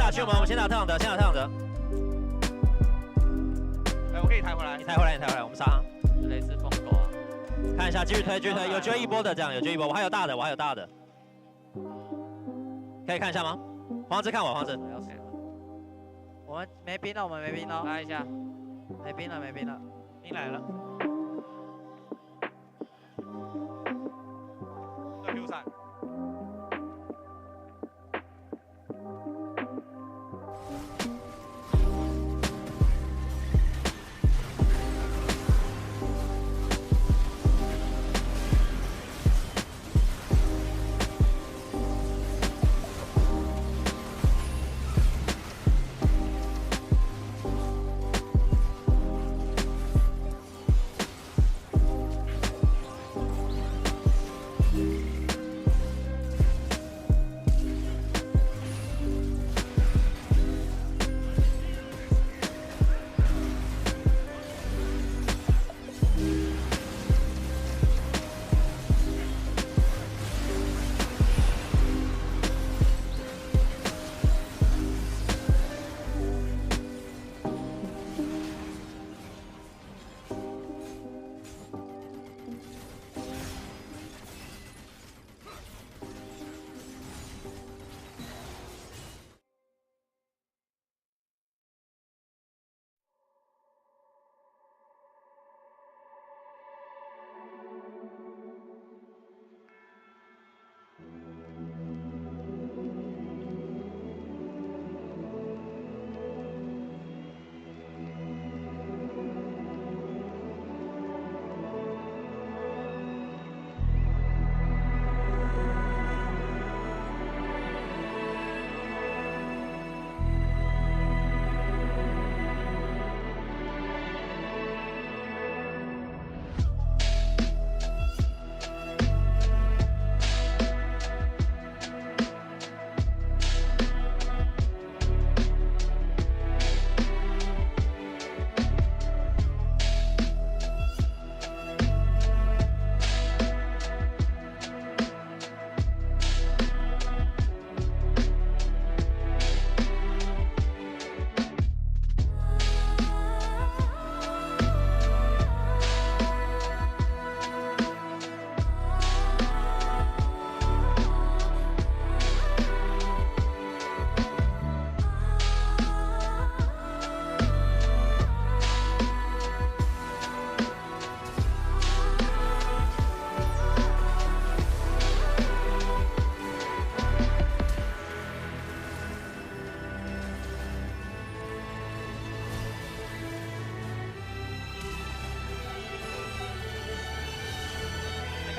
打驱魔，我们先打特朗德，先打特朗德。哎，我可以抬回来，你抬回来，我们杀。雷之疯狗啊！看一下，继续推，有机会一波的这样，有机会一波。我还有大的，可以看一下吗？黄子看我，黄子。我们没兵了，拉一下。没兵了。兵来了。Q 闪。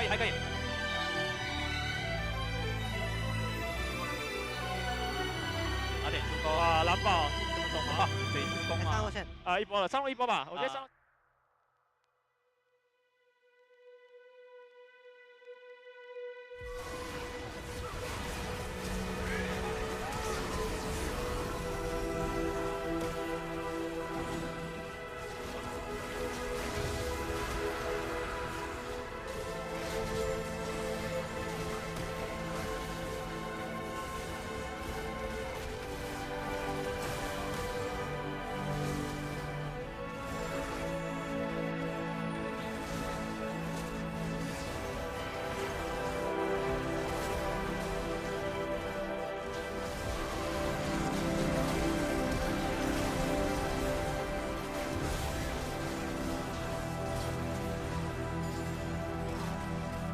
还可以。打点助攻啊，蓝宝怎么懂啊？可以助攻啊。一波了，上路一波吧，我觉得上。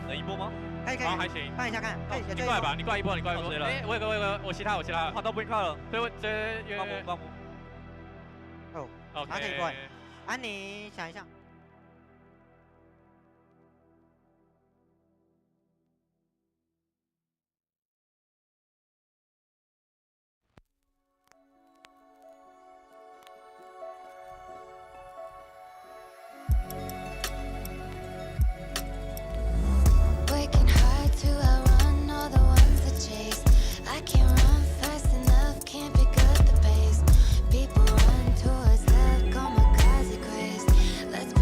能一波吗？可以，还行，看一下看。你过来吧，你过来一波，哎，我有个，我其他，跑到不应靠了，所以我这帮补。哦，他可以过来。安妮，想一下。People run towards love, go my crazy craze. Let's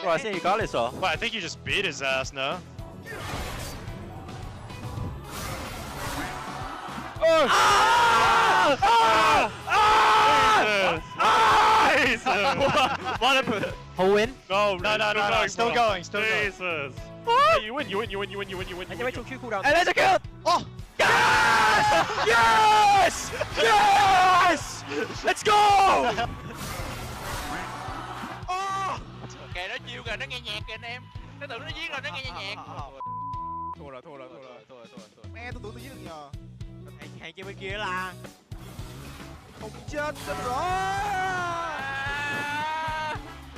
Bro, I think you got it, so. Well, I think you just beat his ass, no? Oh! Ah! Ah! Jesus! What happened? Whole win? No, still going, still going. Jesus! Hey, you win. And you wait till Q cooldown. And there's a kill! Oh! Yes! Yes! Yes! Let's go! Kệ nó chiêu kìa, nó nghe nhạc kìa anh em. Nó tưởng nó giết rồi, nó nghe nhạc. Thua rồi. Nghe tôi tưởng tôi giết được nhờ. Hàng kia bên kia là Không chết rồi.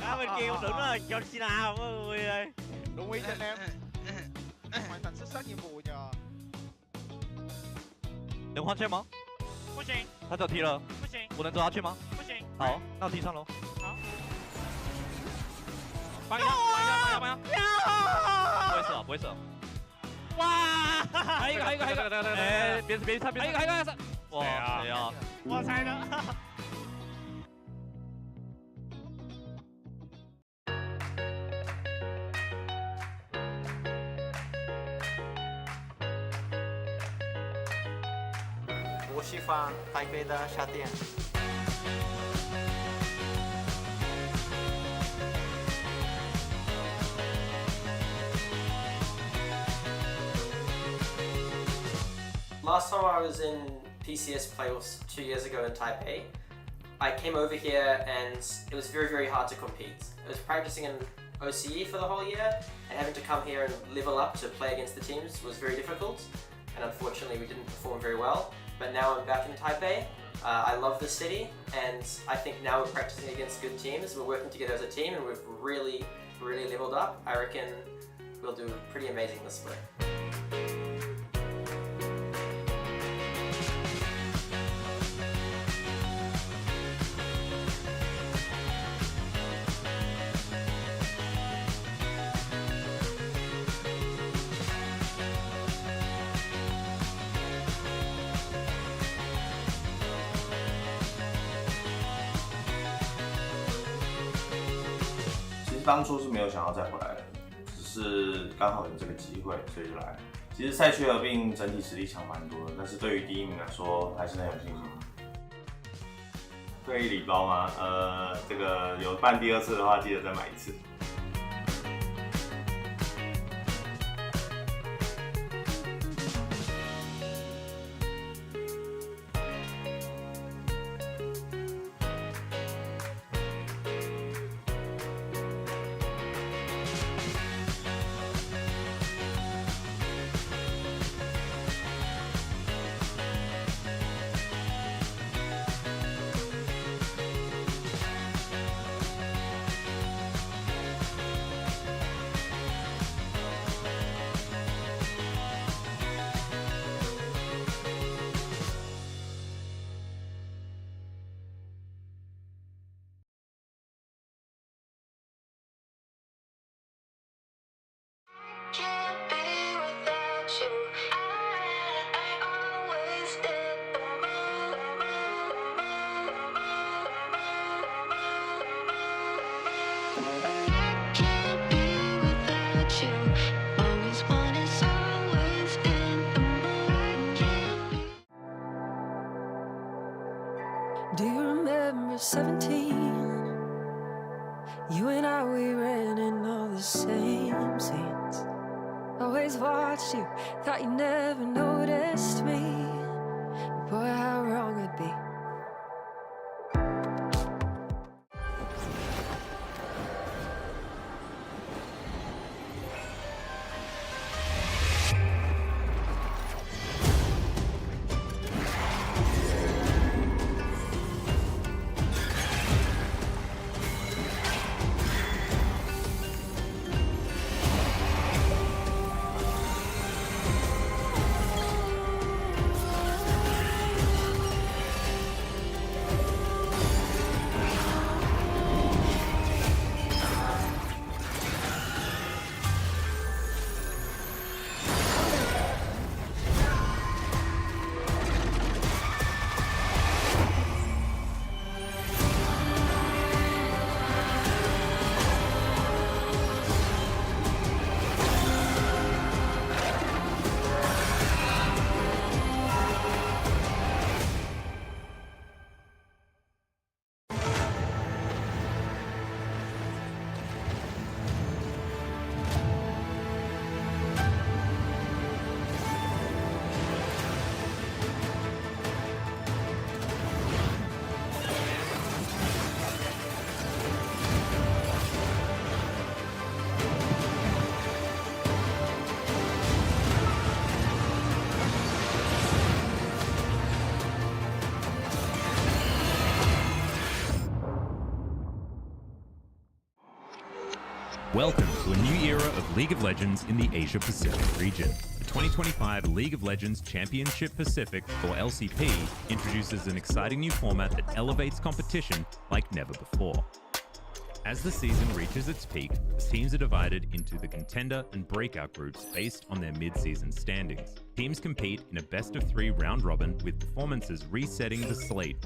Đó bên kia tôi tưởng nó là John Cena mọi người ơi. Đúng ý cho anh em. Hoàn thành xuất sắc nhiệm vụ nhờ. 能换圈吗？不行，他走踢了，不行，我能走下去吗？不行。好，那我踢上喽。好。帮一下。不会射。哇！还有一个。哎，别插。还有一个。哇，谁呀？我猜的。我喜欢台北的夏天。Last time I was in PCS playoffs 2 years ago in Taipei, I came over here and it was very, very hard to compete. I was practicing in OCE for the whole year, and having to come here and level up to play against the teams was very difficult, and unfortunately we didn't perform very well. But now I'm back in Taipei. I love the city, and I think now we're practicing against good teams. We're working together as a team, and we've really, really leveled up. I reckon we'll do pretty amazing this split.其实当初是没有想要再回来的，只是刚好有这个机会，所以就来了。其实赛区合并整体实力强蛮多的，但是对于第一名来说还是很有信心。退役礼包吗？这个有办第二次的话，记得再买一次。Can't be without you. I always did the Can't be without you. Always one is always in the mood. Do you remember 17? You and I, we ran in all the same scenes. Always watched you, thought you never noticed me. Boy, how wrong I'd be. Welcome to a new era of League of Legends in the Asia Pacific region. The 2025 League of Legends Championship Pacific, or LCP, introduces an exciting new format that elevates competition like never before. As the season reaches its peak, the teams are divided into the contender and breakout groups based on their mid-season standings. Teams compete in a best-of-3 round-robin with performances resetting the slate.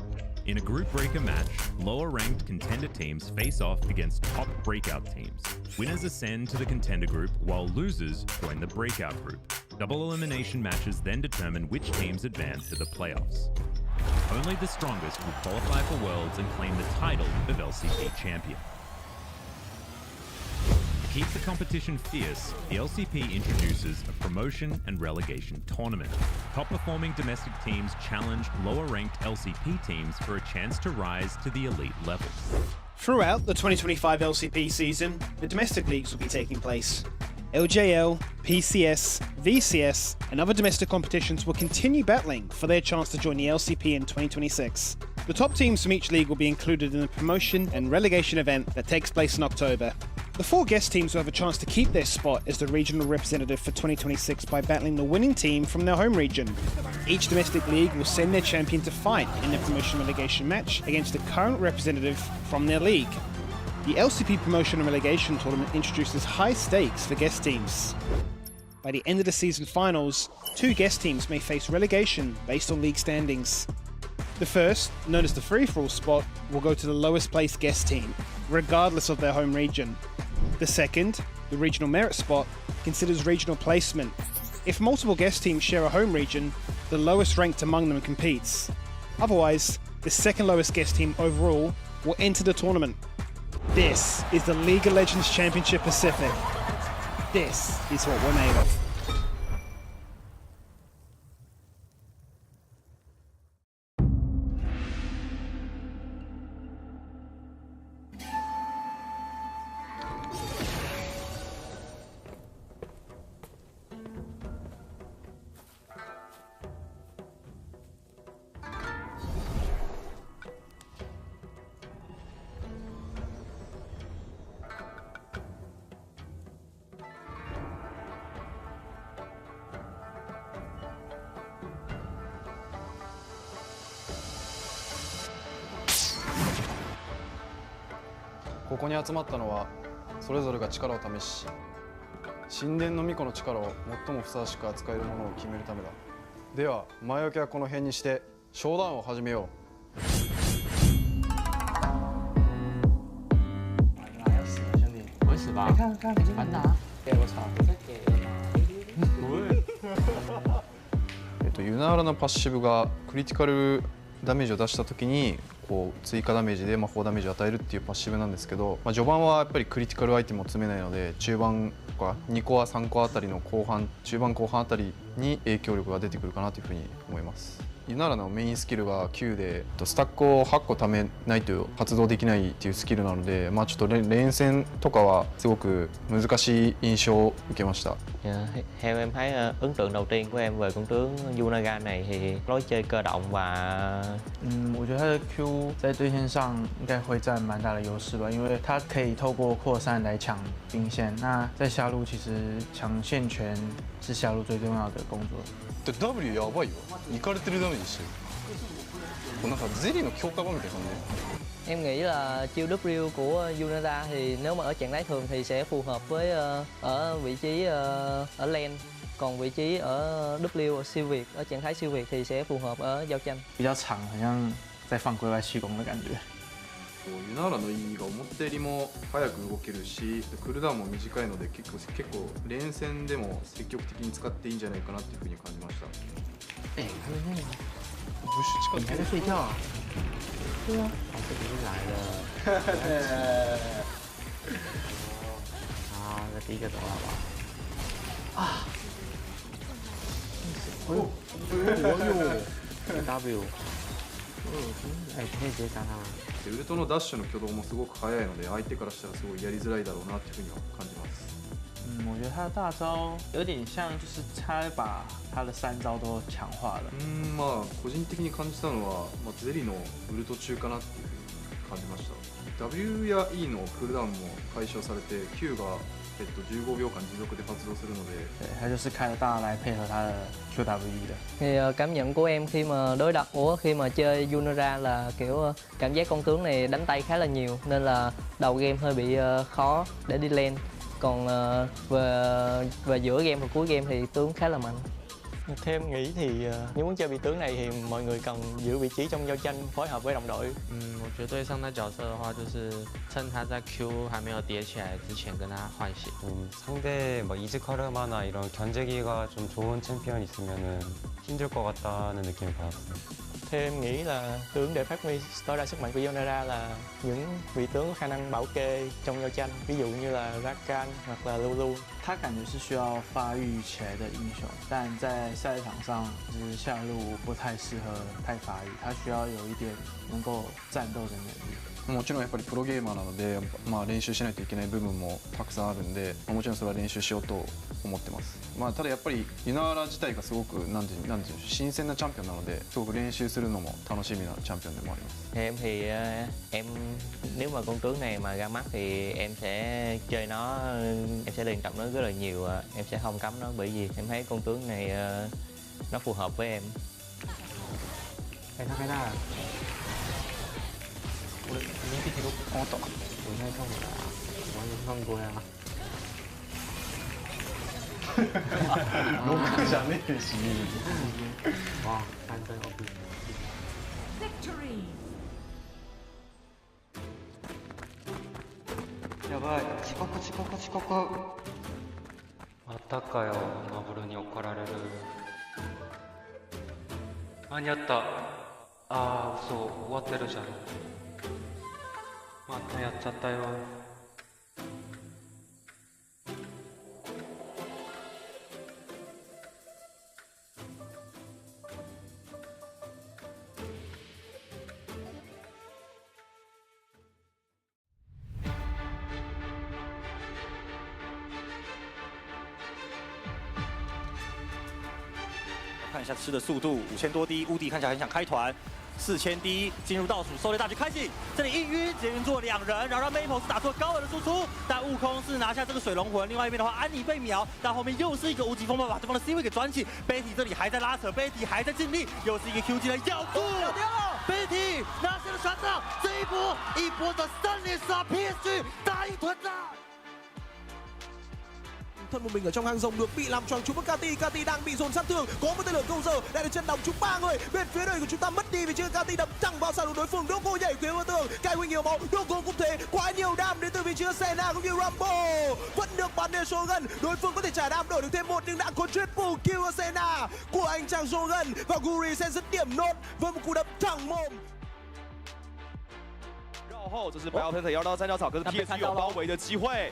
In a group breaker match, lower-ranked contender teams face off against top breakout teams. Winners ascend to the contender group, while losers join the breakout group. Double elimination matches then determine which teams advance to the playoffs. Only the strongest will qualify for Worlds and claim the title of LCP champion. To keep the competition fierce, the LCP introduces a promotion and relegation tournament. Top-performing domestic teams challenge lower-ranked LCP teams for a chance to rise to the elite level. Throughout the 2025 LCP season, the domestic leagues will be taking place. LJL, PCS, VCS, and other domestic competitions will continue battling for their chance to join the LCP in 2026. The top teams from each league will be included in the promotion and relegation event that takes place in October. The 4 guest teams will have a chance to keep their spot as the regional representative for 2026 by battling the winning team from their home region. Each domestic league will send their champion to fight in the promotion relegation match against the current representative from their league. The LCP Promotion and Relegation Tournament introduces high stakes for guest teams. By the end of the season finals, 2 guest teams may face relegation based on league standings. The first, known as the free-for-all spot, will go to the lowest placed guest team, regardless of their home region. The second, the regional merit spot, considers regional placement. If multiple guest teams share a home region, the lowest ranked among them competes. Otherwise, the second lowest guest team overall will enter the tournament. This is the League of Legends Championship Pacific. This is what we're made of.ここに集まったのはそれぞれが力を試し神殿の巫女の力を最もふさわしく扱えるものを決めるためだ。では前置きはこの辺にしてショーダウンを始めよう。我死吧！完打！我操！ユナーラのパッシブがクリティカルダメージを出した時にこう追加ダメージで魔法ダメージを与えるっていうパッシブなんですけど、序盤はやっぱりクリティカルアイテムを詰めないので中盤とか2コア3コアあたりの後半中盤後半あたりに影響力が出てくるかなというふうに思います。ユナーラのメインスキルが9でスタックを8個貯めないと発動できないっていうスキルなので、ちょっと連戦とかはすごく難しい印象を受けました。Theo em thấy ấn tượng đầu tiên của em về con tướng Yunaga này thì lối chơi cơ động và我觉得他的 Q 在对线上应该会占蛮大的优势吧，因为他可以透过扩散来抢兵线。那在下路其实抢线权是下路最重要的工作。W やばいよ。イカれてるダメージしてる。なんかゼリーの強化版みたいな感じ。em nghĩ là chiêu W của Yunaga thì nếu mà ở trạng thái thường thì sẽ phù hợp với ở vị trí ở lane, còn vị trí ở W ở siêu việt ở trạng thái siêu việt thì sẽ phù hợp ở giao tranh。比较长，好像在放龟外虚攻的感觉。ユナーラの E が思ったよりも早く動けるし、クールダウンも短いので結構連戦でも積極的に使っていいんじゃないかなっていうふうに感じました。他们那个不是你还在睡觉啊？对啊，这里是来了。好，那第一个走了好不好？啊！W。哎，可以直接杀他吗？ウルトのダッシュの挙動もすごく速いので相手からしたらすごいやりづらいだろうなっていうふうには感じます。我觉得他的大招有点像，就是他把他的3招都强化了。個人的に感じたのは、ゼリのウルト中かなっていうふうに感じました。W や E のクールダウンも解消されて Q が15秒間持続で発動するので，对，他就是开了大来配合他的 QWE 的。Thì cảm nhận của em khi mà đối đầu khi mà chơi Yunara là kiểu cảm giác con tướng này đánh tay khá là nhiều nên là đầu game hơi bị khó để đi lane. Còn về giữa game và cuối game thì tướng khá là mạnh. Theo em nghĩ thì nếu muốn chơi vị tướng này thì mọi người cần giữ vị trí trong giao tranh, phối hợp với đồng đội. 我觉得对上他角色的话，就是趁他在 Q 还没有叠起来之前跟他换血。 상대 뭐 이즈카르마나 이런 견제기가 좀 좋은 챔피언 있으면은 힘들 것 같다는 느낌을 받았어요. Theo em nghĩ là tướng để phát huy tối đa sức mạnh của Yonara là những vị tướng có khả năng bảo kê trong giao tranh, ví dụ như là Rakan hoặc là Lulu. 他感觉是需要发育起来的英雄，但在赛场上就是下路不太适合太发育，他需要有一点能够战斗的能力。 もちろんやっぱりプロゲーマーなので、練習しないといけない部分もたくさんあるんで、もちろんそれは練習しようと思ってます。ただやっぱりユナーラ自体がすごくなんていうんでしょう、新鮮なチャンピオンなので、すごく練習するのも楽しみなチャンピオンでもあります。 Em thì em nếu mà con tướng này mà ra mắt thì em sẽ chơi nó, em sẽ luyện tập nó rất là nhiều, em sẽ không cấm nó bởi vì em thấy con tướng này nó phù hợp với em. Cái đó là 我连地铁都不懂，我应该看过来啊，完全看过呀。僕じゃねえし。哇，三分 OP。やばい、遅刻。またかよ、マブルに怒られる。間に合った。あー、嘘、終わってるじゃん。またやっちゃったよ。看一下吃的速度，5000多滴，乌迪看起来很想开团。 4000滴进入倒数，狩猎大局开启。这里一晕，直接晕住了2人，然后让 Maple 是打出了高额的输出，但悟空是拿下这个水龙魂。另外一边的话，安妮被秒，但后面又是一个无极风暴把对方的 C 位给转起。Betty 这里还在拉扯 ，Betty 还在尽力，又是一个 Q 技的咬住 ，Betty 拿下了船长，这一波的3连杀 PSG 大赢团长。 thân một mình ở trong hang rồng được bị làm choáng trúng với Kati đang bị dồn sát thương, có một tên lửa câu giờ lại được chân đóng trúng 3 người bên phía đây của chúng ta mất đi vì chưa Kati đập thẳng vào sàn của đối phương. Doko nhảy phía vào tường, cài huynh nhiều máu, Doko cũng thế, quá nhiều đam đến từ vị trí Senna cũng như Rumble vẫn được bắn đến Shogun. Đối phương có thể trả đam đổi được thêm 1 nhưng đã có triple kill ở Senna của anh chàng Shogun và Guri sẽ dứt điểm nốt với một cú đập thẳng mồm. 绕后，这是不要喷的摇到3角草，可是 PSG 有包围的机会。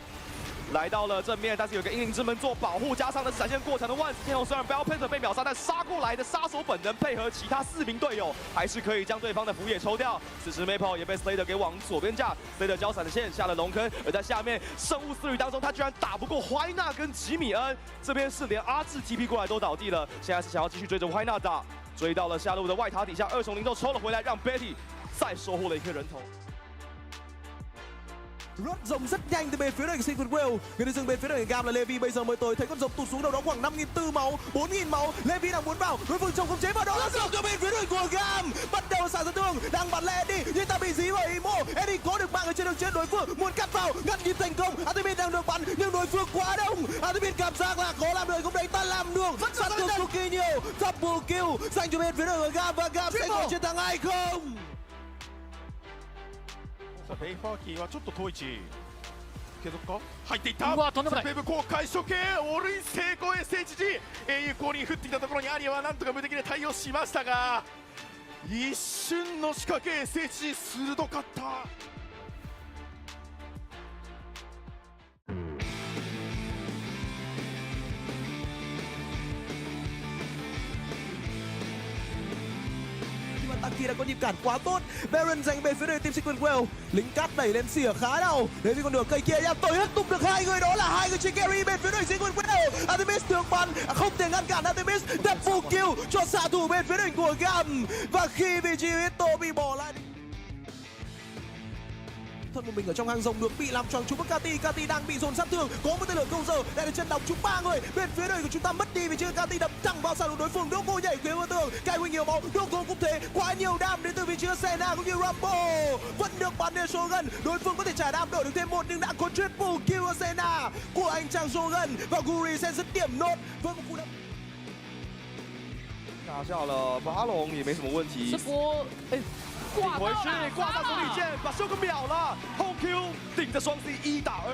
来到了正面，但是有个英灵之门做保护，加上的是闪现过程的万死天虹。虽然 Bell Panther 被秒杀，但杀过来的杀手本能配合其他4名队友，还是可以将对方的符也抽掉。此时 Maple 也被 Slater 给往左边架 ，Slater 交闪的线下了龙坑，而在下面生物思虑当中，他居然打不过怀纳跟吉米恩，这边是连阿智 TP 过来都倒地了，现在是想要继续追着怀纳打，追到了下路的外塔底下，2重灵咒抽了回来，让 Betty 再收获了一颗人头。 Rớt rồng rất nhanh từ bên phía này của Secret Well. Người đi dừng bên phía này Gam là Levi bây giờ mới tới, thấy con rồng tụt xuống đâu đó khoảng 5.400 máu, 4.000 máu. Levi đang muốn vào, đối phương chồng khống chế vào đó là rồng từ bên phía này của Gam. Bắt đầu xả sát thương, đang bắn lên đi nhưng ta bị dí bởi Imo. Eddie có được mạng ở trên đường trên đối phương, muốn cắt vào, ngăn nhịp thành công. Artemis đang được bắn nhưng đối phương quá đông. Artemis cảm giác là khó làm được không đấy, ta làm được. Sát thương cực kỳ nhiều, double kill dành cho bên phía này của Gam và Gam sẽ có chiến thắng hay không? ベイファーキーはちょっと遠い位置継続か入っていった。うわとんでもない。ペブ公開処刑オールイン成功 SHG 英雄降臨降ってきたところにアリアはなんとか無敵で対応しましたが一瞬の仕掛け SHG 鋭かった。 Taki đã có nhịp cản quá tốt. Baron giành bên phía đây team Secret Well. Lính cát đẩy lên xỉa khá đau. Đến với con đường cây kia nha. Tới hết tung được 2 người, đó là 2 người trên carry bên phía đây Secret Well. Artemis được bắn, không thể ngăn cản Artemis. Double kill cho xạ thủ bên phía đỉnh của Gam. Và khi vị trí Hito bị bỏ lại thân một mình ở trong hang rồng được bị làm choáng trúng. Kati đang bị dồn sát thương, có một tên lửa câu giờ lại là chân đóng trúng 3 người. Bên phía đây của chúng ta mất đi vì chưa Kati đập thẳng vào sàn của đối phương. Doko nhảy phía vào tường, cài huy nhiều máu. Doko cũng thế, quá nhiều đam đến từ vị trí Senna cũng như Rambo vẫn được bắn đến Shogun. Đối phương có thể trả đam đổi được thêm một nhưng đã có triple kill Senna của anh chàng Shogun và Guri sẽ dứt điểm nốt với một cú đấm. 拿下了巴龙也没什么问题。这波顶回去，挂上手里剑，把秀哥秒了。后 Q 顶着双 C 1打2。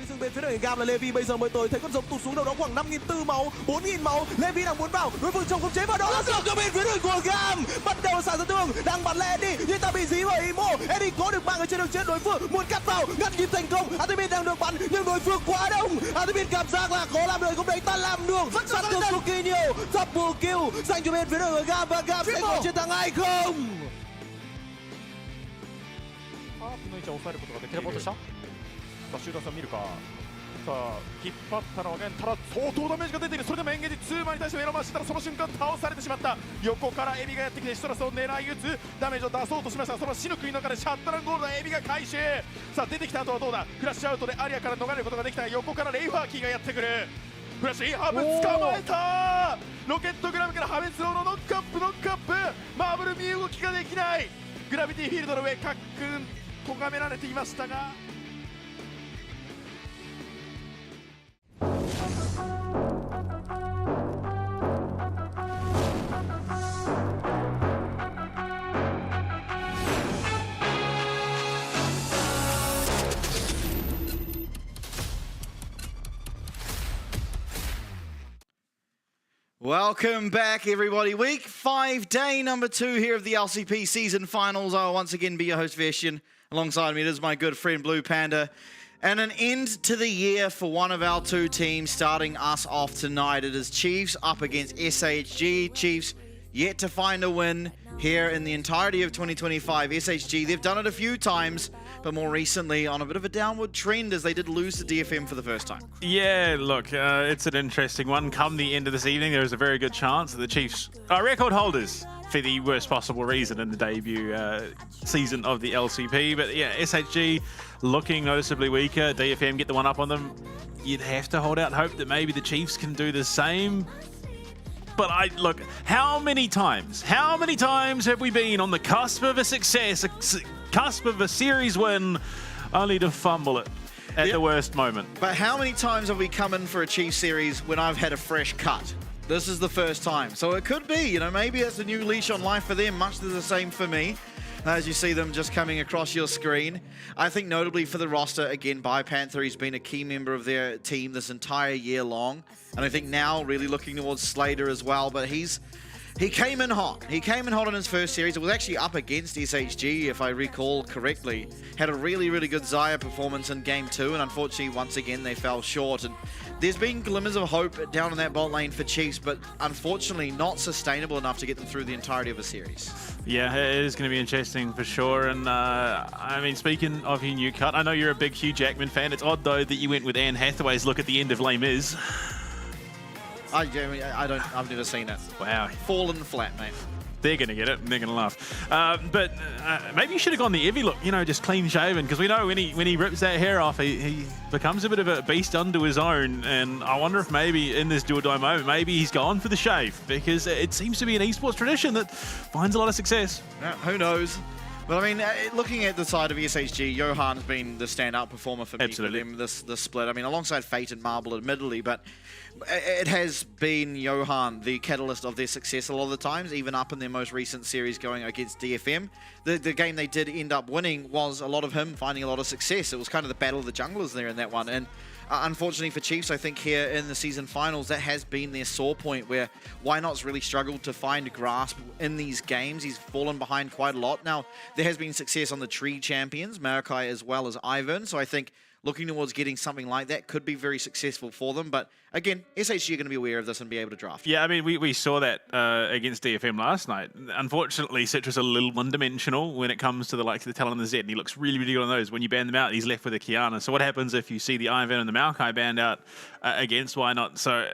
dừng bên phía đội Gam là Levi bây giờ mới tới thấy con rồng tụt xuống đâu đó khoảng 5.400 máu, 4.000 máu. Levi đang muốn vào, đối phương chồng khống chế vào đó là rồng cho bên phía đội của Gam bắt đầu xả sát thương, đang bắn lên đi nhưng ta bị dí bởi Imo. Eddie có được mang ở trên đường trên đối phương muốn cắt vào, ngăn kịp thành công. Artemis đang được bắn nhưng đối phương quá đông. Artemis cảm giác là khó làm được, không đấy ta làm được. Sát thương cực kỳ nhiều, double kill dành cho bên phía đội của Gam và Gam sẽ có chiến thắng hay không? シューターさん見るか。さあ引っ張ったのはゲン、ただ相当ダメージが出ている。それでもエンゲージ2番に対してエロマンしたらその瞬間倒されてしまった。横からエビがやってきてシトラスを狙い撃つダメージを出そうとしました。その死の国の中でシャッタランゴールドエビが回収。さあ出てきた後はどうだ。フラッシュアウトでアリアから逃れることができた。横からレイファーキーがやってくる。フラッシュインハーブ捕まえた。ロケットグラムから破滅王のノックアップマーブル身動きができない。グラビティフィールドの上カックン咎められていましたが。 Welcome back, everybody. Week 5, day number 2 here of the LCP season finals. I will once again be your host, Veshian. Alongside me, it is my good friend, Blue Panda. And an end to the year for one of our two teams starting us off tonight. It is Chiefs up against SHG. Chiefs yet to find a win here in the entirety of 2025. SHG, they've done it a few times, but more recently on a bit of a downward trend as they did lose to DFM for the first time. Yeah, look, it's an interesting one. Come the end of this evening, there is a very good chance that the Chiefs are record holders for the worst possible reason in the debut season of the LCP. But yeah, SHG looking noticeably weaker. DFM get the one up on them. You'd have to hold out hope that maybe the Chiefs can do the same. But look, how many times have we been on the cusp of a success, cusp of a series win, only to fumble it at the worst moment? But how many times have we come in for a Chiefs series when I've had a fresh cut? This is the first time. So it could be, you know, maybe it's a new leash on life for them, much the same for me. As you see them just coming across your screen. I think notably for the roster, again, BiPanther, he's been a key member of their team this entire year long. And I think now really looking towards Slater as well, but he came in hot. He came in hot in his first series. It was actually up against SHG, if I recall correctly. Had a really, really good Xayah performance in Game 2, and unfortunately, once again, they fell short. And there's been glimmers of hope down in that bot lane for Chiefs, but unfortunately not sustainable enough to get them through the entirety of a series. Yeah, it is going to be interesting for sure. And I mean, speaking of your new cut, I know you're a big Hugh Jackman fan. It's odd, though, that you went with Anne Hathaway's look at the end of Les Mis. I've never seen it. Wow. Fallen flat, mate. They're going to get it, and they're going to laugh. But maybe you should have gone the Evie look, you know, just clean shaven, because we know when he rips that hair off, he becomes a bit of a beast unto his own. And I wonder if maybe in this do or die moment, maybe he's gone for the shave, because it seems to be an esports tradition that finds a lot of success. Yeah, who knows? But I mean, looking at the side of SHG, Johan's been the standout performer for me. Absolutely. For them this split. I mean, alongside Fate and Marble, admittedly, but it has been Johan the catalyst of their success a lot of the times, even up in their most recent series going against DFM. The game they did end up winning was a lot of him finding a lot of success. It was kind of the battle of the junglers there in that one. And unfortunately for Chiefs, I think here in the season finals, that has been their sore point, where Why Not's really struggled to find grasp in these games. He's fallen behind quite a lot. Now, there has been success on the Tree champions, Marikai as well as Ivan, so I think looking towards getting something like that could be very successful for them. But again, SHG are going to be aware of this and be able to draft. Yeah, I mean, we saw that against DFM last night. Unfortunately, Citra's a little one-dimensional when it comes to the likes of the Talon and the Zed, and he looks really, really good on those. When you ban them out, he's left with a Kiana. So what happens if you see the Ivan and the Maokai banned out against Why Not? So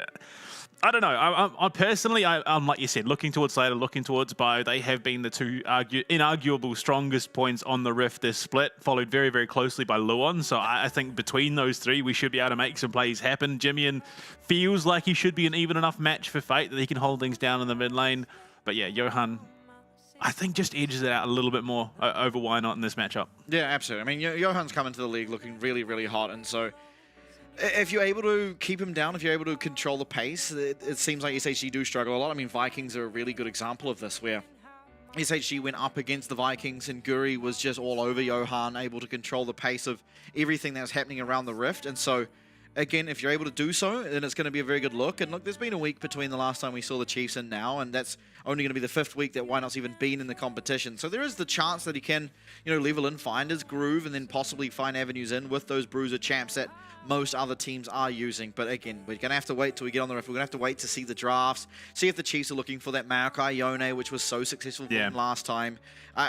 I don't know. I personally, I'm like you said, looking towards Slater, looking towards Bio. They have been the two inarguable strongest points on the Rift this split, followed very, very closely by Luon. So I think between those three, we should be able to make some plays happen. Jimmy feels like he should be an even enough match for Fate that he can hold things down in the mid lane. But yeah, Johan, I think just edges it out a little bit more over Why Not in this matchup. Yeah, absolutely. I mean, Johan's come into the league looking really, really hot, and so if you're able to keep him down, if you're able to control the pace, it seems like SHG do struggle a lot. I mean, Vikings are a really good example of this, where SHG went up against the Vikings and Guri was just all over Johan, able to control the pace of everything that's happening around the Rift. And so, again, if you're able to do so, then it's going to be a very good look. And look, there's been a week between the last time we saw the Chiefs and now, and that's only going to be the 5th week that Why Not's even been in the competition. So there is the chance that he can, level in, find his groove, and then possibly find avenues in with those bruiser champs that most other teams are using. But again, we're going to have to wait till we get on the Rift. We're going to have to wait to see the drafts, see if the Chiefs are looking for that Maokai Yone, which was so successful for them last time.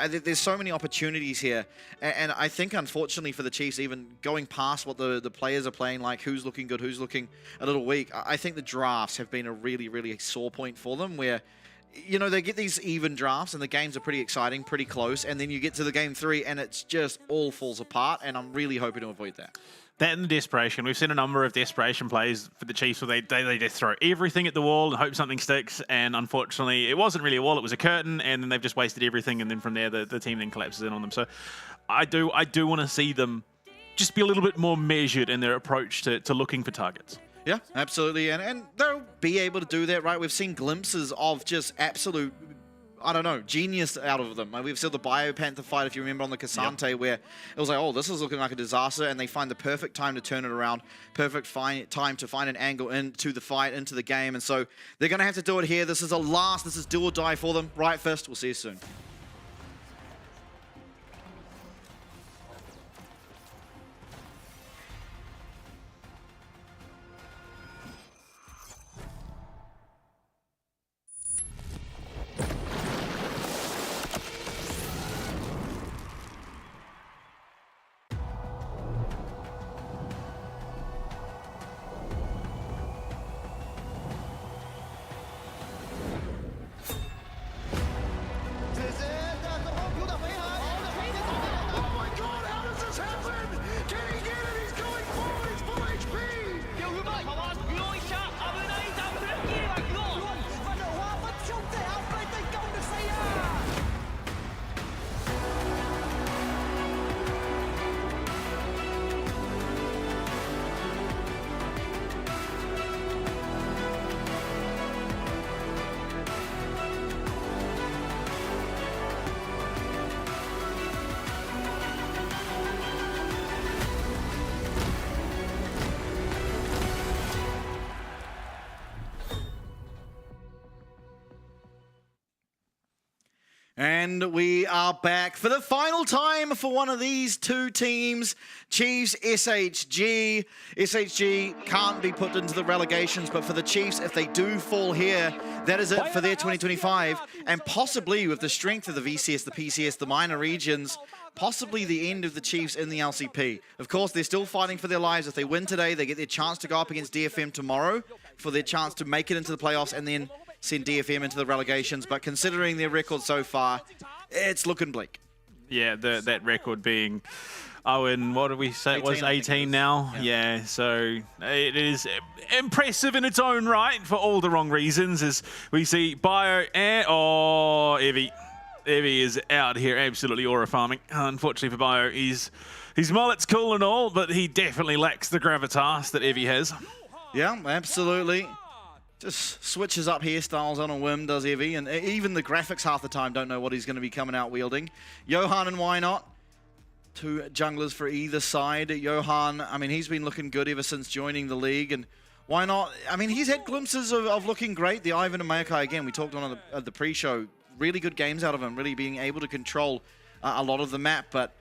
There's so many opportunities here. And I think, unfortunately, for the Chiefs, even going past what the players are playing, like who's looking good, who's looking a little weak, I think the drafts have been a really, really sore point for them, where they get these even drafts and the games are pretty exciting, pretty close, and then you get to the game 3 and it's just all falls apart, and I'm really hoping to avoid that. That and the desperation. We've seen a number of desperation plays for the Chiefs where they just throw everything at the wall and hope something sticks, and unfortunately it wasn't really a wall, it was a curtain, and then they've just wasted everything, and then from there the team then collapses in on them. So I do want to see them just be a little bit more measured in their approach to looking for targets. Yeah, absolutely, and they'll be able to do that, right? We've seen glimpses of just absolute, I don't know, genius out of them. Like we've seen the Biopanther fight, if you remember, on the Cassante, where it was like, oh, this is looking like a disaster, and they find the perfect time to turn it around, perfect time to find an angle into the fight, into the game, and so they're going to have to do it here. This is this is do or die for them. Right Fist, we'll see you soon. And we are back for the final time for one of these two teams, Chiefs, SHG. SHG can't be put into the relegations, but for the Chiefs, if they do fall here, that is it for their 2025. And possibly with the strength of the VCS, the PCS, the minor regions, possibly the end of the Chiefs in the LCP. Of course, they're still fighting for their lives. If they win today, they get their chance to go up against DFM tomorrow for their chance to make it into the playoffs and then send DFM into the relegations. But considering their record so far, it's looking bleak. Yeah, that record being, and what did we say? It was 18 now. Yeah, so it is impressive in its own right for all the wrong reasons, as we see Bio and, Evie is out here absolutely aura farming. Unfortunately for Bio, his mullet's cool and all, but he definitely lacks the gravitas that Evie has. Yeah, absolutely. Just switches up hairstyles on a whim, does Evie, and even the graphics half the time don't know what he's going to be coming out wielding. Johan and Why Not, two junglers for either side. Johan, I mean, he's been looking good ever since joining the league, and Why Not, I mean, he's had glimpses of looking great. The Ivan and Maokai, again, we talked on the pre-show, really good games out of him, really being able to control a lot of the map, but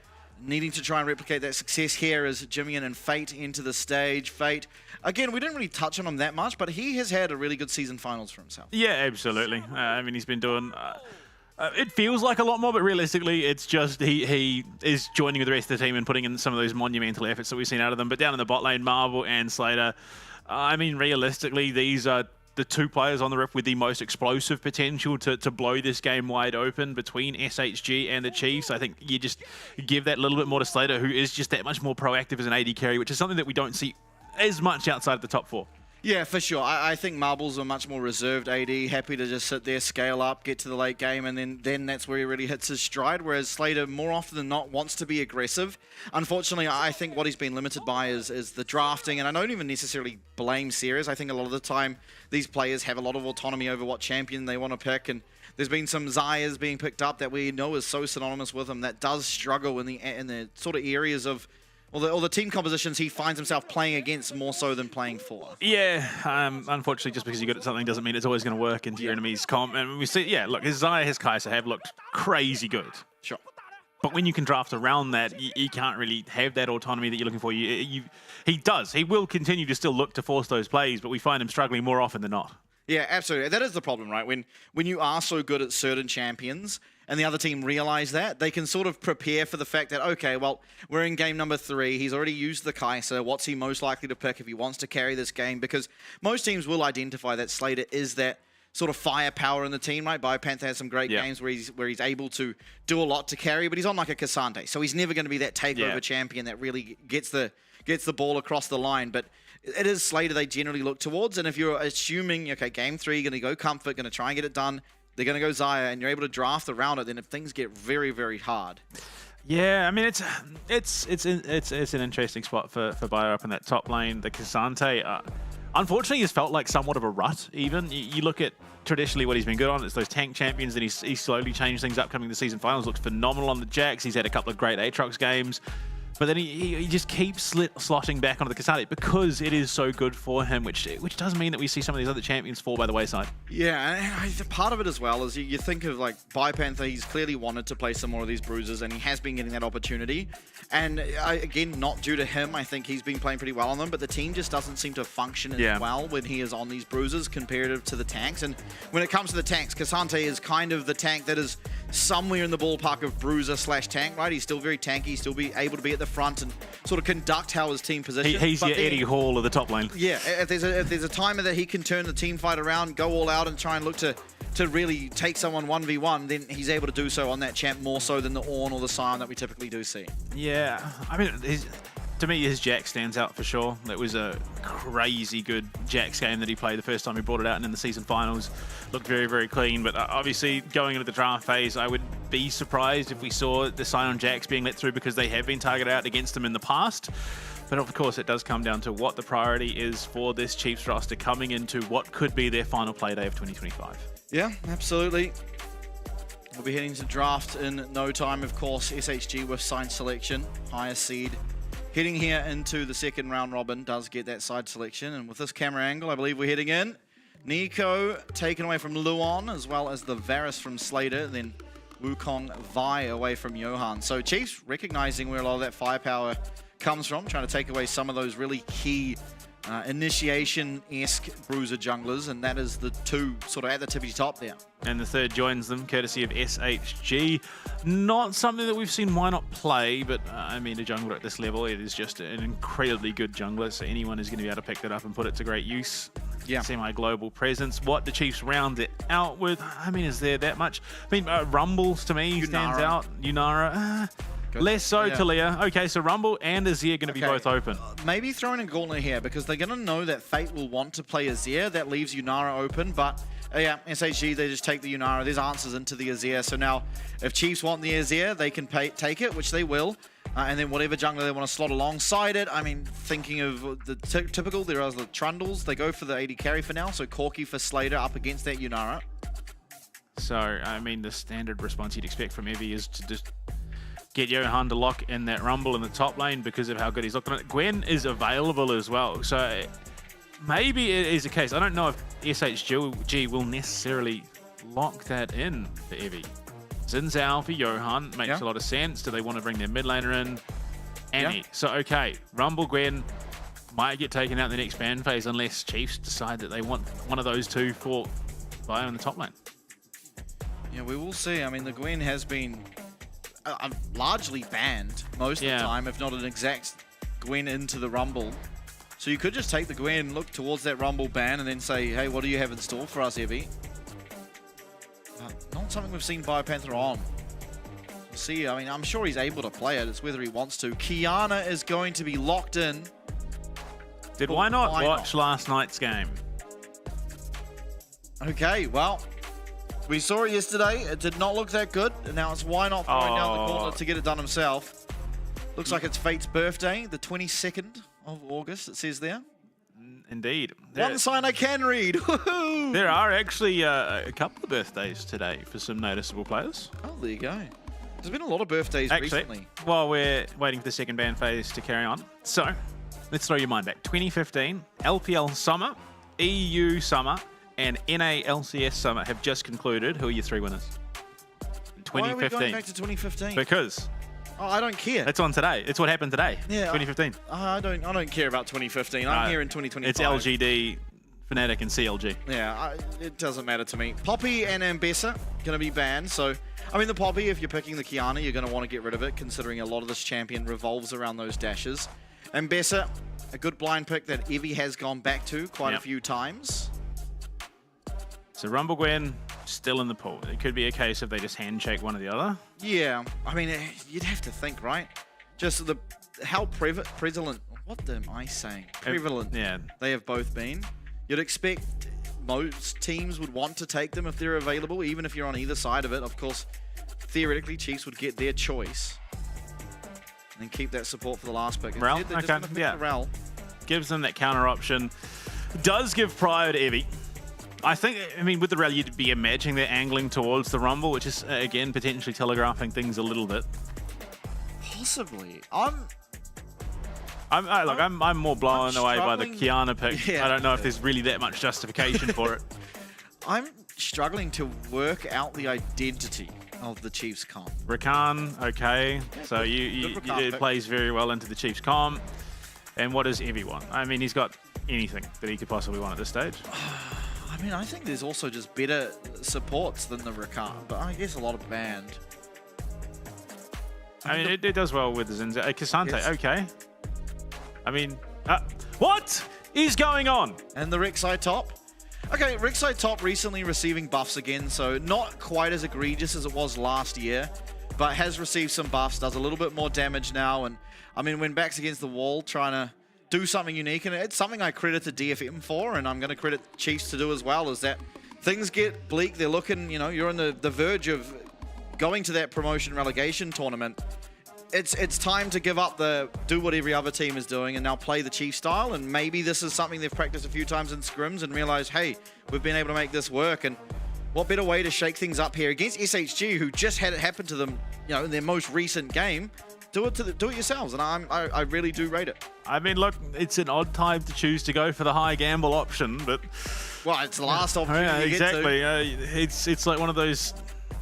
needing to try and replicate that success here as Jimmy and Fate into the stage. Fate, again, we didn't really touch on him that much, but he has had a really good season finals for himself. Yeah, absolutely. I mean, he's been doing, it feels like a lot more, but realistically, it's just he is joining with the rest of the team and putting in some of those monumental efforts that we've seen out of them. But down in the bot lane, Marvel and Slater, I mean, realistically, these are the two players on the Rift with the most explosive potential to blow this game wide open between SHG and the Chiefs. I think you just give that little bit more to Slater, who is just that much more proactive as an AD carry, which is something that we don't see as much outside of the top 4. Yeah, for sure. I think Marbles are much more reserved AD, happy to just sit there, scale up, get to the late game, and then that's where he really hits his stride, whereas Slater, more often than not, wants to be aggressive. Unfortunately, I think what he's been limited by is the drafting, and I don't even necessarily blame Ceres. I think a lot of the time, these players have a lot of autonomy over what champion they want to pick, and there's been some Zayas being picked up that we know is so synonymous with him that does struggle in the sort of areas of or the team compositions he finds himself playing against more so than playing for. Yeah, unfortunately, just because you're good at something doesn't mean it's always going to work into your enemy's comp. And we see, yeah, look, his Xayah, his Kai'Sa have looked crazy good. Sure. But when you can draft around that, you can't really have that autonomy that you're looking for. He does. He will continue to still look to force those plays, but we find him struggling more often than not. Yeah, absolutely. That is the problem, right? When you are so good at certain champions and the other team realize that, they can sort of prepare for the fact that, okay, well, we're in game number 3. He's already used the Kai'Sa. What's he most likely to pick if he wants to carry this game? Because most teams will identify that Slater is that sort of firepower in the team, right? BioPanther has some great games where he's able to do a lot to carry, but he's on like a Cassandre, so he's never going to be that takeover champion that really gets the ball across the line. But it is Slater they generally look towards, and if you're assuming, okay, game 3, going to go comfort, going to try and get it done, they're going to go Xayah, and you're able to draft around it, then if things get very, very hard. Yeah, I mean, it's an interesting spot for Bio up in that top lane. The Cassandre, unfortunately, has felt like somewhat of a rut, even. You look at traditionally what he's been good on, it's those tank champions, and he's slowly changed things up coming to season finals. Looked phenomenal on the Jax. He's had a couple of great Aatrox games. But then he just keeps slotting back onto the Cassandre because it is so good for him, which does mean that we see some of these other champions fall by the wayside. Yeah, and part of it as well is you think of like BioPanther, he's clearly wanted to play some more of these bruisers, and he has been getting that opportunity. And again, not due to him, I think he's been playing pretty well on them, but the team just doesn't seem to function as well when he is on these bruisers comparative to the tanks. And when it comes to the tanks, Cassandre is kind of the tank that is somewhere in the ballpark of bruiser/tank, right? He's still very tanky, he's still be able to be at the front and sort of conduct how his team positions. He's your Eddie Hall of the top lane. Yeah, if there's a timer that he can turn the team fight around, go all out and try and look to really take someone 1v1, then he's able to do so on that champ more so than the Ornn or the Sion that we typically do see. Yeah, I mean, to me, his Jax stands out for sure. It was a crazy good Jax game that he played the first time he brought it out, and in the season finals looked very, very clean. But obviously, going into the draft phase, I would be surprised if we saw the Sion Jax being let through because they have been targeted out against him in the past. But of course, it does come down to what the priority is for this Chiefs roster coming into what could be their final play day of 2025. Yeah, absolutely. We'll be heading to draft in no time, of course. SHG with side selection, highest seed. Heading here into the second round robin, does get that side selection. And with this camera angle, I believe we're heading in. Nico taken away from Luon, as well as the Varus from Slater. Then Wukong Vi away from Johan. So Chiefs recognizing where a lot of that firepower comes from, trying to take away some of those really key initiation-esque bruiser junglers, and that is the two sort of at the tippy top there. And the third joins them, courtesy of SHG. Not something that we've seen why not play, but I mean, a jungler at this level, it is just an incredibly good jungler, so anyone is going to be able to pick that up and put it to great use. Yeah. Semi-global presence. What the Chiefs round it out with, I mean, is there that much? I mean, Rumbles to me stands out. Yunara. Less so Talia. Okay, so Rumble and Azir going to be both open. Maybe throwing a Gauntlet here because they're going to know that Fate will want to play Azir. That leaves Yunara open, but yeah, SHG, they just take the Yunara. There's answers into the Azir. So now, if Chiefs want the Azir, they can take it, which they will. And then whatever jungler they want to slot alongside it. I mean, thinking of the typical, there are the Trundles. They go for the AD carry for now. So Corki for Slater up against that Yunara. So, I mean, the standard response you'd expect from Evie is to just get Johan to lock in that Rumble in the top lane because of how good he's looking at it. Gwen is available as well, so maybe it is a case. I don't know if SHG will necessarily lock that in for Evie. Xin Zhao for Johan makes a lot of sense. Do they want to bring their mid laner in? Annie. So, okay, Rumble Gwen might get taken out in the next ban phase unless Chiefs decide that they want one of those two for Bio in the top lane. Yeah, we will see. I mean, the Gwen has been largely banned most of the time, if not an exact Gwen into the Rumble. So you could just take the Gwen, look towards that Rumble ban, and then say, hey, what do you have in store for us, Evie? Not something we've seen Biopanther on. We'll see. I mean, I'm sure he's able to play it. It's whether he wants to. Kiana is going to be locked in. Did why not watch last night's game? Okay, well, we saw it yesterday. It did not look that good. And now it's why not throwing down the gauntlet to get it done himself. Looks like it's Fate's birthday, the 22nd of August, it says there. Indeed. One sign I can read. There are actually a couple of birthdays today for some noticeable players. Oh, there you go. There's been a lot of birthdays recently. While we're waiting for the second ban phase to carry on. So, let's throw your mind back. 2015, LPL Summer, EU Summer, and NA LCS Summer have just concluded. Who are your 3 winners? In 2015. Why are we going back to 2015? Because... Oh, I don't care. It's on today. It's what happened today. Yeah, 2015. I don't care about 2015. I'm here in 2025. It's LGD, Fnatic, and CLG. Yeah, it doesn't matter to me. Poppy and Ambessa going to be banned. So, I mean, the Poppy, if you're picking the Kiana, you're going to want to get rid of it, considering a lot of this champion revolves around those dashes. Ambessa, a good blind pick that Evie has gone back to quite a few times. So Rumble Gwen still in the pool. It could be a case of they just handshake one or the other. Yeah, I mean, you'd have to think, right? Just how prevalent. What am I saying? Prevalent. Yeah. They have both been. You'd expect most teams would want to take them if they're available, even if you're on either side of it. Of course, theoretically, Chiefs would get their choice and then keep that support for the last pick. Rel, Instead, they're just gonna pick the Rel. Gives them that counter option. Does give prior to Evie. I think, I mean, with the Rel, you'd be imagining they're angling towards the Rumble, which is, again, potentially telegraphing things a little bit. Possibly. I'm more blown away by the Kiana pick. Yeah. I don't know if there's really that much justification for it. I'm struggling to work out the identity of the Chiefs comp. Rakan, okay. So it plays very well into the Chiefs comp. And what does Evie want? I mean, he's got anything that he could possibly want at this stage. I mean, I think there's also just better supports than the Rakan, but I guess a lot of band. I mean, it does well with the Zinza. Cassante, okay. I mean, what is going on? And the Rek'Sai top? Okay, Rek'Sai top recently receiving buffs again, so not quite as egregious as it was last year, but has received some buffs, does a little bit more damage now, and I mean, when back's against the wall, trying to do something unique, and it's something I credit to DFM for, and I'm going to credit Chiefs to do as well, is that things get bleak. They're looking, you know, you're on the verge of going to that promotion relegation tournament. It's time to give up do what every other team is doing and now play the Chiefs style, and maybe this is something they've practiced a few times in scrims and realize, hey, we've been able to make this work, and what better way to shake things up here against SHG, who just had it happen to them, you know, in their most recent game. Do it yourselves, and I really do rate it. I mean, look, it's an odd time to choose to go for the high gamble option, but well, it's the last opportunity. Yeah, exactly. It's like one of those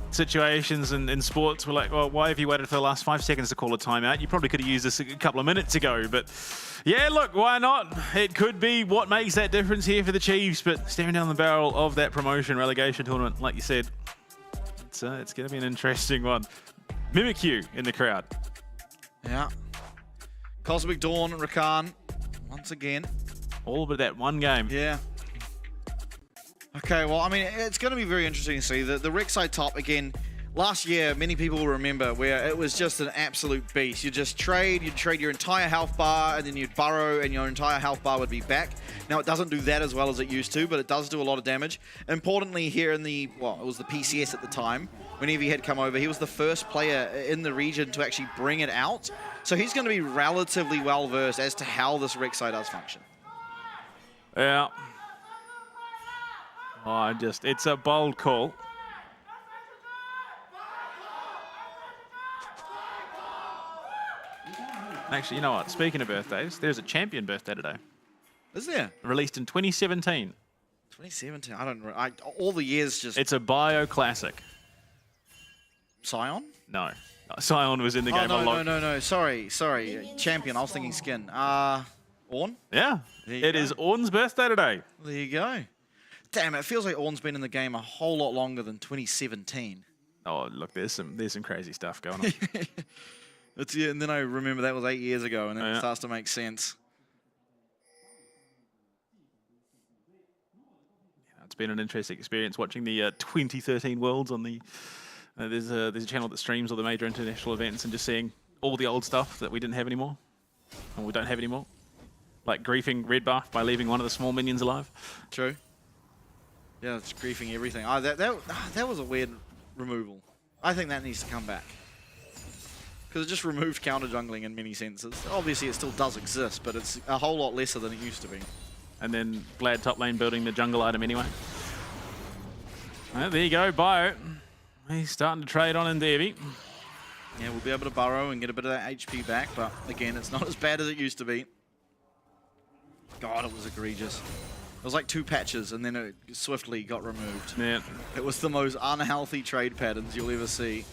situations in sports where, like, well, why have you waited for the last 5 seconds to call a timeout? You probably could have used this a couple of minutes ago, but yeah, look, why not? It could be what makes that difference here for the Chiefs, but staring down the barrel of that promotion relegation tournament, like you said, it's going to be an interesting one. MVKE in the crowd. Yeah. Cosmic Dawn and Rakan, once again. All but that one game. Yeah. Okay, well, I mean, it's going to be very interesting to see. The Rek'Sai top, again, last year, many people will remember where it was just an absolute beast. You'd trade your entire health bar, and then you'd burrow, and your entire health bar would be back. Now, it doesn't do that as well as it used to, but it does do a lot of damage. Importantly, here in it was the PCS at the time, when Evie had come over, he was the first player in the region to actually bring it out. So he's going to be relatively well-versed as to how this Rek'Sai does function. Yeah. Oh, it's a bold call. Actually, you know what? Speaking of birthdays, there's a champion birthday today. Is there? Released in 2017. 2017? I don't know. All the years just... It's a bio classic. Scion? No. Scion was in the game a lot. No. Sorry. Champion. I was thinking skin. Ornn? Yeah. It is Ornn's birthday today. There you go. Damn, it feels like Ornn's been in the game a whole lot longer than 2017. Oh, look, there's some crazy stuff going on. And then I remember that was 8 years ago, and then it starts to make sense. It's been an interesting experience watching the 2013 Worlds on the. There's a channel that streams all the major international events and just seeing all the old stuff that we didn't have anymore, and we don't have anymore. Like griefing red buff by leaving one of the small minions alive. True. Yeah, it's griefing everything. Oh, that was a weird removal. I think that needs to come back. Because it just removed counter jungling in many senses. Obviously it still does exist, but it's a whole lot lesser than it used to be. And then Vlad top lane building the jungle item anyway. Well, there you go, Bio. He's starting to trade on in Davy. Yeah, we'll be able to burrow and get a bit of that HP back, but again, it's not as bad as it used to be. God, it was egregious. It was like 2 patches and then it swiftly got removed. Yeah. It was the most unhealthy trade patterns you'll ever see.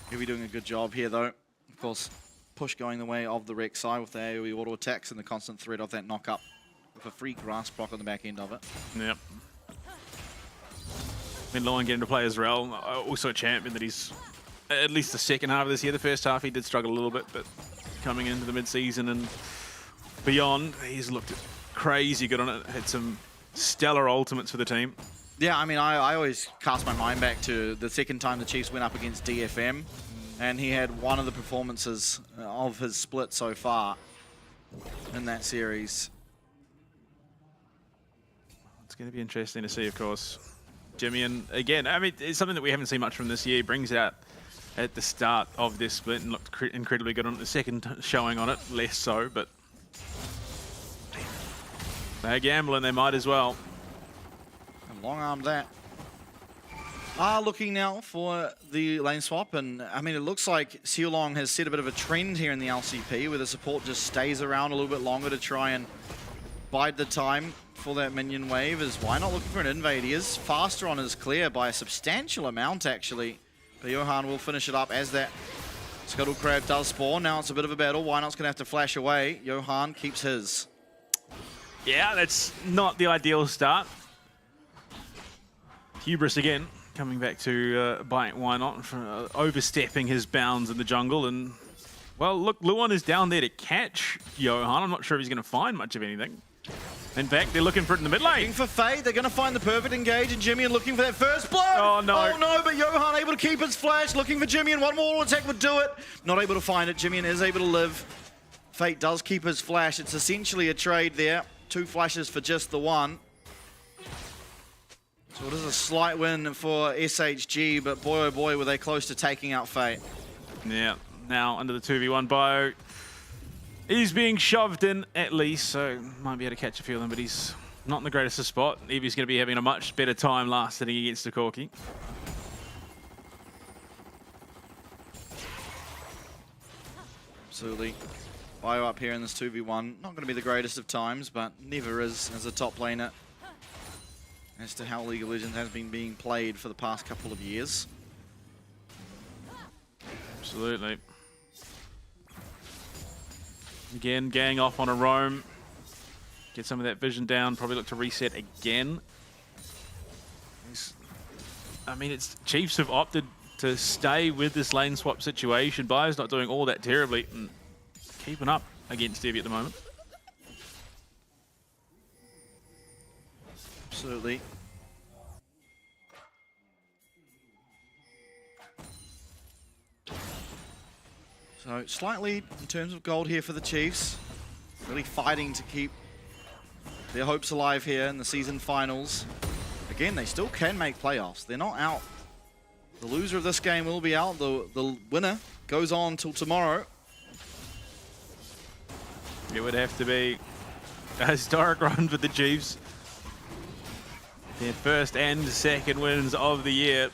He'll be doing a good job here though. Of course, push going the way of the Rek'Sai with the AoE auto attacks and the constant threat of that knock-up with a free grass proc on the back end of it. Yep. Been long getting to play Ezreal, also a champion that he's at least the second half of this year. The first half he did struggle a little bit, but coming into the mid-season and beyond, he's looked crazy good on it. Had some stellar ultimates for the team. Yeah, I mean, I always cast my mind back to the second time the Chiefs went up against DFM, and he had one of the performances of his split so far in that series. It's going to be interesting to see, of course. Jimmy, and again, I mean, it's something that we haven't seen much from this year. He brings it out at the start of this split and looked incredibly good on it. The second showing on it, less so, but they're gambling, they might as well. And long-armed that. Looking now for the lane swap, and I mean, it looks like Xiaolong has set a bit of a trend here in the LCP where the support just stays around a little bit longer to try and bide the time for that minion wave. Is why not looking for an invade? He is faster on his clear by a substantial amount, actually. But Johan will finish it up as that Scuttle Crab does spawn. Now it's a bit of a battle. Why not's going to have to flash away. Johan keeps his. Yeah, that's not the ideal start. Hubris again, coming back to bite Why Not, for overstepping his bounds in the jungle. And, well, look, Luon is down there to catch Johan. I'm not sure if he's going to find much of anything. In fact, they're looking for it in the mid lane. Looking for Fade. They're going to find the perfect engage, and Jimmy looking for that first blood. Oh, no. Oh, no, but Johan able to keep his flash. Looking for Jimmy, and one more attack would do it. Not able to find it. Jimmy is able to live. Fate does keep his flash. It's essentially a trade there. 2 flashes for just the one. So it is a slight win for SHG, but boy, oh boy, were they close to taking out Fate. Yeah, now under the 2v1 Bio. He's being shoved in at least, so might be able to catch a few of them, but he's not in the greatest of spot. Eevee's going to be having a much better time last sitting against the Corki. Absolutely. Bio up here in this 2v1. Not going to be the greatest of times, but never is as a top laner. As to how League of Legends has been being played for the past couple of years. Absolutely. Again, gang off on a roam. Get some of that vision down. Probably look to reset again. I mean, it's Chiefs have opted to stay with this lane swap situation. Bio's not doing all that terribly. And keeping up against Debbie at the moment. Absolutely. So, slight lead in terms of gold here for the Chiefs. Really fighting to keep their hopes alive here in the season finals. Again, they still can make playoffs. They're not out. The loser of this game will be out. The winner goes on till tomorrow. It would have to be a historic run for the Chiefs. Their first and second wins of the year.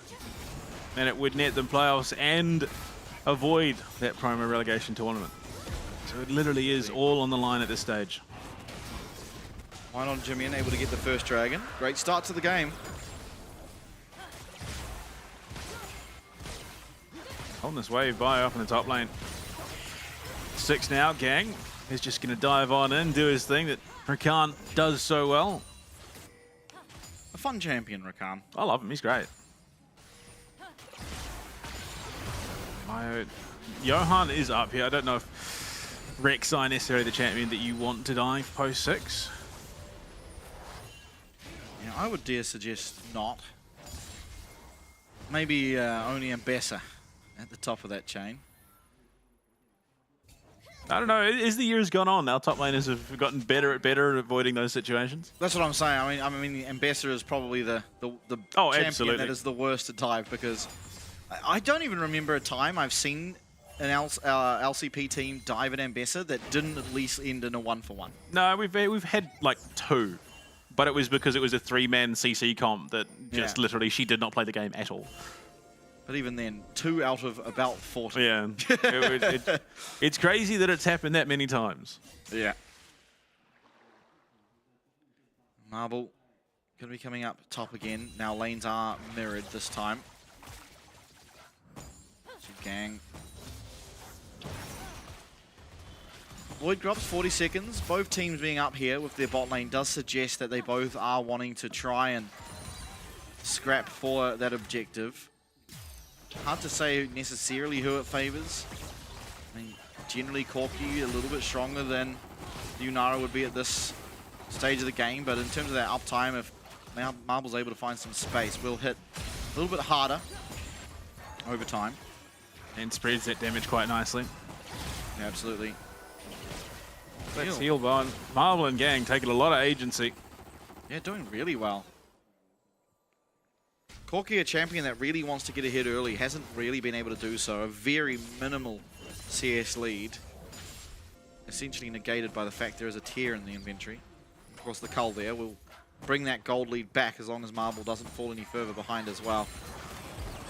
And it would net them playoffs and avoid that promo relegation tournament. So it literally is all on the line at this stage. Why not Jimmy and able to get the first dragon? Great start to the game. Holding this wave by up in the top lane. 6 now, gang. He's just going to dive on in, do his thing that Rakan does so well. A fun champion, Rakan. I love him, he's great. Johan is up here. I don't know if Rek'Sai necessarily the champion that you want to dive post 6. I would dare suggest not. Maybe only Ambessa at the top of that chain. I don't know. As the years gone on, our top laners have gotten better at avoiding those situations. That's what I'm saying. I mean, Ambessa is probably the champion absolutely. that is the worst to dive, because I don't even remember a time I've seen an LCP team dive at Ambessa that didn't at least end in a 1-for-1. No, we've had like 2, but it was because it was a 3-man CC comp that just literally she did not play the game at all. But even then, 2 out of about 40. Yeah, it's crazy that it's happened that many times. Yeah. Marble going to be coming up top again. Now lanes are mirrored this time. So Gang. Void drops 40 seconds. Both teams being up here with their bot lane does suggest that they both are wanting to try and scrap for that objective. Hard to say necessarily who it favors. I mean, generally Corki a little bit stronger than Lunara would be at this stage of the game, but in terms of that uptime, if Marble's able to find some space, we'll hit a little bit harder over time. And spreads that damage quite nicely. Yeah, absolutely. Let's heal Bond. Marble and Gang taking a lot of agency. Yeah, doing really well. Corki, a champion that really wants to get ahead early, hasn't really been able to do so. A very minimal CS lead. Essentially negated by the fact there is a tier in the inventory. Of course, the cull there will bring that gold lead back as long as Marble doesn't fall any further behind as well.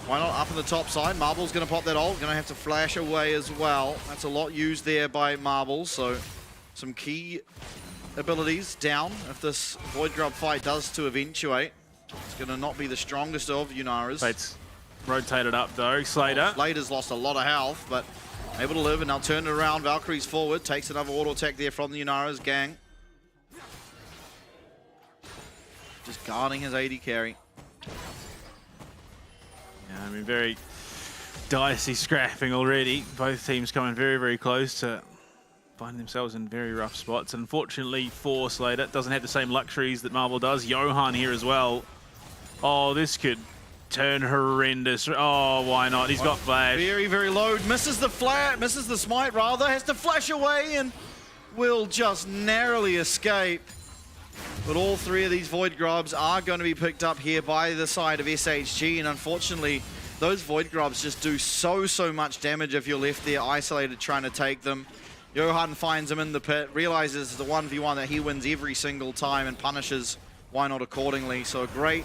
Why not up on the top side? Marble's going to pop that ult. Going to have to flash away as well. That's a lot used there by Marble, so some key abilities down if this Void Grub fight does to eventuate. It's going to not be the strongest of Lunara's. It's rotated up though. Slater. Slater's lost a lot of health, but able to live, and now turn it around. Valkyrie's forward, takes another auto attack there from the Lunara's Gang. Just guarding his AD carry. Yeah, I mean, very dicey scrapping already. Both teams coming very, very close to finding themselves in very rough spots. Unfortunately for Slater, doesn't have the same luxuries that Marble does. Johan here as well. Oh, this could turn horrendous. Oh, why not? He's got flash. Very, very low. Misses the flat, misses the smite rather. Has to flash away and will just narrowly escape. But all 3 of these Void Grubs are going to be picked up here by the side of SHG. And unfortunately, those Void Grubs just do so much damage if you're left there isolated trying to take them. Johan finds him in the pit, realizes the 1v1 that he wins every single time and punishes Why Not accordingly. So a great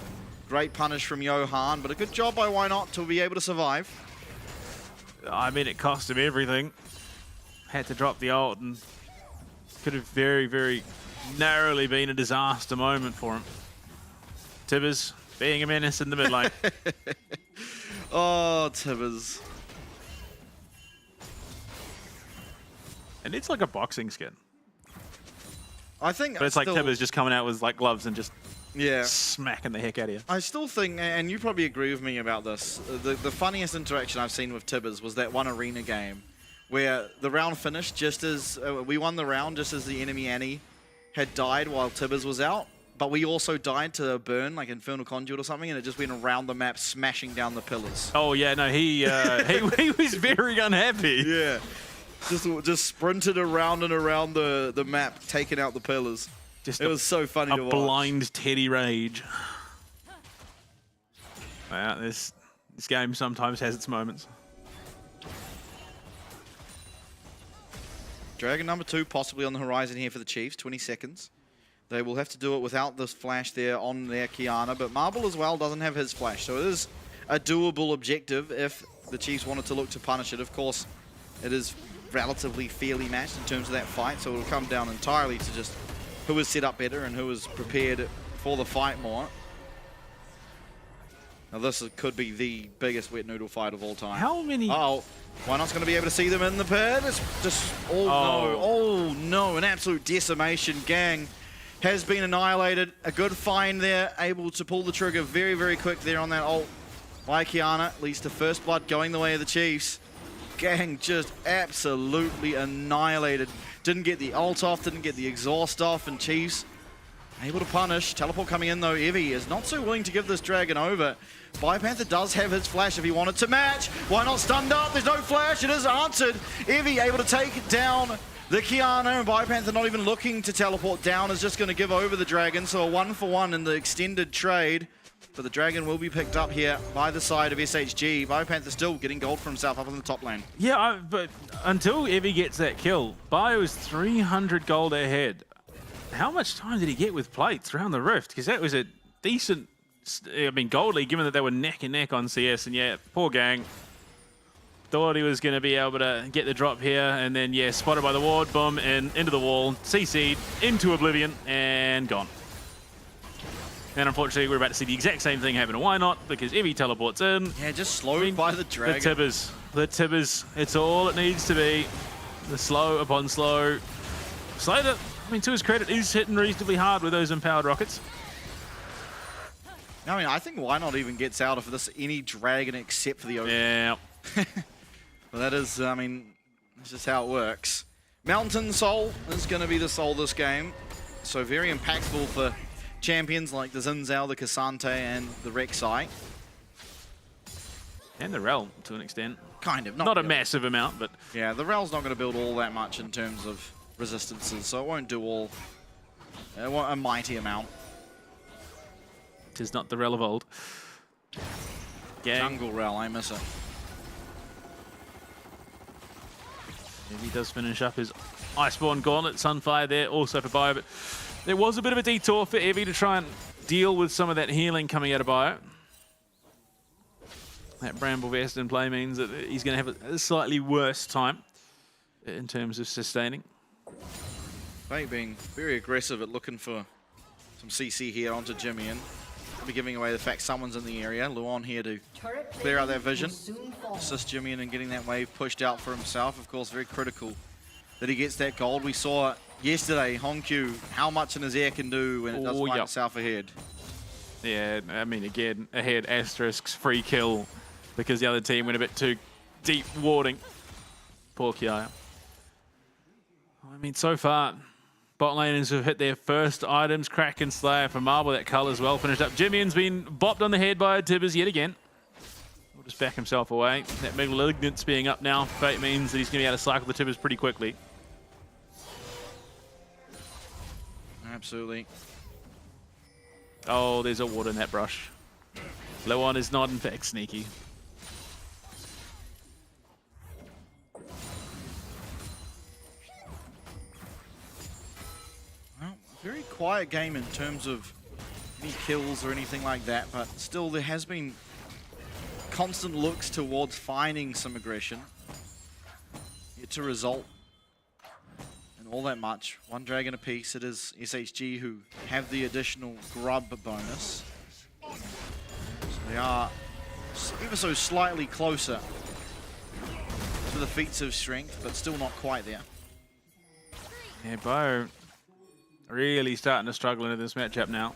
punish from Johan, but a good job by Why Not to be able to survive. I mean, it cost him everything. Had to drop the ult, and could have very, very narrowly been a disaster moment for him. Tibbers being a menace in the mid lane. Oh, Tibbers. And it's like a boxing skin. I think, but it's like Tibbers just coming out with like gloves and just smacking the heck out of you. I still think, and you probably agree with me about this, the funniest interaction I've seen with Tibbers was that one arena game where the round finished just as we won the round just as the enemy Annie had died while Tibbers was out, but we also died to a burn like Infernal Conduit or something, and it just went around the map smashing down the pillars. Oh yeah, no, he was very unhappy. Yeah. Just sprinted around and around the map, taking out the pillars. It was so funny to watch. A blind Teddy rage. Wow, this game sometimes has its moments. Dragon number 2 possibly on the horizon here for the Chiefs, 20 seconds. They will have to do it without this flash there on their Kiana, but Marble as well doesn't have his flash, so it is a doable objective if the Chiefs wanted to look to punish it. Of course, it is relatively fairly matched in terms of that fight, so it'll come down entirely to just who is set up better and who is prepared for the fight more. Now this could be the biggest wet noodle fight of all time. How many? Oh, Why Not's going to be able to see them in the pit? It's just, oh no, an absolute decimation. Gang has been annihilated. A good find there, able to pull the trigger very, very quick there on that ult by Kiana. Leads to first blood going the way of the Chiefs. Gang just absolutely annihilated. Didn't get the ult off, didn't get the exhaust off, and Chiefs able to punish. Teleport coming in though. Evie is not so willing to give this dragon over. Biopanther does have his flash if he wanted to match. Why not stunned up? There's no flash. It is answered. Evie able to take down the Kiana, and Biopanther not even looking to teleport down, is just going to give over the dragon. So a 1-for-1 in the extended trade. But the dragon will be picked up here by the side of SHG. Biopanther still getting gold for himself up on the top lane. Yeah, but until Evie gets that kill, Bio is 300 gold ahead. How much time did he get with plates around the rift? Because that was a decent, I mean, gold lead, given that they were neck and neck on CS. And yeah, poor gang. Thought he was going to be able to get the drop here, and then, yeah, spotted by the ward, boom, and into the wall, CC'd, into Oblivion, and gone. And unfortunately, we're about to see the exact same thing happen to Why Not, because Evie teleports in. Yeah, just slowed by the dragon. The tibbers, it's all it needs to be. The slow upon slow. Slater, I mean, to his credit, is hitting reasonably hard with those empowered rockets. I mean, I think Why Not even gets out of this any dragon except for the open. Yeah. Well, that is, I mean, that's just how it works. Mountain Soul is going to be the soul this game. So very impactful for champions like the Zinzao, the Cassante, and the Rek'Sai. And the Rel, to an extent. Kind of. Not a massive amount, but... Yeah, the Rel's not going to build all that much in terms of resistances, so it won't do all... It won't a mighty amount. Tis not the Rel of old. Jungle Rel, I miss it. He does finish up his Iceborne Gauntlet, Sunfire there, also for Bio, but there was a bit of a detour for Evie to try and deal with some of that healing coming out of Bio. That Bramble Vest in play means that he's going to have a slightly worse time in terms of sustaining. Fate being very aggressive at looking for some CC here onto Jimmy, and will be giving away the fact someone's in the area. Luon here to clear out that vision, assist Jimmy in getting that wave pushed out for himself. Of course, very critical that he gets that gold. We saw yesterday, Honkyu, how much in his air can do when it does find itself ahead. Yeah, I mean, again, ahead, asterisks, free kill, because the other team went a bit too deep warding. Poor Kiaya. I mean, so far, bot laners have hit their first items. Kraken Slayer for Marble, that cull as well finished up. Jimmy's been bopped on the head by Tibbers yet again. Will just back himself away. That Malignance being up now, Fate means that he's going to be able to cycle the Tibbers pretty quickly. Absolutely. Oh, there's a ward in that brush. Luon is not, in fact, sneaky. Well, very quiet game in terms of any kills or anything like that, but still there has been constant looks towards finding some aggression. Yet to result in all that much. One dragon apiece. It is SHG who have the additional grub bonus. So they are ever so slightly closer to the feats of strength, but still not quite there. Yeah, Bio really starting to struggle into this matchup now.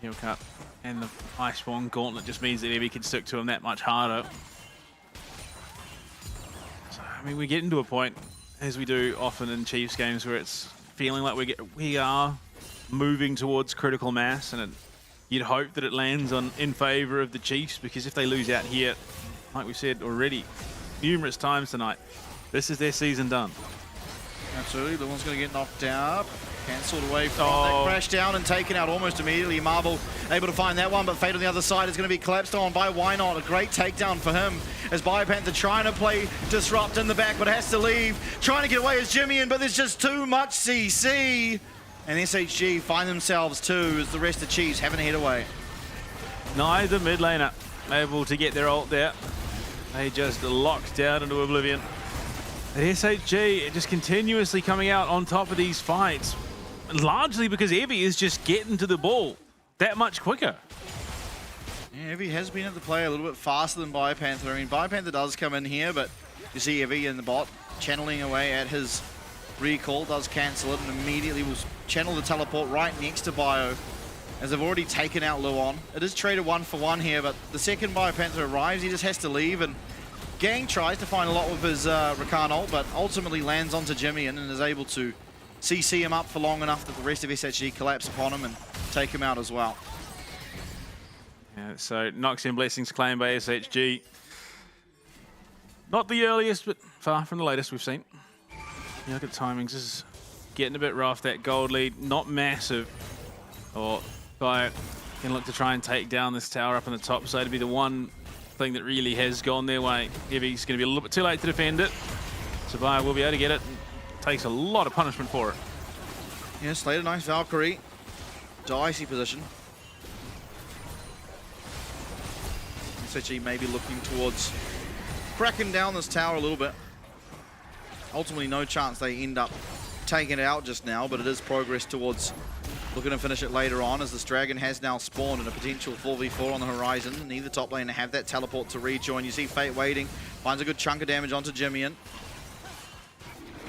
Heal cut and the Iceborne Gauntlet just means that Evie can stick to him that much harder. So, I mean, we get into a point, as we do often in Chiefs games, where it's feeling like we are moving towards critical mass, and you'd hope that it lands in favor of the Chiefs, because if they lose out here, like we said already numerous times tonight, this is their season done. Absolutely, the one's going to get knocked out. Cancelled away from that crash down and taken out almost immediately. Marble able to find that one, but Fate on the other side is going to be collapsed on by Why Not. A great takedown for him as Biopanther trying to play Disrupt in the back, but has to leave. Trying to get away as Jimmy, but there's just too much CC. And SHG find themselves too as the rest of Chiefs having to head away. Neither mid laner able to get their ult there. They just locked down into Oblivion. But SHG just continuously coming out on top of these fights, largely because Evie is just getting to the ball that much quicker. Yeah, Evie has been at the play a little bit faster than Biopanther. I mean, Biopanther does come in here, but you see Evie in the bot channeling away at his recall, does cancel it, and immediately will channel the teleport right next to Bio, as they've already taken out Luon. It is traded 1-for-1 here, but the second Biopanther arrives, he just has to leave, and Gang tries to find a lot with his Rakan ult, but ultimately lands onto Jimmy and is able to CC him up for long enough that the rest of SHG collapse upon him and take him out as well. Yeah, so Noxian Blessings claimed by SHG. Not the earliest, but far from the latest we've seen. You look at timings, this is getting a bit rough. That gold lead, not massive. Or Bio can look to try and take down this tower up on the top side to be the one thing that really has gone their way. Heavy's going to be a little bit too late to defend it. So Bio will be able to get it. Takes a lot of punishment for it. Yeah, Slater, nice Valkyrie. Dicey position. SHG maybe looking towards cracking down this tower a little bit. Ultimately, no chance they end up taking it out just now, but it is progress towards looking to finish it later on, as this Dragon has now spawned in a potential 4v4 on the horizon. Neither top laner have that teleport to rejoin. You see Fate waiting, finds a good chunk of damage onto Jimmian.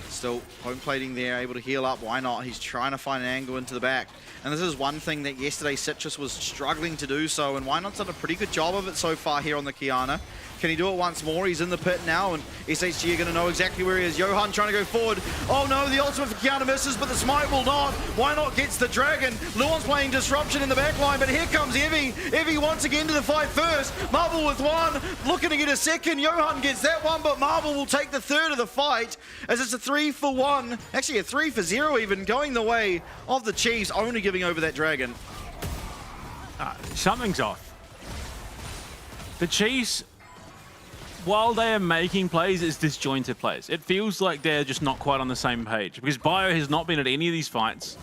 Still home plating there, able to heal up. Why not? He's trying to find an angle into the back. And this is one thing that yesterday Citrus was struggling to do so, and Why Not's done a pretty good job of it so far here on the Kiana. Can he do it once more? He's in the pit now, and SHG are going to know exactly where he is. Johan trying to go forward. Oh no, the ultimate for Kiana misses, but the smite will not. Why Not gets the Dragon. Luon's playing disruption in the back line, but here comes Evie. Evie once again to the fight first. Marvel with one, looking to get a second. Johan gets that one, but Marvel will take the third of the fight, as it's a 3-for-1. Actually a 3-for-0 even, going the way of the Chiefs, only giving over that Dragon. Something's off. The Chiefs, while they are making plays, it's disjointed plays. It feels like they're just not quite on the same page, because Bio has not been at any of these fights.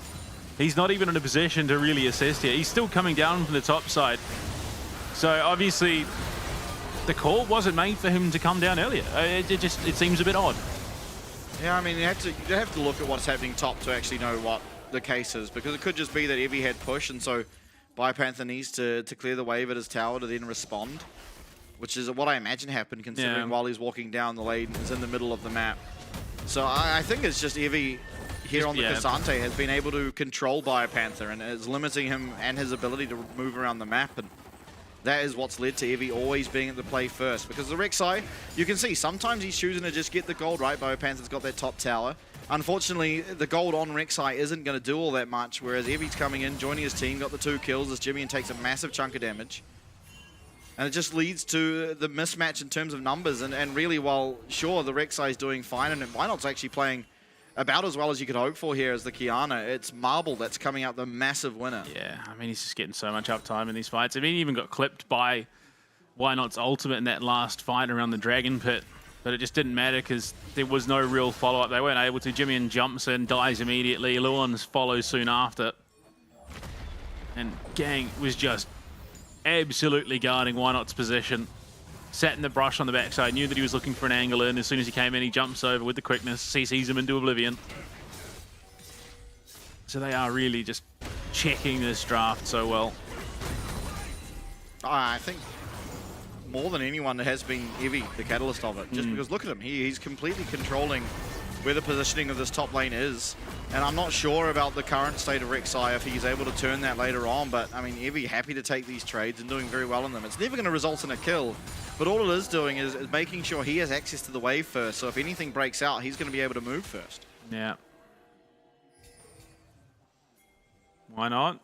He's not even in a position to really assist here. He's still coming down from the top side. So obviously, the call wasn't made for him to come down earlier. It seems a bit odd. Yeah, I mean, you have to look at what's happening top to actually know what the case is, because it could just be that Evie had push, and so Biopanther needs to clear the wave at his tower to then respond, which is what I imagine happened, considering while he's walking down the lane, he's in the middle of the map. So I think it's just Evie here on the Cassante has been able to control Biopanther, and is limiting him and his ability to move around the map, and that is what's led to Evie always being at the play first. Because the Rek'Sai, you can see sometimes he's choosing to just get the gold, right? Biopanther's got that top tower. Unfortunately, the gold on Rek'Sai isn't going to do all that much, whereas Evie's coming in, joining his team, got the 2 kills as Jimmian takes a massive chunk of damage. And it just leads to the mismatch in terms of numbers. And really, while sure, the Rek'Sai is doing fine, and Why Not's actually playing about as well as you could hope for here as the Kiana, it's Marble that's coming out the massive winner. Yeah, I mean, he's just getting so much uptime in these fights. I mean, he even got clipped by Why Not's ultimate in that last fight around the Dragon Pit. But it just didn't matter because there was no real follow-up. They weren't able to. Jimmian jumps in, dies immediately. Luon's follows soon after. And Gang was just absolutely guarding Why Not's position. Sat in the brush on the backside, knew that he was looking for an angle in. As soon as he came in, he jumps over with the quickness, CCs him into oblivion. So they are really just checking this draft so well. I think more than anyone, it has been Evie, the catalyst of it. Just because, look at him, he's completely controlling where the positioning of this top lane is. And I'm not sure about the current state of Rek'Sai, if he's able to turn that later on, but I mean, Evie happy to take these trades and doing very well in them. It's never going to result in a kill, but all it is doing is making sure he has access to the wave first, so if anything breaks out, he's going to be able to move first. Yeah. Why not?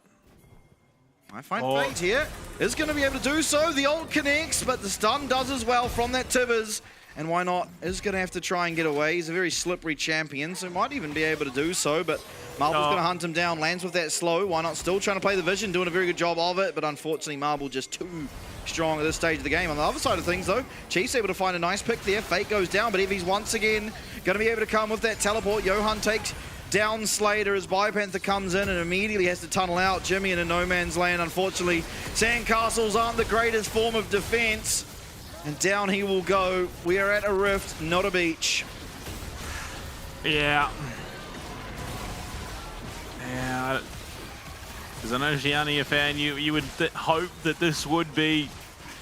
I find Fate here is going to be able to do so. The ult connects, but the stun does as well from that Tibbers. And Why Not is going to have to try and get away. He's a very slippery champion, so might even be able to do so, but Marble's going to hunt him down, lands with that slow. Why Not still trying to play the vision, doing a very good job of it, but unfortunately Marble just too strong at this stage of the game. On the other side of things though, Chiefs able to find a nice pick there. Fate goes down, but Evie's once again going to be able to come with that teleport. Johan takes down Slater as Biopanther comes in and immediately has to tunnel out. Jimmian in no man's land, unfortunately. Sandcastles aren't the greatest form of defense. And down he will go. We are at a rift, not a beach. Yeah. Yeah. As an Oceania fan, you would hope that this would be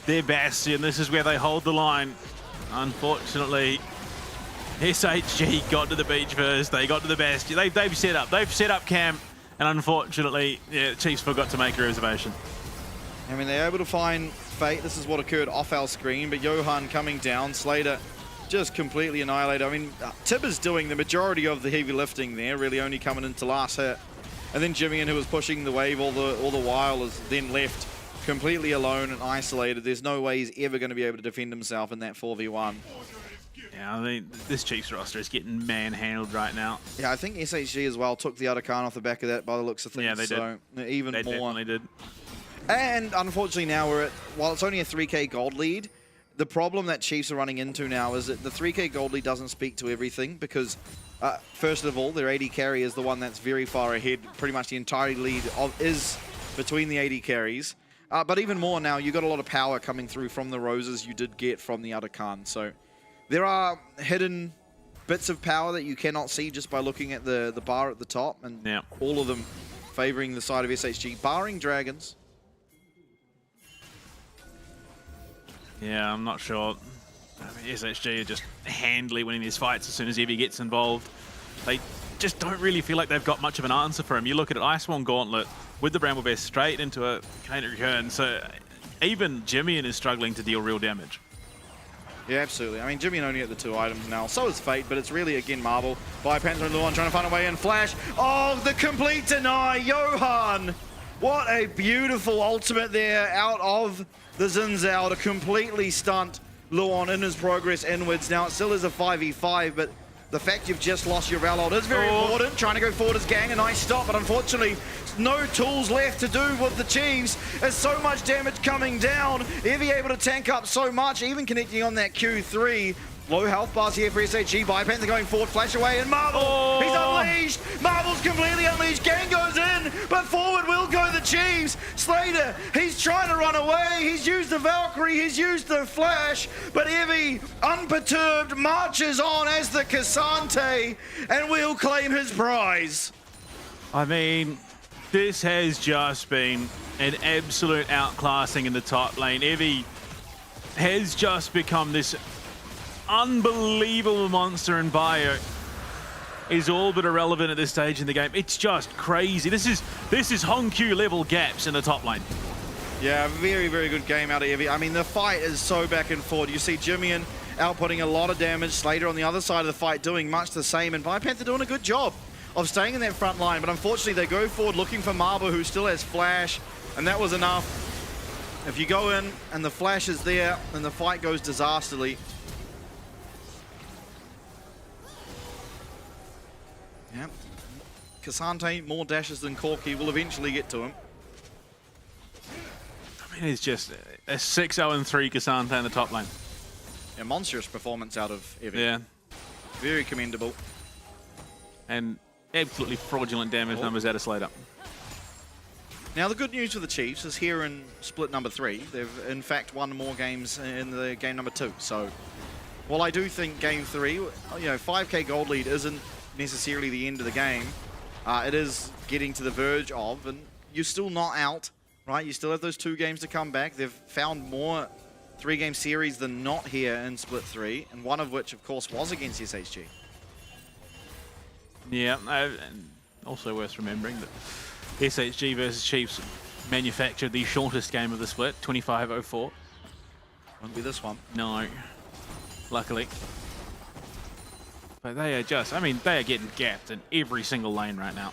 their bastion. This is where they hold the line. Unfortunately, SHG got to the beach first. They got to the bastion. They've set up. They've set up camp. And unfortunately, yeah, Chiefs forgot to make a reservation. I mean, they're able to find Fate. This is what occurred off our screen, but Johan coming down. Slater just completely annihilated. I mean, Tib is doing the majority of the heavy lifting there, really only coming into last hit. And then Jimmy, who was pushing the wave all the while, is then left completely alone and isolated. There's no way he's ever going to be able to defend himself in that 4v1. Yeah, I mean, this Chiefs roster is getting manhandled right now. Yeah, I think SHG as well took the other Khan off the back of that by the looks of things. Yeah, they so did. Even they more. Definitely did. And unfortunately now we're at, while it's only a 3k gold lead, the problem that Chiefs are running into now is that the 3k gold lead doesn't speak to everything because, first of all, their AD carry is the one that's very far ahead. Pretty much the entire lead is between the AD carries. But even more now, you got a lot of power coming through from the roses you did get from the other Khan. So there are hidden bits of power that you cannot see just by looking at the bar at the top, and all of them favoring the side of SHG, barring Dragons. Yeah, I'm not sure. I mean, SHG are just handily winning these fights as soon as Evie gets involved. They just don't really feel like they've got much of an answer for him. You look at it, Iceborne Gauntlet with the Bramble Bear straight into a Canadian Recurrent, so even Jimmy is struggling to deal real damage. Yeah, absolutely. I mean, Jimmy only at the 2 items now. So is Fate, but it's really, again, Marvel. Panther and Luan trying to find a way in. Flash. Oh, the complete deny. Johan. What a beautiful ultimate there out of the Xin Zhao to completely stunt Luan in his progress inwards. Now, it still is a 5v5, but the fact you've just lost your Valod is very important. Trying to go forward as Gang, a nice stop, but unfortunately, no tools left to do with the Chiefs. There's so much damage coming down. Evie able to tank up so much, even connecting on that Q3. Low health bars here for SHG. Panther going forward, flash away, and Marvel, he's unleashed. Marvel's completely unleashed. Gang goes in, but forward will go the Chiefs. Slater, he's trying to run away. He's used the Valkyrie, he's used the flash, but Evie, unperturbed, marches on as the Cassante, and will claim his prize. I mean, this has just been an absolute outclassing in the top lane. Evie has just become this unbelievable monster, and Bio is all but irrelevant at this stage in the game. It's just crazy. This is Hongq level gaps in the top lane. Yeah, very, very good game out of Evie. I mean, the fight is so back and forth. You see Jimmy outputting a lot of damage, Slater on the other side of the fight doing much the same, and Panther doing a good job of staying in that front line, but unfortunately they go forward looking for Marble, who still has flash, and that was enough. If you go in and the flash is there, then the fight goes disastrously. Yep. Cassante, more dashes than Corky, will eventually get to him. I mean, it's just a 6-0-3 Cassante in the top lane. A monstrous performance out of Evie. Yeah. Very commendable. And absolutely fraudulent damage numbers out of Slater. Now, the good news for the Chiefs is here in split number 3, they've in fact won more games in the game number 2. So, while I do think game 3, 5k gold lead isn't necessarily the end of the game, it is getting to the verge of, and you're still not out, right? You still have those 2 games to come back. They've found more 3-game series than not here in split 3, and one of which, of course, was against SHG. Yeah, and also worth remembering that SHG versus Chiefs manufactured the shortest game of the split, 25-04. Won't be this one. No, luckily. But they are just, I mean, they are getting gapped in every single lane right now.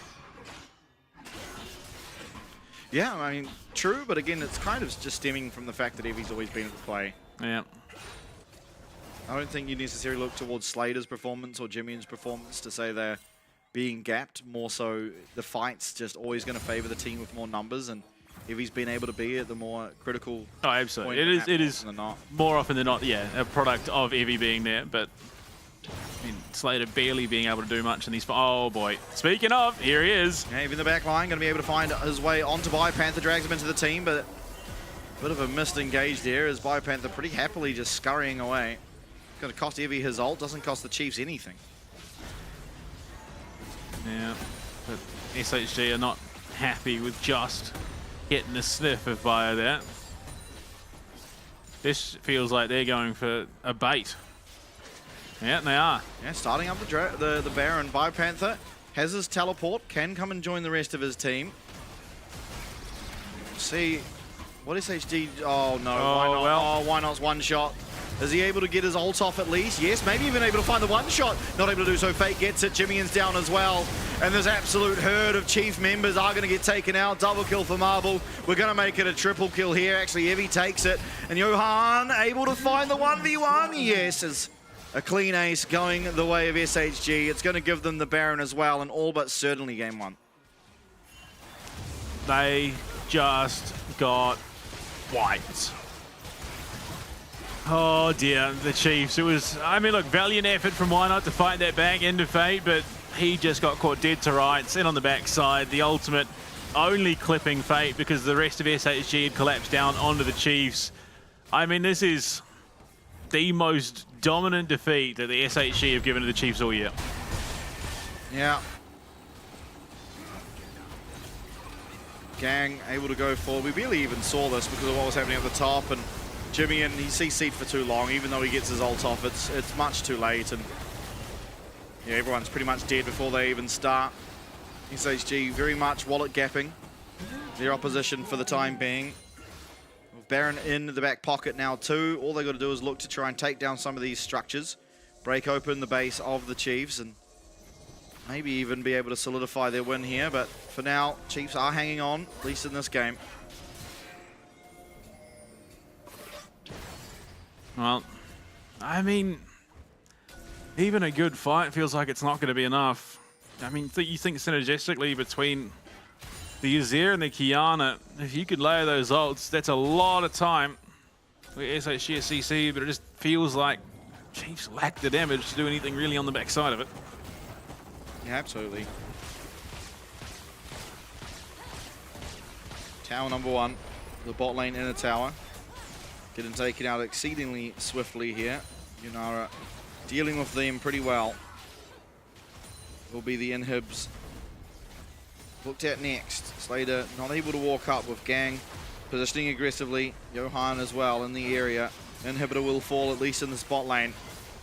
Yeah, I mean, true, but again, it's kind of just stemming from the fact that Evie's always been at the play. Yeah. I don't think you necessarily look towards Slater's performance or Jimmy's performance to say they're being gapped. More so, the fight's just always going to favor the team with more numbers, and Evie's been able to be at the more critical. Oh, absolutely. It is more often than not, yeah, a product of Evie being there, but I mean, Slater barely being able to do much in these. Oh boy. Speaking of, here he is. Yeah, Evie in the back line, going to be able to find his way onto Panther, drags him into the team, but a bit of a missed engage there as Panther pretty happily just scurrying away. Going to cost Evie his ult, doesn't cost the Chiefs anything. Yeah, but SHG are not happy with just getting a sniff of Bio there. This feels like they're going for a bait. Yeah, they are. Yeah, starting up the Baron. Panther has his teleport, can come and join the rest of his team. See, what is SHG? Oh no, why not? Well. Oh, why not one shot? Is he able to get his ult off at least? Yes, maybe even able to find the one shot. Not able to do so. Fate gets it. Jimmy's down as well. And this absolute herd of Chief members are going to get taken out. Double kill for Marble. We're going to make it a triple kill here. Actually, Evie takes it. And Johan able to find the 1v1. Yes, is a clean ace going the way of SHG. It's going to give them the Baron as well, and all but certainly game one. They just got wiped. Oh dear, the Chiefs. It was, I mean, look, valiant effort from Why Not to fight that back into Fate, but he just got caught dead to rights, in on the backside. The ultimate only clipping Fate because the rest of SHG had collapsed down onto the Chiefs. I mean, this is the most dominant defeat that the SHG have given to the Chiefs all year. Yeah. Gang able to go forward. We barely even saw this because of what was happening at the top, and Jimmy, and he CC'd for too long. Even though he gets his ult off, it's much too late, and yeah, everyone's pretty much dead before they even start. SHG very much wallet gapping their opposition for the time being. With Baron in the back pocket now too. All they got to do is look to try and take down some of these structures, break open the base of the Chiefs, and maybe even be able to solidify their win here. But for now, Chiefs are hanging on, at least in this game. Well, I mean, even a good fight feels like it's not going to be enough. I mean, you think synergistically between the Azir and the Kiana, if you could layer those ults, that's a lot of time. SHG CC, but it just feels like Chiefs lack the damage to do anything really on the backside of it. Yeah, absolutely. Tower number one, the bot lane in the tower. Getting taken out exceedingly swiftly here. Yunara dealing with them pretty well. Will be the inhibs looked at next. Slater not able to walk up with Gang positioning aggressively. Johan as well in the area. Inhibitor will fall at least in the spot lane.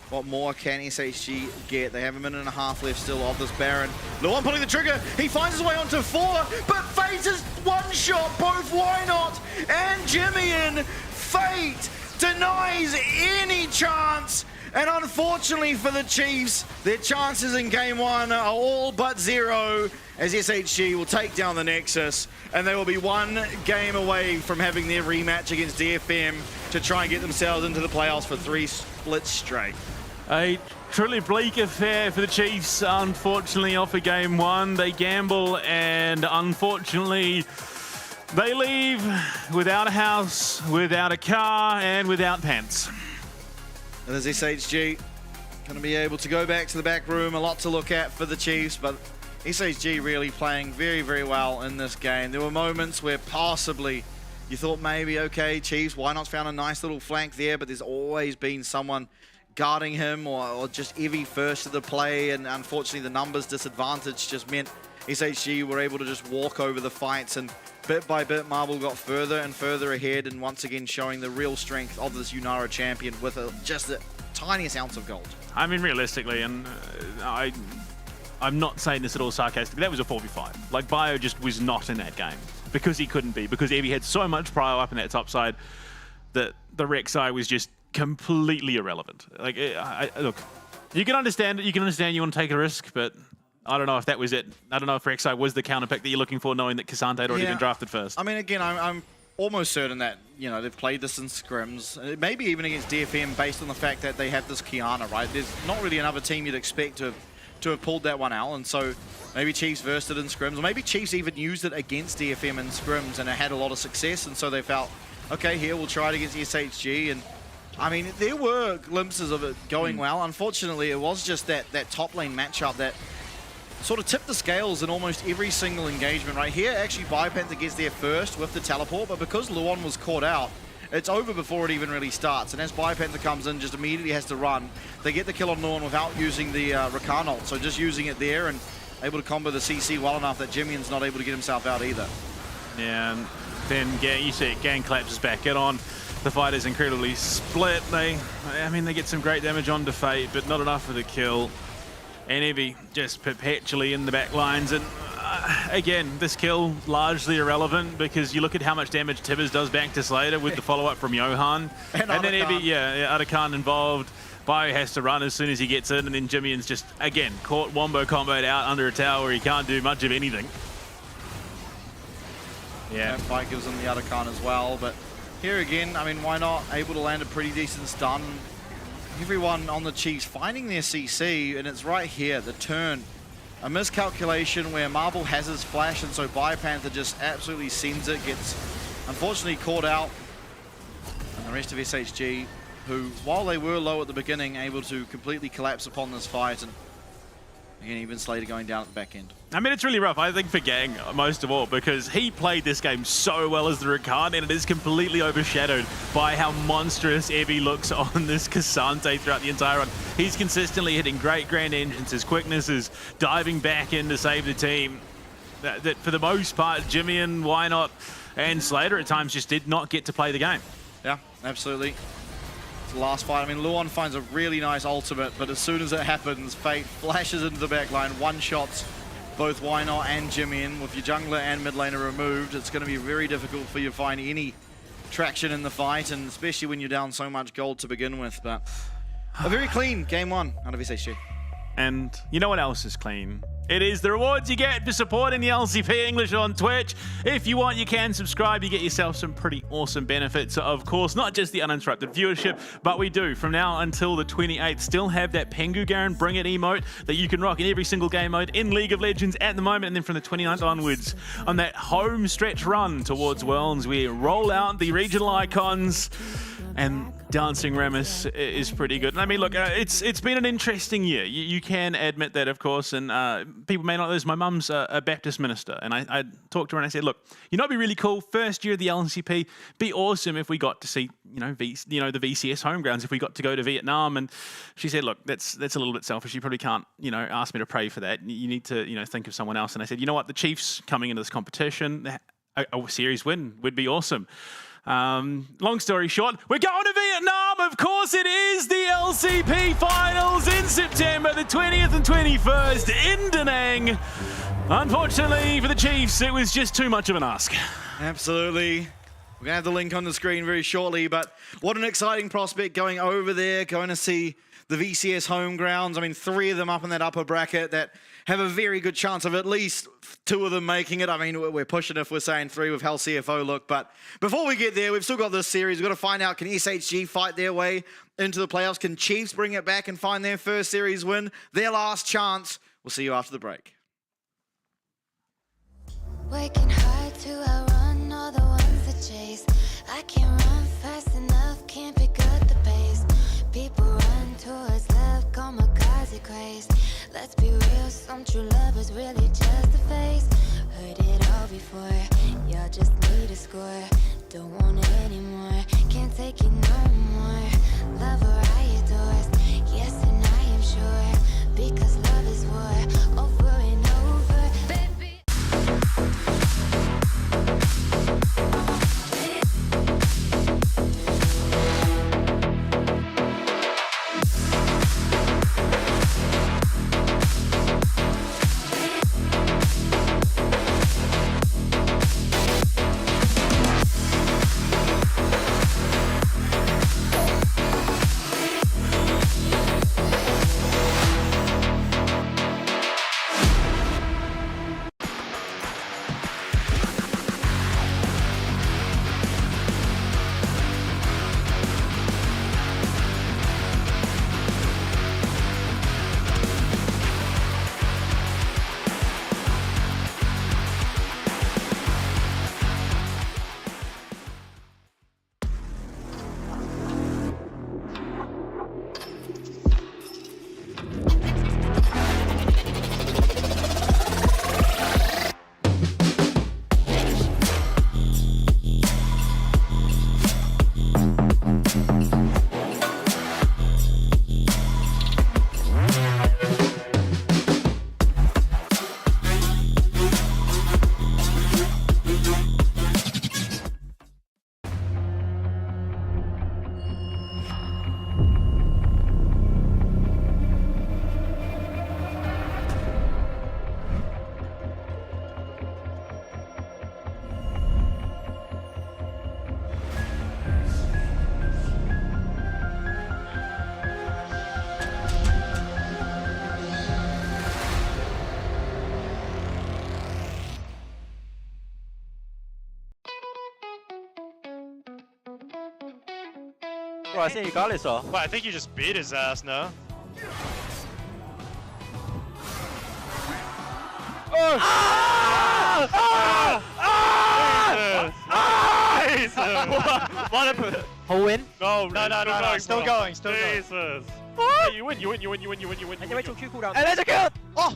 What more can SHG get? They have a minute and a half left still of this Baron. Luan pulling the trigger. He finds his way onto 4, but Fate is one shot. Both Why Not and Jimmy in. Fate denies any chance. And unfortunately for the Chiefs, their chances in game one are all but zero, as SHG will take down the Nexus, and they will be one game away from having their rematch against DFM to try and get themselves into the playoffs for 3 splits straight. A truly bleak affair for the Chiefs, unfortunately, off of game one. They gamble, and unfortunately, they leave without a house, without a car, and without pants. And there's SHG going to be able to go back to the back room. A lot to look at for the Chiefs, but SHG really playing very, very well in this game. There were moments where possibly you thought maybe, okay, Chiefs, Why Not found a nice little flank there, but there's always been someone guarding him or just Evie first to the play, and unfortunately the numbers disadvantage just meant SHG were able to just walk over the fights, and bit by bit Marble got further and further ahead, and once again showing the real strength of this Yunara champion with just the tiniest ounce of gold. I mean, realistically, and I'm not saying this at all sarcastically, that was a 4v5. Like, Bio just was not in that game because he couldn't be, because Evie had so much prio up in that top side that the Rek'Sai was just completely irrelevant. Like, look, you can understand it, you want to take a risk, but I don't know if that was it. I don't know if Rek'Sai was the counter pick that you're looking for, knowing that Cassante had already been drafted first. I mean, again, I'm almost certain that, you know, they've played this in scrims, maybe even against DFM, based on the fact that they have this Kiana, right? There's not really another team you'd expect to have pulled that one out, and so maybe Chiefs versed it in scrims, or maybe Chiefs even used it against DFM in scrims and it had a lot of success, and so they felt, okay, here, we'll try it against SHG, and I mean, there were glimpses of it going well. Unfortunately, it was just that top lane matchup that sort of tipped the scales in almost every single engagement. Right here, actually, Biopanther gets there first with the teleport, but because Luan was caught out, it's over before it even really starts. And as Biopanther comes in, just immediately has to run. They get the kill on Luan without using the Rakan ult, so just using it there and able to combo the CC well enough that Jimmy's not able to get himself out either. Yeah, and then you see it, Gang collapses back in on. The fight is incredibly split. They get some great damage onto Fate, but not enough for the kill. And Evie just perpetually in the back lines, and again, this kill largely irrelevant because you look at how much damage Tibbers does back to Slater with the follow-up from Johan. And then Otacon involved. Bio has to run as soon as he gets in, and then Jimmy's just, again, caught wombo comboed out under a tower where he can't do much of anything. Yeah, fight gives him the Otacon as well, but here again, I mean, why not? Able to land a pretty decent stun. Everyone on the Chiefs finding their CC, and it's right here, the turn. A miscalculation where Marvel has his flash, and so Biopanther just absolutely sends it, gets unfortunately caught out. And the rest of SHG, who, while they were low at the beginning, able to completely collapse upon this fight, and again, even Slater going down at the back end. I mean, it's really rough, I think, for Gang, most of all, because he played this game so well as the Rakan, and it is completely overshadowed by how monstrous Evie looks on this Cassante throughout the entire run. He's consistently hitting great grand entrance. His quickness is diving back in to save the team. That for the most part, Jimmy and Why Not and Slater at times just did not get to play the game. Yeah, absolutely. The last fight, I mean, Luon finds a really nice ultimate, but as soon as it happens, Fate flashes into the back line, one-shots both Why Not and Jimmy in. With your jungler and mid laner removed, it's going to be very difficult for you to find any traction in the fight, and especially when you're down so much gold to begin with. But a very clean game one out of SHG. And you know what else is clean? It is the rewards you get for supporting the LCP English on Twitch. If you want, you can subscribe. You get yourself some pretty awesome benefits. Of course, not just the uninterrupted viewership, but we do, from now until the 28th, still have that Pengu Garen Bring It emote that you can rock in every single game mode in League of Legends at the moment. And then from the 29th onwards, on that home stretch run towards Worlds, we roll out the regional icons. And Dancing Rammus is pretty good. And I mean, look, it's been an interesting year. You can admit that, of course, and people may not know this. My mum's a Baptist minister, and I talked to her and I said, look, you know, it'd be really cool, first year of the LCP, be awesome if we got to see, the VCS home grounds, if we got to go to Vietnam. And she said, look, that's a little bit selfish. You probably can't, ask me to pray for that. You need to, think of someone else. And I said, you know what, the Chiefs coming into this competition, a series win would be awesome. Long story short, we're going to Vietnam. Of course it is the LCP finals in September the 20th and 21st in Da Nang. Unfortunately for the Chiefs, it was just too much of an ask. Absolutely. We're going to have the link on the screen very shortly, but what an exciting prospect going over there, going to see the VCS home grounds. I mean, 3 of them up in that upper bracket that have a very good chance of at least 2 of them making it. I mean, we're pushing if we're saying 3 with how CFO look. But before we get there, we've still got this series. We've got to find out, can SHG fight their way into the playoffs? Can Chiefs bring it back and find their first series win? Their last chance. We'll see you after the break. Working hard to outrun all the ones that chase. I can't run fast enough, can't pick up the pace. People run towards love, kamikaze craze. Let's be real, some true lovers really just a face. Heard it all before, y'all just need a score. Don't want it anymore, can't take it no more. Love her I adore, yes and I am sure. Because love is war, over and over, baby. Well, I think you got it, so. Well, I think you just beat his ass, no? Oh! What happened? Who win? No, still going. Jesus. Hey, you win. Anh mới chung cooldown. And there's a kill! Oh!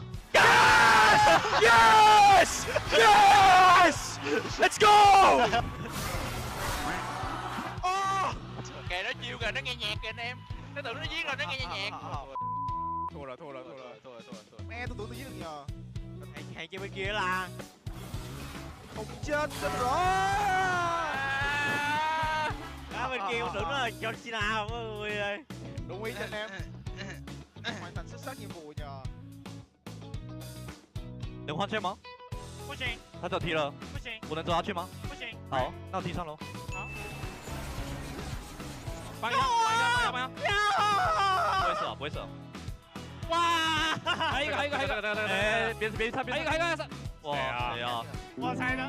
Yes! Yes! Let's go! Kệ nó chiêu kìa, nó nghe nhạc kìa anh em. Nó tưởng nó giết rồi, nó nghe nhạc. Thua rồi. Nghe tôi tưởng tôi giết được nhờ. Hàng kia bên kia là không chết rồi. Bên kia tôi tưởng nó là John Cena mọi người ơi. Đúng ý cho anh em. Hoàn thành xuất sắc nhiệm vụ nhờ. 能换圈吗？不行，他走踢了，不行，我能走下去吗？不行。好，那我踢上喽。好。帮一下。不会射。哇！还有一个。哎，别插。还有一个。哇，谁啊？我猜的。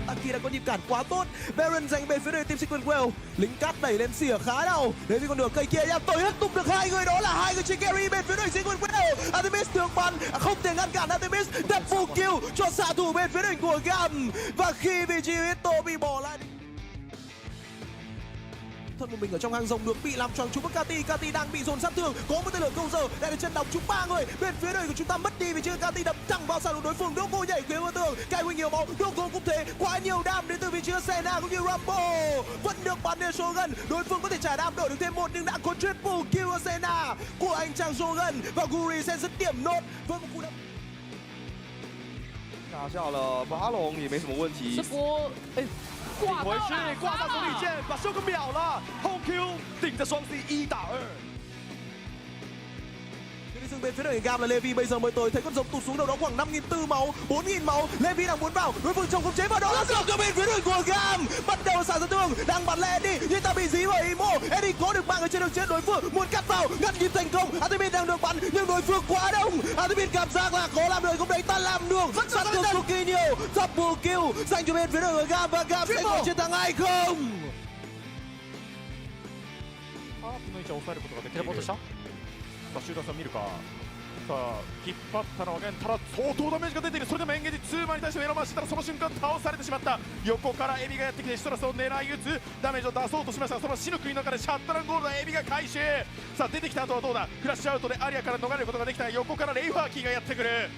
Taki đã có nhịp cản quá tốt. Baron giành bên phía đội team Sequenwell. Lính cắt đẩy lên xỉa khá đau. Đến với con đường cây kia nha, tới hết tung được hai người, đó là hai người trên carry bên phía đội Sequenwell. Artemis tường bắn không thể ngăn cản Artemis. Đặt full kill cho xạ thủ bên phía đội của Gam. Và khi vị trí Hito bị bỏ lại, thân một mình ở trong hang rồng được bị làm choáng trúng Kati. Kati đang bị dồn sát thương, có một tên lửa câu giờ đang đến chân đóng trúng ba người. Bên phía đội của chúng ta mất đi vị trí Kati đập thẳng vào xạ thủ đối phương. Dogo nhảy phía vào tường, cài huy nhiều máu. Dogo cũng thế, quá nhiều đam đến từ vị trí Senna cũng như Rambo. Vẫn được bắn đến Shogun, đối phương có thể trả đam đổi được thêm một nhưng đã có triple kill ở Senna của anh chàng Shogun và Guri sẽ dứt điểm nốt với một cú đập. 拿下了巴龙也没什么问题。这波顶回去，挂上手里剑，把秀哥秒了。后 Q 顶着双 C 1打2。 dừng bên phía đội Gam là Levi bây giờ mới tới, thấy con rồng tụt xuống đâu đó khoảng 5.400 máu, 4.000 máu. Levi đang muốn vào, đối phương chồng không chế vào đó là rồng cho bên phía đội của Gam. Bắt đầu xả sát thương, đang bắn lên đi nhưng ta bị dí bởi Imo. Eddie có được mạng ở trên đường chết đối phương, muốn cắt vào, ngăn kịp thành công. Artemis đang được bắn nhưng đối phương quá đông. Artemis cảm giác là khó làm được, không đấy ta làm được. Sát thương cực kỳ nhiều, double kill dành cho bên phía đội của Gam và Gam sẽ có chiến thắng hay không? 抜いて抑えることができる。さあシューターさん見るか。さあ引っ張ったのはただ相当ダメージが出ている。それでもエンゲージ2マンに対して目の前したらその瞬間倒されてしまった。横からエビがやってきてシトラスを狙い撃つ。ダメージを出そうとしました。その死の国の中でシャッタランゴールドエビが回収。さあ出てきた後はどうだ。フラッシュアウトでアリアから逃れることができた。横からレイファーキーがやってくる。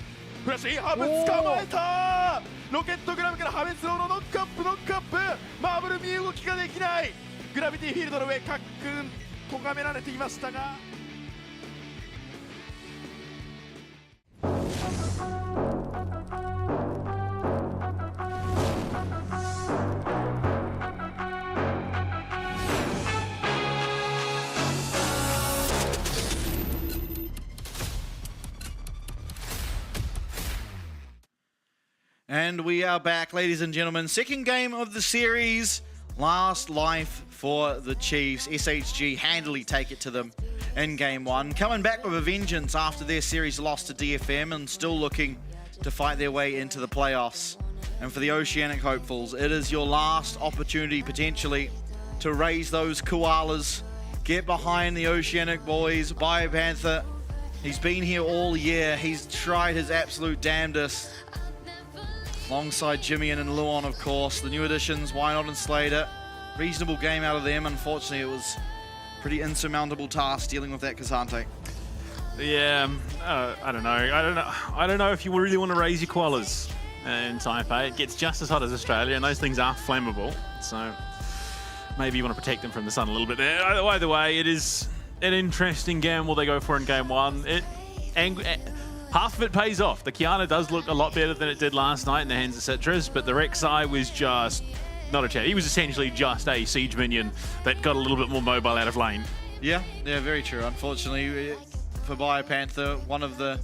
フラッシュインハーブ捕まえた。ロケットグラムから破滅ローのノックアップ。マーブル身動きができない。グラビティフィールドの上カックン咎められていましたが。 And we are back, ladies and gentlemen. Second game of the series. Last life for the Chiefs. SHG handily take it to them in game one. Coming back with a vengeance after their series loss to DFM and still looking to fight their way into the playoffs. And for the Oceanic hopefuls, it is your last opportunity potentially to raise those koalas. Get behind the Oceanic boys. Biopanther, he's been here all year. He's tried his absolute damnedest. Alongside Jimmy and Luon, of course. The new additions, Why Not and Slater. Reasonable game out of them. Unfortunately, it was a pretty insurmountable task dealing with that Kazante. Yeah, I don't know. I don't know if you really want to raise your koalas in Taipei. It gets just as hot as Australia, and those things are flammable. So maybe you want to protect them from the sun a little bit there. Either way, it is an interesting gamble they go for in game one. Half of it pays off. The Kiana does look a lot better than it did last night in the hands of Citrus, but the Rek'Sai was just not a champ. He was essentially just a siege minion that got a little bit more mobile out of lane. Yeah, very true. Unfortunately, for Biopanther, one of the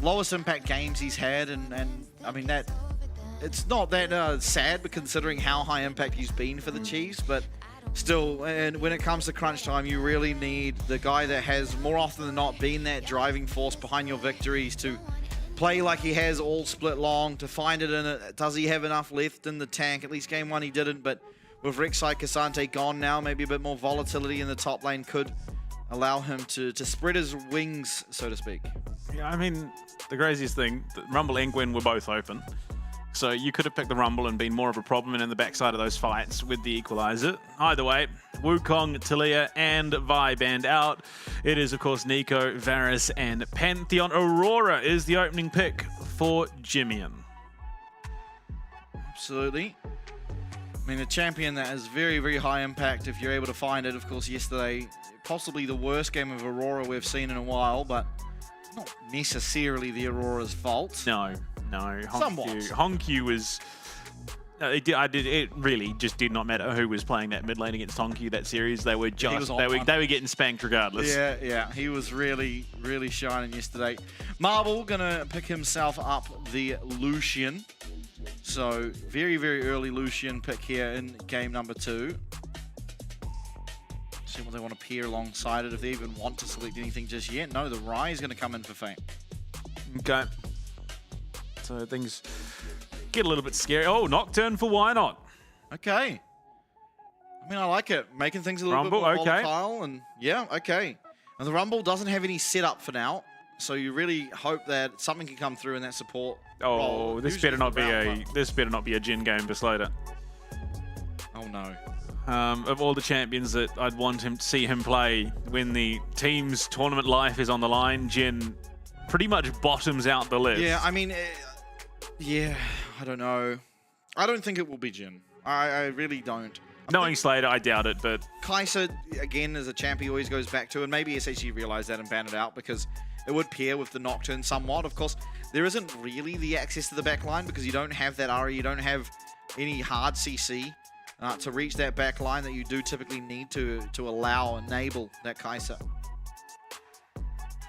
lowest impact games he's had, and I mean that it's not that sad, but considering how high impact he's been for the Chiefs, but still, and when it comes to crunch time, you really need the guy that has more often than not been that driving force behind your victories to play like he has all split long, to find it in it. Does he have enough left in the tank? At least game 1 he didn't, but with Rek'Sai Cassante gone now, maybe a bit more volatility in the top lane could allow him to spread his wings, so to speak. Yeah, I mean, the craziest thing, the Rumble and Gwen were both open. So you could have picked the Rumble and been more of a problem in the backside of those fights with the equalizer. Either way, Wukong, Talia, and Vi banned out. It is, of course, Nico, Varus, and Pantheon. Aurora is the opening pick for Jimmian. Absolutely. I mean, a champion that has very, very high impact if you're able to find it. Of course, yesterday, possibly the worst game of Aurora we've seen in a while, but not necessarily the Aurora's fault. No. Somewhat. Honkyu was... It really just did not matter who was playing that mid lane against Honkyu that series. They were just... They were getting spanked regardless. Yeah. He was really, really shining yesterday. Marble gonna pick himself up the Lucian. So, very, very early Lucian pick here in game number 2. See what they want to pair alongside it, if they even want to select anything just yet. No, the Rai is going to come in for Fame. Okay. So things get a little bit scary. Oh, Nocturne for why not? Okay. I mean, I like it. Making things a little Rumble, bit more okay. volatile. And yeah, okay. And the Rumble doesn't have any setup for now. So you really hope that something can come through in that support role. Oh, this better not be a Jin game for Slater. Oh no. Of all the champions that I'd want him to see him play when the team's tournament life is on the line, Jin pretty much bottoms out the list. Yeah, I mean, yeah, I don't know. I don't think it will be Jin. I really don't. Knowing Slater, I doubt it, but... Kai'Sa, again, is a champ he always goes back to, and maybe SHG realized that and banned it out because it would pair with the Nocturne somewhat. Of course, there isn't really the access to the back line because you don't have that Ari, you don't have any hard CC to reach that back line that you do typically need to enable that Kai'Sa.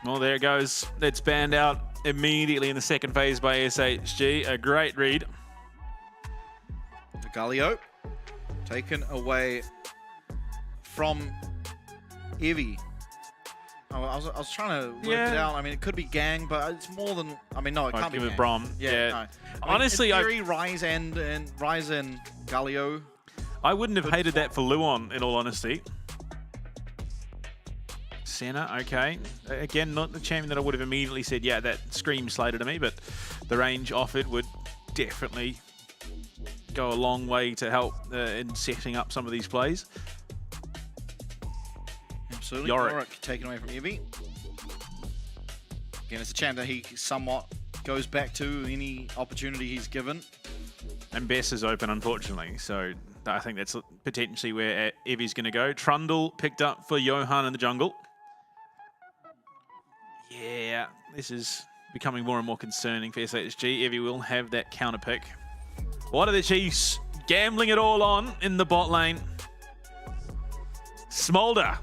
Well, there it goes. It's banned out immediately in the second phase by SHG. A great read. The Galio taken away from Evie. Oh, I was trying to work it out. I mean, it could be Gang, but it's more than... I mean, no, it can't be give it Gang. Brom. Yeah. No. Honestly, in theory, Rise and Galio. I wouldn't have hated that for Luon, in all honesty. Senna, okay. Again, not the champion that I would have immediately said, yeah, that screams Slater to me, but the range offered would definitely go a long way to help in setting up some of these plays. Absolutely. Yorick taken away from Evie. Again, it's a champ that he somewhat goes back to any opportunity he's given. And Bess is open, unfortunately, so I think that's potentially where Evie's going to go. Trundle picked up for Johan in the jungle. Yeah, this is becoming more and more concerning for SHG. Evie will have that counter pick. What are the Chiefs gambling it all on in the bot lane? Smolder.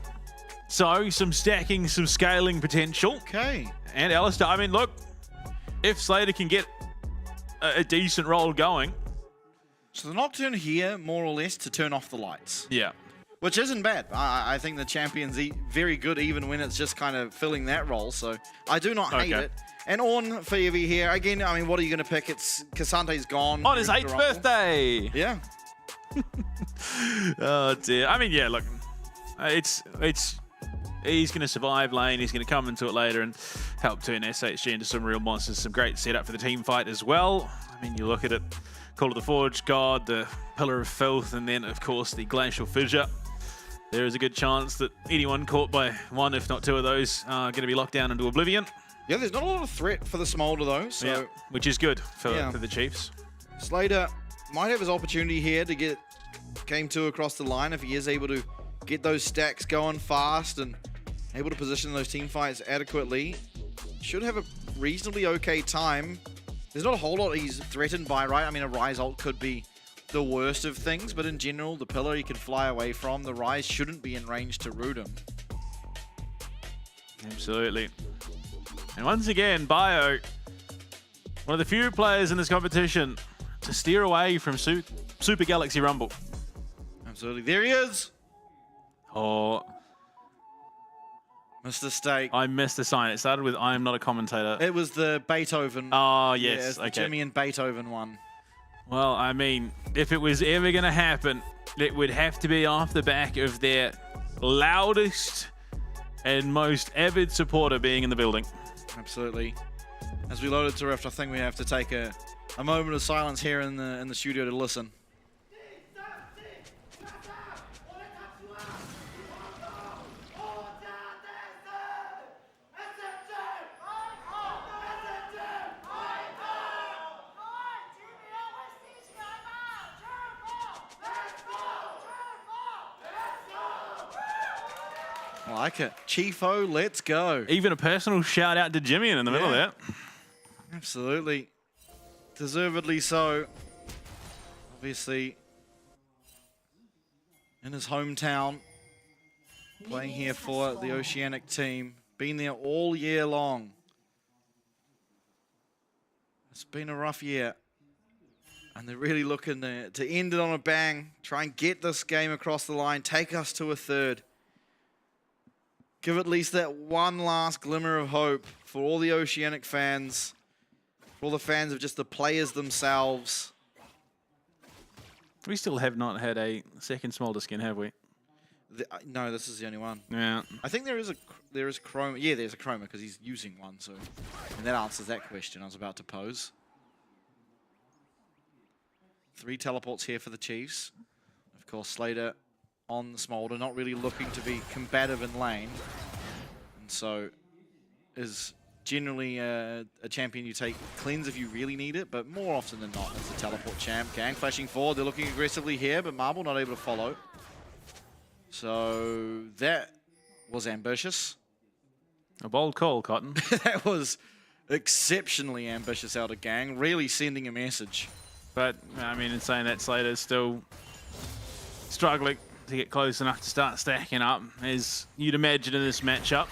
So, some stacking, some scaling potential. Okay. And Alistair, I mean, look, if Slater can get a decent roll going. So the Nocturne here, more or less, to turn off the lights. Yeah. Which isn't bad. I think the champion's very good even when it's just kind of filling that role. So I do not hate it. And on for Evie here. Again, I mean, what are you going to pick? It's Cassante's gone. On his 8th birthday. Yeah. Oh, dear. I mean, yeah, look. He's going to survive lane. He's going to come into it later and help turn SHG into some real monsters. Some great setup for the team fight as well. I mean, you look at it. Call of the Forge God, the Pillar of Filth, and then, of course, the Glacial Fissure. There is a good chance that anyone caught by one, if not two of those, are going to be locked down into oblivion. Yeah, there's not a lot of threat for the Smolder, though. So yeah, which is good for the Chiefs. Slater might have his opportunity here to get Game 2 across the line if he is able to get those stacks going fast and able to position those team fights adequately. Should have a reasonably okay time. There's not a whole lot he's threatened by, right? I mean, a Rise ult could be the worst of things, but in general, the pillar he can fly away from. The Rise shouldn't be in range to root him. Absolutely. And once again, Bio, one of the few players in this competition to steer away from Super Galaxy Rumble. Absolutely. There he is. Oh. Mr. Steak. I missed the sign. It started with I am not a commentator. It was the Beethoven. Oh, yes. Yeah, it's the okay. Jimmy and Beethoven one. Well, I mean, if it was ever going to happen, it would have to be off the back of their loudest and most avid supporter being in the building. Absolutely. As we load it to Rift, I think we have to take a moment of silence here in the studio to listen. I like it. Chiefo, let's go. Even a personal shout out to Jimmy in the middle of that. Absolutely. Deservedly so. Obviously, in his hometown, playing here for the Oceanic team. Been there all year long. It's been a rough year. And they're really looking to end it on a bang. Try and get this game across the line. Take us to a third. Give at least that one last glimmer of hope for all the Oceanic fans. For all the fans of just the players themselves. We still have not had a second Smolder skin, have we? No, this is the only one. Yeah. I think there is Chroma. Yeah, there's a Chroma because he's using one. So, and that answers that question I was about to pose. 3 teleports here for the Chiefs. Of course, Slater on the Smolder, not really looking to be combative in lane. And so is generally a champion you take cleanse if you really need it, but more often than not, it's a teleport champ. Gang flashing forward, they're looking aggressively here, but Marble not able to follow. So that was ambitious. A bold call, Cotton. That was exceptionally ambitious out of Gang, really sending a message. But, I mean, in saying that, Slater's still struggling to get close enough to start stacking up, as you'd imagine in this matchup.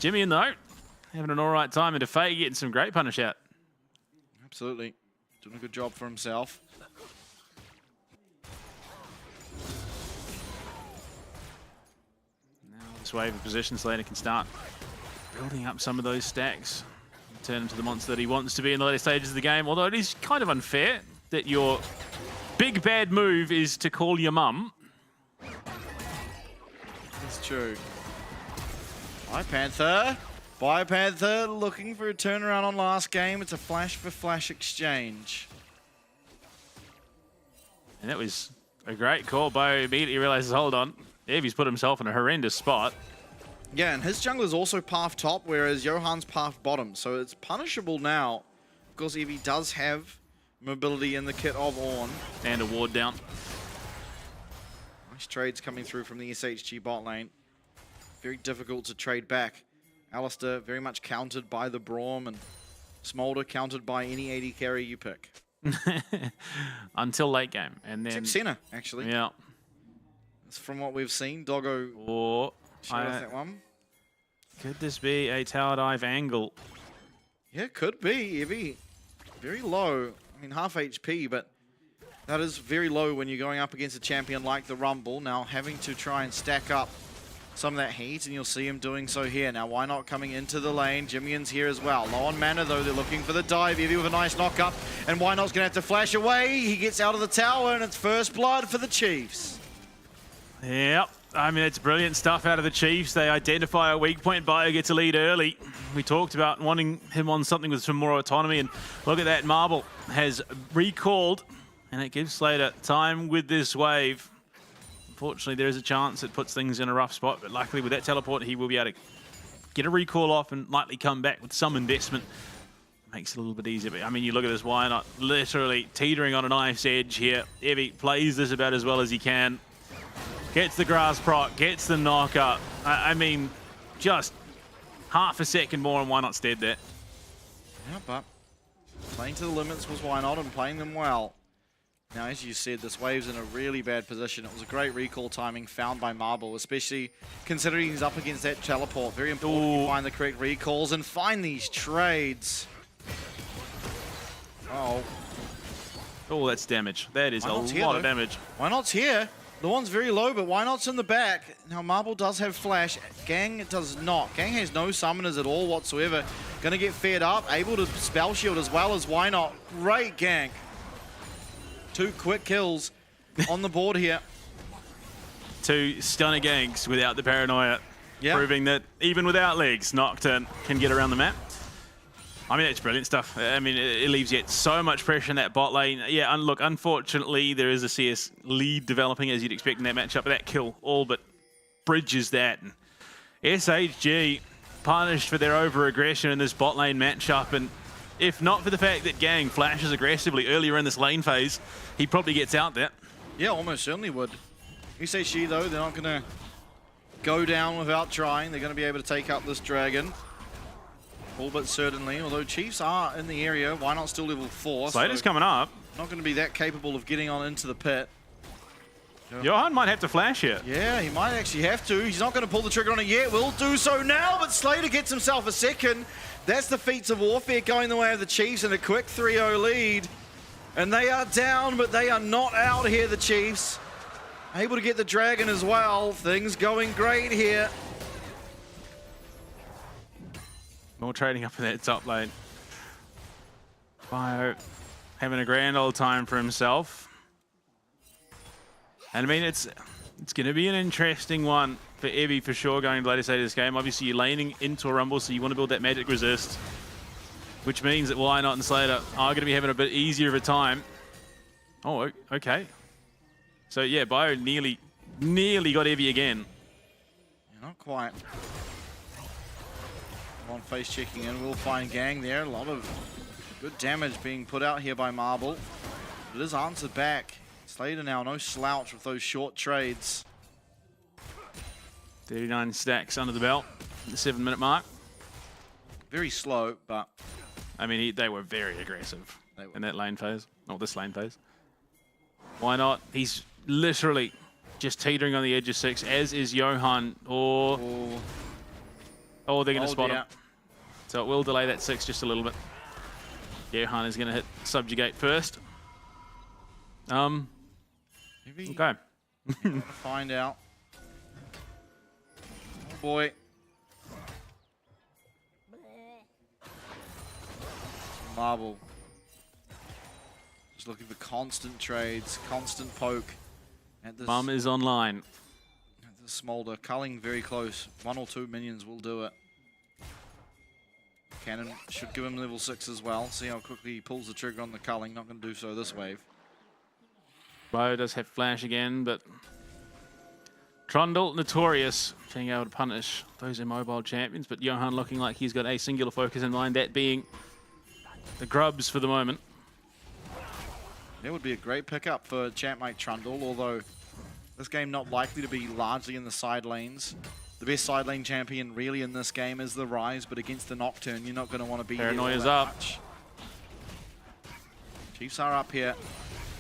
Jimmy, though, having an all right time, and Defay getting some great punish out. Absolutely. Doing a good job for himself. Now this wave of position, Slater can start building up some of those stacks. Turn into the monster that he wants to be in the later stages of the game, although it is kind of unfair that your big bad move is to call your mum. That's true. Bye Panther looking for a turnaround on last game. It's a flash for flash exchange. And that was a great call. Bo immediately realizes, hold on, Evie's put himself in a horrendous spot. Yeah, and his jungler's also path top, whereas Johan's path bottom. So it's punishable now. Of course, Evie does have mobility in the kit of Ornn. And a ward down. Nice trades coming through from the SHG bot lane. Very difficult to trade back. Alistair very much countered by the Braum, and Smolder countered by any AD carry you pick. Until late game. And then except Senna, actually. Yeah. That's from what we've seen. Doggo showed us that one. Could this be a tower dive angle? Yeah, could be. Evie, very low. I mean, half HP, but that is very low when you're going up against a champion like the Rumble. Now having to try and stack up some of that heat, and you'll see him doing so here. Now, why not coming into the lane? Jimmy's here as well. Low on mana, though. They're looking for the dive. Evie with a nice knock-up, and why not's going to have to flash away. He gets out of the tower, and it's first blood for the Chiefs. Yep. I mean, it's brilliant stuff out of the Chiefs. They identify a weak point. Bio gets a lead early. We talked about wanting him on something with some more autonomy, and look at that. Marble has recalled, and it gives Slater time with this wave. Unfortunately, there is a chance it puts things in a rough spot, but luckily with that teleport, he will be able to get a recall off and likely come back with some investment. Makes it a little bit easier. But I mean, you look at this, why not? Literally teetering on a knife's edge here. Evie plays this about as well as he can. Gets the grass proc, gets the knock up. I mean, just half a second more, and why not stead that? Yeah, but playing to the limits was why not, and playing them well. Now, as you said, this wave's in a really bad position. It was a great recall timing found by Marble, especially considering he's up against that teleport. Very important you find the correct recalls and find these trades. Oh. Oh, that's damage. That is a lot of damage. Why Not's here? The one's very low, but Why Not's in the back. Now, Marble does have flash. Gang does not. Gang has no summoners at all whatsoever. Gonna get fed up. Able to spell shield as well as Why Not. Great gank. 2 quick kills on the board here. 2 stunner ganks without the paranoia. Proving that even without legs, Nocturne can get around the map. I mean, it's brilliant stuff. I mean, it leaves yet so much pressure in that bot lane. Yeah, and look, unfortunately, there is a CS lead developing as you'd expect in that matchup, but that kill all but bridges that. And SHG punished for their over-aggression in this bot lane matchup, and if not for the fact that Gang flashes aggressively earlier in this lane phase, he probably gets out there. Yeah, almost certainly would. SHG, though, they're not going to go down without trying. They're going to be able to take out this dragon. All but certainly, although Chiefs are in the area. Why Not still level 4? Slater's coming up. Not going to be that capable of getting on into the pit. Johan might have to flash here. Yeah, he might actually have to. He's not going to pull the trigger on it yet. Will do so now, but Slater gets himself a second. That's the feats of warfare going the way of the Chiefs and a quick 3-0 lead. And they are down, but they are not out here, the Chiefs. Able to get the dragon as well. Things going great here. More trading up in that top lane. Bio having a grand old time for himself. And I mean, it's going to be an interesting one for Evie for sure going to the later stage of this game. Obviously, you're laning into a rumble, so you want to build that magic resist, which means that Why Not and Slater are going to be having a bit easier of a time. Oh, okay. So yeah, Bio nearly got Evie again. Yeah, not quite. On face checking in, we'll find Gang there. A lot of good damage being put out here by Marble. It is answered back. Slater now, no slouch with those short trades. 39 stacks under the belt at the 7-minute mark. Very slow, but... I mean, they were very aggressive in that lane phase, or this lane phase. Why Not? He's literally just teetering on the edge of 6, as is Johan. Oh, they're going to spot him. So it will delay that 6 just a little bit. Johan is going to hit Subjugate first. Okay. Find out. Oh boy. Marble. Just looking for constant trades, constant poke. At this, Mum is online. At the Smolder. Culling very close. 1 or 2 minions will do it. Cannon should give him level 6 as well. See how quickly he pulls the trigger on the culling. Not going to do so this wave. Bio does have flash again, but Trundle notorious being able to punish those immobile champions, but Johan looking like he's got a singular focus in mind, that being the grubs for the moment. That would be a great pickup for champ like Trundle, although this game not likely to be largely in the side lanes. The best side lane champion really in this game is the Rise, but against the Nocturne, you're not going to want to be Paranoia's up. Much. Chiefs are up here.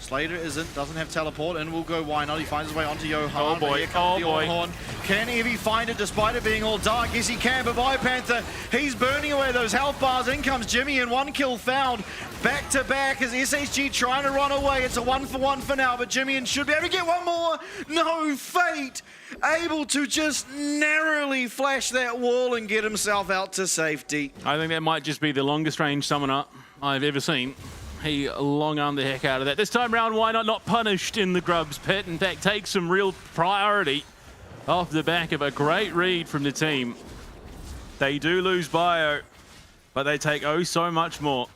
Slater doesn't have teleport, and will go Why Not. He finds his way onto Johan. Oh boy, here comes the Horn. Can Evie find it despite it being all dark? Yes, he can, but Biopanther, he's burning away those health bars. In comes Jimmy, and 1 kill found. Back to back as SHG trying to run away. It's a 1-for-1 for now, but Jimmy should be able to get one more. No, Fate able to just narrowly flash that wall and get himself out to safety. I think that might just be the longest range summoner I've ever seen. He long-armed the heck out of that. This time round, Why Not punished in the Grubs pit. In fact, takes some real priority off the back of a great read from the team. They do lose Bio, but they take oh so much more.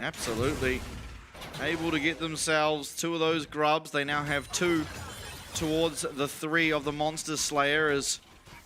Absolutely. Able to get themselves 2 of those Grubs. They now have 2 towards the 3 of the Monster Slayer, as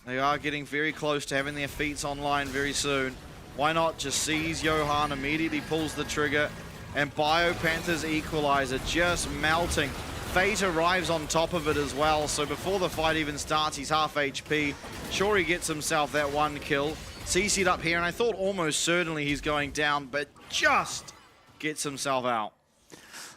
they are getting very close to having their feats online very soon. Why Not just sees Johan, immediately pulls the trigger, and Biopanther's equalizer just melting. Fate arrives on top of it as well, so before the fight even starts, he's half HP. Sure, he gets himself that 1 kill. CC'd up here, and I thought almost certainly he's going down, but just gets himself out.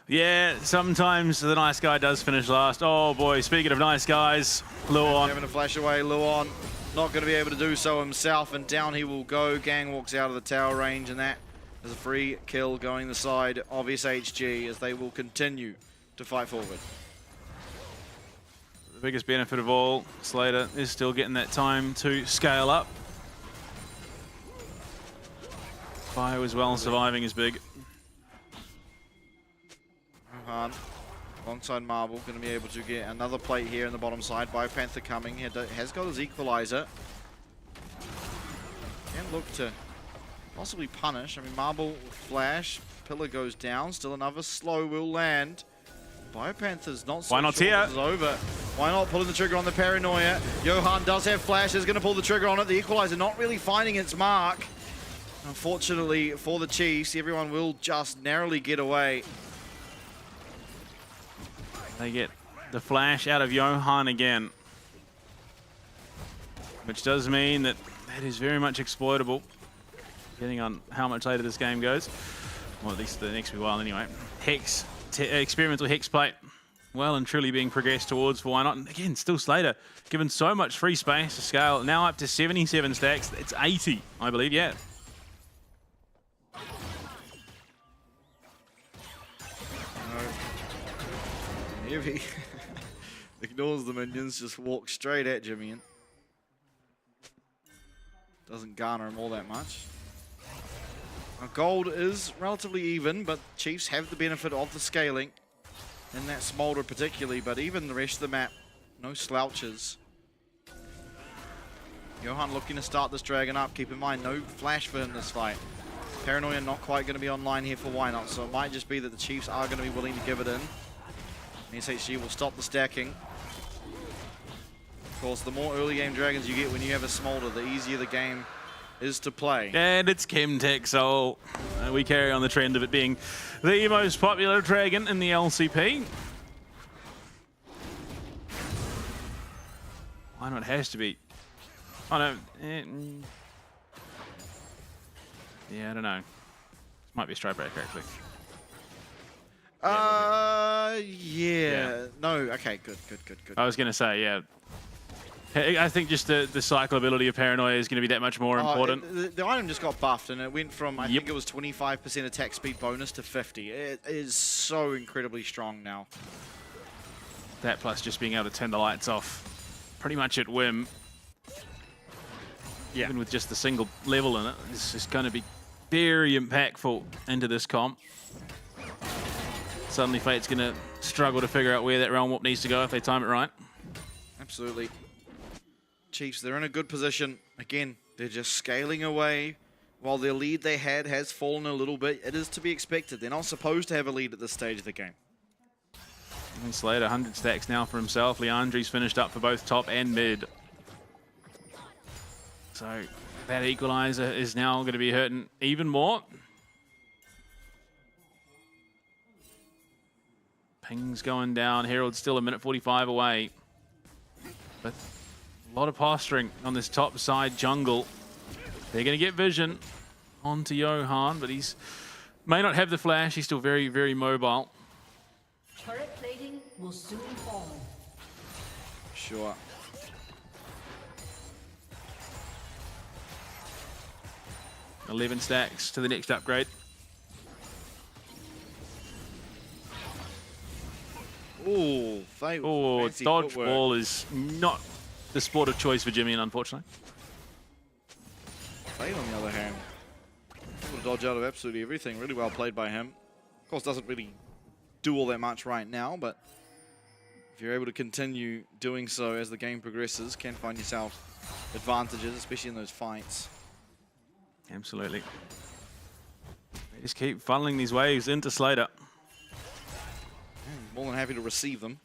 Yeah, sometimes the nice guy does finish last. Oh boy, speaking of nice guys, Luon. Having to flash away, Luon not going to be able to do so himself, and down he will go. Gang walks out of the tower range, and that is a free kill going the side of SHG as they will continue to fight forward. The biggest benefit of all, Slater is still getting that time to scale up. Bio as well, surviving is big. Johan, alongside Marble, going to be able to get another plate here in the bottom side. BioPanther coming, has got his equalizer. Can look to possibly punish. I mean, Marble flash, Pillar goes down, still another slow will land. BioPanther's not so Why not sure here? this is over. Why not pulling the trigger on the Paranoia? Johan does have flash, is going to pull the trigger on it. The equalizer not really finding its mark. Unfortunately for the Chiefs, everyone will just narrowly get away. They get the flash out of Johan again, which does mean that is very much exploitable, depending on how much later this game goes. Well, at least the next while anyway. Hex, experimental Hex plate, well and truly being progressed towards for Why Not. And again, still Slater, given so much free space to scale, now up to 77 stacks. It's 80, I believe, yeah. Heavy ignores the minions, just walks straight at Jimmy. Doesn't garner him all that much. Now, gold is relatively even, but Chiefs have the benefit of the scaling in that smolder particularly, but even the rest of the map, no slouches. Johan looking to start this dragon up. Keep in mind, no flash for him this fight. Paranoia not quite going to be online here for Why Not, so it might just be that the Chiefs are going to be willing to give it in. SHG will stop the stacking. Of course, the more early game dragons you get when you have a smolder, the easier the game is to play. And it's Chemtech, so we carry on the trend of it being the most popular dragon in the LCP. Why Not has to be. Oh no. Yeah, I don't know. This might be a strike breaker actually. Yeah. No, okay, good. I was going to say, yeah. I think just the cyclability of Paranoia is going to be that much more important. The item just got buffed, and it went from, I think it was 25% attack speed bonus to 50. It is so incredibly strong now. That plus just being able to turn the lights off pretty much at whim. Yeah. Even with just the single level in it, it's just going to be very impactful into this comp. Suddenly Fate's going to struggle to figure out where that realm warp needs to go if they time it right. Absolutely. Chiefs, they're in a good position. Again, they're just scaling away. While their lead they had has fallen a little bit, it is to be expected. They're not supposed to have a lead at this stage of the game. And Slater, 100 stacks now for himself. Leandri's finished up for both top and mid. So that equalizer is now going to be hurting even more. Ping's going down. Herald's still a minute 45 away. But a lot of posturing on this top side jungle. They're going to get vision onto Johan, but he's may not have the flash. He's still very, very mobile. Turret plating will soon fall. Sure. $11 stacks to the next upgrade. Ooh, dodgeball is not the sport of choice for Jimmy, unfortunately. Fate, on the other hand, able to dodge out of absolutely everything. Really well played by him. Of course, doesn't really do all that much right now, but if you're able to continue doing so as the game progresses, can find yourself advantages, especially in those fights. Absolutely. They just keep funneling these waves into Slater. More than happy to receive them.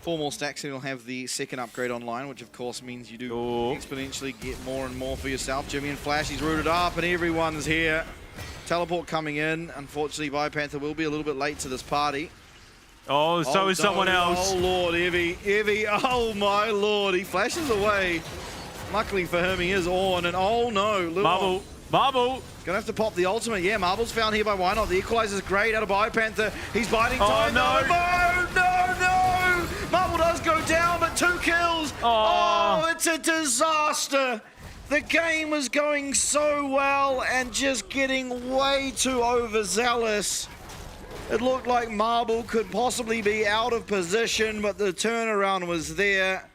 4 more stacks and you'll have the second upgrade online, which of course means you do exponentially get more and more for yourself. Jimmy and Flash, he's rooted up and everyone's here. Teleport coming in. Unfortunately, BioPanther will be a little bit late to this party. Oh, so is someone else. Oh lord, Evie, oh my lord, he flashes away. Luckily for him, he is on, and oh no, Luon Marble. Gonna have to pop the ultimate. Yeah, Marble's found here by Why Not. The equalizer's great out of Biopanther. He's biding time. No. No. Marble does go down, but 2 kills. Oh, it's a disaster. The game was going so well and just getting way too overzealous. It looked like Marble could possibly be out of position, but the turnaround was there.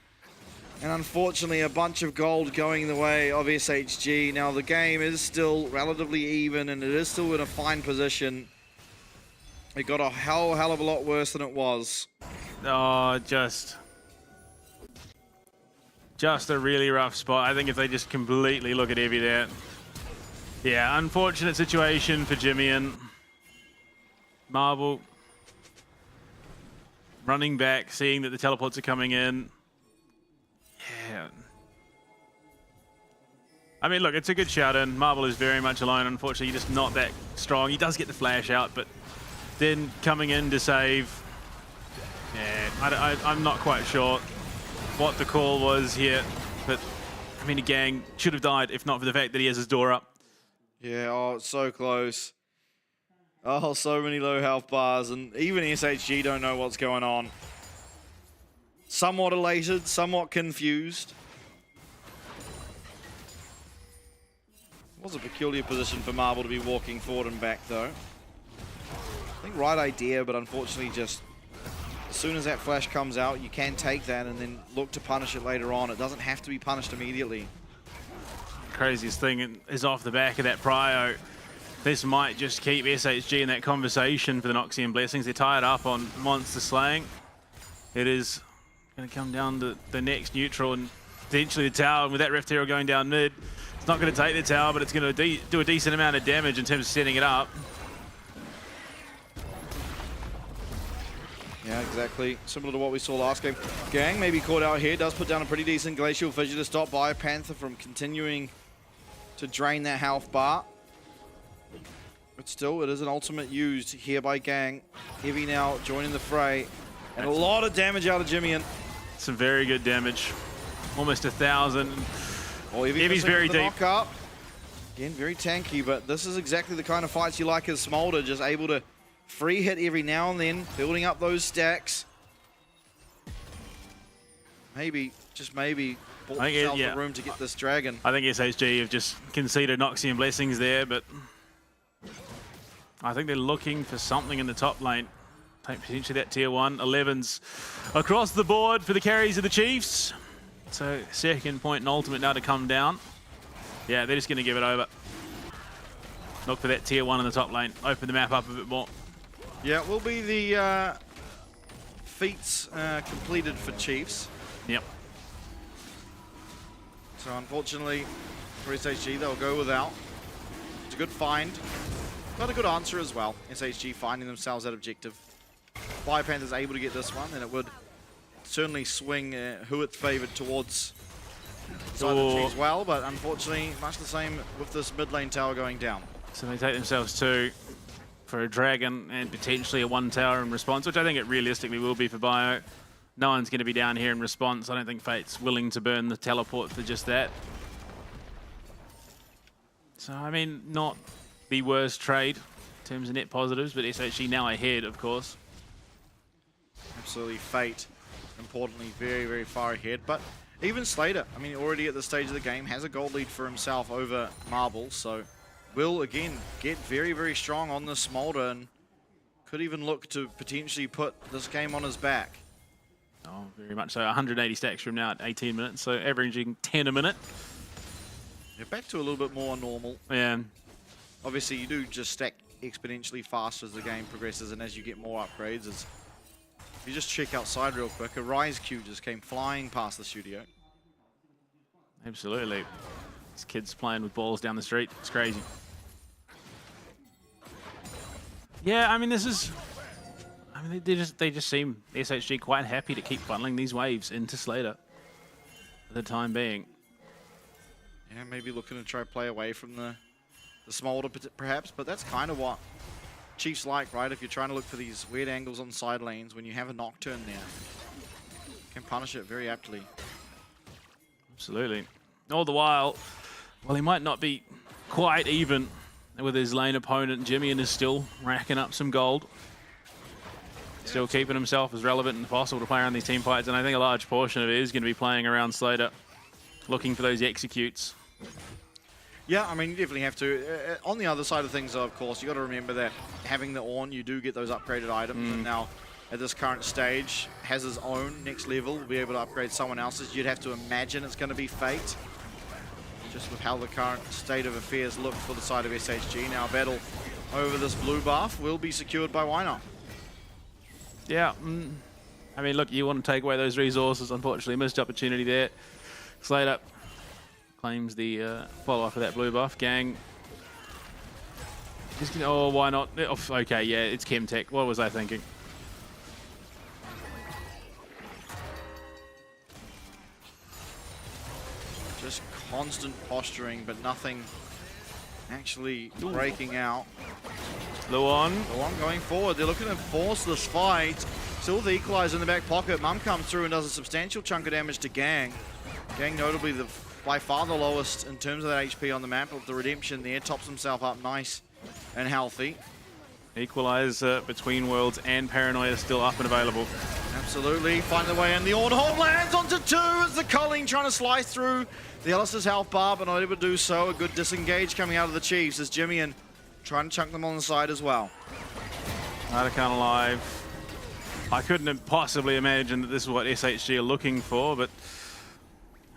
And unfortunately, a bunch of gold going the way of SHG. Now, the game is still relatively even, and it is still in a fine position. It got a hell of a lot worse than it was. Oh, just a really rough spot. I think if they just completely look at Evie there. Yeah, unfortunate situation for Jimmy and Marble. Running back, seeing that the teleports are coming in. Yeah. I mean, look, it's a good shout in. Marble is very much alone. Unfortunately, just not that strong. He does get the flash out, but then coming in to save. Yeah, I'm not quite sure what the call was here, but I mean, the gang should have died if not for the fact that he has his door up. Yeah, oh, it's so close. Oh, so many low health bars, and even SHG don't know what's going on. Somewhat elated, somewhat confused. It was a peculiar position for Marble to be walking forward and back, though. I think right idea, but unfortunately just as soon as that flash comes out, you can take that and then look to punish it later on. It doesn't have to be punished immediately. Craziest thing is off the back of that prio. This might just keep SHG in that conversation for the Noxian Blessings. They're tied up on monster slaying. It is going to come down to the next neutral and potentially the tower. And with that Rift Hero going down mid, it's not going to take the tower, but it's going to do a decent amount of damage in terms of setting it up. Yeah, exactly. Similar to what we saw last game. Gang maybe caught out here. Does put down a pretty decent Glacial Fissure to stop Biopanther from continuing to drain that health bar. But still, it is an ultimate used here by Gang. Heavy now joining the fray. And a lot of damage out of Jimmy. Some very good damage. Almost 1,000. Oh, Heavy's very deep. Knock up. Again, very tanky, but this is exactly the kind of fights you like as Smolder. Just able to free hit every now and then, building up those stacks. Maybe, just maybe, bought himself the room to get this dragon. I think SHG have just conceded Noxian Blessings there, but I think they're looking for something in the top lane. Potentially that tier 1. 11s across the board for the carries of the Chiefs. So second point and ultimate now to come down. Yeah, they're just going to give it over. Look for that tier 1 in the top lane. Open the map up a bit more. Yeah, will be the feats completed for Chiefs. Yep. So unfortunately for SHG, they'll go without. It's a good find. Not a good answer as well. SHG finding themselves that objective. Biopanther's able to get this one, and it would certainly swing who it's favored towards side of the Chiefs well, but unfortunately, much the same with this mid lane tower going down. So they take themselves 2 for a dragon and potentially a 1 tower in response, which I think it realistically will be for Bio. No one's going to be down here in response. I don't think Fate's willing to burn the teleport for just that. So, I mean, not the worst trade in terms of net positives, but SHG now ahead, of course. Absolutely, Fate, importantly, very, very far ahead. But even Slater, I mean, already at this stage of the game, has a gold lead for himself over Marble, so will, again, get very, very strong on the Smolder and could even look to potentially put this game on his back. Oh, very much so. 180 stacks from now at 18 minutes, so averaging 10 a minute. Yeah, back to a little bit more normal. Yeah. Obviously, you do just stack exponentially faster as the game progresses and as you get more upgrades. If you just check outside real quick, a Rise Q just came flying past the studio. Absolutely. This kid's playing with balls down the street. It's crazy. Yeah, I mean, this is... I mean, they just seem, SHG, quite happy to keep funneling these waves into Slater for the time being. Yeah, maybe looking to try to play away from the Smolder perhaps, but that's kind of what Chiefs like, right? If you're trying to look for these weird angles on side lanes, when you have a Nocturne there, you can punish it very aptly. Absolutely. All the while, well, he might not be quite even with his lane opponent. Jimmy is still racking up some gold. Still keeping himself as relevant and possible to play around these team fights, and I think a large portion of it is going to be playing around Slater, looking for those executes. Yeah, I mean, you definitely have to. On the other side of things, of course, you got to remember that having the Ornn, you do get those upgraded items, and now at this current stage, has his own next level, will be able to upgrade someone else's. You'd have to imagine it's going to be Fate, just with how the current state of affairs look for the side of SHG. Now, battle over this blue buff will be secured by Wynot. Yeah, I mean, look, you want to take away those resources. Unfortunately, missed opportunity there. Slater claims the follow-up for that blue buff. Gang. Just gonna, oh, why not? Oh, okay, yeah, it's Chemtech. What was I thinking? Just constant posturing, but nothing actually breaking out. Luon going forward. They're looking to force this fight. Still the equalizer in the back pocket. Mum comes through and does a substantial chunk of damage to Gang. Gang notably by far the lowest in terms of that HP on the map. With the redemption there, tops himself up nice and healthy. Equalizer between Worlds and Paranoia still up and available. Absolutely, find the way in. The Ornn lands onto 2 as the Culling trying to slice through the Ellis's health bar, but not able to do so. A good disengage coming out of the Chiefs as Jimmy and trying to chunk them on the side as well. Artican alive. I couldn't have possibly imagined that this is what SHG are looking for, but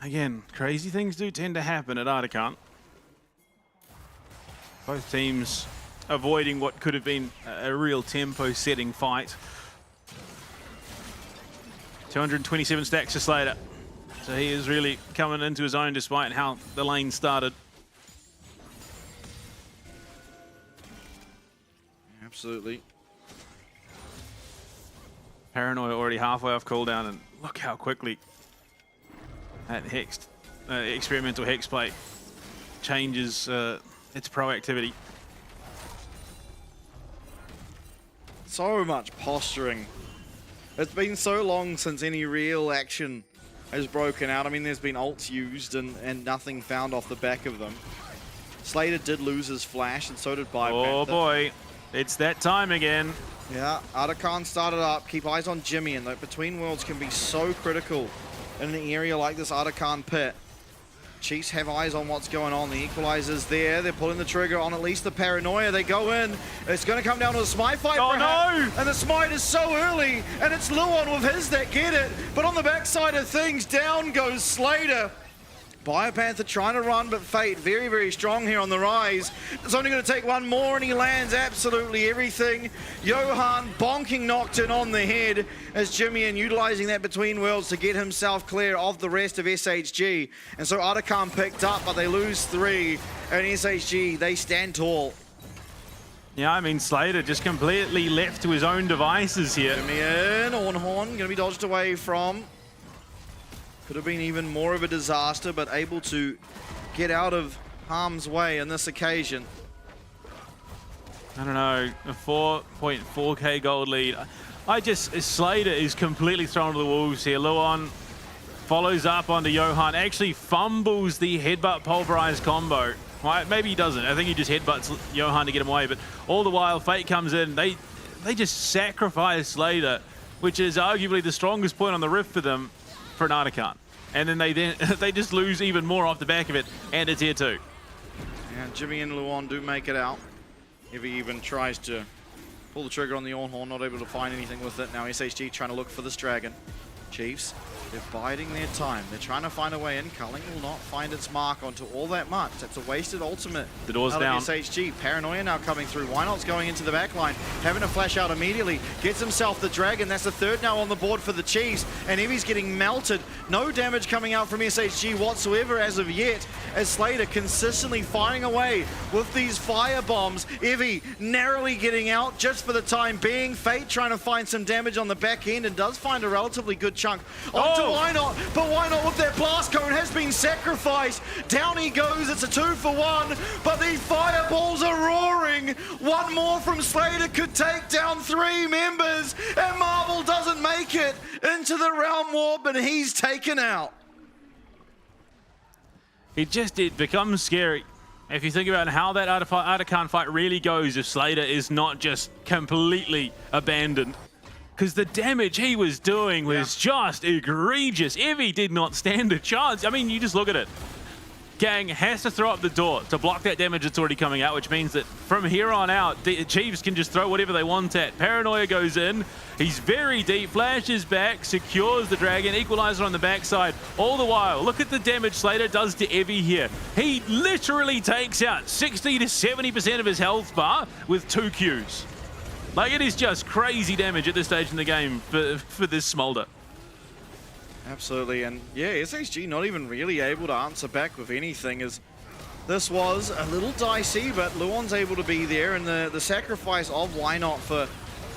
again, crazy things do tend to happen at Artican. Both teams avoiding what could have been a real tempo-setting fight. 227 stacks for Slater. So he is really coming into his own despite how the lane started. Absolutely. Paranoia already halfway off cooldown, and look how quickly that experimental hex plate changes its proactivity. So much posturing. It's been so long since any real action has broken out. I mean, there's been ults used and nothing found off the back of them. Slater did lose his flash, and so did Bio. Oh boy, it's that time again. Yeah, Artican started up. Keep eyes on Jimmy, and between worlds can be so critical in an area like this Artican pit. Chiefs have eyes on what's going on. The equalizer's there. They're pulling the trigger on at least the Paranoia. They go in. It's going to come down to a smite fight. Oh perhaps. No! And the smite is so early, and it's Luon with his that get it. But on the backside of things, down goes Slater. Biopanther trying to run, but Fate very, very strong here on the rise. It's only going to take one more, and he lands absolutely everything. Johan bonking knocked in on the head as Jimmy and utilizing that between worlds to get himself clear of the rest of SHG. And so Artican picked up, but they lose 3, and SHG, they stand tall. Yeah, I mean, Slater just completely left to his own devices here. Jimmy in, Ornn going to be dodged away from. Could have been even more of a disaster, but able to get out of harm's way on this occasion. I don't know, a 4.4k gold lead. Slater is completely thrown to the wolves here. Luon follows up onto Johan, actually fumbles the headbutt pulverized combo. Right, maybe he doesn't. I think he just headbutts Johan to get him away, but all the while Fate comes in, they just sacrifice Slater, which is arguably the strongest point on the rift for them. For an Artican. And then they just lose even more off the back of it, and it's here too. And Jimmy and Luon do make it out. If he even tries to pull the trigger on the Ornn, not able to find anything with it. Now SHG trying to look for this dragon. Chiefs, they're biding their time. They're trying to find a way in. Culling will not find its mark onto all that much. That's a wasted ultimate. The door's down. SHG. Paranoia now coming through. Wynot's going into the back line. Having to flash out immediately. Gets himself the dragon. That's the 3rd now on the board for the Chiefs. And Evie's getting melted. No damage coming out from SHG whatsoever as of yet. As Slater consistently firing away with these fire bombs. Evie narrowly getting out just for the time being. Fate trying to find some damage on the back end and does find a relatively good chunk onto Wynot, but Wynot with that blast cone has been sacrificed. Down he goes, it's a 2 for 1, but these fireballs are roaring. One more from Slater could take down 3 members, and Marvel doesn't make it into the realm warp, and he's taken out. It becomes scary If you think about how that Artican fight really goes, if Slater is not just completely abandoned, because the damage he was doing was just egregious. Evie did not stand a chance. I mean, you just look at it. Gang has to throw up the door to block that damage that's already coming out, which means that from here on out, the Chiefs can just throw whatever they want at. Paranoia goes in. He's very deep, flashes back, secures the dragon, equalizer on the backside. All the while, look at the damage Slater does to Evie here. He literally takes out 60 to 70% of his health bar with 2 Qs. Like, it is just crazy damage at this stage in the game for this Smolder. Absolutely, and yeah, SHG not even really able to answer back with anything, as this was a little dicey, but Luon's able to be there, and the sacrifice of Why Not for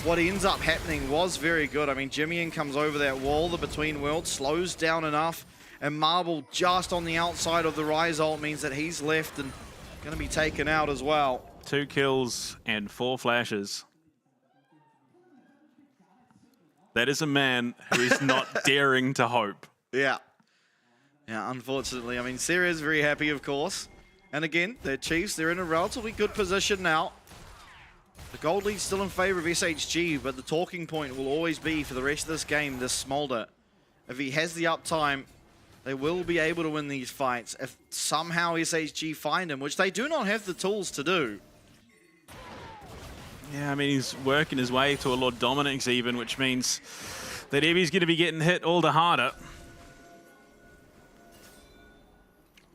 what ends up happening was very good. I mean, Jimmy comes over that wall, the Between Worlds slows down enough, and Marble just on the outside of the Rise ult means that he's left and going to be taken out as well. 2 kills and 4 flashes. That is a man who is not daring to hope. Yeah. Yeah, unfortunately. I mean, Sarah's very happy, of course. And again, the Chiefs, they're in a relatively good position now. The gold lead's still in favor of SHG, but the talking point will always be for the rest of this game, this Smolder. If he has the uptime, they will be able to win these fights. If somehow SHG find him, which they do not have the tools to do. Yeah, I mean, he's working his way to a Lord Dominix even, which means that Evie's going to be getting hit all the harder.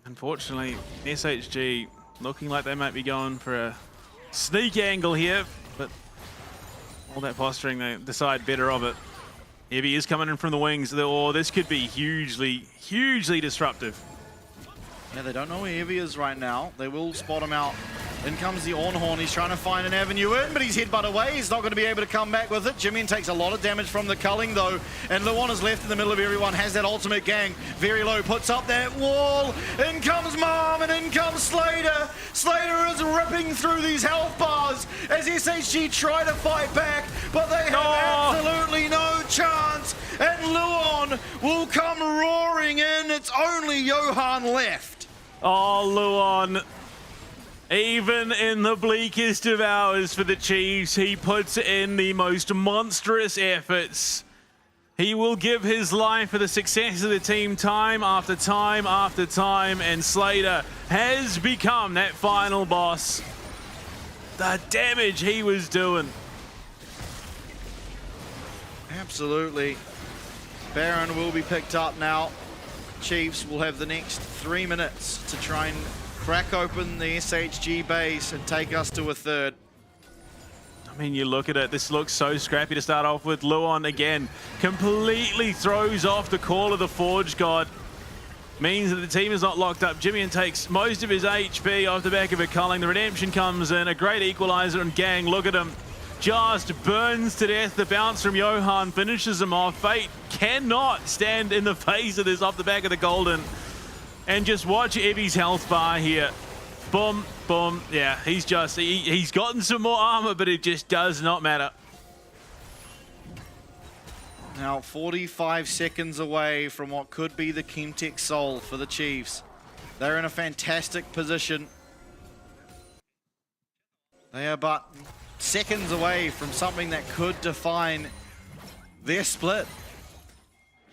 Unfortunately, SHG looking like they might be going for a sneak angle here, but all that posturing, they decide better of it. Evie is coming in from the wings. Oh, this could be hugely, hugely disruptive. Yeah, they don't know where Evie is right now. They will spot him out. In comes the Ornhorn. He's trying to find an avenue in, but he's headbutt away. He's not going to be able to come back with it. Jimmian takes a lot of damage from the culling, though, and Luon is left in the middle of everyone, has that ultimate gang. Very low, puts up that wall. In comes Mom, and in comes Slater. Slater is ripping through these health bars as SHG try to fight back, but they have absolutely no chance. And Luon will come roaring in. It's only Johan left. Oh, Luon. Even in the bleakest of hours for the Chiefs, he puts in the most monstrous efforts. He will give his life for the success of the team time after time after time, and Slater has become that final boss. The damage he was doing. Absolutely. Baron will be picked up now. Chiefs will have the next 3 minutes to try and crack open the SHG base and take us to a third. I mean, you look at it, this looks so scrappy to start off with. Luon again completely throws off the call of the Forge God. Means that the team is not locked up. Jimmian takes most of his HP off the back of a culling. The redemption comes in, a great equalizer, and gang, look at him. Just burns to death. The bounce from Johan finishes him off. Fate cannot stand in the face of this off the back of the Golden. And just watch Evie's health bar here. Boom, boom. Yeah, he's gotten some more armor, but it just does not matter. Now 45 seconds away from what could be the Chemtech Soul for the Chiefs. They're in a fantastic position. They are but seconds away from something that could define their split.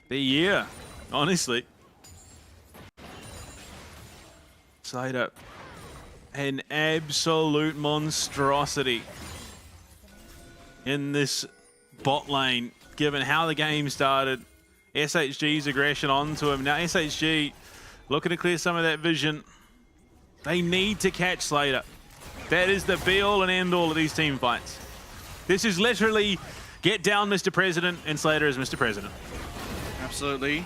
The year, honestly. Slater, an absolute monstrosity in this bot lane, given how the game started. SHG's aggression onto him. Now SHG looking to clear some of that vision. They need to catch Slater. That is the be-all and end-all of these team fights. This is literally get down, Mr. President, and Slater is Mr. President. Absolutely.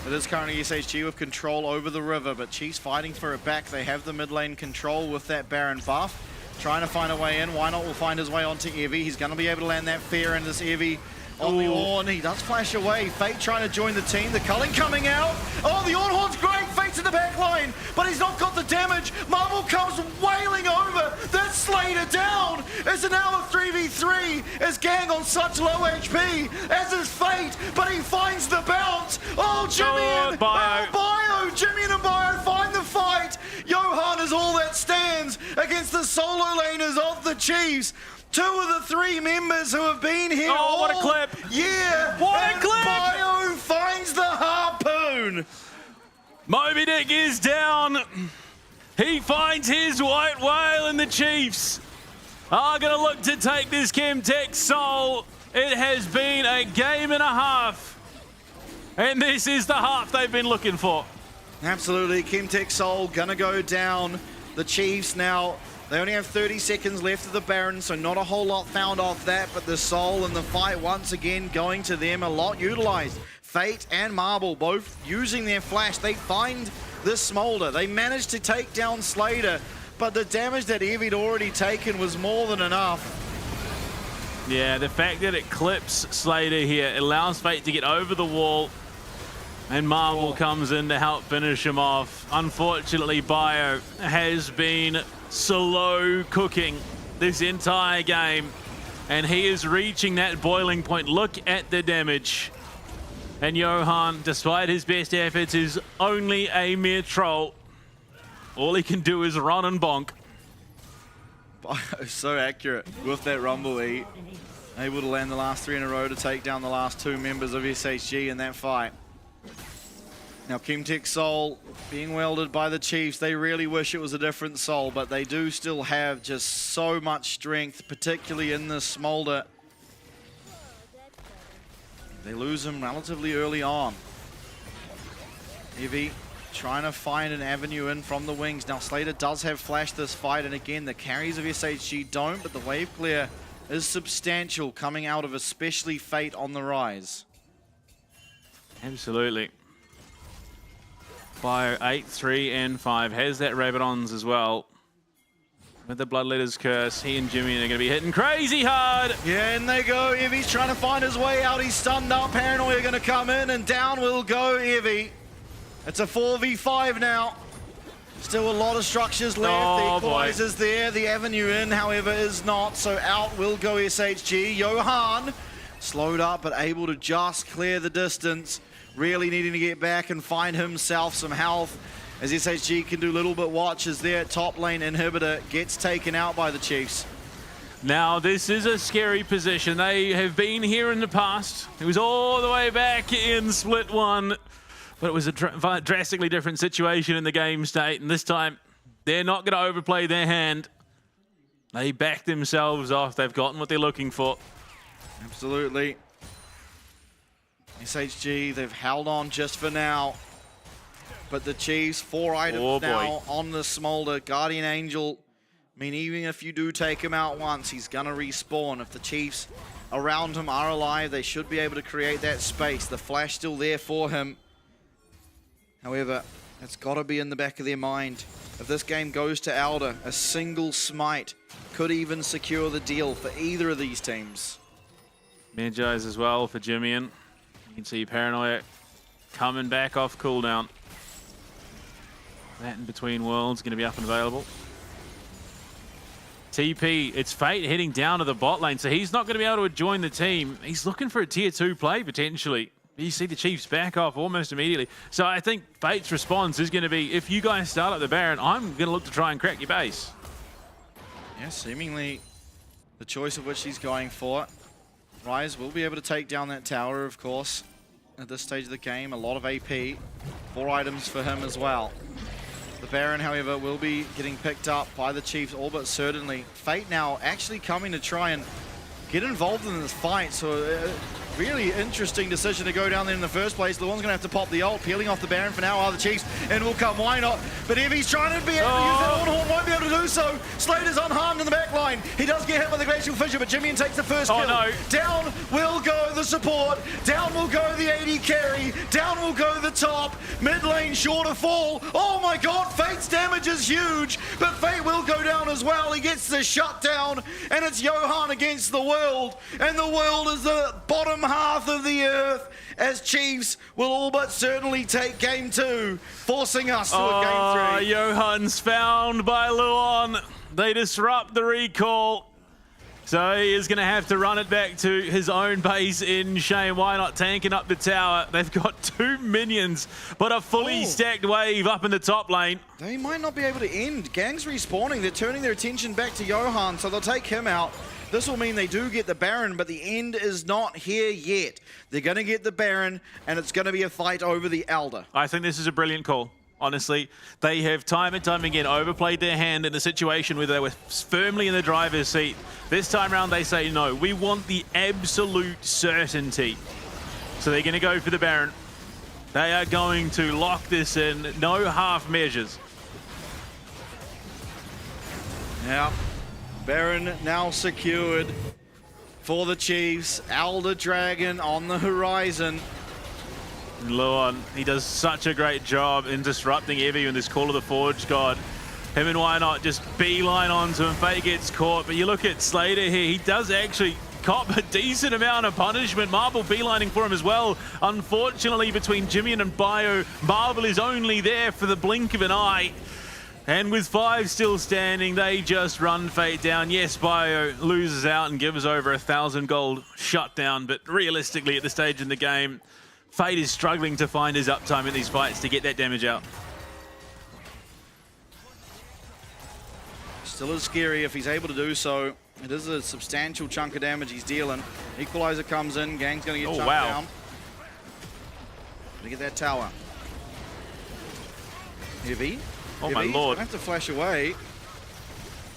It is currently SHG with control over the river, but Chiefs fighting for it back. They have the mid lane control with that Baron buff. Trying to find a way in. Why Not will find his way onto Evie. He's going to be able to land that fear in this Evie on the Orn. He does flash away. Fate trying to join the team. The culling coming out. Oh, the Ornhorn's great. Fate's in the back line, but he's not got the damage. Marble comes wailing over. That's Slater down. It's now a 3v3 as gang on such low HP, as is Fate, but he finds the bounce. Oh, Jimmy and Bio. Jimmy and Bio find the fight. Johan is all that stands. the solo laners of the Chiefs. 2 of the 3 members who have been here all what a clip. year. What a and clip. Bio finds the harpoon. Moby Dick is down. He finds his white whale, and the Chiefs are going to look to take this Chemtech Soul. It has been a game and a half, and this is the half they've been looking for. Absolutely, Chemtech Soul gonna go down. The Chiefs now, they only have 30 seconds left of the Baron, so not a whole lot found off that, but the Soul and the fight once again going to them, a lot utilized. Fate and Marble both using their flash. They find the Smolder. They managed to take down Slater, but the damage that Evie'd already taken was more than enough. Yeah, the fact that it clips Slater here allows Fate to get over the wall, and Marvel comes in to help finish him off. Unfortunately, Bio has been slow cooking this entire game, and he is reaching that boiling point. Look at the damage. And Johan, despite his best efforts, is only a mere troll. All he can do is run and bonk. So accurate with that Rumble E. Able to land the last 3 in a row to take down the last 2 members of SHG in that fight. Now Chemtech Soul being welded by the Chiefs. They really wish it was a different Soul, but they do still have just so much strength, particularly in the Smolder. They lose him relatively early on. Evie trying to find an avenue in from the wings. Now Slater does have flash this fight, and again the carries of SHG don't, but the wave clear is substantial coming out of especially Fate on the rise. Absolutely. Bio 8, 3, and 5 has that Rabadons as well. With the Bloodletter's Curse, he and Jimmy are going to be hitting crazy hard. Yeah, and they go. Evie's trying to find his way out. He's stunned up. Paranoia going to come in, and down will go Evie. It's a 4v5 now. Still a lot of structures left. The equalizer's there. The avenue in, however, is not. So out will go SHG. Johan slowed up, but able to just clear the distance. Really needing to get back and find himself some health, as SHG can do little but watch as their top lane inhibitor gets taken out by the Chiefs. Now this is a scary position. They have been here in the past. It was all the way back in Split 1, but it was a drastically different situation in the game state, and this time they're not going to overplay their hand. They back themselves off. They've gotten what they're looking for. Absolutely. SHG, they've held on just for now. But the Chiefs, 4 items now on the Smolder. Guardian Angel, I mean, even if you do take him out once, he's going to respawn. If the Chiefs around him are alive, they should be able to create that space. The flash still there for him. However, it's got to be in the back of their mind. If this game goes to Elder, a single smite could even secure the deal for either of these teams. Magi's as well for Jimmian. You can see Paranoia coming back off cooldown. That in between worlds going to be up and available. TP, it's Fate heading down to the bot lane, so he's not going to be able to join the team. He's looking for a tier 2 play potentially. You see the Chiefs back off almost immediately. So I think Fate's response is going to be, if you guys start up the Baron, I'm going to look to try and crack your base. Yeah, seemingly the choice of which he's going for. Rise will be able to take down that tower, of course, at this stage of the game. A lot of AP. 4 items for him as well. The Baron, however, will be getting picked up by the Chiefs, all but certainly. Fate now actually coming to try and get involved in this fight, so really interesting decision to go down there in the first place. The one's going to have to pop the ult, peeling off the Baron for now are the Chiefs, and will come, why not? But Evie's trying to be able to use that Ornhorn, won't be able to do so. Slater's unharmed in the back line. He does get hit by the Glacial Fissure, but Jimmian takes the first kill. No. Down will go the support, down will go the AD carry, down will go the top, mid lane sure to fall. Oh my god, Fate's damage is huge, but Fate will go down as well. He gets the shutdown, and it's Johan against the world, and the world is the bottom half of the earth, as Chiefs will all but certainly take game 2, forcing us to a game 3. Johan's found by Luon. They disrupt the recall. So he is going to have to run it back to his own base in Shane. Why not tanking up the tower? They've got 2 minions, but a fully stacked wave up in the top lane. They might not be able to end. Gang's respawning. They're turning their attention back to Johan, so they'll take him out. This will mean they do get the Baron, but the end is not here yet. They're going to get the Baron, and it's going to be a fight over the Elder. I think this is a brilliant call. Honestly, they have time and time again overplayed their hand in a situation where they were firmly in the driver's seat. This time around, they say, no, we want the absolute certainty. So they're going to go for the Baron. They are going to lock this in, no half measures. Yeah, Baron now secured for the Chiefs. Elder Dragon on the horizon. Luan, he does such a great job in disrupting Evie in this Call of the Forge God. Him and Why Not just beeline onto him. Fate gets caught, but you look at Slater here, he does actually cop a decent amount of punishment. Marble beelining for him as well. Unfortunately, between Jimmy and Bio, Marble is only there for the blink of an eye. And with 5 still standing, they just run Fate down. Yes, Bio loses out and gives over 1,000 gold shutdown, but realistically at this stage in the game, Fate is struggling to find his uptime in these fights to get that damage out. Still is scary if he's able to do so. It is a substantial chunk of damage he's dealing. Equalizer comes in, Gang's going to get chunked down. To get that tower. Heavy. Oh my lord. Gonna have to flash away.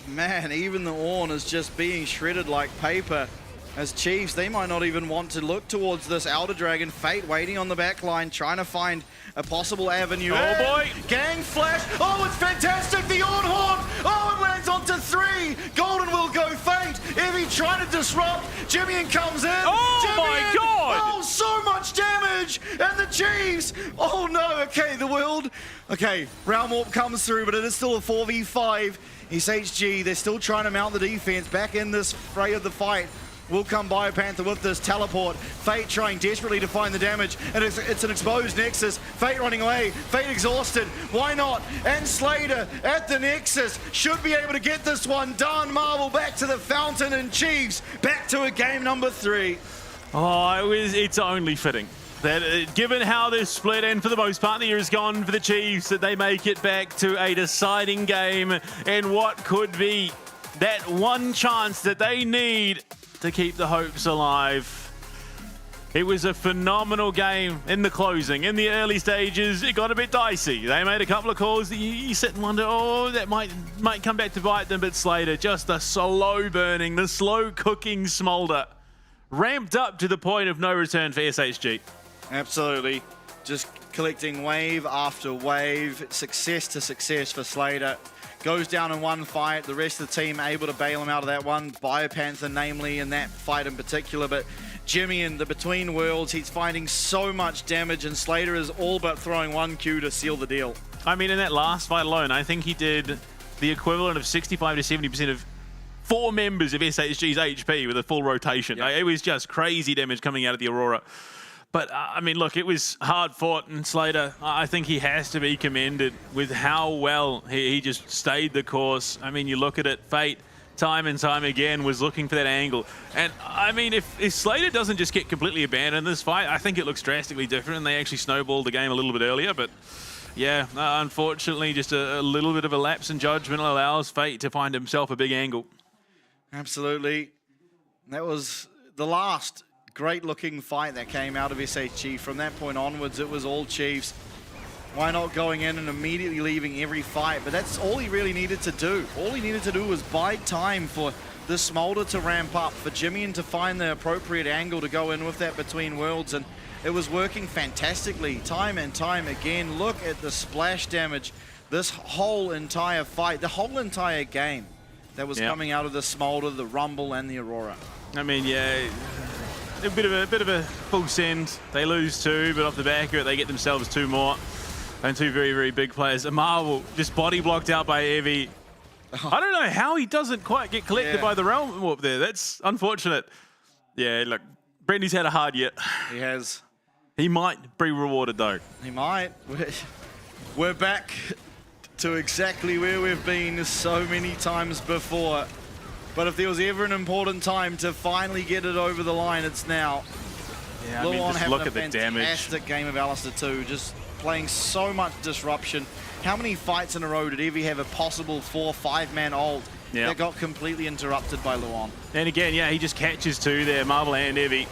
Man, even the Ornn is just being shredded like paper. As Chiefs, they might not even want to look towards this Elder Dragon. Fate waiting on the back line, trying to find a possible avenue. Oh boy! Gang flash. Oh, it's fantastic. The Ornn Horn. Oh, it lands onto 3. Golden will go Fate. Evie trying to disrupt. Jimmy comes in. Oh my god! Oh, so much damage. And the Chiefs. Oh no. Okay, the world. Okay, Realm Warp comes through, but it is still a 4v5. SHG, they're still trying to mount the defense back in this fray of the fight. Will come Biopanther with this teleport. Fate trying desperately to find the damage, and it's an exposed Nexus. Fate running away. Fate exhausted. Why not? And Slater at the Nexus should be able to get this one done. Marvel back to the fountain, and Chiefs back to a game number 3. Oh, it's only fitting that given how this split, and for the most part the year has gone for the Chiefs, that they make it back to a deciding game in what could be that one chance that they need to keep the hopes alive. It was a phenomenal game in the closing. In the early stages, it got a bit dicey. They made a couple of calls that you sit and wonder, oh, that might come back to bite them, but Slater, just the slow burning, the slow cooking smolder, ramped up to the point of no return for SHG. Absolutely. Just collecting wave after wave, success to success for Slater. Goes down in one fight, the rest of the team able to bail him out of that one. Biopanther, namely, in that fight in particular. But Jimmy in the Between Worlds, he's finding so much damage, and Slater is all but throwing 1 Q to seal the deal. I mean, in that last fight alone, I think he did the equivalent of 65 to 70% of 4 members of SHG's HP with a full rotation. Yep. It was just crazy damage coming out of the Aurora. But, I mean, look, it was hard fought, and Slater, I think he has to be commended with how well he just stayed the course. I mean, you look at it, Fate, time and time again, was looking for that angle. And, I mean, if Slater doesn't just get completely abandoned in this fight, I think it looks drastically different, and they actually snowballed the game a little bit earlier. But, yeah, unfortunately, just a little bit of a lapse in judgment allows Fate to find himself a big angle. Absolutely. That was the last great looking fight that came out of SHG. From that point onwards, it was all Chiefs. Why not going in and immediately leaving every fight? But that's all he really needed to do. All he needed to do was bide time for the Smolder to ramp up, for Jimmy to find the appropriate angle to go in with that Between Worlds, and it was working fantastically time and time again. Look at the splash damage this whole entire fight, the whole entire game that was coming out of the Smolder, the Rumble, and the Aurora. I mean, yeah, a bit of a full send. They lose 2, but off the back of it, they get themselves 2 more. And 2 very, very big players. A Marvel just body blocked out by Evie. I don't know how he doesn't quite get collected by the Realm Warp there. That's unfortunate. Yeah, look, Brendy's had a hard year. He has. He might be rewarded, though. He might. We're back to exactly where we've been so many times before. But if there was ever an important time to finally get it over the line, it's now. Yeah, I mean, just look at the damage. Fantastic game of Alistair too, just playing so much disruption. How many fights in a row did Evie have a possible 4-5-man ult that got completely interrupted by Luan? And again, yeah, he just catches two there, Marvel and Evie.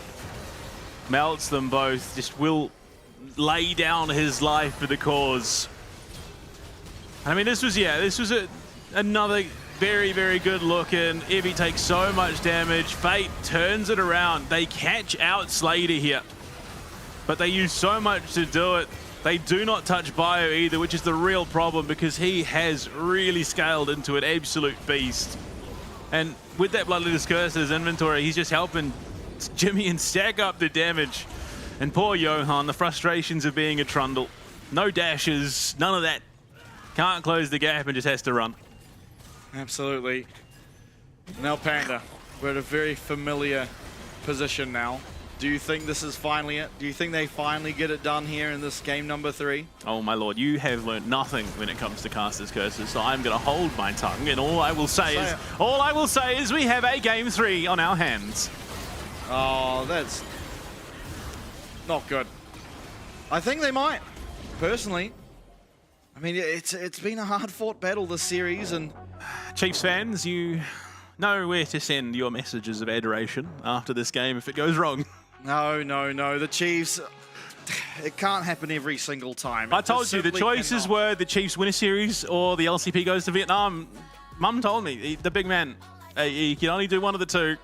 Melts them both, just will lay down his life for the cause. I mean, this was another very, very good look, and Evie takes so much damage. Fate turns it around. They catch out Slater here, but they use so much to do it. They do not touch Bio either, which is the real problem because he has really scaled into an absolute beast. And with that Bloodletter's Curse in his inventory, he's just helping Jimmy and stack up the damage. And poor Johan, the frustrations of being a Trundle. No dashes, none of that. Can't close the gap and just has to run. Absolutely. Now Panda, we're at a very familiar position now. Do you think this is finally it? Do you think they finally get it done here in this game number 3? Oh my lord, you have learned nothing when it comes to Caster's Curses, so I'm going to hold my tongue, and all I will say is we have a game 3 on our hands. Oh, that's not good. I think they might, personally. I mean, it's been a hard-fought battle this series, and Chiefs fans, you know where to send your messages of adoration after this game if it goes wrong. No. The Chiefs, it can't happen every single time. I told you, the choices were the Chiefs win a series or the LCP goes to Vietnam. Mum told me, the big man, he can only do one of the two,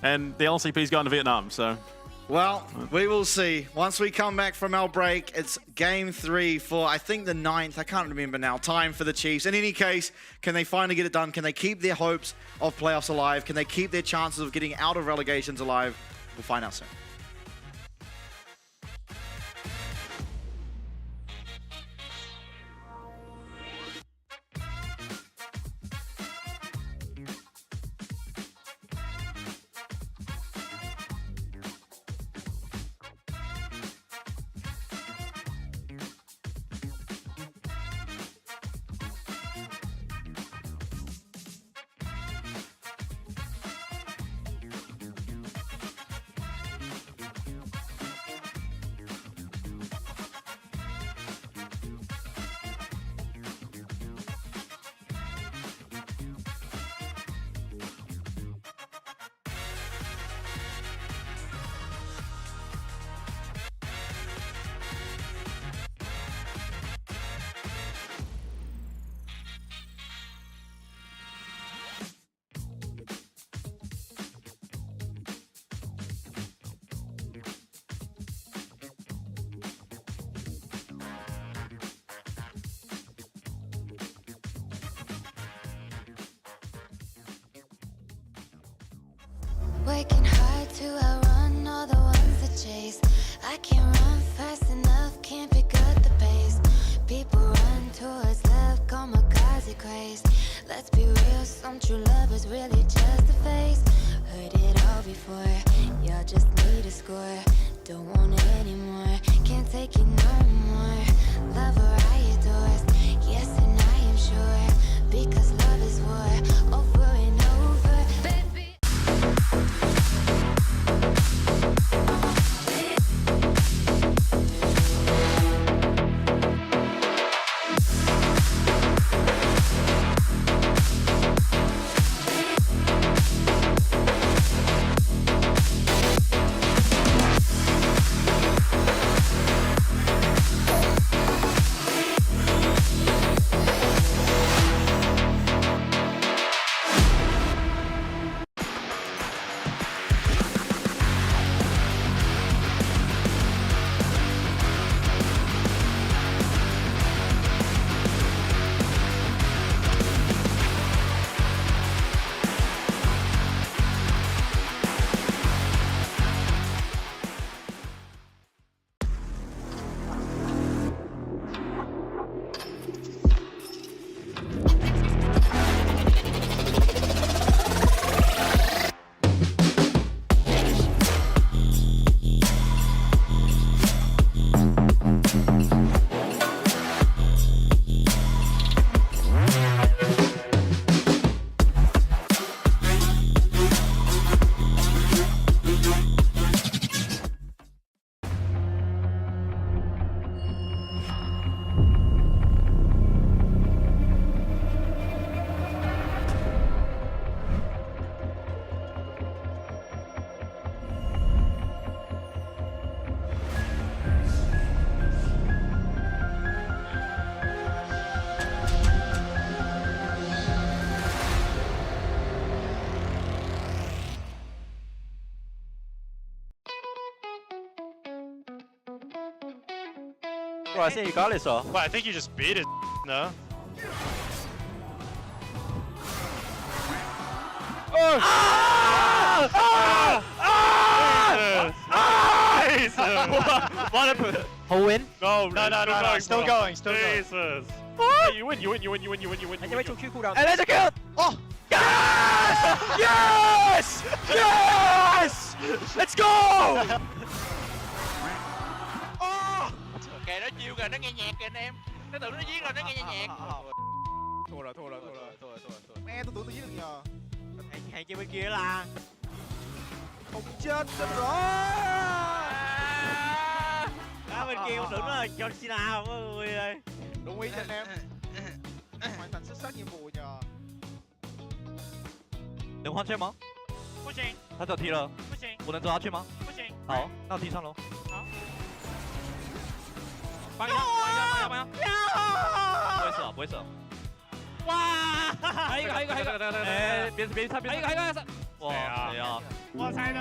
and the LCP's gone to Vietnam, so. Well, we will see. Once we come back from our break, it's game 3 for, I think, the 9th. I can't remember now. Time for the Chiefs. In any case, can they finally get it done? Can they keep their hopes of playoffs alive? Can they keep their chances of getting out of relegations alive? We'll find out soon. Working hard to outrun all the ones that chase. I can't run fast enough, can't pick up the pace. People run towards love, kamikaze craze. Let's be real, some true lovers really just a face. Heard it all before, y'all just need a score. Don't want it anymore, can't take it no more. Love her I adore, yes and I am sure. Because love is war, over and over, baby. Well, I think you got it, so. Well, I think you just beat it, no? Oh! Ah! Ah! Jesus! Ah! What happened? Who win? No, still going, still going. Jesus! Oh! You win. Anh cho mấy chung cooldown. Execute! Oh! Yes! Yes! Yes! Let's go! Kệ nó chiêu kìa, nó nghe nhạc kìa anh em. Nó tưởng nó giết rồi, nó nghe nhạc. Thua rồi. Mẹ tôi tưởng tôi giết được nhờ. Hay kia bên kia là không chết rồi. Đó bên kia tôi tưởng nó là John Cena mọi người ơi. Đúng ý cho anh em. Hoàn thành xuất sắc nhiệm vụ nhờ.能换圈吗？不行，他只有踢了，不行，我能抓他去吗？不行。好，那我踢上喽。好。帮一下。不会射。哇！还有一个，哎，别猜。还有一个，哇，谁啊？我猜的。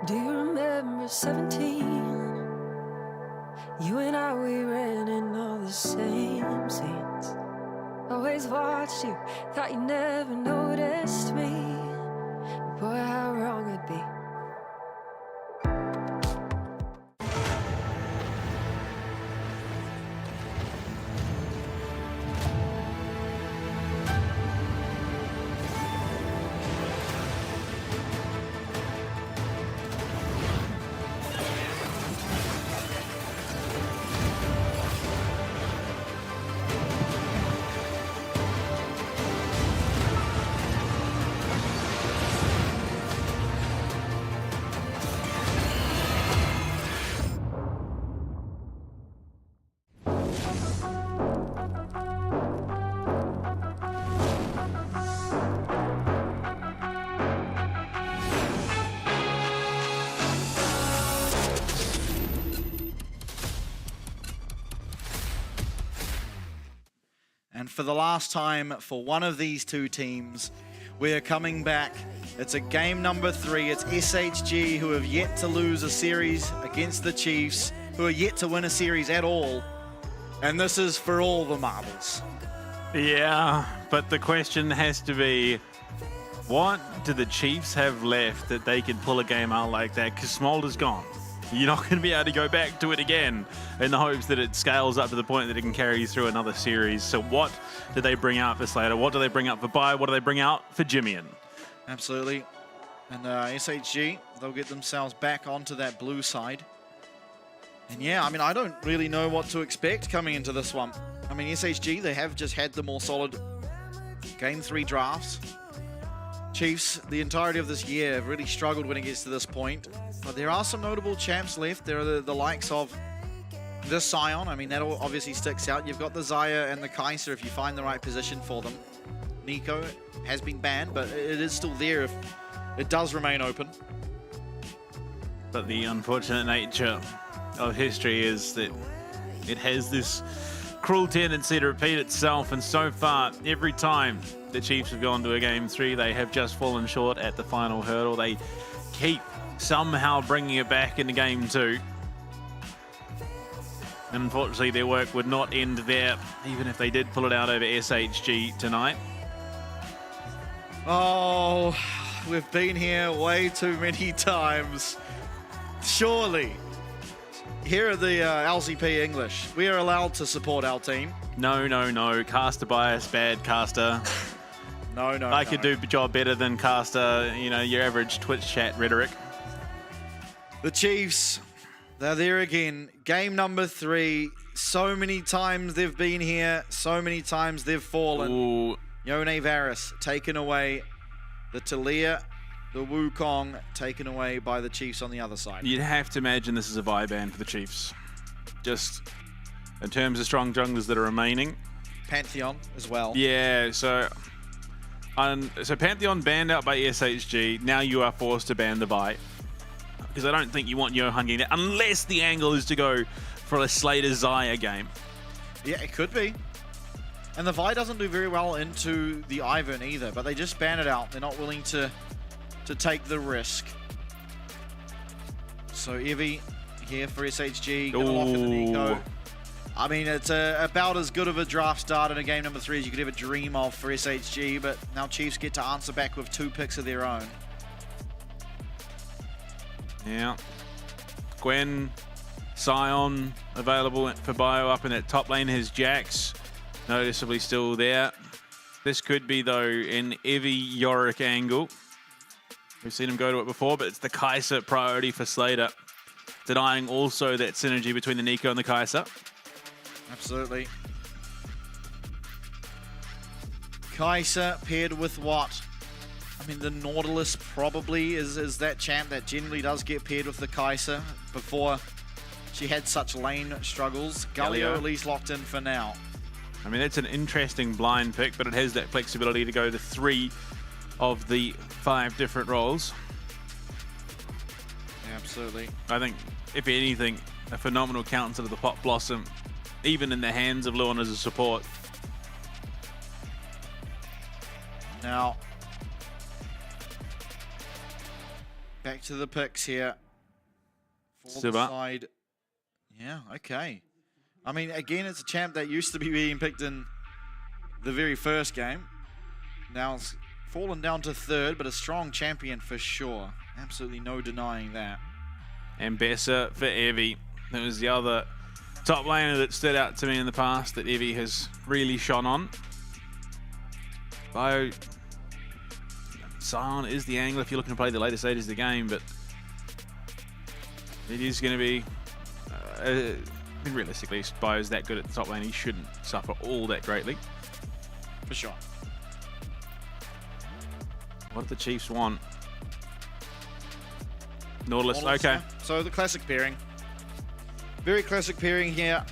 Do you remember 17? You and I, we ran in all the same scenes. Always watched you, thought you never noticed me. Boy, how wrong I'd be. And for the last time for one of these two teams, we are coming back. It's a game number 3. It's SHG, who have yet to lose a series against the Chiefs, who are yet to win a series at all. And this is for all the marbles. Yeah, but the question has to be, what do the Chiefs have left that they can pull a game out like that? Because Smolder's gone. You're not going to be able to go back to it again in the hopes that it scales up to the point that it can carry you through another series. So what do they bring out for Slater? What do they bring out for Bai? What do they bring out for Jimmian? Absolutely. And SHG, they'll get themselves back onto that blue side. And yeah, I mean, I don't really know what to expect coming into this one. I mean, SHG, they have just had the more solid Game 3 drafts. Chiefs, the entirety of this year, have really struggled when it gets to this point. But there are some notable champs left. There are the likes of the Scion. I mean, that obviously sticks out. You've got the Zaya and the Kaiser if you find the right position for them. Nico has been banned, but it is still there if it does remain open. But the unfortunate nature of history is that it has this cruel tendency to repeat itself, and so far, every time the Chiefs have gone to a Game 3, they have just fallen short at the final hurdle. They keep somehow bringing it back into Game 2. And unfortunately, their work would not end there, even if they did pull it out over SHG tonight. Oh, we've been here way too many times. Surely, here at the LCP English, we are allowed to support our team. No. Caster bias, bad caster. No. I could do a job better than caster, you know, your average Twitch chat rhetoric. The Chiefs, they're there again. Game number 3. So many times they've been here. So many times they've fallen. Ooh. Yone Varus taken away. The Talia, the Wukong taken away by the Chiefs on the other side. You'd have to imagine this is a buy ban for the Chiefs. Just in terms of strong junglers that are remaining, Pantheon as well. Yeah, so Pantheon banned out by SHG. Now you are forced to ban the Vi. Because I don't think you want Johan getting that, unless the angle is to go for a Slater Zaya game. Yeah, it could be. And the Vi doesn't do very well into the Ivern either, but they just ban it out. They're not willing to take the risk. So Evie here for SHG, gonna lock in the Nico. I mean, it's about as good of a draft start in a game number 3 as you could ever dream of for SHG, but now Chiefs get to answer back with 2 picks of their own. Yeah. Gwen, Sion available for bio up in that top lane. His Jax noticeably still there. This could be, though, an Evie Yorick angle. We've seen him go to it before, but it's the Kai'Sa priority for Slater. Denying also that synergy between the Nico and the Kai'Sa. Absolutely. Kai'Sa paired with what? I mean, the Nautilus probably is that champ that generally does get paired with the Kai'Sa before she had such lane struggles. Galio at least locked in for now. I mean, it's an interesting blind pick, but it has that flexibility to go to 3 of the 5 different roles. Absolutely. I think, if anything, a phenomenal counter to the Pot Blossom, even in the hands of Luan as a support. Now, back to the picks here. For the side. Yeah, okay. I mean, again, it's a champ that used to be being picked in the very first game. Now it's fallen down to 3rd, but a strong champion for sure. Absolutely no denying that. And Bessa for Evie. That was the other top laner that stood out to me in the past that Evie has really shone on. Bio Sion is the angle if you're looking to play the later stages of the game, but it is going to be... I mean, realistically, if Bio's that good at the top lane, he shouldn't suffer all that greatly. For sure. What do the Chiefs want? Nautilus, okay. So the classic pairing. Very classic pairing here.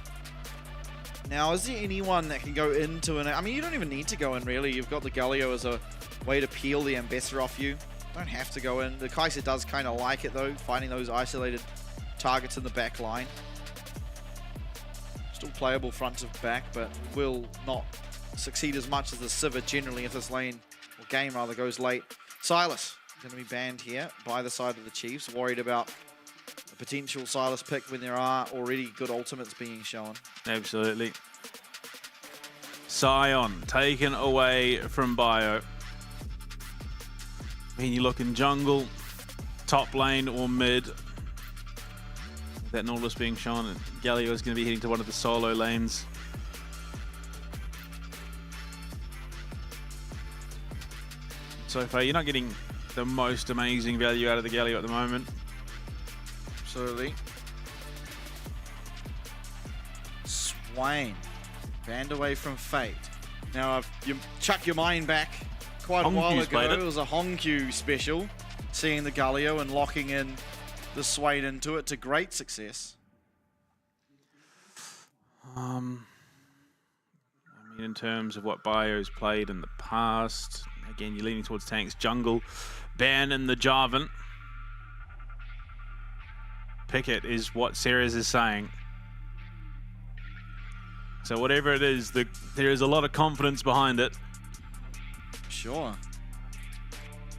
Now, is there anyone that can go into an... I mean, you don't even need to go in, really. You've got the Galio as a way to peel the Ambassador off you. Don't have to go in. The Kai'Sa does kind of like it, though, finding those isolated targets in the back line. Still playable front to back, but will not succeed as much as the Sivir generally if this lane, or game rather, goes late. Silas going to be banned here by the side of the Chiefs. Worried about a potential Silas pick when there are already good ultimates being shown. Absolutely. Sion taken away from Bio. I mean, you look in jungle, top lane or mid. That Nautilus being shown, and Galio is going to be heading to one of the solo lanes. So far, you're not getting the most amazing value out of the Galio at the moment. Absolutely. Swain, banned away from Fate. Now, you chuck your mind back quite a while ago. It was a Hongq special, seeing the Galio and locking in the Swain into it to great success. I mean, in terms of what Bio's played in the past, again, you're leaning towards tanks. Jungle, ban in the Jarvan. Picket is what Ceres is saying. So whatever it is, there is a lot of confidence behind it. Sure.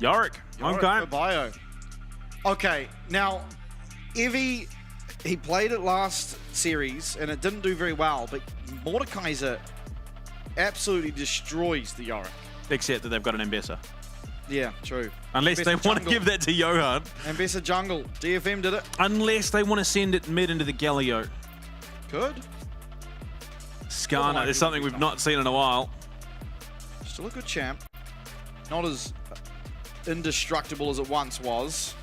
Yorick, okay. For Bio. Okay, now, Evie, he played it last series, and it didn't do very well, but Mordekaiser absolutely destroys the Yorick. Except that they've got an Ambassador. Yeah, true. Unless they want to give that to Johan. Ambassador jungle. DFM did it. Unless they want to send it mid into the Galio. Could. Skarner is something we've not seen in a while. Still a good champ. Not as indestructible as it once was.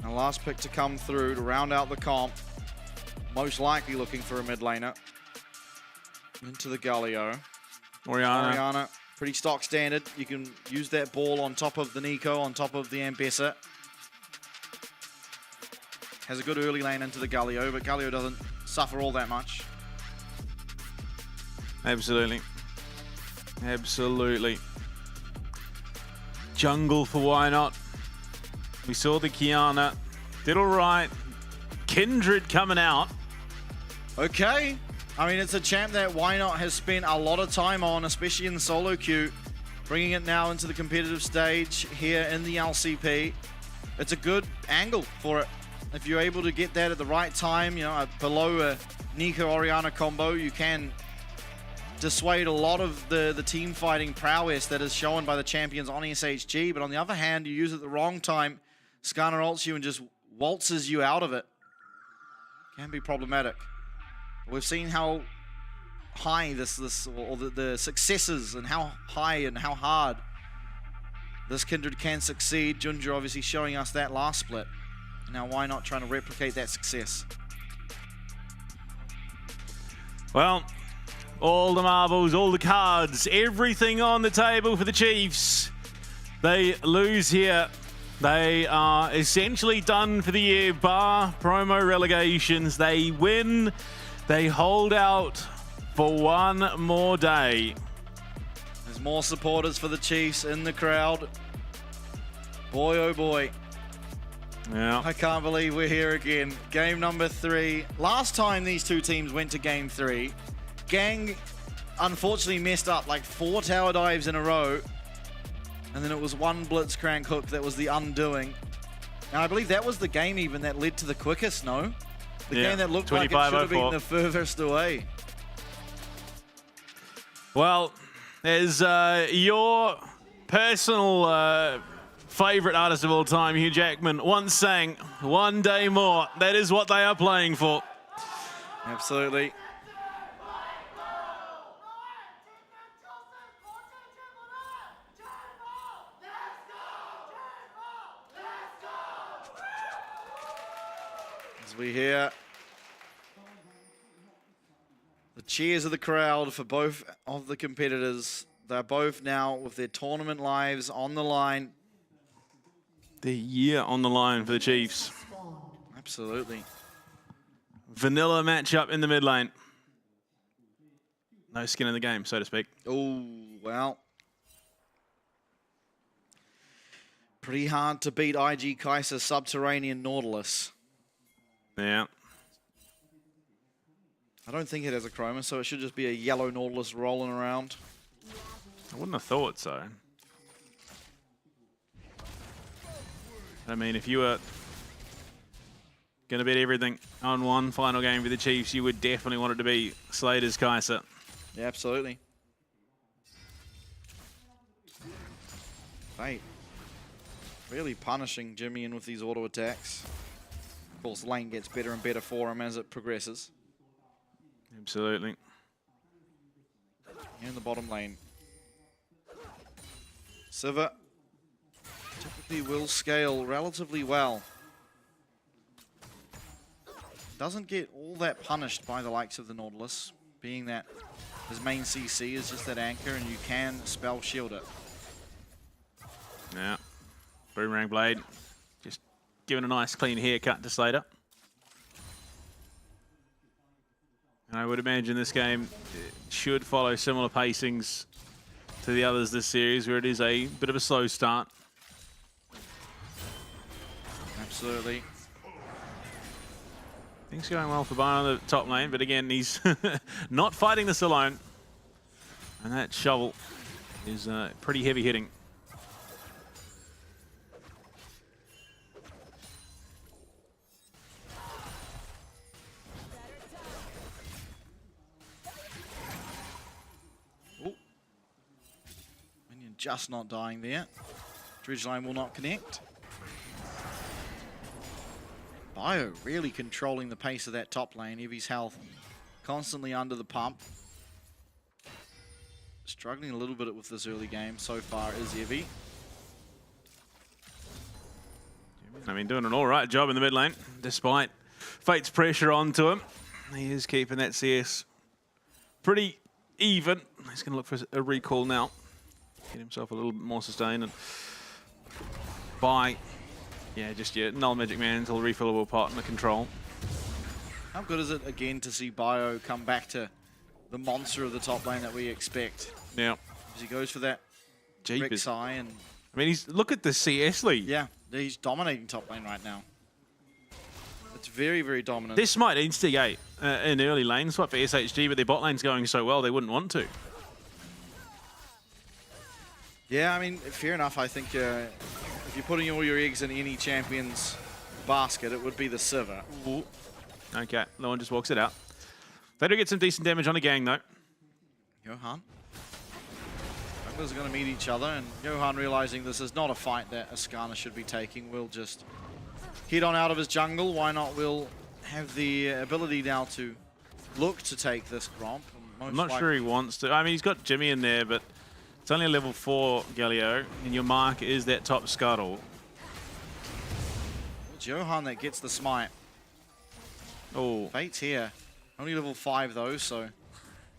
Our last pick to come through to round out the comp. Most likely looking for a mid laner. Into the Galio. Orianna. Pretty stock standard. You can use that ball on top of the Nico, on top of the Ambessa. Has a good early lane into the Galio, but Galio doesn't suffer all that much. Absolutely. Absolutely. Jungle for why not? We saw the Kiana. Did all right. Kindred coming out. Okay. I mean, it's a champ that Why Not has spent a lot of time on, especially in solo queue. Bringing it now into the competitive stage here in the LCP. It's a good angle for it. If you're able to get that at the right time, you know, below a Nico Oriana combo, you can dissuade a lot of the team fighting prowess that is shown by the champions on SHG. But on the other hand, you use it at the wrong time, Skarner ults you and just waltzes you out of it. Can be problematic. We've seen how high the successes and how high and how hard this Kindred can succeed. Junja obviously showing us that last split. Now Why Not trying to replicate that success? Well, all the marbles, all the cards, everything on the table for the Chiefs. They lose here. They are essentially done for the year, bar promo relegations. They win. They hold out for one more day. There's more supporters for the Chiefs in the crowd. Boy, oh boy. Yeah. I can't believe we're here again. Game number 3. Last time these two teams went to game 3, Gang unfortunately messed up like 4 tower dives in a row. And then it was one Blitzcrank hook that was the undoing. And I believe that was the game even that led to the quickest, no? The game that looked like it should have been the furthest away. Well, as your personal favorite artist of all time, Hugh Jackman, once sang, "One day more." That is what they are playing for. Absolutely. As we hear the cheers of the crowd for both of the competitors. They're both now with their tournament lives on the line. The year on the line for the Chiefs. Absolutely. Vanilla matchup in the mid lane. No skin in the game, so to speak. Oh, well. Pretty hard to beat IG Kaiser Subterranean Nautilus. Yeah. I don't think it has a chroma, so it should just be a yellow Nautilus rolling around. I wouldn't have thought so. I mean, if you were going to bet everything on one final game for the Chiefs, you would definitely want it to be Slater's Kaiser. Yeah, absolutely. Fate really punishing Jimmy in with these auto attacks. Of course, the lane gets better and better for him as it progresses. Absolutely. In the bottom lane. Siva typically will scale relatively well. Doesn't get all that punished by the likes of the Nautilus, being that his main CC is just that anchor and you can spell shield it. Yeah. Boomerang Blade. Just giving a nice clean haircut to Slater. And I would imagine this game should follow similar pacings to the others this series, where it is a bit of a slow start. Absolutely. Things going well for Bayern on the top lane, but again, he's not fighting this alone. And that shovel is pretty heavy hitting. Minion just not dying there. Dredge line will not connect. Bio really controlling the pace of that top lane. Eevee's health constantly under the pump. Struggling a little bit with this early game so far is Eevee. I mean, doing an all right job in the mid lane, despite Fate's pressure onto him. He is keeping that CS pretty even. He's going to look for a recall now. Get himself a little bit more sustained and buy Yeah, just your null magic mantle, refillable pot, and the control. How good is it again to see Bio come back to the monster of the top lane that we expect? Yeah. As he goes for that Rek'Sai and I mean, look at the CS lead. Yeah, he's dominating top lane right now. It's very, very dominant. This might instigate an early lane swap for SHG, but their bot lane's going so well they wouldn't want to. Yeah, I mean, fair enough. I think if you're putting all your eggs in any champion's basket, it would be the Sivir. Ooh. Okay, no one just walks it out. They do get some decent damage on the gang, though. Johan. Junglers are going to meet each other, and Johan, realizing this is not a fight that Askana should be taking, will just head on out of his jungle. Why not? Will have the ability now to look to take this Gromp. I'm not sure he wants to. I mean, he's got Jimmy in there, but it's only a level 4 Galio, and your mark is that top scuttle. It's Johan that gets the smite. Oh. Fate's here. Only level 5 though, so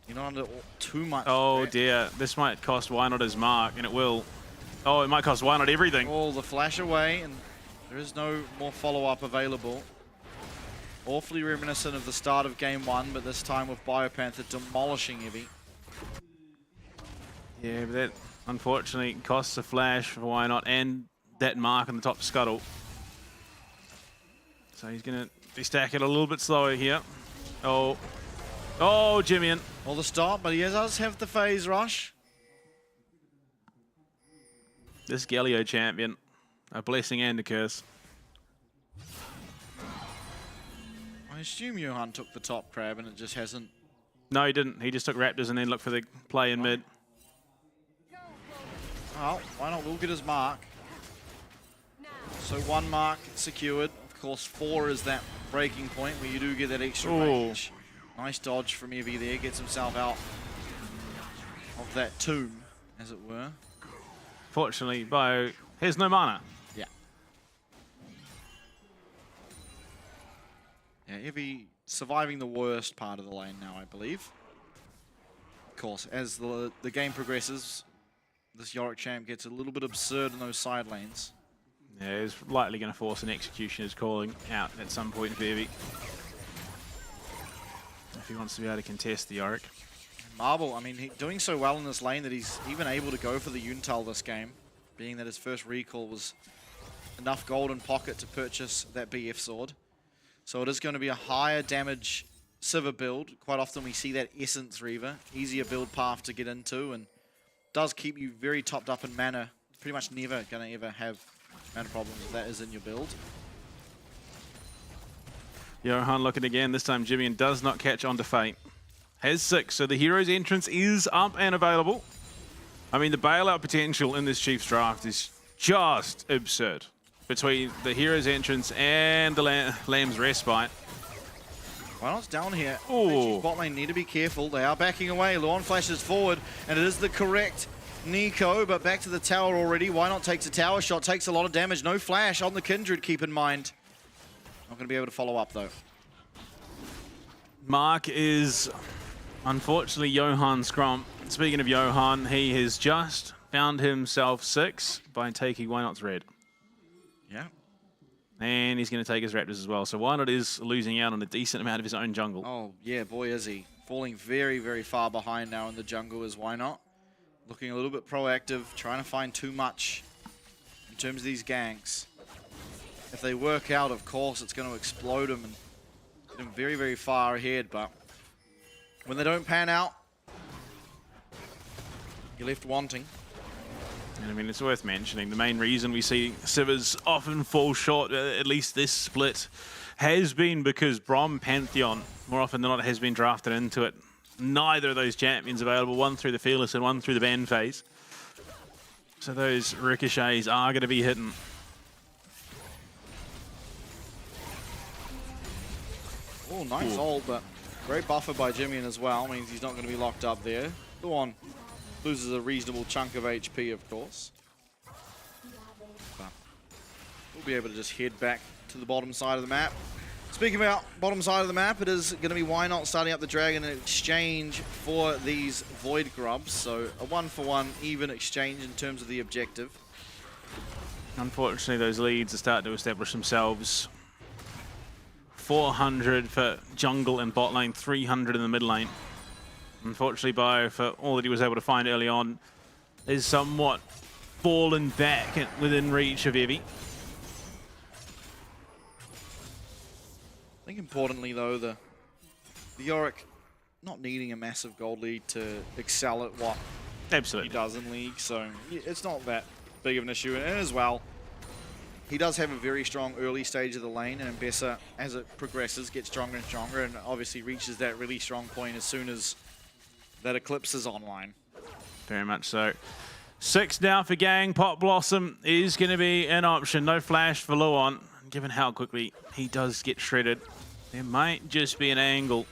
you're not under too much. Oh dear, this might cost Why Not his mark, and it will. Oh, it might cost Why Not everything. All the flash away, and there is no more follow-up available. Awfully reminiscent of the start of game 1, but this time with Biopanther demolishing Eevee. Yeah, but that unfortunately costs a flash for Why Not and that mark on the top scuttle. So he's going to be stacking a little bit slower here. Oh. Oh, Jimmy. Well, the stop, but he does have the phase rush. This Galio champion, a blessing and a curse. I assume Johan took the top crab and it just hasn't. No, he didn't. He just took Raptors and then looked for the play in mid. Well, Why Not will get his mark. So 1 mark secured. Of course, 4 is that breaking point where you do get that extra range. Nice dodge from Eevee there. Gets himself out of that tomb, as it were. Fortunately, Bio has no mana. Yeah. Yeah, Eevee surviving the worst part of the lane now, I believe. Of course, as the game progresses, this Yorick champ gets a little bit absurd in those side lanes. Yeah, he's likely going to force an Executioner's calling out at some point for Eevee. If he wants to be able to contest the Yorick. Marble, I mean, he's doing so well in this lane that he's even able to go for the Yuntal this game, being that his first recall was enough gold in pocket to purchase that BF sword. So it is going to be a higher damage Sivir build. Quite often we see that Essence Reaver, easier build path to get into, and does keep you very topped up in mana. Pretty much never going to ever have mana problems if that is in your build. Johan looking again. This time Jimmy does not catch on to Fate. Has 6, so the Hero's entrance is up and available. I mean, the bailout potential in this Chiefs draft is just absurd. Between the Hero's entrance and the Lamb's respite. Why Not's down here? Chiefs bot lane need to be careful. They are backing away. Luan flashes forward, and it is the correct Nico, but back to the tower already. Why Not takes a tower shot, takes a lot of damage. No flash on the Kindred, keep in mind. Not going to be able to follow up, though. Mark is, unfortunately, Johan's Gromp. Speaking of Johan, he has just found himself 6 by taking Why Not's red. Yeah. And he's going to take his Raptors as well. So Why Not is losing out on a decent amount of his own jungle. Oh, yeah, boy, is he. Falling very, very far behind now in the jungle is Why Not. Looking a little bit proactive, trying to find too much in terms of these ganks. If they work out, of course, it's going to explode him and get him very, very far ahead. But when they don't pan out, you're left wanting. And I mean, it's worth mentioning, the main reason we see Sivers often fall short, at least this split, has been because Brom Pantheon, more often than not, has been drafted into it. Neither of those champions available, one through the Fearless and one through the ban phase. So those ricochets are going to be hitting. Oh, nice ult, but great buffer by Jimmy as well. Means he's not going to be locked up there. Luan loses a reasonable chunk of HP, of course. But we'll be able to just head back to the bottom side of the map. Speaking about bottom side of the map, it is going to be Why Not starting up the Dragon in exchange for these Void Grubs. So a 1-for-1 even exchange in terms of the objective. Unfortunately, those leads are starting to establish themselves. 400 for jungle and bot lane, 300 in the mid lane. Unfortunately, Bio, for all that he was able to find early on, is somewhat fallen back within reach of Evie. I think importantly though, the Yorick not needing a massive gold lead to excel at what he does in League, so it's not that big of an issue. And as well, he does have a very strong early stage of the lane, and Mbessa, as it progresses, gets stronger and stronger, and obviously reaches that really strong point as soon as that Eclipse is online. Very much so. 6 now for Gang. Pot Blossom is going to be an option. No flash for Luon. Given how quickly he does get shredded, there might just be an angle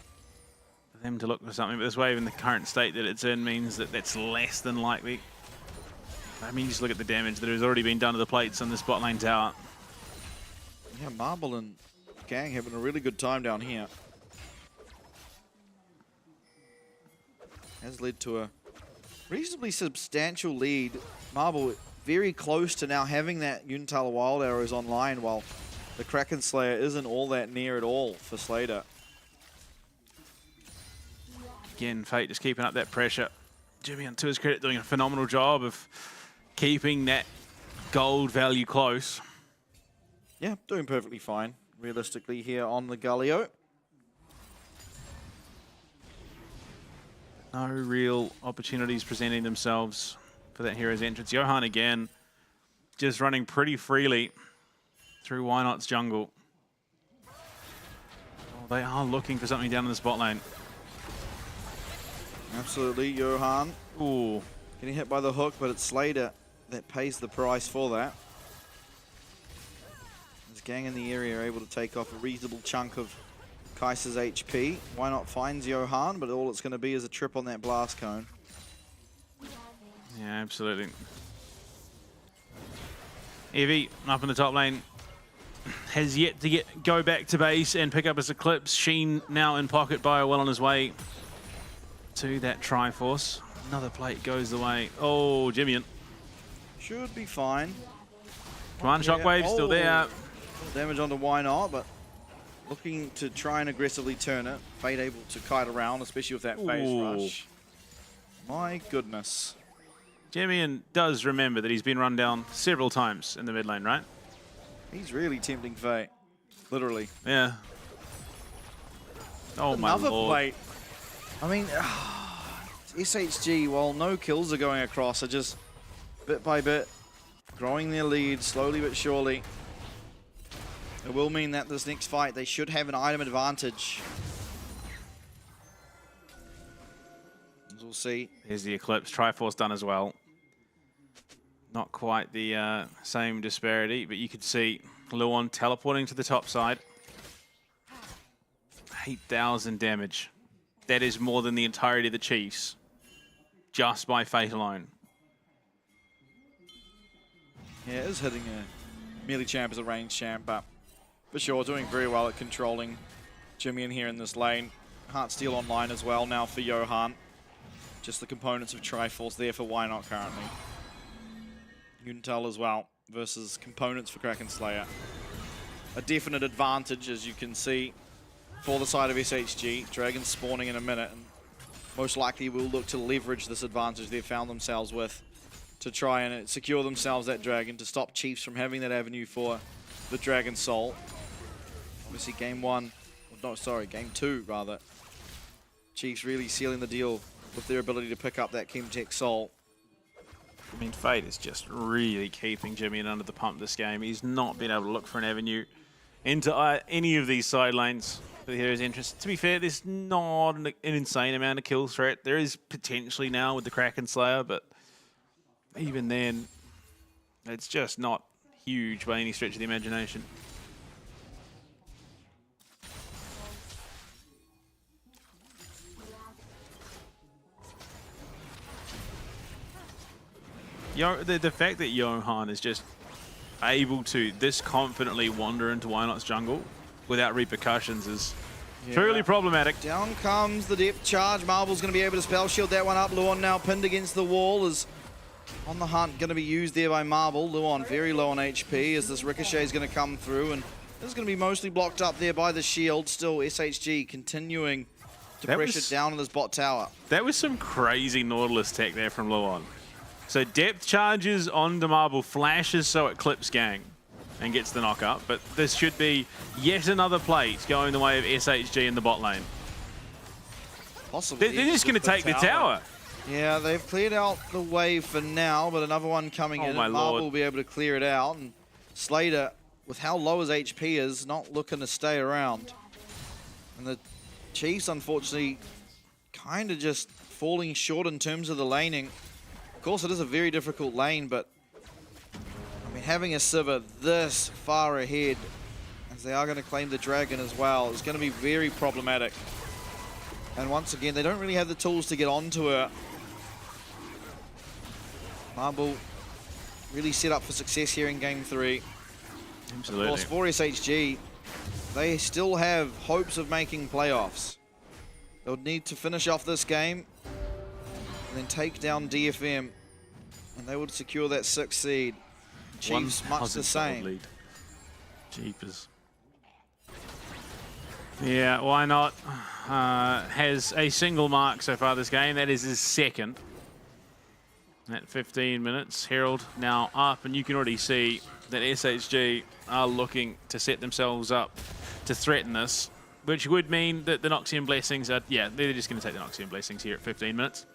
for them to look for something, but this wave in the current state that it's in means that that's less than likely. I mean, just look at the damage that has already been done to the plates on this bot lane tower. Yeah, Marble and Gang having a really good time down here. Has led to a reasonably substantial lead. Marble very close to now having that Unitala Wild Arrows online, while the Kraken Slayer isn't all that near at all for Slater. Again, Fate just keeping up that pressure. Jimmy, to his credit, doing a phenomenal job of keeping that gold value close. Yeah, doing perfectly fine, realistically, here on the Galio. No real opportunities presenting themselves for that hero's entrance. Johan again, just running pretty freely through Why Not's jungle. Oh, they are looking for something down in the spot lane. Absolutely, Johan. Ooh. Getting hit by the hook, but it's Slater that pays the price for that. This Gang in the area are able to take off a reasonable chunk of Kaiser's HP. Why Not finds Johan, but all it's going to be is a trip on that blast cone. Yeah, absolutely. Evie up in the top lane has yet to go back to base and pick up his Eclipse. Sheen now in pocket, Bio well on his way to that Triforce. Another plate goes the way. Oh, Jimmy. Should be fine. One Shockwave still there. Damage onto Why Not, but looking to try and aggressively turn it. Fate able to kite around, especially with that phase rush. My goodness. Jimmy does remember that he's been run down several times in the mid lane, right? He's really tempting Fate. Literally. Yeah. Oh, my Another lord. plate. I mean, SHG, while no kills are going across, are just bit by bit growing their lead slowly but surely. It will mean that this next fight, they should have an item advantage. As we'll see. Here's the Eclipse. Triforce done as well. Not quite the same disparity, but you could see Luon teleporting to the top side. 8,000 damage. That is more than the entirety of the Chiefs, just by Fate alone. Yeah, it is hitting a melee champ as a range champ, but for sure doing very well at controlling Jimmy in here in this lane. Heartsteel online as well now for Johan. Just the components of Triforce there for Why Not currently. Unitel as well versus components for Kraken Slayer. A definite advantage, as you can see, for the side of SHG. Dragons spawning in a minute, and most likely will look to leverage this advantage they've found themselves with to try and secure themselves that dragon, to stop Chiefs from having that avenue for the Dragon Soul. Obviously game two rather. Chiefs really sealing the deal with their ability to pick up that Chemtech Soul. I mean, Fate is just really keeping Jimmy under the pump this game. He's not been able to look for an avenue into any of these side lanes for the hero's interest. To be fair, there's not an insane amount of kill threat. There is potentially now with the Kraken Slayer, but even then, it's just not huge by any stretch of the imagination. The fact that Johan is just able to this confidently wander into Why Not's jungle without repercussions is truly problematic. Down comes the depth charge. Marble's going to be able to spell shield that one up. Luon now pinned against the wall as on the hunt, going to be used there by Marble. Luon very low on HP as this Ricochet is going to come through, and this is going to be mostly blocked up there by the shield. Still, SHG continuing to pressure down on this bot tower. That was some crazy Nautilus tech there from Luon. So depth charges onto Marble, flashes so it clips gang and gets the knock up, but this should be yet another plate going the way of SHG in the bot lane. Possibly. They're just going to take the tower. Yeah, they've cleared out the wave for now, but another one coming in. My Marble lord. will be able to clear it out, and Slater, with how low his HP is, not looking to stay around. And the Chiefs, unfortunately, kind of just falling short in terms of the laning. Of course, it is a very difficult lane, but I mean, having a Sivir this far ahead, as they are going to claim the dragon as well, is going to be very problematic. And once again, they don't really have the tools to get onto her. Marble really set up for success here in Game 3. Absolutely. Of course, for SHG, they still have hopes of making playoffs. They'll need to finish off this game and then take down DFM, and they would secure that 6th seed. Chiefs much the same. Lead. Jeepers. Yeah, why not? Has a single mark so far this game. That is his second. At 15 minutes, Herald now up, and you can already see that SHG are looking to set themselves up to threaten this, which would mean that the Noxian Blessings are, yeah, they're just going to take the Noxian Blessings here at 15 minutes.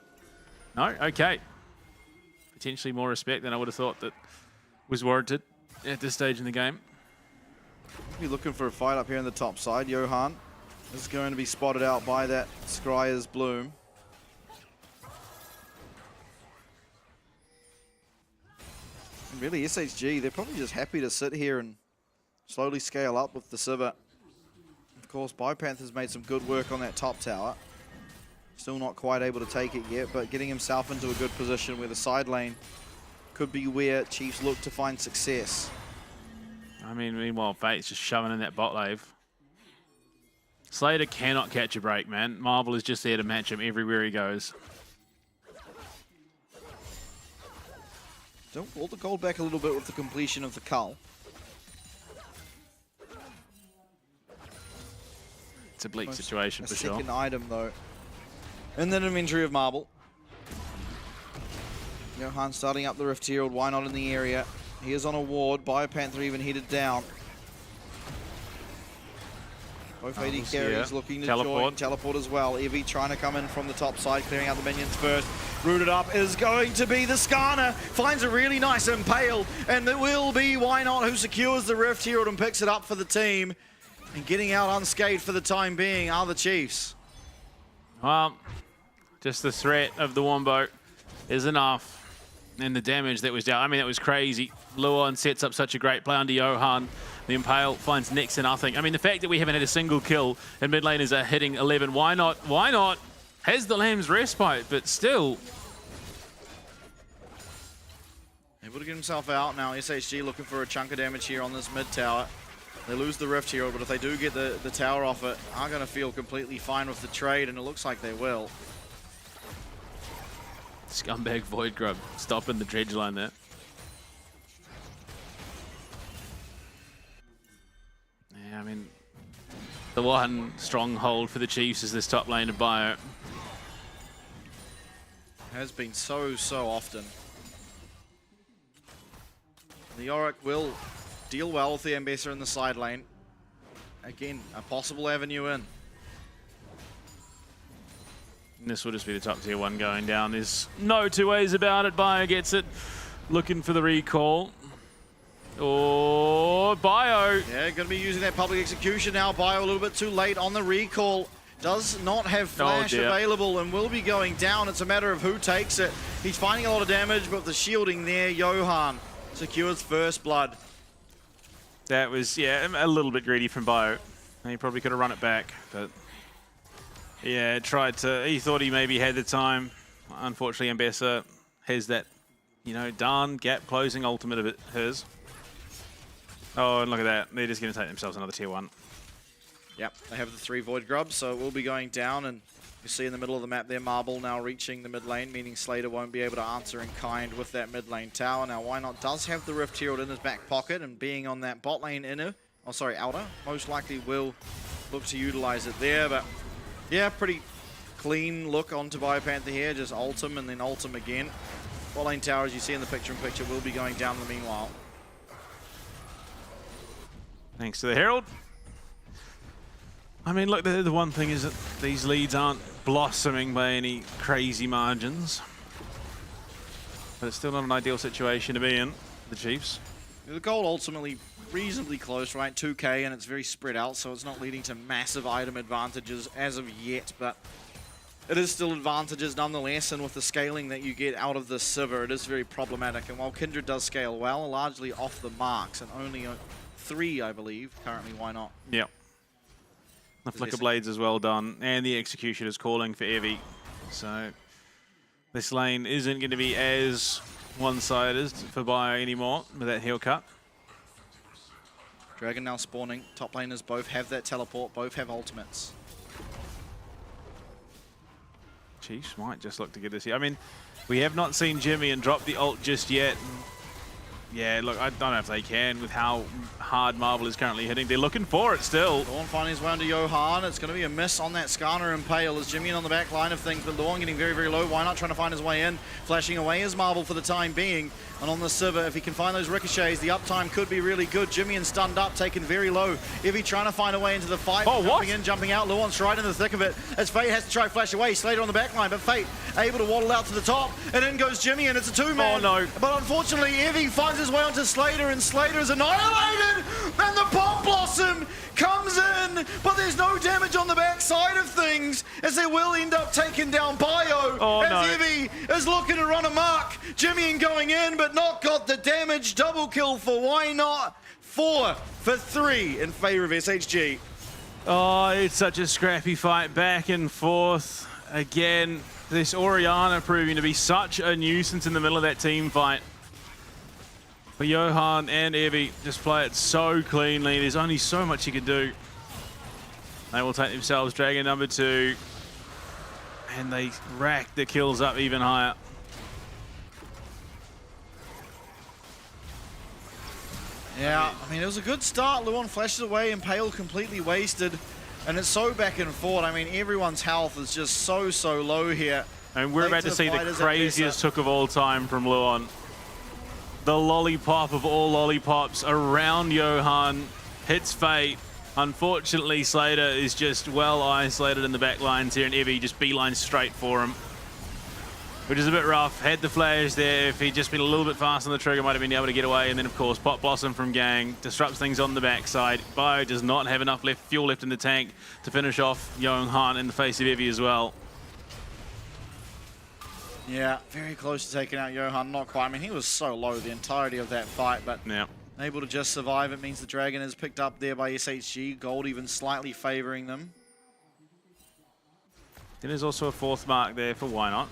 No? Okay. Potentially more respect than I would have thought that was warranted at this stage in the game. Be looking for a fight up here on the top side. Johan is going to be spotted out by that Scryer's Bloom. And really, SHG, they're probably just happy to sit here and slowly scale up with the Sivir. Of course, Bipanther has made some good work on that top tower. Still not quite able to take it yet, but getting himself into a good position where the side lane could be where Chiefs look to find success. I mean, meanwhile, Fate's just shoving in that bot wave. Slater cannot catch a break, man. Marble is just there to match him everywhere he goes. Don't pull the gold back a little bit with the completion of the cull. It's a bleak situation for sure. Second item, though. And then inventory of Marble. Johan starting up the Rift Herald. Why not in the area? He is on a ward. Biopanther even headed down. Both AD carries looking to join. Teleport as well. Evie trying to come in from the top side, clearing out the minions first. Rooted up is going to be the Skarner. Finds a really nice impale. And it will be Why Not who secures the Rift Herald and picks it up for the team. And getting out unscathed for the time being are the Chiefs. Well, just the threat of the Wombo is enough. And the damage that was down, I mean, that was crazy. Luon sets up such a great play under Johan. The Impale finds next to nothing. I mean, the fact that we haven't had a single kill and mid laners are hitting 11. Why not? Why not? Has the Lamb's respite, but still. Able to get himself out now. SHG looking for a chunk of damage here on this mid tower. They lose the Rift Hero, but if they do get the tower off it, are going to feel completely fine with the trade, and it looks like they will. Scumbag Void Grub stopping the dredge line there. Yeah, I mean, the one stronghold for the Chiefs is this top lane of Bio. Has been so often. The Yorick will deal well with the Ambassador in the side lane. Again, a possible avenue in. And this will just be the top tier one going down. There's no two ways about it. Bio gets it. Looking for the recall. Oh, Bio. Yeah, going to be using that public execution now. Bio a little bit too late on the recall. Does not have flash available and will be going down. It's a matter of who takes it. He's finding a lot of damage, but the shielding there, Johan secures first blood. That was, yeah, a little bit greedy from Bio. He probably could have run it back, but yeah, tried to, he thought he maybe had the time. Unfortunately, Ambessa has that, you know, darn gap closing ultimate of hers. Oh, and look at that. They're just going to take themselves another tier one. Yep, they have the 3 Void Grubs, so it will be going down, and you see in the middle of the map there, Marble now reaching the mid lane, meaning Slater won't be able to answer in kind with that mid lane tower. Now, Why Not does have the Rift Herald in his back pocket, and being on that bot lane outer, most likely will look to utilize it there, but yeah, pretty clean look onto Biopanther here, just ult him and then ult him again. Bot lane tower, as you see in the picture-in-picture, will be going down in the meanwhile. Thanks to the Herald. I mean, look, the one thing is that these leads aren't blossoming by any crazy margins. But it's still not an ideal situation to be in, the Chiefs. The goal ultimately reasonably close, right? 2k, and it's very spread out, so it's not leading to massive item advantages as of yet, but it is still advantages nonetheless, and with the scaling that you get out of the Sivir, it is very problematic. And while Kindred does scale well, largely off the marks, and only 3, I believe, currently, Why Not? Yep. The Flicker Blades is well done, and the Execution is calling for Evie. So this lane isn't going to be as one-sided for Bio anymore with that heal cut. Dragon now spawning. Top laners both have that teleport, both have ultimates. Chiefs might just look to get this here. I mean, we have not seen Jimmy and drop the ult just yet. Yeah, look, I don't know if they can with how hard Marble is currently hitting. They're looking for it still. Lawn finding his way onto Johan. It's going to be a miss on that Skarner and Pale as Jimmy on the back line of things, but Lawn getting very, very low. Why Not trying to find his way in? Flashing away his Marble for the time being. And on the Sivir, if he can find those ricochets, the uptime could be really good. Jimmy and stunned up, taken very low. Ivy trying to find a way into the fight. Oh, jumping in, jumping out. Luon's right in the thick of it as Fate has to try flash away. Slater on the back line, but Fate able to waddle out to the top. And in goes Jimmy, and it's a 2-man. Oh, no. But unfortunately, Ivy finds his way onto Slater, and Slater is annihilated. And the Pop Blossom comes in, but there's no damage on the back side of things, as they will end up taking down Bio. Oh, as no. Ivy is looking to run amok. Jimmy going in, but not got the damage. Double kill for Why Not. 4 for 3 in favor of SHG. Oh, it's such a scrappy fight back and forth. Again, this Orianna proving to be such a nuisance in the middle of that team fight. But Johan and Evie just play it so cleanly. There's only so much you can do. They will take themselves Dragon number 2. And they rack the kills up even higher. Yeah, I mean, it was a good start. Luon flashes away and Pale completely wasted. And it's so back and forth. I mean, everyone's health is just so low here. And we're about to see the craziest hook of all time from Luon. The lollipop of all lollipops around Johan. Hits Fate. Unfortunately, Slater is just well isolated in the back lines here, and Evie just beelines straight for him. Which is a bit rough. Had the flash there. If he'd just been a little bit faster on the trigger, might have been able to get away. And then, of course, Pop Blossom from Gang disrupts things on the backside. Bio does not have enough fuel left in the tank to finish off Johan in the face of Evie as well. Yeah, very close to taking out Johan. Not quite. I mean, he was so low the entirety of that fight, but yeah, able to just survive. It means the Dragon is picked up there by SHG. Gold even slightly favoring them. There's also a 4th mark there for Why Not.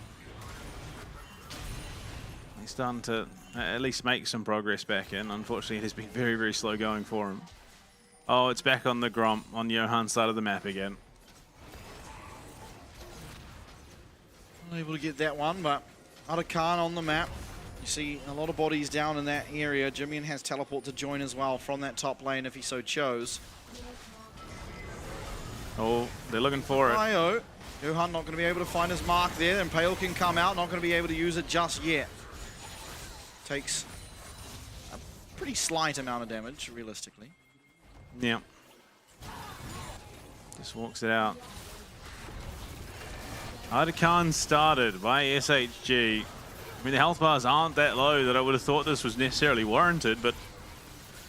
He's starting to at least make some progress back in. Unfortunately, it has been very, very slow going for him. Oh, it's back on the Gromp on Johan's side of the map again. Unable to get that one, but Arakan on the map. You see a lot of bodies down in that area. Jimmy has teleport to join as well from that top lane if he so chose. Oh, they're looking for it. Bio. Johan not going to be able to find his mark there, and Pale can come out, not going to be able to use it just yet. Takes a pretty slight amount of damage, realistically. Yeah. Just walks it out. Arakan started by SHG. I mean, the health bars aren't that low that I would have thought this was necessarily warranted, but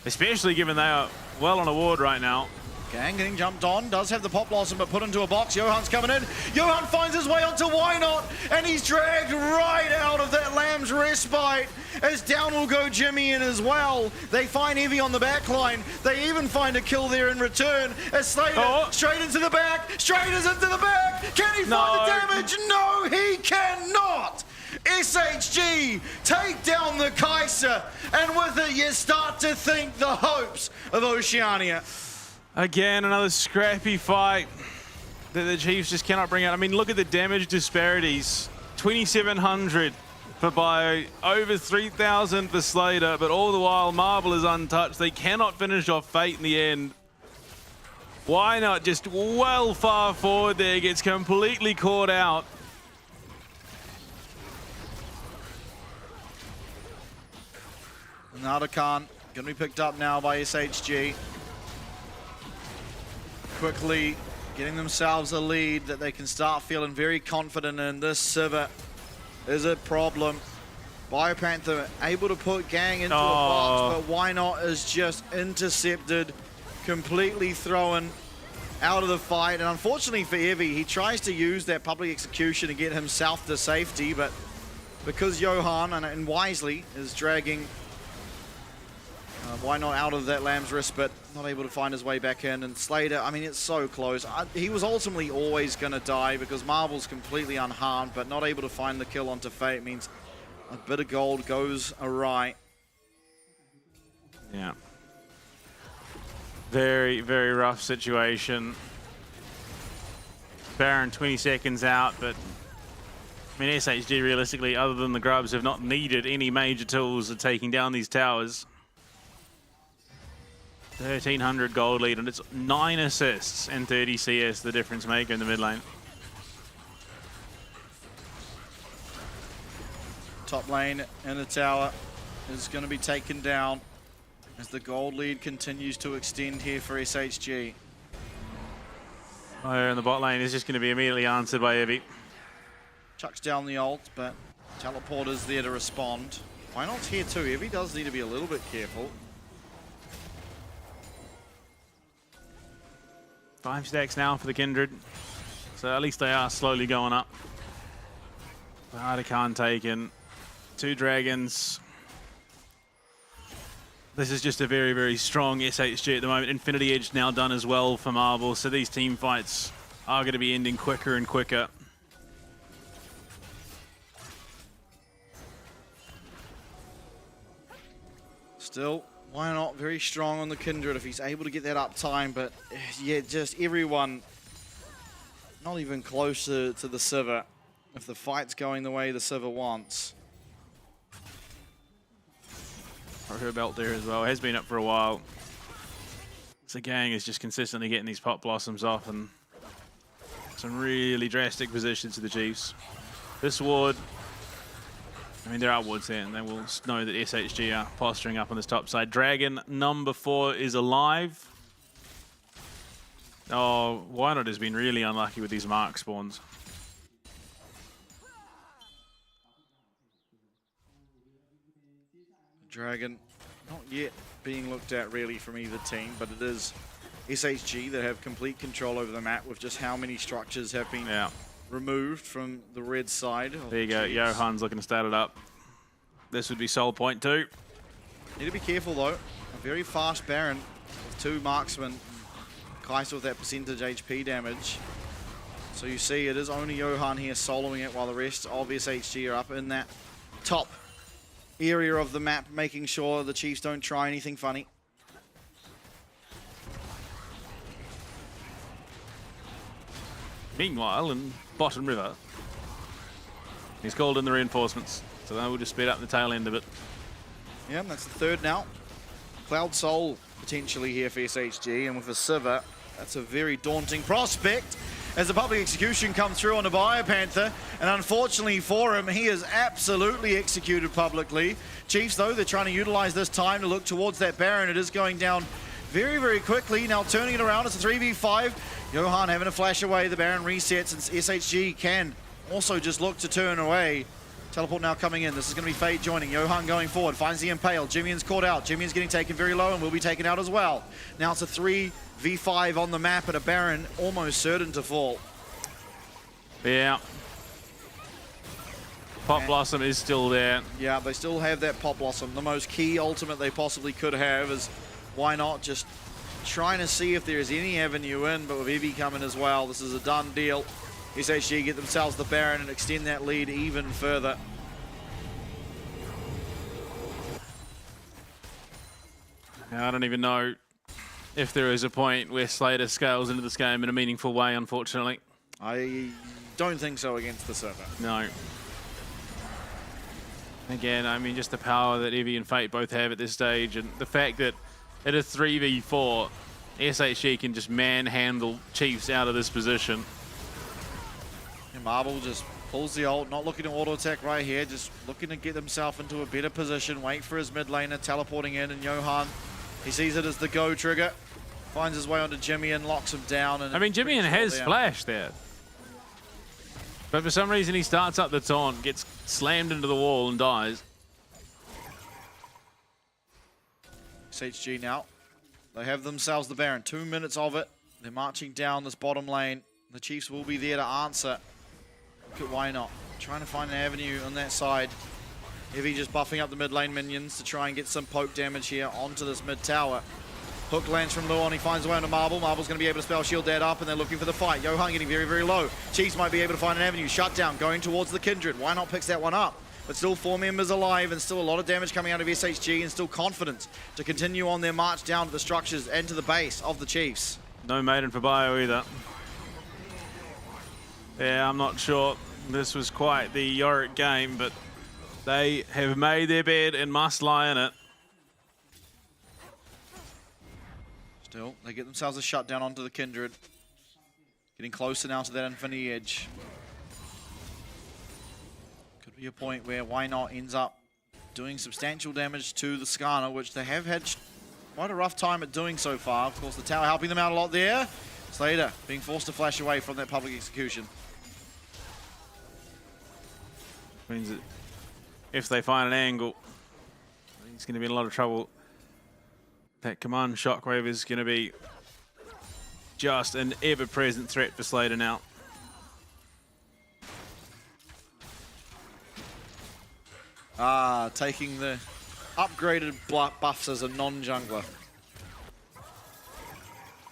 especially given they are well on a ward right now. Gang getting jumped on, does have the Pop Blossom, but put into a box. Johan's coming in. Johan finds his way onto Why Not, and he's dragged right out of that Lamb's Respite, as down will go Jimmy in as well. They find Evie on the back line. They even find a kill there in return, as Slater straight into the back, Strader's into the back. Can he find the damage? No, he cannot. SHG take down the Kaiser, and with it you start to think the hopes of Oceania. Again, another scrappy fight that the Chiefs just cannot bring out. I mean, look at the damage disparities. 2,700 for Bio, over 3,000 for Slater, but all the while Marble is untouched. They cannot finish off Fate in the end. Why not? Just well far forward there, gets completely caught out. Nadakan going to be picked up now by SHG. Quickly getting themselves a lead that they can start feeling very confident in. This Sivir is a problem. BioPanther able to put Gang into a box, but why not is just intercepted, completely thrown out of the fight. And unfortunately for Evie, he tries to use that public execution to get himself to safety, but because Johan, and wisely, is dragging why not out of that Lamb's wrist, but not able to find his way back in. And Slater, I mean, it's so close. He was ultimately always going to die because Marble's completely unharmed, but not able to find the kill onto Fate means a bit of gold goes awry. Yeah. Very, very rough situation. Baron 20 seconds out, but I mean, SHG realistically, other than the grubs, have not needed any major tools of taking down these towers. 1,300 gold lead, and it's 9 assists and 30 CS, the difference maker in the mid lane. Top lane in the tower is going to be taken down as the gold lead continues to extend here for SHG. Fire in the bot lane is just going to be immediately answered by Evie. Chucks down the ult, but teleporter's there to respond. Why not here too? Evie does need to be a little bit careful. 5 stacks now for the Kindred, so at least they are slowly going up. Nadakan taken, 2 dragons. This is just a very, very strong SHG at the moment. Infinity Edge now done as well for Marble, so these team fights are going to be ending quicker and quicker. Still, why not? Very strong on the Kindred if he's able to get that uptime, but yeah, just everyone not even closer to the Sivir if the fight's going the way the Sivir wants. Her belt there as well, has been up for a while. So Gang is just consistently getting these pop blossoms off, and some really drastic positions to the Chiefs. This ward, I mean, there are wards there, and they will know that SHG are posturing up on this top side. Dragon number 4 is alive. Oh, Why Not has been really unlucky with these mark spawns. Dragon not yet being looked at really from either team, but it is SHG that have complete control over the map with just how many structures have been removed from the red side. There you go, Johan's looking to start it up. This would be Soul Point too. Need to be careful though. A very fast Baron with 2 marksmen. Kai'Sa with that percentage HP damage. So you see it is only Johan here soloing it while the rest of SHG are up in that top area of the map, making sure the Chiefs don't try anything funny. Meanwhile, in bottom river, he's called in the reinforcements, so they will just speed up the tail end of it. Yeah, that's the 3rd now. Cloud Soul potentially here for SHG, and with a Sivir, that's a very daunting prospect as the public execution comes through on the BioPanther, and unfortunately for him, he is absolutely executed publicly. Chiefs, though, they're trying to utilize this time to look towards that Baron. It is going down very, very quickly. Now turning it around, it's a 3v5. Johan having to flash away, the Baron resets, and SHG can also just look to turn away. Teleport now coming in. This is going to be Fade joining. Johan going forward, finds the Impale. Jimmy's caught out. Jimmy's getting taken very low and will be taken out as well. Now it's a 3v5 on the map, and a Baron almost certain to fall. Yeah. Pop Blossom is still there. Yeah, they still have that Pop Blossom. The most key ultimate they possibly could have is why not just trying to see if there's any avenue in, but with Evie coming as well, this is a done deal. SHG get themselves the Baron and extend that lead even further. I don't even know if there is a point where Slater scales into this game in a meaningful way, unfortunately. I don't think so against the server. No. Again, I mean, just the power that Evie and Fate both have at this stage, and the fact that at a 3v4, SHG can just manhandle Chiefs out of this position. And Marble just pulls the ult, not looking to auto attack right here, just looking to get himself into a better position, wait for his mid laner, teleporting in, and Johan, he sees it as the go trigger, finds his way onto Jimmy and locks him down. And I mean, Jimmy has flash there. But for some reason, he starts up the taunt, gets slammed into the wall and dies. SHG now. They have themselves the Baron. 2 minutes of it. They're marching down this bottom lane. The Chiefs will be there to answer. Look at why not. Trying to find an avenue on that side. Evie just buffing up the mid lane minions to try and get some poke damage here onto this mid tower. Hook lands from Luon, he finds a way onto Marble. Marble's going to be able to spell shield that up, and they're looking for the fight. Johan getting very, very low. Chiefs might be able to find an avenue. Shutdown going towards the Kindred. Why not picks that one up? But still 4 members alive, and still a lot of damage coming out of SHG, and still confident to continue on their march down to the structures and to the base of the Chiefs. No Maiden for Bio either. Yeah, I'm not sure this was quite the Yorick game, but they have made their bed and must lie in it. Still, they get themselves a shutdown onto the Kindred. Getting closer now to that Infinity Edge. Could be a point where Why Not ends up doing substantial damage to the Skarner, which they have had quite a rough time at doing so far. Of course, the tower helping them out a lot there. Slater being forced to flash away from that public execution. Means that if they find an angle, he's going to be in a lot of trouble. That command shockwave is going to be just an ever-present threat for Slater now. Taking the upgraded buffs as a non-jungler.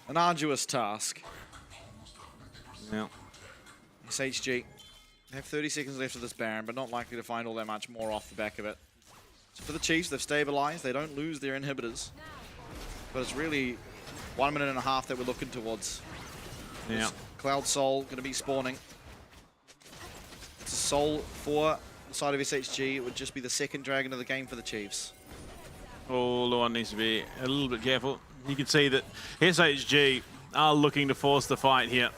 An arduous task. Yeah. SHG. They have 30 seconds left of this Baron, but not likely to find all that much more off the back of it. So for the Chiefs, they've stabilized. They don't lose their inhibitors. But it's really 1.5 minutes that we're looking towards. Yeah. Cloud Soul going to be spawning. It's a Soul for the side of SHG. It would just be the second dragon of the game for the Chiefs. Oh, Luon needs to be a little bit careful. You can see that SHG are looking to force the fight here.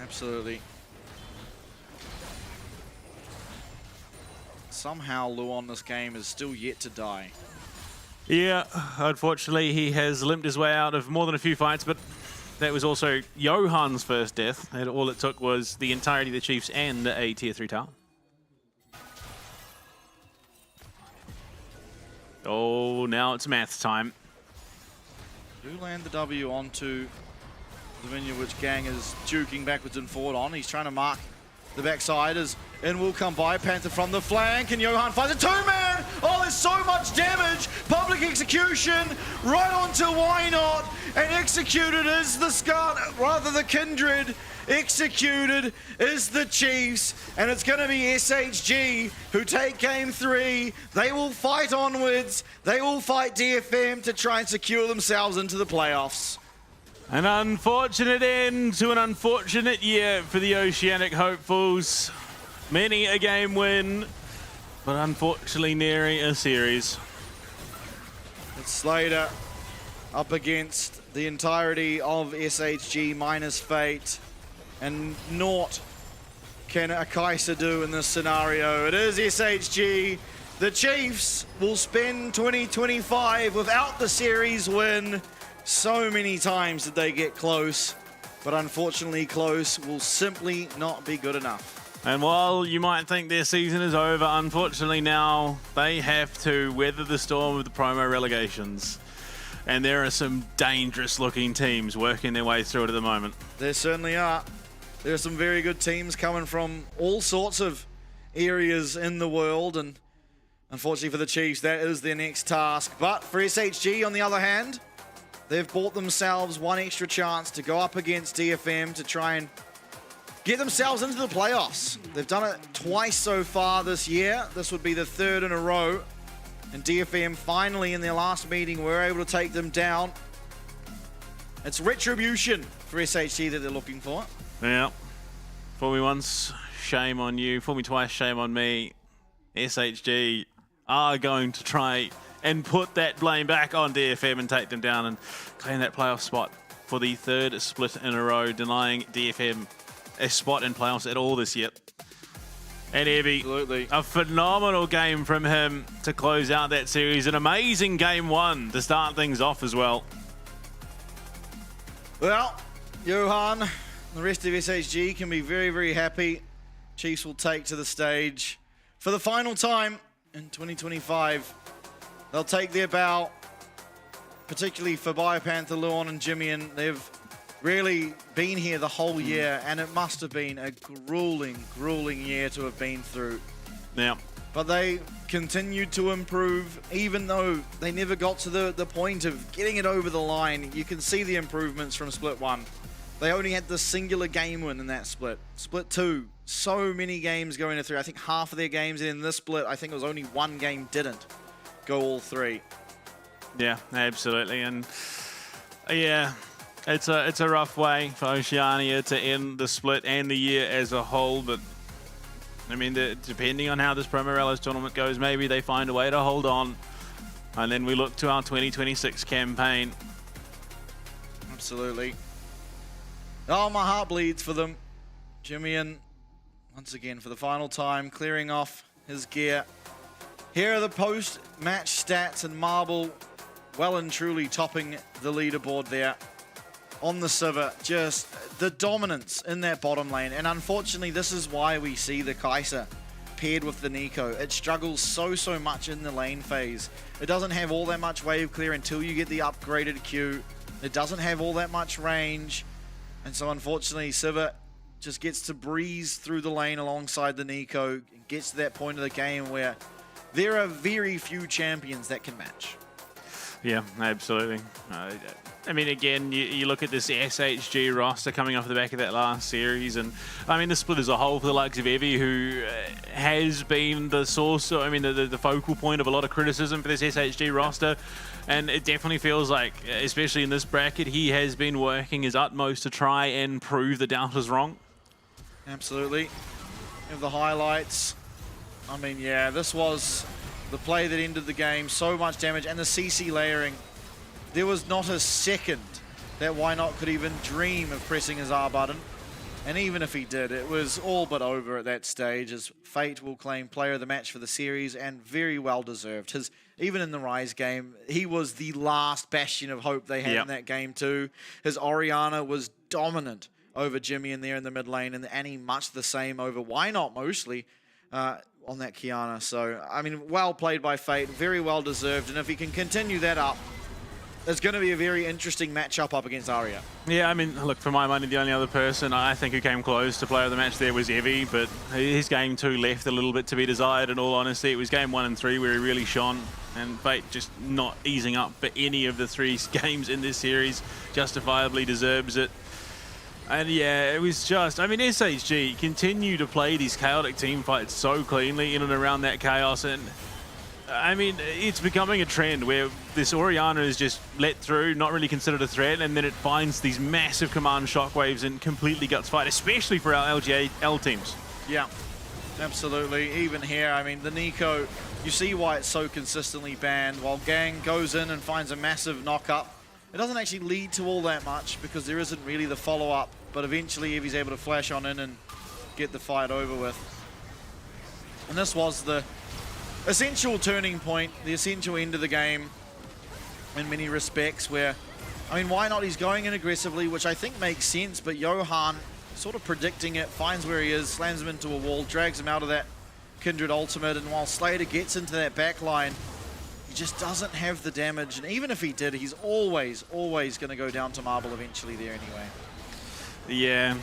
Absolutely. Somehow Luon this game is still yet to die. Yeah, unfortunately he has limped his way out of more than a few fights, but that was also Johan's first death, and all it took was the entirety of the Chiefs and a tier 3 tower. Oh, now it's math time. Do land the W onto the minion, which Gang is juking backwards and forward on. He's trying to mark the backside as in will come by. Panther from the flank, and Johan finds a two-man! Oh, there's so much damage! Public execution right onto Why Not, and executed is the the Kindred. Executed is the Chiefs, and it's going to be SHG who take game 3. They will fight onwards. They will fight DFM to try and secure themselves into the playoffs. An unfortunate end to an unfortunate year for the Oceanic hopefuls. Many a game win, but unfortunately nearing a series. It's Slater up against the entirety of SHG minus Fate, and naught can a Kaiser do in this scenario. It is SHG. The Chiefs will spend 2025 without the series win. So many times did they get close, but unfortunately close will simply not be good enough. And while you might think their season is over, unfortunately now they have to weather the storm of the promo relegations. And there are some dangerous looking teams working their way through it at the moment. There certainly are. There are some very good teams coming from all sorts of areas in the world, and unfortunately for the Chiefs, that is their next task. But for SHG, on the other hand, they've bought themselves one extra chance to go up against DFM to try and get themselves into the playoffs. They've done it twice so far this year. This would be the third in a row. And DFM finally in their last meeting were able to take them down. It's retribution for SHG that they're looking for. Yeah. Fool me once, shame on you. Fool me twice, shame on me. SHG are going to try and put that blame back on DFM and take them down and claim that playoff spot for the third split in a row, denying DFM a spot in playoffs at all this year. And Evie, a phenomenal game from him to close out that series. An amazing game one to start things off as well. Well, Johan, the rest of SHG can be very, very happy. Chiefs will take to the stage for the final time in 2025. They'll take their bow, particularly for Biopanther, Luon and Jimmy. They've really been here the whole year, and it must have been a grueling, grueling year to have been through. Yeah. But they continued to improve, even though they never got to the point of getting it over the line. You can see the improvements from Split 1. They only had the singular game win in that split. Split 2, so many games going to 3. I think half of their games in this split, I think it was only one game didn't go all 3. Yeah, absolutely. And yeah, it's a rough way for Oceania to end the split and the year as a whole, but I mean, depending on how this Pro Morales tournament goes, maybe they find a way to hold on. And then we look to our 2026 campaign. Absolutely. Oh, my heart bleeds for them. Jimmy, once again, for the final time, clearing off his gear. Here are the post-match stats, and Marble well and truly topping the leaderboard there. On the Civer, just the dominance in that bottom lane. And unfortunately, this is why we see the Kai'Sa paired with the Nico. It struggles so much in the lane phase. It doesn't have all that much wave clear until you get the upgraded Q. It doesn't have all that much range. And so unfortunately, Civer just gets to breeze through the lane alongside the Nico. It gets to that point of the game where there are very few champions that can match. Yeah, absolutely. I mean, again, you look at this SHG roster coming off the back of that last series, and I mean, the split as a whole for the likes of Evie, who has been the source, I mean, the focal point of a lot of criticism for this SHG roster, and it definitely feels like, especially in this bracket, he has been working his utmost to try and prove the doubters wrong. Absolutely. Of the highlights, I mean, yeah, this was the play that ended the game. So much damage, and the CC layering. There was not a second that Wynot could even dream of pressing his R button. And even if he did, it was all but over at that stage, as Fate will claim player of the match for the series, and very well deserved. Even in the Rise game, he was the last bastion of hope they had in that game too. His Orianna was dominant over Jimmy in there in the mid lane, and Annie much the same over Wynot mostly on that Kiana. So, I mean, well played by Fate, very well deserved, and if he can continue that up, it's going to be a very interesting matchup up against Aria. Yeah, I mean, look, for my money, the only other person I think who came close to player of the match there was Evie, but his game 2 left a little bit to be desired, in all honesty. It was game 1 and 3 where he really shone, and Fate just not easing up for any of the 3 games in this series. Justifiably deserves it. And yeah, it was just, I mean, SHG continue to play these chaotic team fights so cleanly in and around that chaos, and I mean, it's becoming a trend where this Orianna is just let through, not really considered a threat, and then it finds these massive command shockwaves and completely guts fight, especially for our LGL teams. Yeah, absolutely. Even here, I mean, the Nico, you see why it's so consistently banned. While Gang goes in and finds a massive knock-up, it doesn't actually lead to all that much because there isn't really the follow-up, but eventually if he's able to flash on in and get the fight over with. And this was the essential turning point, the essential end of the game in many respects where, I mean, why not? He's going in aggressively, which I think makes sense, but Johan sort of predicting it, finds where he is, slams him into a wall, drags him out of that Kindred ultimate, and while Slater gets into that back line, he just doesn't have the damage, and even if he did, he's always going to go down to Marble eventually there anyway. Yeah.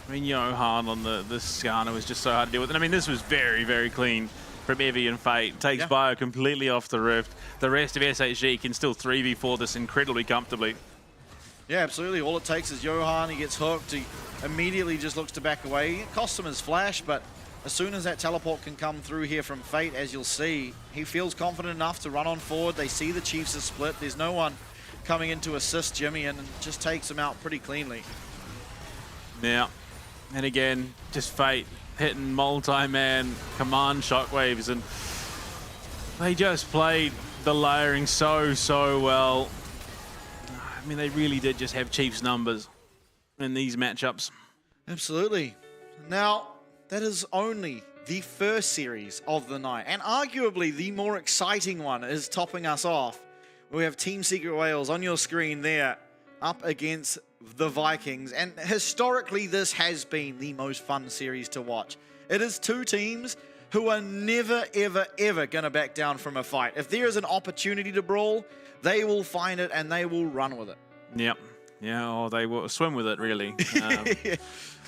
I mean, Johan on the Skarner was just so hard to deal with, and I mean, this was very clean from Evie and Fate. Takes Bio completely off the rift. The rest of SHG can still 3v4 this incredibly comfortably. Yeah, absolutely. All it takes is Johan, he gets hooked, he immediately just looks to back away. It costs him his flash, but as soon as that teleport can come through here from Fate, as you'll see, he feels confident enough to run on forward. They see the Chiefs are split. There's no one coming in to assist Jimmy, and just takes him out pretty cleanly. Now, and again, just Fate hitting multi-man command shockwaves, and they just played the layering so well. I mean, they really did just have Chiefs numbers in these matchups. Absolutely. Now, that is only the first series of the night, and arguably the more exciting one is topping us off. We have Team Secret Wales on your screen there, up against the Vikings, and historically this has been the most fun series to watch. It is two teams who are never, ever going to back down from a fight. If there is an opportunity to brawl, they will find it and they will run with it. Yep. Yeah, or they will swim with it, really.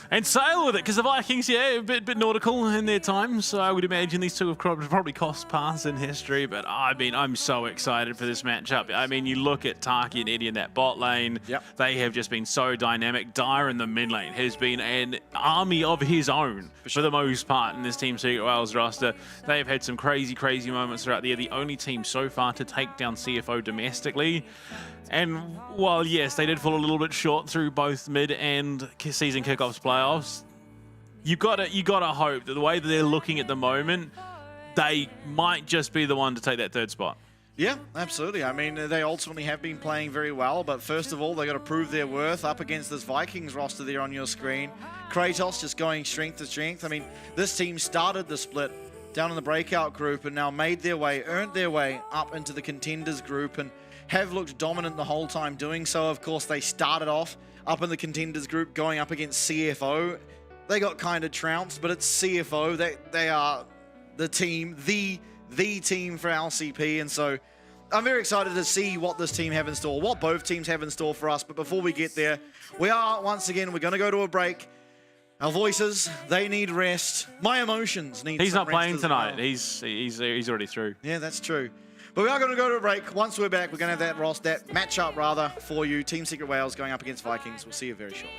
And sail with it, because the Vikings, yeah, a bit nautical in their time, so I would imagine these two have probably crossed paths in history, but I mean, I'm so excited for this matchup. I mean, you look at Taki and Eddie in that bot lane, they have just been so dynamic. Dyer in the mid lane has been an army of his own for the most part in this Team Secret Wales roster. They have had some crazy moments throughout the year. The only team so far to take down CFO domestically. And while, yes, they did fall a little bit short through both mid and season kickoffs playoffs, you gotta hope that the way that they're looking at the moment, they might just be the one to take that third spot. Yeah, absolutely. I mean, they ultimately have been playing very well, but first of all, they got to prove their worth up against this Vikings roster there on your screen. Kratos just going strength to strength. I mean, this team started the split down in the breakout group and now made their way, earned their way up into the contenders group, and have looked dominant the whole time doing so. Of course, they started off up in the contenders group going up against CFO. They got kind of trounced, but it's CFO. They are the team, the team for LCP, and so I'm very excited to see what this team have in store, what both teams have in store for us. But before we get there, we're going to go to a break. Our voices, they need rest. My emotions need He's some not playing rest tonight. Well. He's already through. Yeah, that's true. But we are going to go to a break. Once we're back, we're going to have that matchup for you. Team Secret Wales going up against Vikings. We'll see you very shortly.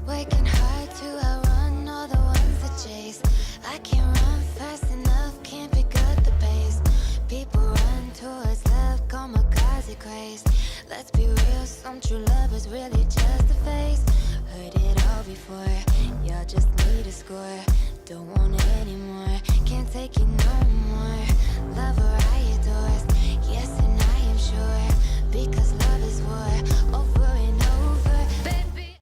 Working hard to outrun all the ones that chase. I can't run fast enough, can't pick up the pace. People run towards love, kamikaze craze. Let's be real, some true lovers really just a face. Heard it all before, y'all just need a score. Don't want it anymore, can't take it no more. Love her I adore, yes and I am sure. Because love is war, over and over, baby.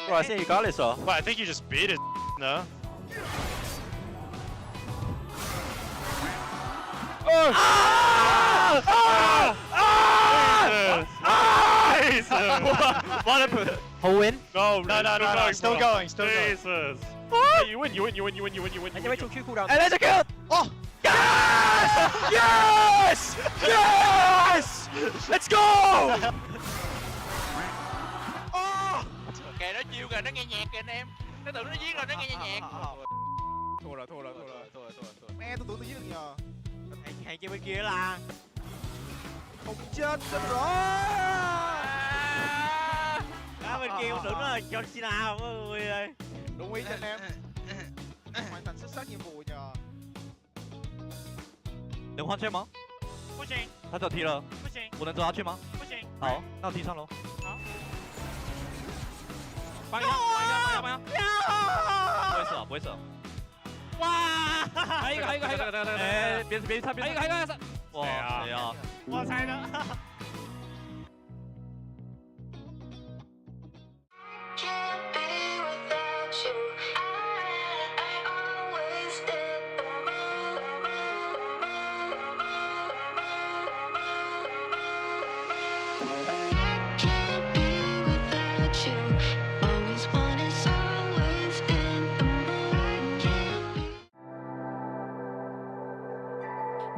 Bro, I think you got it, so. Well, I think you just beat it, no? Oh! Ah! Ah! Ah! What happened? Who win? No, Still going, still going. Jesus. Hey, you win. Anh cho mấy chung cooldown. Execute! Oh! Yes! Yes! Yes! Let's go! Ok, nó chiêu kìa, nó nghe nhạc kìa anh em. Nó tưởng nó giết rồi, nó nghe nhạc. Thua rồi. Mẹ tôi tưởng tôi giết được nhờ. Hàng kia bên kia là Không chết rồi. bên kia tôi tưởng nó là John Cena mọi người ơi. Đúng ý cho anh em. Hoàn thành xuất sắc nhiệm vụ nhờ. 能换圈吗？不行，他走踢了，不行，我能抓他去吗？不行。好，那我踢上喽。好。放一下。不会射。哇！还有一个。哎，别插。还有一个。哇，谁啊？我猜的。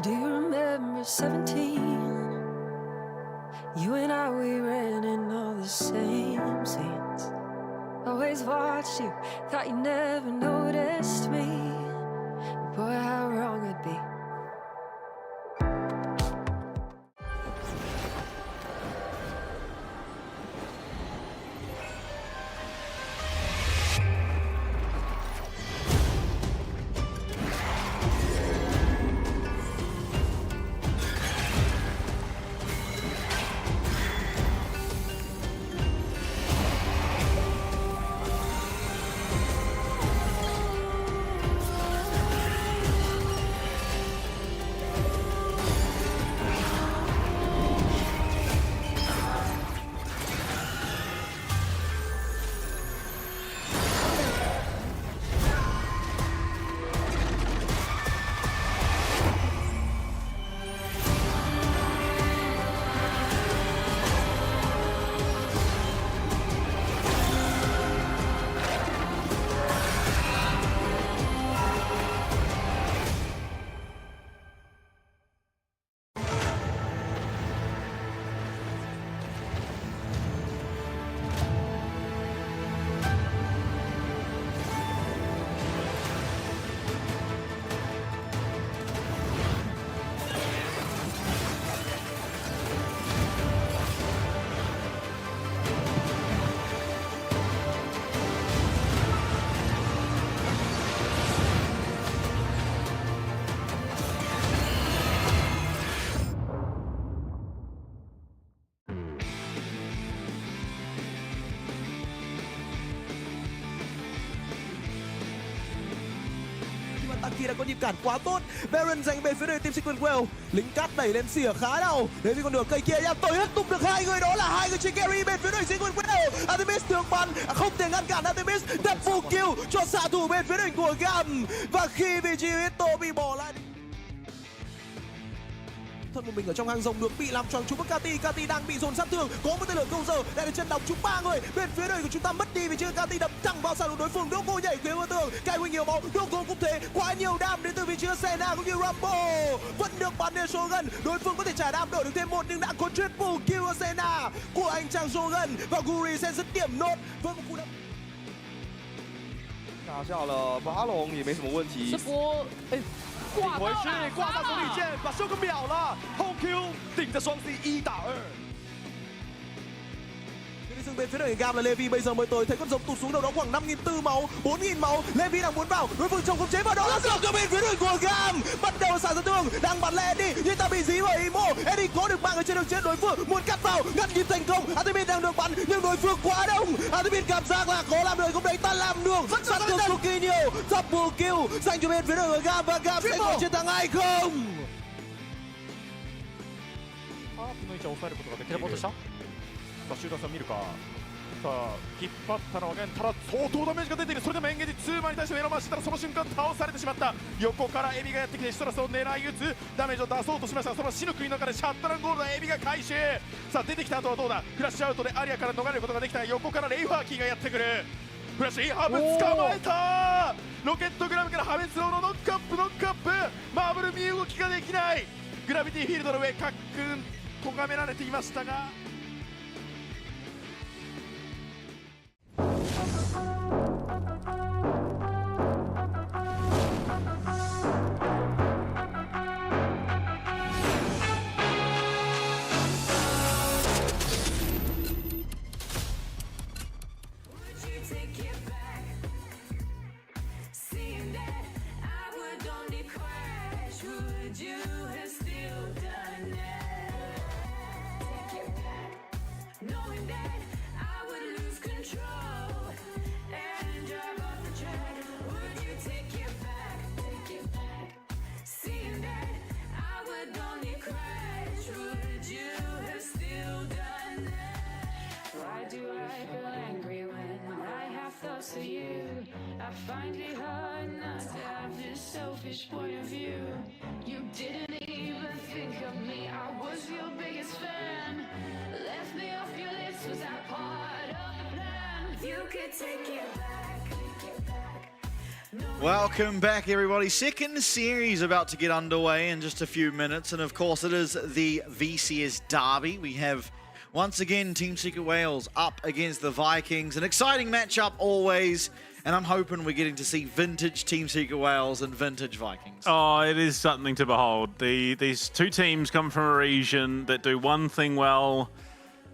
Do you remember 17? You and I, we ran in all the same scenes. Always watched you, thought you never noticed me. Boy, how wrong I'd be. Taki đã có nhịp cản quá tốt. Baron giành về phía đội team Sequence Well. Lính cát đẩy lên xỉa khá đau. Đến với con đường cây kia nha, tới hết tục được hai người, đó là hai người trên carry bên phía đội Sequence Well. Artemis thường bắn không thể ngăn cản Artemis, double kill cho xạ thủ bên phía đội của Gam. Và khi vị trí Hito bị bỏ lại thân một mình ở trong hang rồng được bị làm choáng trúng với Kati đang bị dồn sát thương, có một tên lửa câu giờ lại được chân đóng trúng ba người bên phía đội của chúng ta, mất đi vì chưa Kati đập thẳng vào xạ thủ đối phương. Doko nhảy phía vào tường, cài huynh nhiều máu, Doko cũng thế, quá nhiều đam đến từ vị trí Senna cũng như Rambo vẫn được bắn đến Shogun. Đối phương có thể trả đam đổi được thêm một nhưng đã có triple kill ở Senna của anh chàng Shogun và Guri sẽ dứt điểm nốt với một cú đấm. 拿下了巴龙也没什么问题。这波顶回去，挂上手里剑，把秀哥秒了，后 Q 顶着双 C 1打2。 dừng bên phía đội Gam là Levi bây giờ mới tới, thấy con giống tụt xuống đâu đó khoảng 5.400 máu, 4.000 máu. Levi đang muốn vào, đối phương trong khống chế và đó là dừng cho bên phía đội của Gam, bắt đầu xả ra tường, đang bắn lên đi nhưng ta bị dí vào Imo. Eddie có được mạng ở trên đường chết, đối phương muốn cắt vào, ngăn kịp thành công. Artemis đang được bắn nhưng đối phương quá đông. Artemis cảm giác là khó làm được, không đấy ta làm được. Sát thương cực kỳ nhiều, double kill dành cho bên phía đội của Gam và Gam sẽ có chiến thắng hay không? ハープの位置を抑えることができる。テレポートした。さあシューターさん見るか。さあ引っ張ったのはただ相当ダメージが出ている。それでもエンゲージ2枚に対して目の前したらその瞬間倒されてしまった。横からエビがやってきてシトラスを狙い撃つ。ダメージを出そうとしましたがその死の国の中でシャッタランゴールドエビが回収。さあ出てきた後はどうだ。フラッシュアウトでアリアから逃れることができた。横からレイファーキーがやってくる。フラッシュインハーブ捕まえた。ロケットグラムから破滅ローのノックアップマーブル身動きができない。グラビティフィールドの上カックン咎められていましたがto you. I find it hard not to have this selfish point of view. You didn't even think of me, I was your biggest fan. Left me off your list, was that part of the plan? You could take it back. Welcome back, everybody. Second series about to get underway in just a few minutes, and of course it is the VCS Derby. We have once again Team Secret Wales up against the Vikings. An exciting matchup always, and I'm hoping we're getting to see vintage Team Secret Wales and vintage Vikings. Oh, it is something to behold. These two teams come from a region that do one thing well,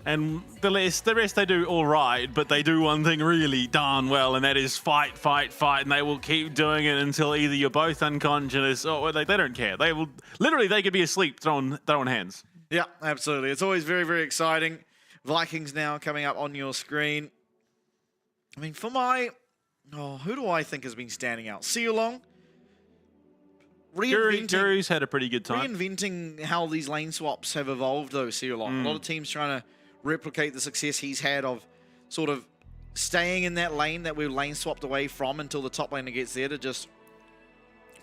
and the rest they do all right, but they do one thing really darn well, and that is fight, fight, fight, and they will keep doing it until either you're both unconscious or they don't care. They will literally, they could be asleep throwing hands. Yeah, absolutely. It's always very, very exciting. Vikings now coming up on your screen. I mean, for my... Oh, who do I think has been standing out? Sealong. Guru's had a pretty good time. Reinventing how these lane swaps have evolved, though, Sealong. A lot of teams trying to replicate the success he's had of sort of staying in that lane that we've lane swapped away from until the top laner gets there to just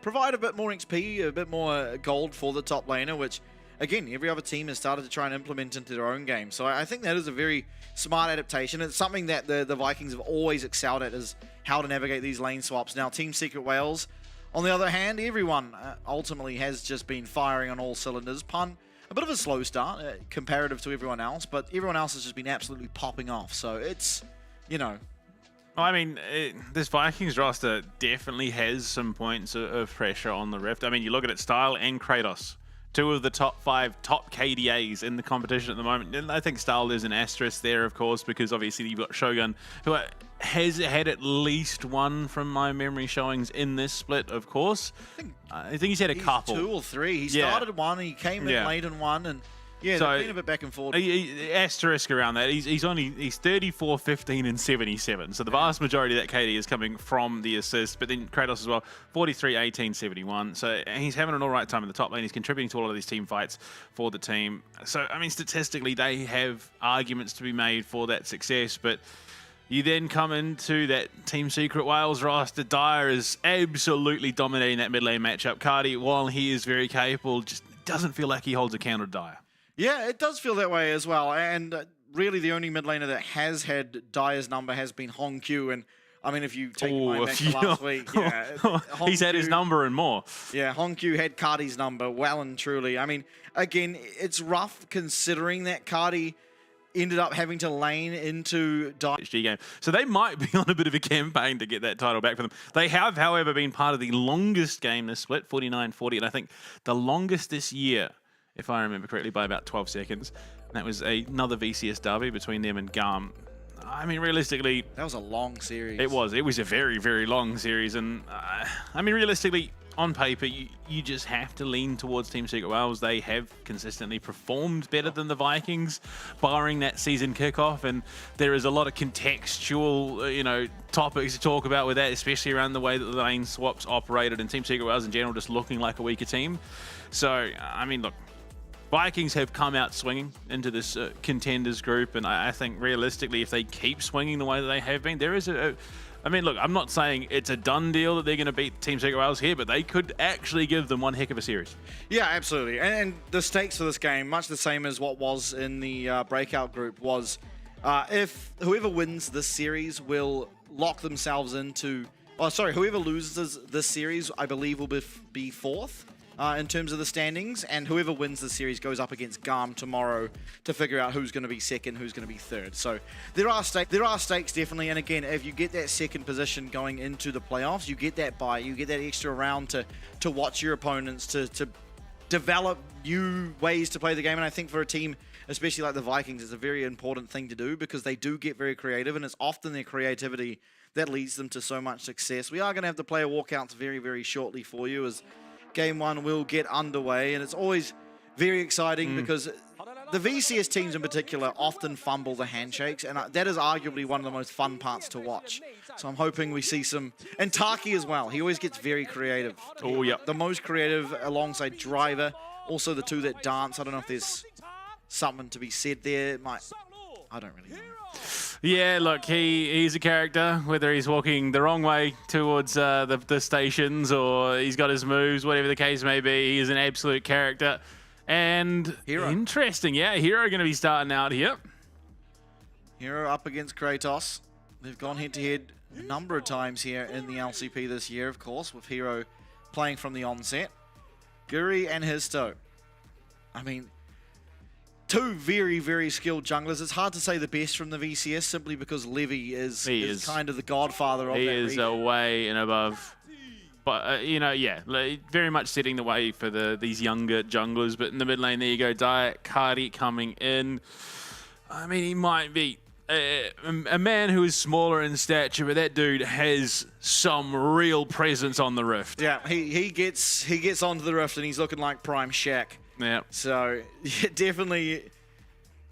provide a bit more XP, a bit more gold for the top laner, which... Again, every other team has started to try and implement into their own game. So I think that is a very smart adaptation. It's something that the Vikings have always excelled at, is how to navigate these lane swaps. Now, Team Secret Wales, on the other hand, everyone ultimately has just been firing on all cylinders. Pun, a bit of a slow start comparative to everyone else, but everyone else has just been absolutely popping off. So it's, you know... I mean, this Vikings roster definitely has some points of pressure on the Rift. I mean, you look at it, Style and Kratos. Two of the top 5 top KDAs in the competition at the moment. And I think Style, there's an asterisk there, of course, because obviously you've got Shogun, who has had at least one from my memory showings in this split, of course. I think he's had a couple. 2 or 3. He started one, he came in late and won, and yeah, so they've been a bit back and forth. Asterisk around that. He's 34, 15, and 77. So the vast majority of that KD is coming from the assist, but then Kratos as well, 43, 18, 71. So he's having an all right time in the top lane. He's contributing to all of these team fights for the team. So, I mean, statistically, they have arguments to be made for that success, but you then come into that Team Secret Wales roster. Dyer is absolutely dominating that mid lane matchup. Cardi, while he is very capable, just doesn't feel like he holds a counter to Dyer. Yeah, it does feel that way as well. And really the only mid laner that has had Dyer's number has been Hong Q. And I mean, if you take my back to last week, he's had his number and more. Yeah, Hong Q had Cardi's number well and truly. I mean, again, it's rough considering that Cardi ended up having to lane into SHG game. So they might be on a bit of a campaign to get that title back for them. They have, however, been part of the longest game this split, 49-40, and I think the longest this year, if I remember correctly, by about 12 seconds. And that was another VCS derby between them and GARM. I mean, realistically... That was a long series. It was. It was a very, very long series. And, I mean, realistically, on paper, you just have to lean towards Team Secret Wales. They have consistently performed better than the Vikings, barring that season kickoff. And there is a lot of contextual, topics to talk about with that, especially around the way that the lane swaps operated and Team Secret Wales in general just looking like a weaker team. So, I mean, look, Vikings have come out swinging into this contenders group, and I think realistically, if they keep swinging the way that they have been, there is I mean, look, I'm not saying it's a done deal that they're going to beat Team Secret Wales here, but they could actually give them one heck of a series. Yeah, absolutely. And the stakes for this game, much the same as what was in the breakout group, was if whoever wins this series will lock themselves into... Oh, sorry, whoever loses this series, I believe, will be fourth in terms of the standings, and whoever wins the series goes up against GARM tomorrow to figure out who's going to be second, who's going to be third. So there are stakes definitely, and again, if you get that second position going into the playoffs, you get that bye, you get that extra round to watch your opponents, to develop new ways to play the game, and I think for a team, especially like the Vikings, it's a very important thing to do because they do get very creative, and it's often their creativity that leads them to so much success. We are going to have the player walkouts very, very shortly for you as Game 1 will get underway, and it's always very exciting because the VCS teams in particular often fumble the handshakes, and that is arguably one of the most fun parts to watch. So I'm hoping we see some... And Taki as well. He always gets very creative. Oh, yeah. The most creative alongside Driver. Also the two that dance. I don't know if there's something to be said there. I don't really know. Yeah, look, he's a character, whether he's walking the wrong way towards the stations or he's got his moves, whatever the case may be, he's an absolute character. And Hero. Interesting, yeah, Hero going to be starting out here. Hero up against Kratos. They've gone head-to-head a number of times here in the LCP this year, of course, with Hero playing from the onset. Guri and Histo. I mean... two very, very skilled junglers. It's hard to say the best from the VCS simply because Levy is kind of the godfather of that region. He is way and above. But, you know, yeah, very much setting the way for these younger junglers. But in the mid lane, there you go, Diet Cardi coming in. I mean, he might be a man who is smaller in stature, but that dude has some real presence on the Rift. Yeah, he gets onto the Rift and he's looking like Prime Shaq. Yeah. So, yeah, definitely,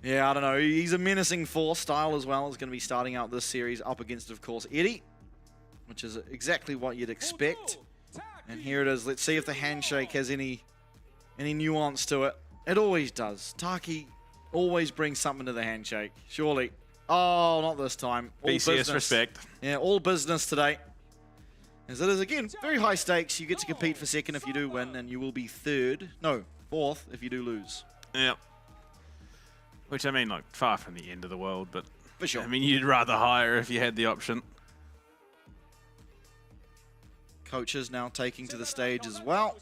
yeah, I don't know. He's a menacing force. Style as well is going to be starting out this series up against, of course, Eddie, which is exactly what you'd expect. And here it is. Let's see if the handshake has any nuance to it. It always does. Taki always brings something to the handshake, surely. Oh, not this time. All BCS business. respect. Yeah, all business today. As it is, again, very high stakes. You get to compete for second if you do win, and you will be third. No, fourth if you do lose. Yeah. Which, I mean, like, far from the end of the world, but... For sure. I mean, you'd rather hire if you had the option. Coaches now taking to the stage as well.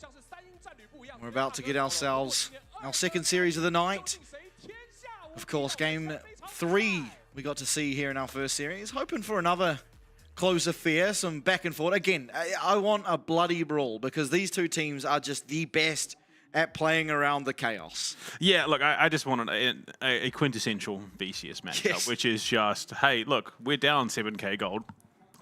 We're about to get ourselves our second series of the night. Of course, game 3 we got to see here in our first series. Hoping for another close affair, some back and forth. Again, I want a bloody brawl because these two teams are just the best at playing around the chaos. Yeah, look, I just wanted a quintessential BCS matchup, which is just, hey, look, we're down 7k gold.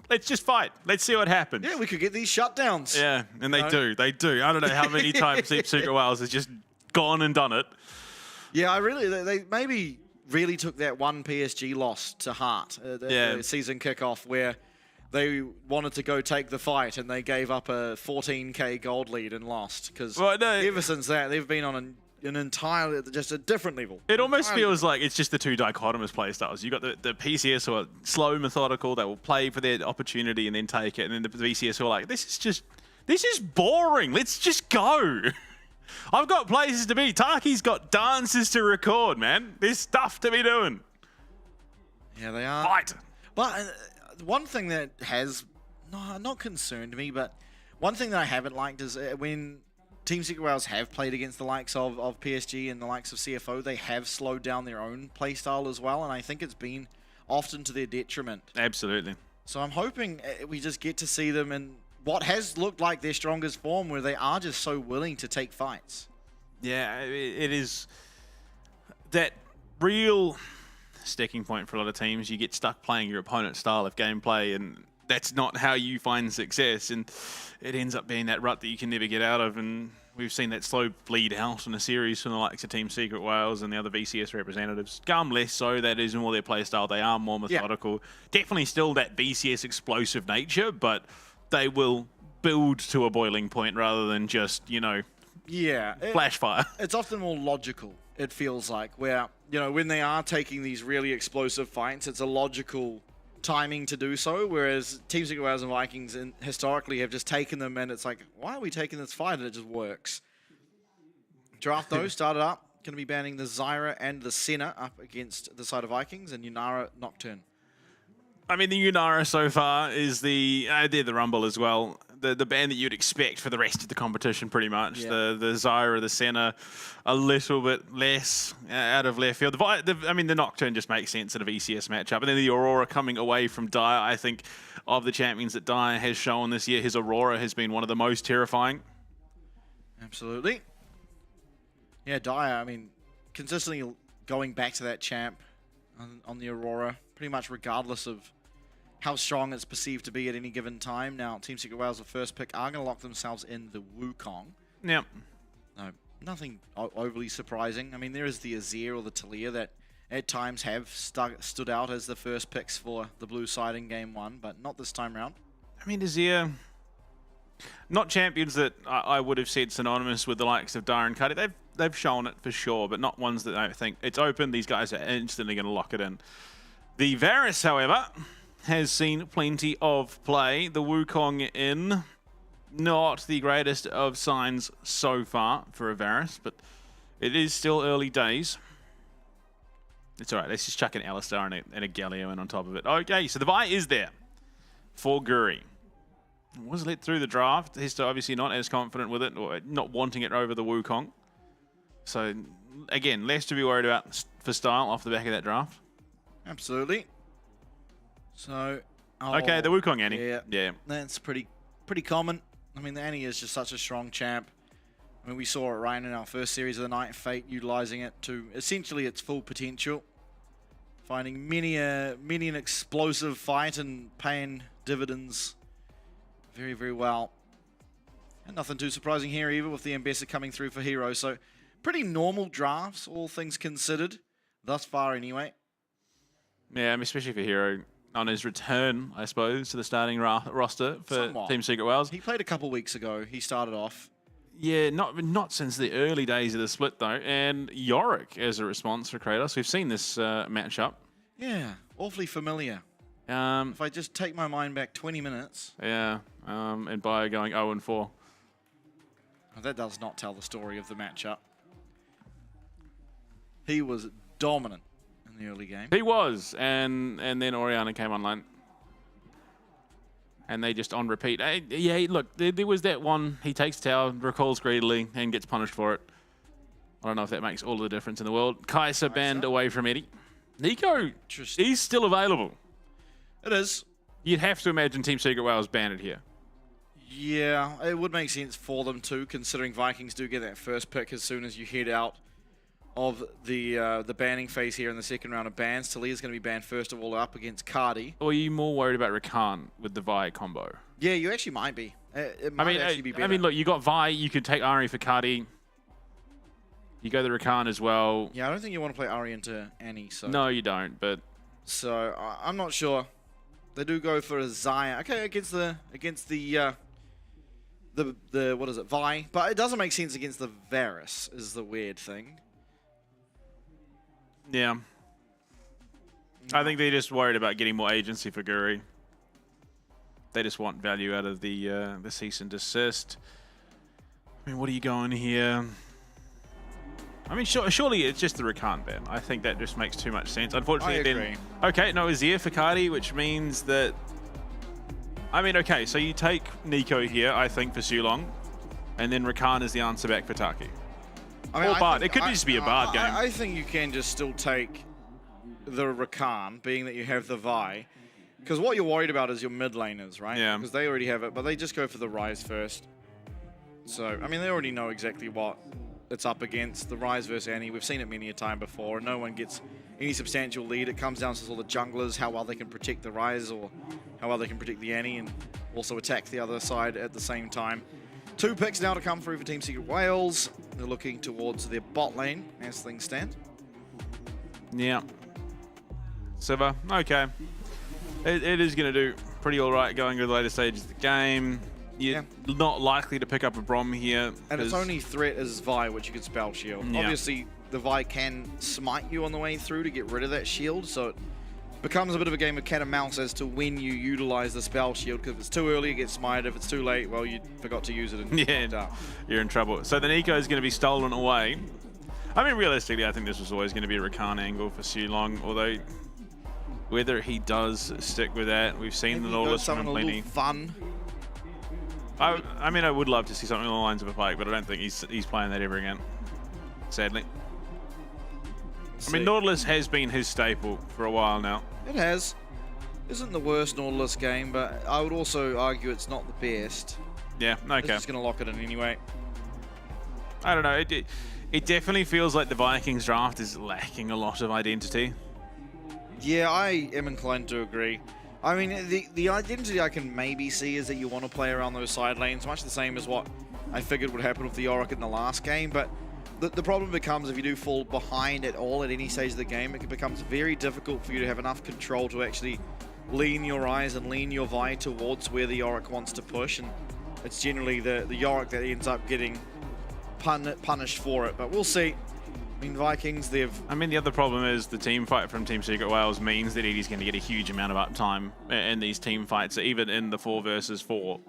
Let's just fight. Let's see what happens. Yeah, we could get these shutdowns. Yeah, and they do. They do. I don't know how many times Secret Wales has just gone and done it. Yeah, they maybe really took that one PSG loss to heart at the season kickoff where they wanted to go take the fight and they gave up a 14k gold lead and lost. Because ever since that, they've been on an entirely, just a different level. It almost feels like it's just the two dichotomous play styles. You've got the PCS who are slow, methodical, that will play for their opportunity and then take it. And then the VCS who are like, this is boring. Let's just go. I've got places to be. Taki's got dances to record, man. There's stuff to be doing. Yeah, they are. Fight. But one thing that has not concerned me, but one thing that I haven't liked is when Team Secret Wales have played against the likes of PSG and the likes of CFO, they have slowed down their own playstyle as well, and I think it's been often to their detriment. Absolutely. So I'm hoping we just get to see them in what has looked like their strongest form, where they are just so willing to take fights. Yeah, it is that real sticking point for a lot of teams. You get stuck playing your opponent's style of gameplay, and that's not how you find success, and it ends up being that rut that you can never get out of. And we've seen that slow bleed out in a series from the likes of Team Secret Wales and the other VCS representatives. GARM less so, that is more their play style. They are more methodical. Yeah. Definitely still that VCS explosive nature, but they will build to a boiling point rather than just, you know, Yeah. flash fire. It's often more logical, it feels like, where, you know, when they are taking these really explosive fights, it's a logical timing to do so, whereas Team Secret Wales and Vikings historically have just taken them and it's like, why are we taking this fight? And it just works. Draft though started up, going to be banning the Zyra and the Senna up against the side of Vikings, and Yunara Nocturne. I mean, the Yunara so far is they're the Rumble as well. The band that you'd expect for the rest of the competition, pretty much. Yeah. The Zyra, the Senna, a little bit less out of left field. The Nocturne just makes sense in a VCS matchup. And then the Aurora coming away from Dire. I think of the champions that Dire has shown this year, his Aurora has been one of the most terrifying. Absolutely. Yeah, Dire, I mean, consistently going back to that champ on the Aurora, pretty much regardless of how strong it's perceived to be at any given time. Now, Team Secret Wales, the first pick, are going to lock themselves in the Wukong. Yep. No, nothing overly surprising. I mean, there is the Azir or the Talia that at times have stood out as the first picks for the blue side in Game 1, but not this time round. I mean, Azir, not champions that I would have said synonymous with the likes of Dire and Cuddy. They've shown it for sure, but not ones that I think it's open. These guys are instantly going to lock it in. The Varus, however, has seen plenty of play. The Wukong in, not the greatest of signs so far for a Varus, but it is still early days. It's all right. Let's just chuck an Alistar and a Galio in on top of it. Okay, so the buy is there for Guri. Was let through the draft. He's obviously not as confident with it, or not wanting it over the Wukong. So, again, less to be worried about for style off the back of that draft. Absolutely. So, okay, the Wukong Annie. Yeah, that's pretty common. I mean, the Annie is just such a strong champ. I mean, we saw it right in our first series of the night, Fate utilizing it to essentially its full potential, finding many an explosive fight and paying dividends very, very well. And nothing too surprising here either with the Ambassador coming through for Hero. So, pretty normal drafts, all things considered, thus far anyway. Yeah, especially for Hero. On his return, I suppose, to the starting roster for Team Secret Wales. He played a couple weeks ago. He started off. Yeah, not since the early days of the split, though. And Yorick as a response for Kratos. We've seen this matchup. Yeah, awfully familiar. If I just take my mind back 20 minutes. Yeah, and Bio going 0-4. Oh, that does not tell the story of the matchup. He was dominant in the early game. He was, and then Oriana came online. And they just on repeat. Yeah, look, there was that one. He takes tower, recalls greedily, and gets punished for it. I don't know if that makes all the difference in the world. Kai'Sa banned away from Eddie. Nico, he's still available. It is. You'd have to imagine Team Secret Wales banned it here. Yeah, it would make sense for them too, considering Vikings do get that first pick as soon as you head out of the banning phase here in the second round of bans. Talia's going to be banned first of all up against Cardi. Or are you more worried about Rakan with the Vi combo? Yeah, you actually might be. It might actually be better. I mean, look, you got Vi, you could take Ari for Cardi. You go the Rakan as well. Yeah, I don't think you want to play Ari into Annie. So no, you don't, but... So, I'm not sure. They do go for a Xayah. Okay, against the what is it, Vi? But it doesn't make sense against the Varus, is the weird thing. Yeah. I think they're just worried about getting more agency for Guri. They just want value out of the cease and desist. I mean, what are you going here? I mean, surely it's just the Rakan ban. I think that just makes too much sense. Unfortunately, I agree. Okay, no, Azir for Cardi, which means that... I mean, okay, so you take Nico here, I think, for Sulong, and then Rakan is the answer back for Taki. I mean, or Bard. It could just be a Bard game. I think you can just still take the Rakan, being that you have the Vi. Because what you're worried about is your mid laners, right? Yeah. Because they already have it, but they just go for the Ryze first. So, I mean, they already know exactly what it's up against. The Ryze versus Annie, we've seen it many a time before, and no one gets any substantial lead. It comes down to all the junglers, how well they can protect the Ryze or how well they can protect the Annie and also attack the other side at the same time. 2 picks now to come through for Team Secret Wales. They're looking towards their bot lane as things stand. Yeah. Sivir, okay. It is going to do pretty all right going to the later stages of the game. you're not likely to pick up a Brom here. And its only threat is Vi, which you could spell shield. Yeah. Obviously, the Vi can smite you on the way through to get rid of that shield, so it becomes a bit of a game of cat and mouse as to when you utilize the spell shield, because if it's too early, it gets smited. If it's too late, well, you forgot to use it. And You're in trouble. So the Nico is going to be stolen away. I mean, realistically, I think this was always going to be a Rakan angle for Sulong, although whether he does stick with that, we've seen the Lawless run plenty. Fun. I mean, I would love to see something along the lines of a Pike, but I don't think he's playing that ever again, sadly. I mean, Nautilus has been his staple for a while now. It has. Isn't the worst Nautilus game, but I would also argue it's not the best. Yeah, okay. It's just going to lock it in anyway. I don't know. It definitely feels like the Vikings draft is lacking a lot of identity. Yeah, I am inclined to agree. I mean, the identity I can maybe see is that you want to play around those side lanes, much the same as what I figured would happen with the Yorick in the last game, but the problem becomes if you do fall behind at all at any stage of the game, it becomes very difficult for you to have enough control to actually lean your eyes and lean your Vi towards where the Yorick wants to push, and it's generally the Yorick that ends up getting punished for it, but we'll see. I mean, Vikings, I mean, the other problem is the team fight from Team Secret Wales means that Eddie's going to get a huge amount of uptime in these team fights, even in the 4 versus 4.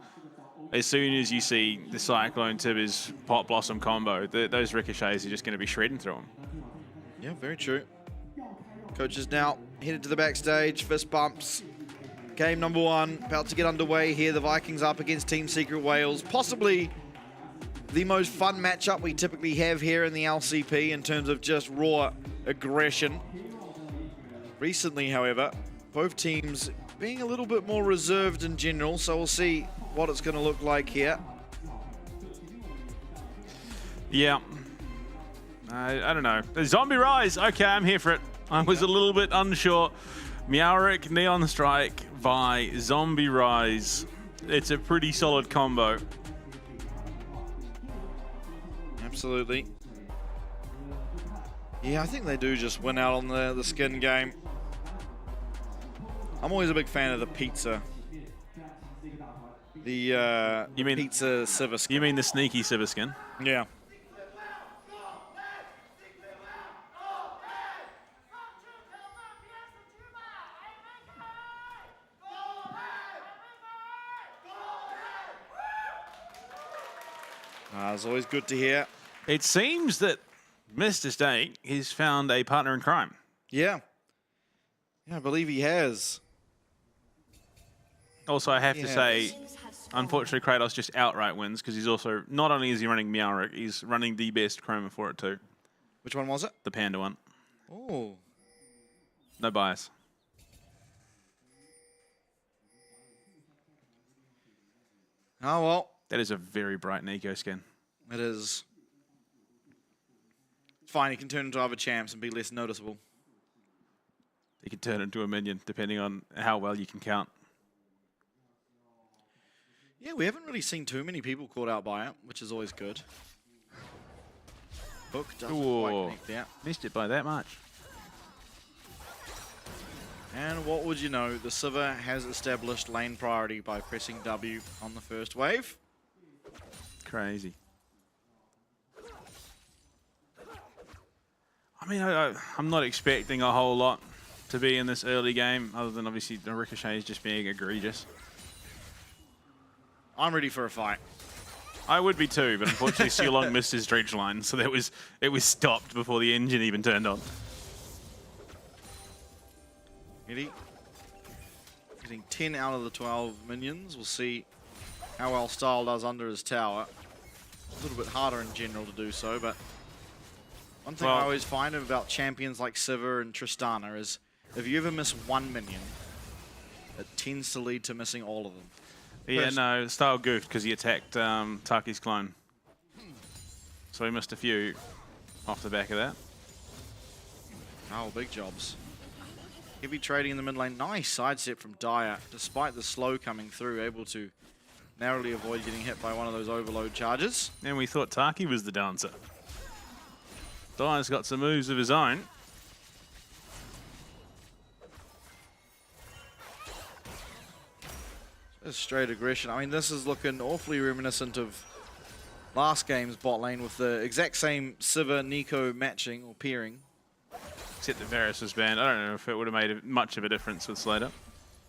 As soon as you see the Cyclone Tibbers Pot Blossom combo, those ricochets are just going to be shredding through them. Yeah, very true. Coach is now headed to the backstage, fist bumps. Game number 1 about to get underway here. The Vikings up against Team Secret Wales, possibly the most fun matchup we typically have here in the LCP in terms of just raw aggression. Recently, however, both teams being a little bit more reserved in general, so we'll see what it's going to look like here. Yeah. I don't know. Zombie Rise. Okay, I'm here for it. I was a little bit unsure. Meowric, Neon Strike, Vi, Zombie Rise. It's a pretty solid combo. Absolutely. Yeah, I think they do just win out on the skin game. I'm always a big fan of the pizza. The pizza Sivir skin. You mean the sneaky Sivir skin? Yeah. It's always good to hear. It seems that Mr. Steak has found a partner in crime. Yeah. Yeah, I believe he has. Also, I have to say, unfortunately, Kratos just outright wins because he's also, not only is he running Meowric, he's running the best chroma for it too. Which one was it? The Panda one. Oh. No bias. Oh, well. That is a very bright Nico skin. It is. It's fine, he can turn into other champs and be less noticeable. He can turn into a minion, depending on how well you can count. Yeah, we haven't really seen too many people caught out by it, which is always good. Hook doesn't quite connect out. Missed it by that much. And what would you know, the Sivir has established lane priority by pressing W on the first wave. Crazy. I mean, I'm not expecting a whole lot to be in this early game, other than obviously the ricochets just being egregious. I'm ready for a fight. I would be too, but unfortunately Sulong missed his dredge line, so it was stopped before the engine even turned on. Eddie getting 10 out of the 12 minions. We'll see how well Style does under his tower. A little bit harder in general to do so, but one thing I always find about champions like Sivir and Tristana is if you ever miss one minion, it tends to lead to missing all of them. Yeah, no, Style goofed because he attacked Taki's clone. So he missed a few off the back of that. Oh, big jobs. Heavy trading in the mid lane. Nice sidestep from Dire. Despite the slow coming through, able to narrowly avoid getting hit by one of those overload charges. And we thought Taki was the dancer. Dire's got some moves of his own. Just straight aggression. I mean, this is looking awfully reminiscent of last game's bot lane with the exact same Sivir Nico matching or pairing. Except that Varus was banned. I don't know if it would have made much of a difference with Slater.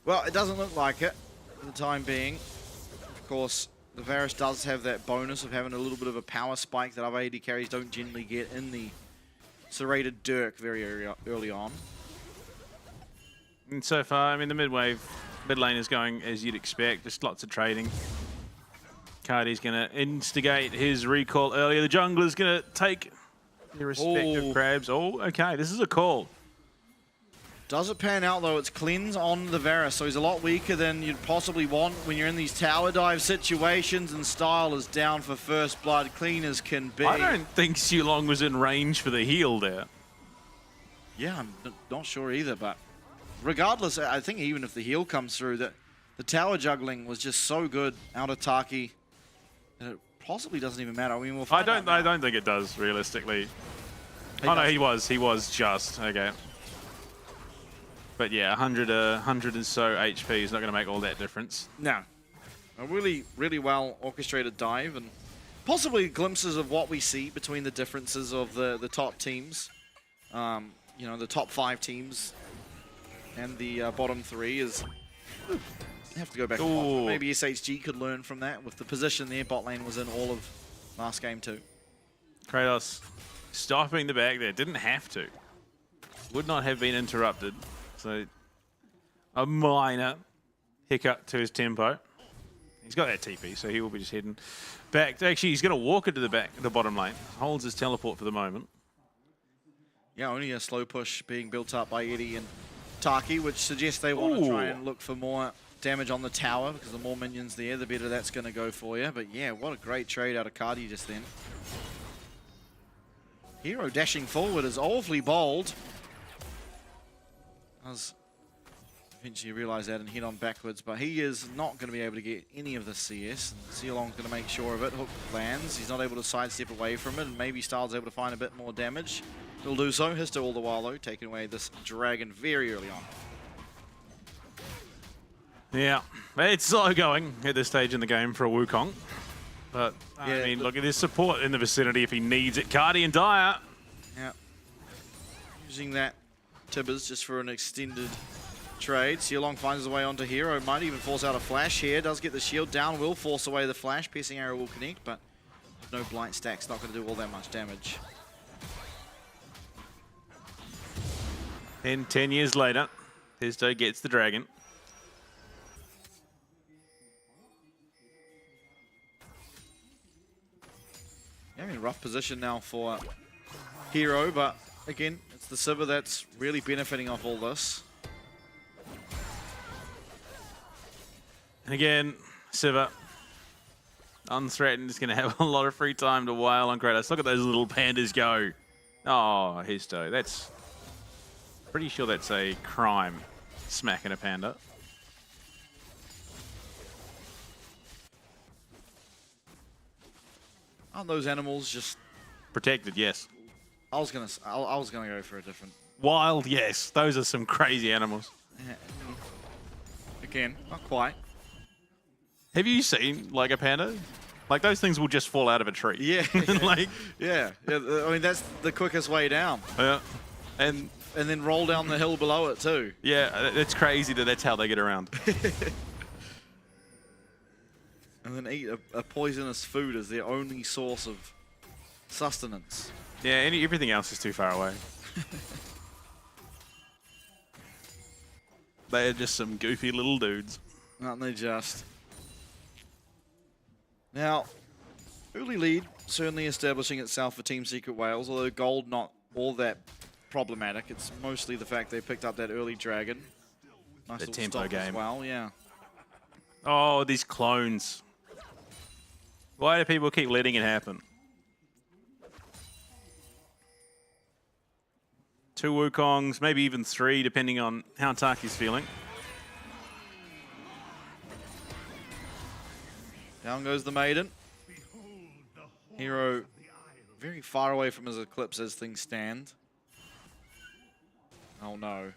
Well, it doesn't look like it for the time being. Of course, the Varus does have that bonus of having a little bit of a power spike that other AD carries don't generally get in the serrated Dirk very early on. And so far, I mean, the mid lane is going as you'd expect. Just lots of trading. Cardi's going to instigate his recall earlier. The jungler's going to take the respective crabs. Oh, okay, this is a call. Does it pan out though? It's cleanse on the Varus, so he's a lot weaker than you'd possibly want when you're in these tower dive situations, and Style is down for first blood, clean as can be. I don't think Sulong was in range for the heal there. Yeah, I'm not sure either, but regardless, I think even if the heal comes through, that the tower juggling was just so good out of Taki that it possibly doesn't even matter. I mean, we'll find out now. I don't think it does realistically. Oh no, he was just okay. But yeah, 100 and so HP is not going to make all that difference. No. A really, really well orchestrated dive, and possibly glimpses of what we see between the differences of the top teams. You know, the top 5 teams and the bottom 3 is... I have to go back and watch. Maybe SHG could learn from that with the position their bot lane was in all of last game too. Kratos stopping the back there. Didn't have to. Would not have been interrupted. So a minor hiccup to his tempo. He's got that TP, so he will be just heading back. Actually, he's going to walk into the bottom lane. Holds his teleport for the moment. Yeah, only a slow push being built up by Eddie and Taki, which suggests they want to try and look for more damage on the tower, because the more minions there, the better that's going to go for you. But yeah, what a great trade out of Cardi just then. Hero dashing forward is awfully bold. Does eventually realize that and head on backwards, but he is not going to be able to get any of the CS. Sealong's going to make sure of it. Hook lands. He's not able to sidestep away from it, and maybe Styles able to find a bit more damage. He'll do so. Histo all the while, though, taking away this dragon very early on. Yeah, it's slow going at this stage in the game for a Wukong. But, I mean, look at his support in the vicinity if he needs it. Cardi and Dire. Yeah. Using that Tibbers just for an extended trade. Sealong finds his way onto Hero. Might even force out a flash here. Does get the shield down. Will force away the flash. Piercing arrow will connect, but no blight stack's not going to do all that much damage. Then 10 years later, Histo gets the dragon. Yeah, I mean, rough position now for Hero, but again, it's the Sivir that's really benefiting off all this. And again, Sivir, unthreatened, is going to have a lot of free time to wail on Kratos. Look at those little pandas go. Oh, Histo, that's... Pretty sure that's a crime, smacking a panda. Aren't those animals just protected? Yes. I was gonna go for a different. Wild, yes. Those are some crazy animals. Yeah. Again, not quite. Have you seen like a panda? Like those things will just fall out of a tree. Yeah. Like yeah. I mean that's the quickest way down. Yeah. And then roll down the hill below it too. Yeah, it's crazy that that's how they get around. And then eat a poisonous food as their only source of sustenance. Yeah, everything else is too far away. They are just some goofy little dudes. Aren't they just? Now, early lead certainly establishing itself for Team Secret Wales, although gold not all that problematic. It's mostly the fact they picked up that early dragon. Nice The little tempo stop as game. well, yeah. Oh, these clones. Why do people keep letting it happen? 2 Wukongs, maybe even 3, depending on how Taki's feeling. Down goes the Maiden. Hero very far away from his Eclipse as things stand. Oh no.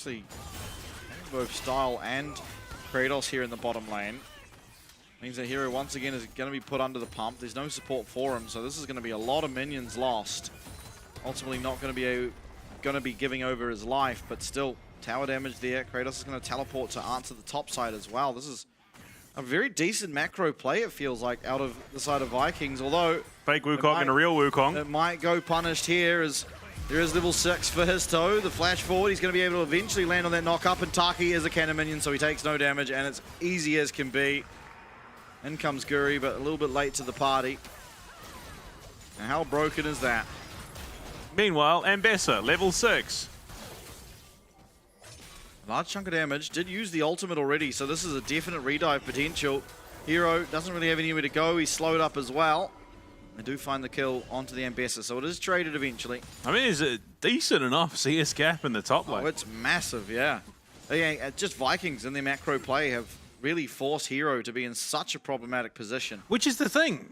actually both Style and Kratos here in the bottom lane. Means that Hero once again is going to be put under the pump. There's no support for him, so this is going to be a lot of minions lost. Ultimately not going to be giving over his life, but still tower damage there. Kratos is going to teleport to answer the top side as well. This is a very decent macro play, it feels like, out of the side of Vikings, although... Fake Wukong and a real Wukong. It might go punished here as there is level 6 for his toe. The flash forward, he's going to be able to eventually land on that knock up, and Taki is a cannon minion, so he takes no damage, and it's easy as can be. In comes Guri, but a little bit late to the party. And how broken is that? Meanwhile, Ambessa, level 6. Large chunk of damage. Did use the ultimate already, so this is a definite redive potential. Hero doesn't really have anywhere to go. He's slowed up as well. They do find the kill onto the Ambessa, so it is traded eventually. I mean, is it decent enough CS gap in the top lane? Oh, it's massive, yeah. Just Vikings in their macro play have really forced Hero to be in such a problematic position. Which is the thing.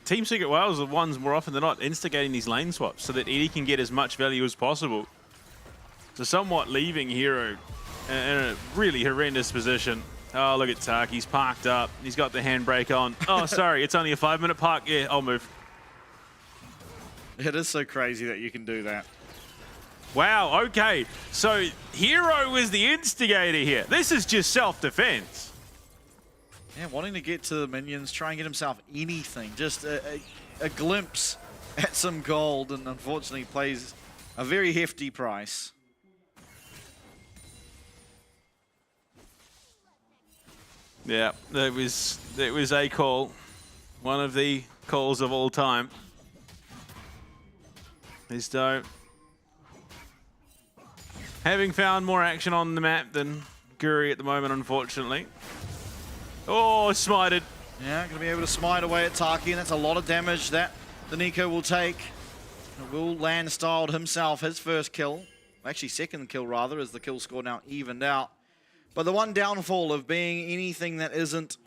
Team Secret Wales are the ones more often than not instigating these lane swaps so that Eddie can get as much value as possible. So somewhat leaving Hero in a really horrendous position. Oh, look at Tark. He's parked up. He's got the handbrake on. Oh, sorry. It's only a 5-minute park. Yeah, I'll move. It is so crazy that you can do that. Wow, okay. So Hero was the instigator here. This is just self-defense. Yeah, wanting to get to the minions, try and get himself anything. Just a glimpse at some gold, and unfortunately plays a very hefty price. Yeah, it was a call. One of the calls of all time. Hizdo having found more action on the map than Guri at the moment, unfortunately. Oh, smited. Yeah, going to be able to smite away at Taki, and that's a lot of damage that the Nico will take. Will land styled himself his first kill. Actually, second kill, rather, as the kill score now evened out. But the one downfall of being anything that isn't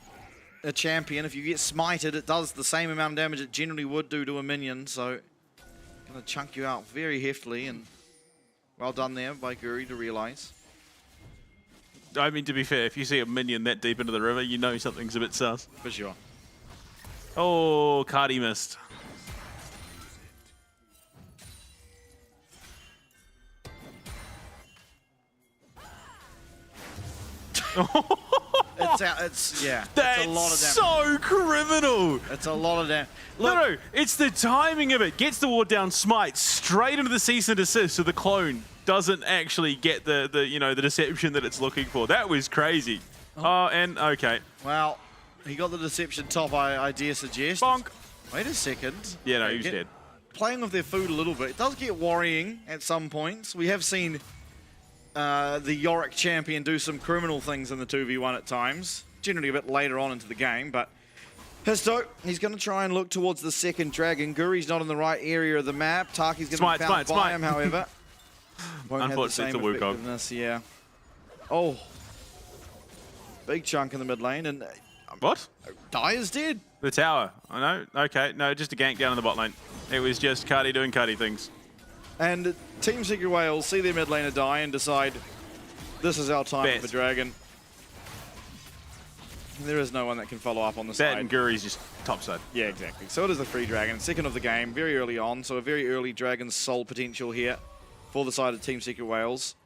a champion, if you get smited, it does the same amount of damage it generally would do to a minion, so going to chunk you out very heftily, and well done there by Guri to realize. I mean, to be fair, if you see a minion that deep into the river, you know something's a bit sus. For sure. Oh, Cardi missed. It's a lot of damage. That's so criminal. It's a lot of damage. No, it's the timing of it. Gets the ward down, smite straight into the cease and desist, so the clone doesn't actually get the deception that it's looking for. That was crazy. Oh, and okay. Well, he got the deception top, I dare suggest. Bonk. Wait a second. Yeah, no, he was dead. Playing with their food a little bit. It does get worrying at some points. We have seen the Yorick champion do some criminal things in the 2v1 at times. Generally a bit later on into the game, but Hizdo, he's going to try and look towards the second dragon. Guri's not in the right area of the map. Taki's going to be found by him, however. Unfortunately, it's a Wukong. Yeah. Oh. Big chunk in the mid lane, and... what? Dai is dead. The tower. I know. Okay. No, just a gank down in the bot lane. It was just Cardi doing Cardi things. And Team Secret Wales see their mid laner die and decide this is our time for Dragon. There is no one that can follow up on the side. And Guri's just topside. Yeah, exactly. So it is a free Dragon. Second of the game, very early on. So a very early Dragon's Soul potential here for the side of Team Secret Wales.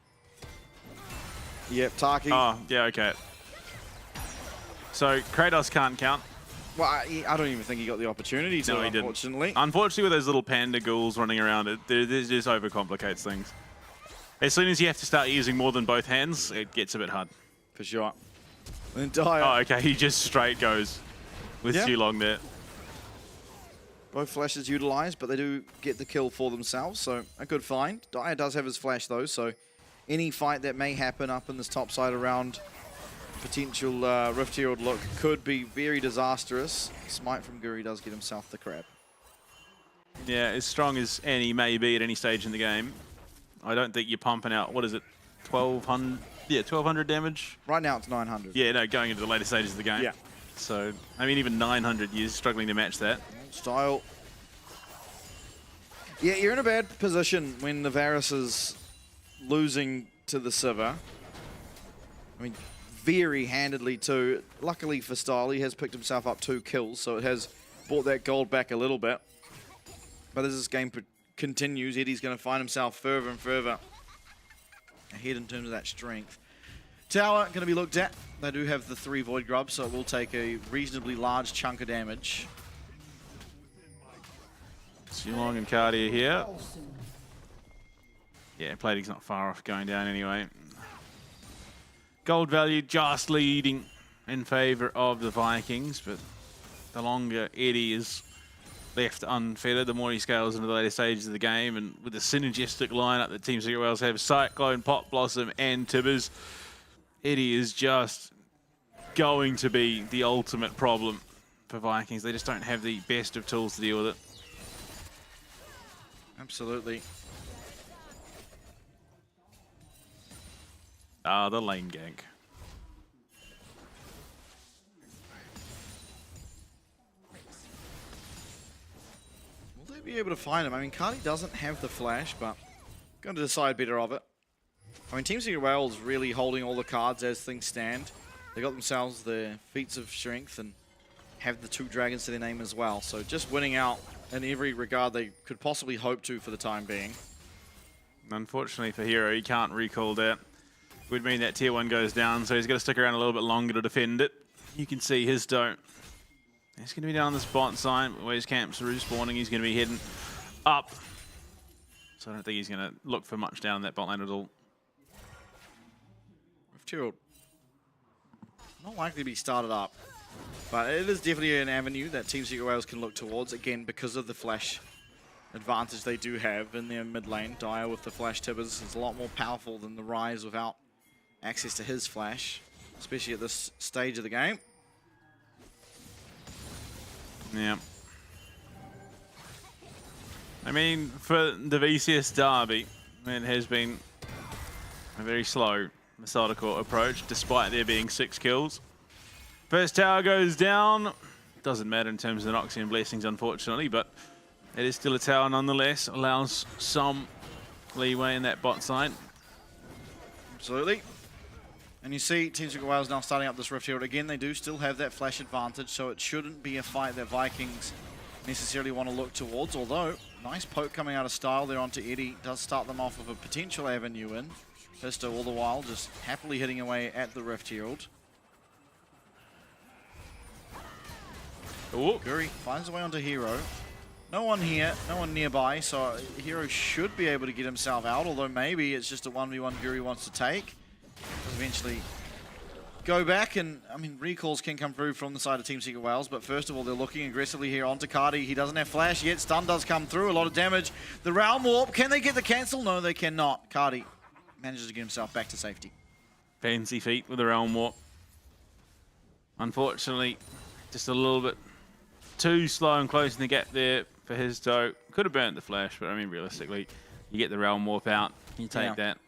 Yep, Taki. Oh, yeah, okay. So Kratos can't count. Well, I don't even think he got the opportunity to, unfortunately. Unfortunately, with those little panda ghouls running around, it just overcomplicates things. As soon as you have to start using more than both hands, it gets a bit hard. For sure. Entire. Oh, okay, he just straight goes with Long there. Both flashes utilized, but they do get the kill for themselves, so a good find. Dyer does have his flash, though, so any fight that may happen up in this top side around potential Rift Herald look could be very disastrous. Smite from Guri does get himself the crab. Yeah, as strong as any may be at any stage in the game, I don't think you're pumping out, what is it, 1,200? Yeah, 1,200 damage. Right now it's 900. Yeah, no, going into the later stages of the game. Yeah. So, I mean, even 900, you're struggling to match that. Style. Yeah, you're in a bad position when the Varus is losing to the Siva. I mean, very handedly too. Luckily for Style, he has picked himself up 2 kills, so it has brought that gold back a little bit. But as this game continues, Eddie's going to find himself further and further ahead in terms of that strength. Tower going to be looked at. They do have the 3 Void Grubs, so it will take a reasonably large chunk of damage. Long and Cardia here. Yeah, Plating's not far off going down anyway. Gold value just leading in favor of the Vikings, but the longer Eddie is left unfettered, the more he scales into the later stages of the game, and with the synergistic lineup that Team Secret Wales have, Cyclone, Pop Blossom, and Tibbers, Eddie is just going to be the ultimate problem for Vikings. They just don't have the best of tools to deal with it. Absolutely. Ah, the lane gank. Will they be able to find him? I mean, Cardi doesn't have the flash, but going to decide better of it. I mean, Team Secret Wales really holding all the cards as things stand. They got themselves the feats of strength and have the 2 dragons to their name as well. So just winning out in every regard they could possibly hope to for the time being. Unfortunately for Hero, he can't recall that. Would mean that tier 1 goes down, so he's got to stick around a little bit longer to defend it. You can see his don't. He's going to be down this bot side where his camps are respawning. He's going to be heading up. So I don't think he's going to look for much down that bot lane at all. Rift not likely to be started up, but it is definitely an avenue that Team Secret Wales can look towards, again, because of the flash advantage they do have in their mid lane. Dire with the flash Tibbers is a lot more powerful than the Rise without access to his flash, especially at this stage of the game. Yeah. I mean, for the VCS Derby, it has been a very slow, methodical approach, despite there being 6 kills. First tower goes down. Doesn't matter in terms of the Noxian blessings, unfortunately, but it is still a tower nonetheless. Allows some leeway in that bot side. Absolutely. And you see Team Secret Wales now starting up this Rift Herald again. They do still have that flash advantage, so it shouldn't be a fight that Vikings necessarily want to look towards. Although, nice poke coming out of Style there onto Eddie. Does start them off with a potential avenue in. Pisto all the while just happily hitting away at the Rift Herald. Guri finds a way onto Hero. No one here, no one nearby, so Hero should be able to get himself out, although maybe it's just a 1v1 Guri wants to take. Eventually go back, and I mean, recalls can come through from the side of Team Secret Wales, but first of all, they're looking aggressively here onto Cardi. He doesn't have flash yet. Stun does come through, a lot of damage. The Realm Warp, can they get the cancel? No, they cannot. Cardi manages to get himself back to safety. Fancy feet with the Realm Warp. Unfortunately, just a little bit too slow and closing the gap there for his toe. Could have burnt the flash, but I mean, realistically, you get the Realm Warp out, you take that.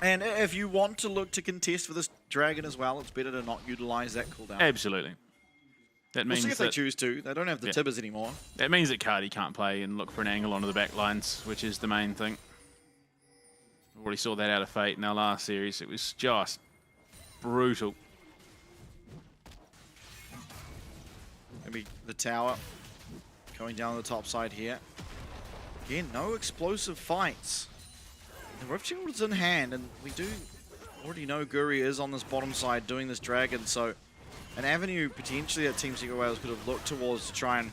And if you want to look to contest for this dragon as well, it's better to not utilize that cooldown. Absolutely. That means we'll see if they choose to. They don't have the Tibbers anymore. That means that Cardi can't play and look for an angle onto the back lines, which is the main thing. We already saw that out of Fate in our last series. It was just brutal. Maybe the tower going down the top side here. Again, no explosive fights. The Rift Shield is in hand, and we do already know Guri is on this bottom side doing this dragon, so an avenue potentially that Team Secret Wales could have looked towards to try and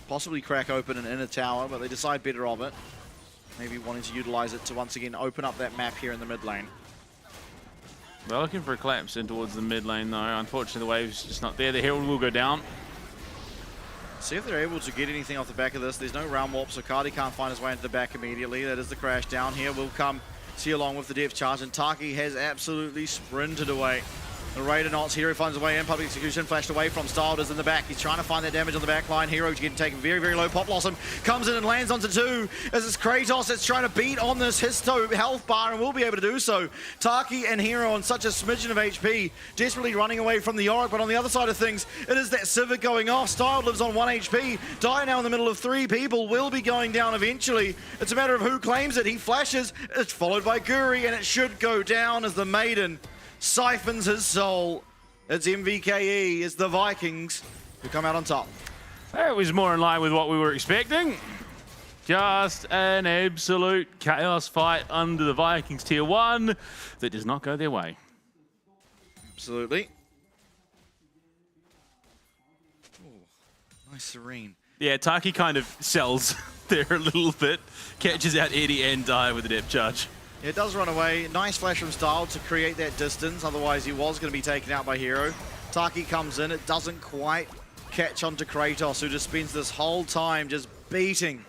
possibly crack open an inner tower, but they decide better of it. Maybe wanting to utilize it to once again open up that map here in the mid lane. They're looking for a collapse in towards the mid lane though. Unfortunately, the wave's just not there. The Herald will go down. See if they're able to get anything off the back of this. There's no Realm Warp, so Cardi can't find his way into the back immediately. That is the crash down here. Will come see along with the depth charge, and Taki has absolutely sprinted away. The Raider knots. Hero finds a way in. Public execution flashed away from Styled in the back. He's trying to find that damage on the back line. Hero getting taken very, very low. Pop Blossom comes in and lands onto 2. As it's Kratos that's trying to beat on this Histo health bar and will be able to do so. Taki and Hero on such a smidgen of HP, desperately running away from the Yorick, but on the other side of things, it is that Civic going off. Styled lives on 1 HP. Die now in the middle of 3 people, will be going down eventually. It's a matter of who claims it. He flashes, it's followed by Guri, and it should go down as the Maiden siphons his soul. It's MVKE, it's the Vikings who come out on top. That was more in line with what we were expecting. Just an absolute chaos fight under the Vikings tier 1 that does not go their way. Absolutely. Ooh, nice serene. Yeah, Taki kind of sells there a little bit. Catches out Eddie and Die with a depth charge. Yeah, it does run away. Nice flash from Style to create that distance. Otherwise, he was going to be taken out by Hero. Taki comes in. It doesn't quite catch onto Kratos, who just spends this whole time just beating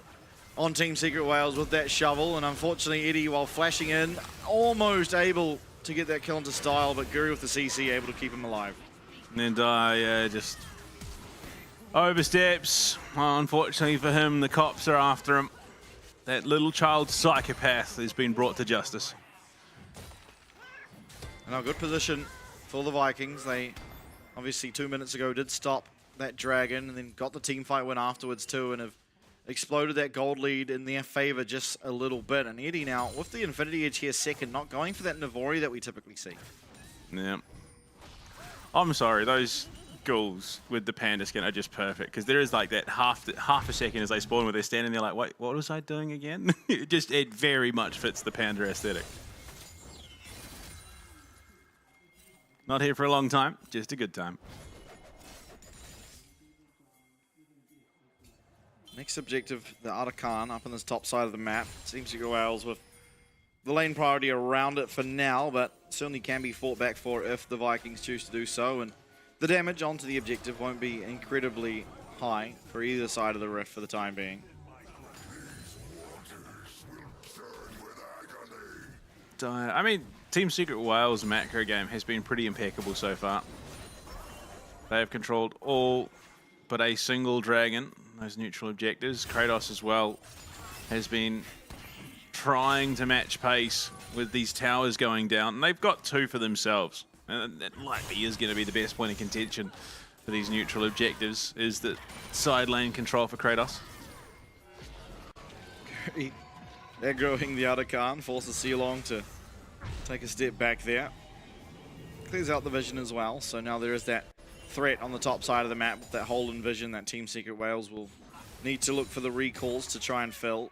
on Team Secret Wales with that shovel. And unfortunately, Eddie, while flashing in, almost able to get that kill into Style, but Guri with the CC able to keep him alive. And then Die just oversteps. Well, unfortunately for him, the cops are after him. That little child psychopath has been brought to justice. Now, good position for the Vikings. They obviously 2 minutes ago did stop that dragon and then got the team fight win afterwards too, and have exploded that gold lead in their favor just a little bit. And Eddie now with the Infinity Edge here second, not going for that Navori that we typically see. Yeah. I'm sorry, those goals with the panda skin are just perfect, because there is like that half a second as they spawn where they're standing there like, wait, what was I doing again? it very much fits the panda aesthetic. Not here for a long time, just a good time. Next objective, the Arakan up on this top side of the map. Seems to go Wales with the lane priority around it for now, but certainly can be fought back for if the Vikings choose to do so. And the damage onto the objective won't be incredibly high for either side of the rift for the time being. I mean, Team Secret Wales macro game has been pretty impeccable so far. They have controlled all but a single dragon, those neutral objectives. Kratos as well has been trying to match pace with these towers going down, and they've got 2 for themselves. And that likely is going to be the best point of contention for these neutral objectives, is that side lane control for Kratos. They're growing the Arakan, forces Sealong to take a step back there. Clears out the vision as well, so now there is that threat on the top side of the map with that hole in vision that Team Secret Wales will need to look for the recalls to try and fill.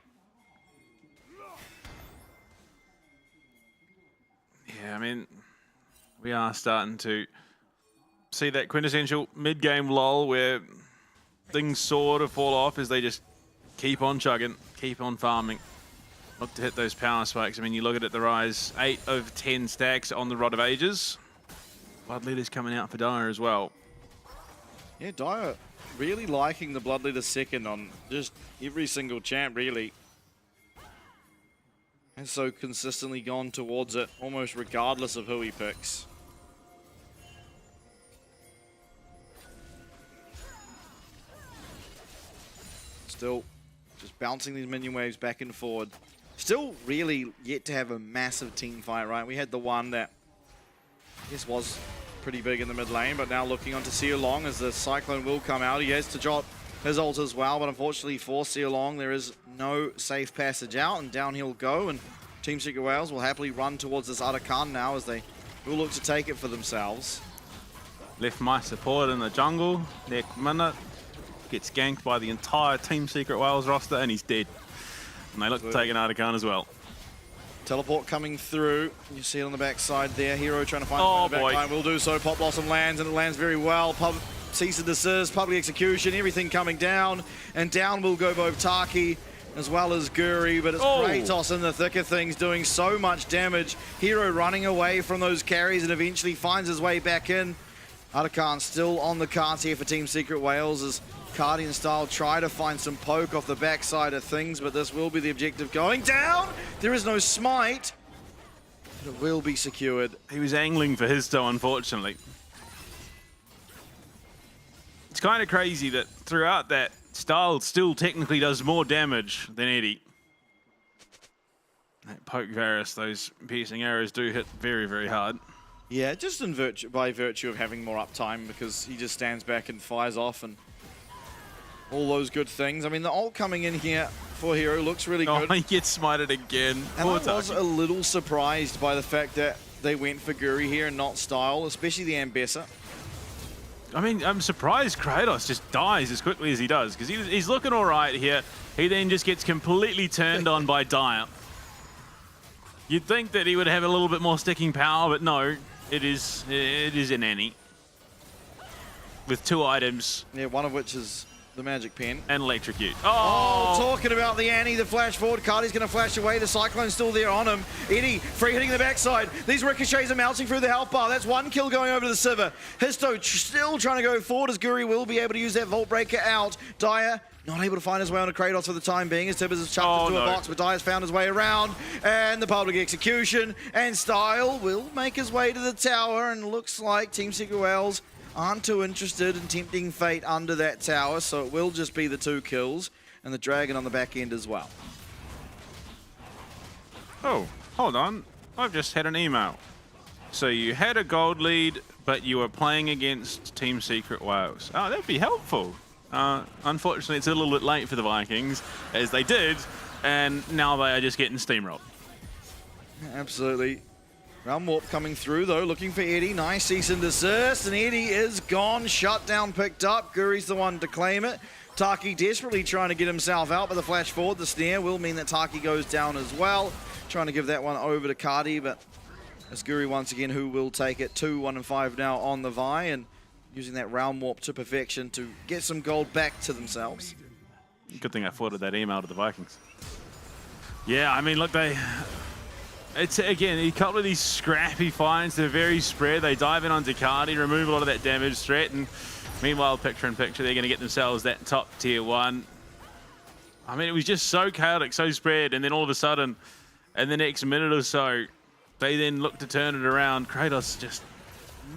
Yeah, I mean, we are starting to see that quintessential mid-game lull where things sort of fall off as they just keep on chugging, keep on farming. Look to hit those power spikes. I mean, you look at it, the Rise, 8 of 10 stacks on the Rod of Ages. Blood Leader's coming out for Dire as well. Yeah, Dire really liking the Blood Leader second on just every single champ, really. And so consistently gone towards it, almost regardless of who he picks. Still just bouncing these minion waves back and forward. Still really yet to have a massive team fight, right? We had the one that I guess was pretty big in the mid lane, but now looking onto Sealong as the Cyclone will come out. He has to drop his ult as well, but unfortunately for Sealong, there is no safe passage out, and down he'll go, and Team Secret Wales will happily run towards this Arakan now as they will look to take it for themselves. Left my support in the jungle. Next minute, gets ganked by the entire Team Secret Wales roster, and he's dead. And they look to take an Arakan as well. Teleport coming through. You see it on the backside there. Hero trying to find the back line. Will do so. Pop Blossom lands, and it lands very well. Cease and desist, public execution, everything coming down. And down will go both Taki as well as Guri, but it's Kratos in the thick of things doing so much damage. Hero running away from those carries and eventually finds his way back in. Arakan still on the cards here for Team Secret Wales as Cardian style try to find some poke off the backside of things, but this will be the objective going down. There is no smite. It will be secured. He was angling for his toe, unfortunately. It's kind of crazy that throughout that, Style still technically does more damage than Eddie. That poke Varus, those piercing arrows do hit very, very hard. Yeah, just by virtue of having more uptime, because he just stands back and fires off and all those good things. I mean, the ult coming in here for Hero looks really good. Oh, he gets smited again. And I was a little surprised by the fact that they went for Guri here and not Style, especially the Ambessa. I mean, I'm surprised Kratos just dies as quickly as he does, because he's looking all right here. He then just gets completely turned on by Dire. You'd think that he would have a little bit more sticking power, but no, it is an Annie. With 2 items. Yeah, one of which is the magic pen. And electrocute. Oh, talking about the Annie, the flash forward. Cardi's going to flash away. The Cyclone's still there on him. Eddie, free hitting the backside. These ricochets are melting through the health bar. That's 1 kill going over to the Sivir. Histo still trying to go forward as Guri will be able to use that Vault Breaker out. Dire not able to find his way onto Kratos for the time being as Tibbers has chucked into a box, but Dire's found his way around. And the public execution. And Style will make his way to the tower, and looks like Team Secret Wales aren't too interested in tempting fate under that tower, so it will just be the 2 kills and the Dragon on the back end as well. Oh, hold on. I've just had an email. So you had a gold lead, but you were playing against Team Secret Wales. Oh, that'd be helpful. Unfortunately, it's a little bit late for the Vikings, as they did, and now they are just getting steamrolled. Absolutely. Realm Warp coming through, though, looking for Eddie. Nice cease and desist, and Eddie is gone. Shutdown picked up. Guri's the one to claim it. Taki desperately trying to get himself out, but the flash forward, the snare will mean that Taki goes down as well. Trying to give that one over to Cardi, but it's Guri once again who will take it. 2, 1, and 5 now on the Vi, and using that Realm Warp to perfection to get some gold back to themselves. Good thing I forwarded that email to the Vikings. Yeah, I mean, look, it's, again, a couple of these scrappy finds. They're very spread. They dive in on Cardi, remove a lot of that damage threat, and meanwhile, picture in picture, they're going to get themselves that top tier 1. I mean, it was just so chaotic, so spread, and then all of a sudden, in the next minute or so, they then look to turn it around. Kratos just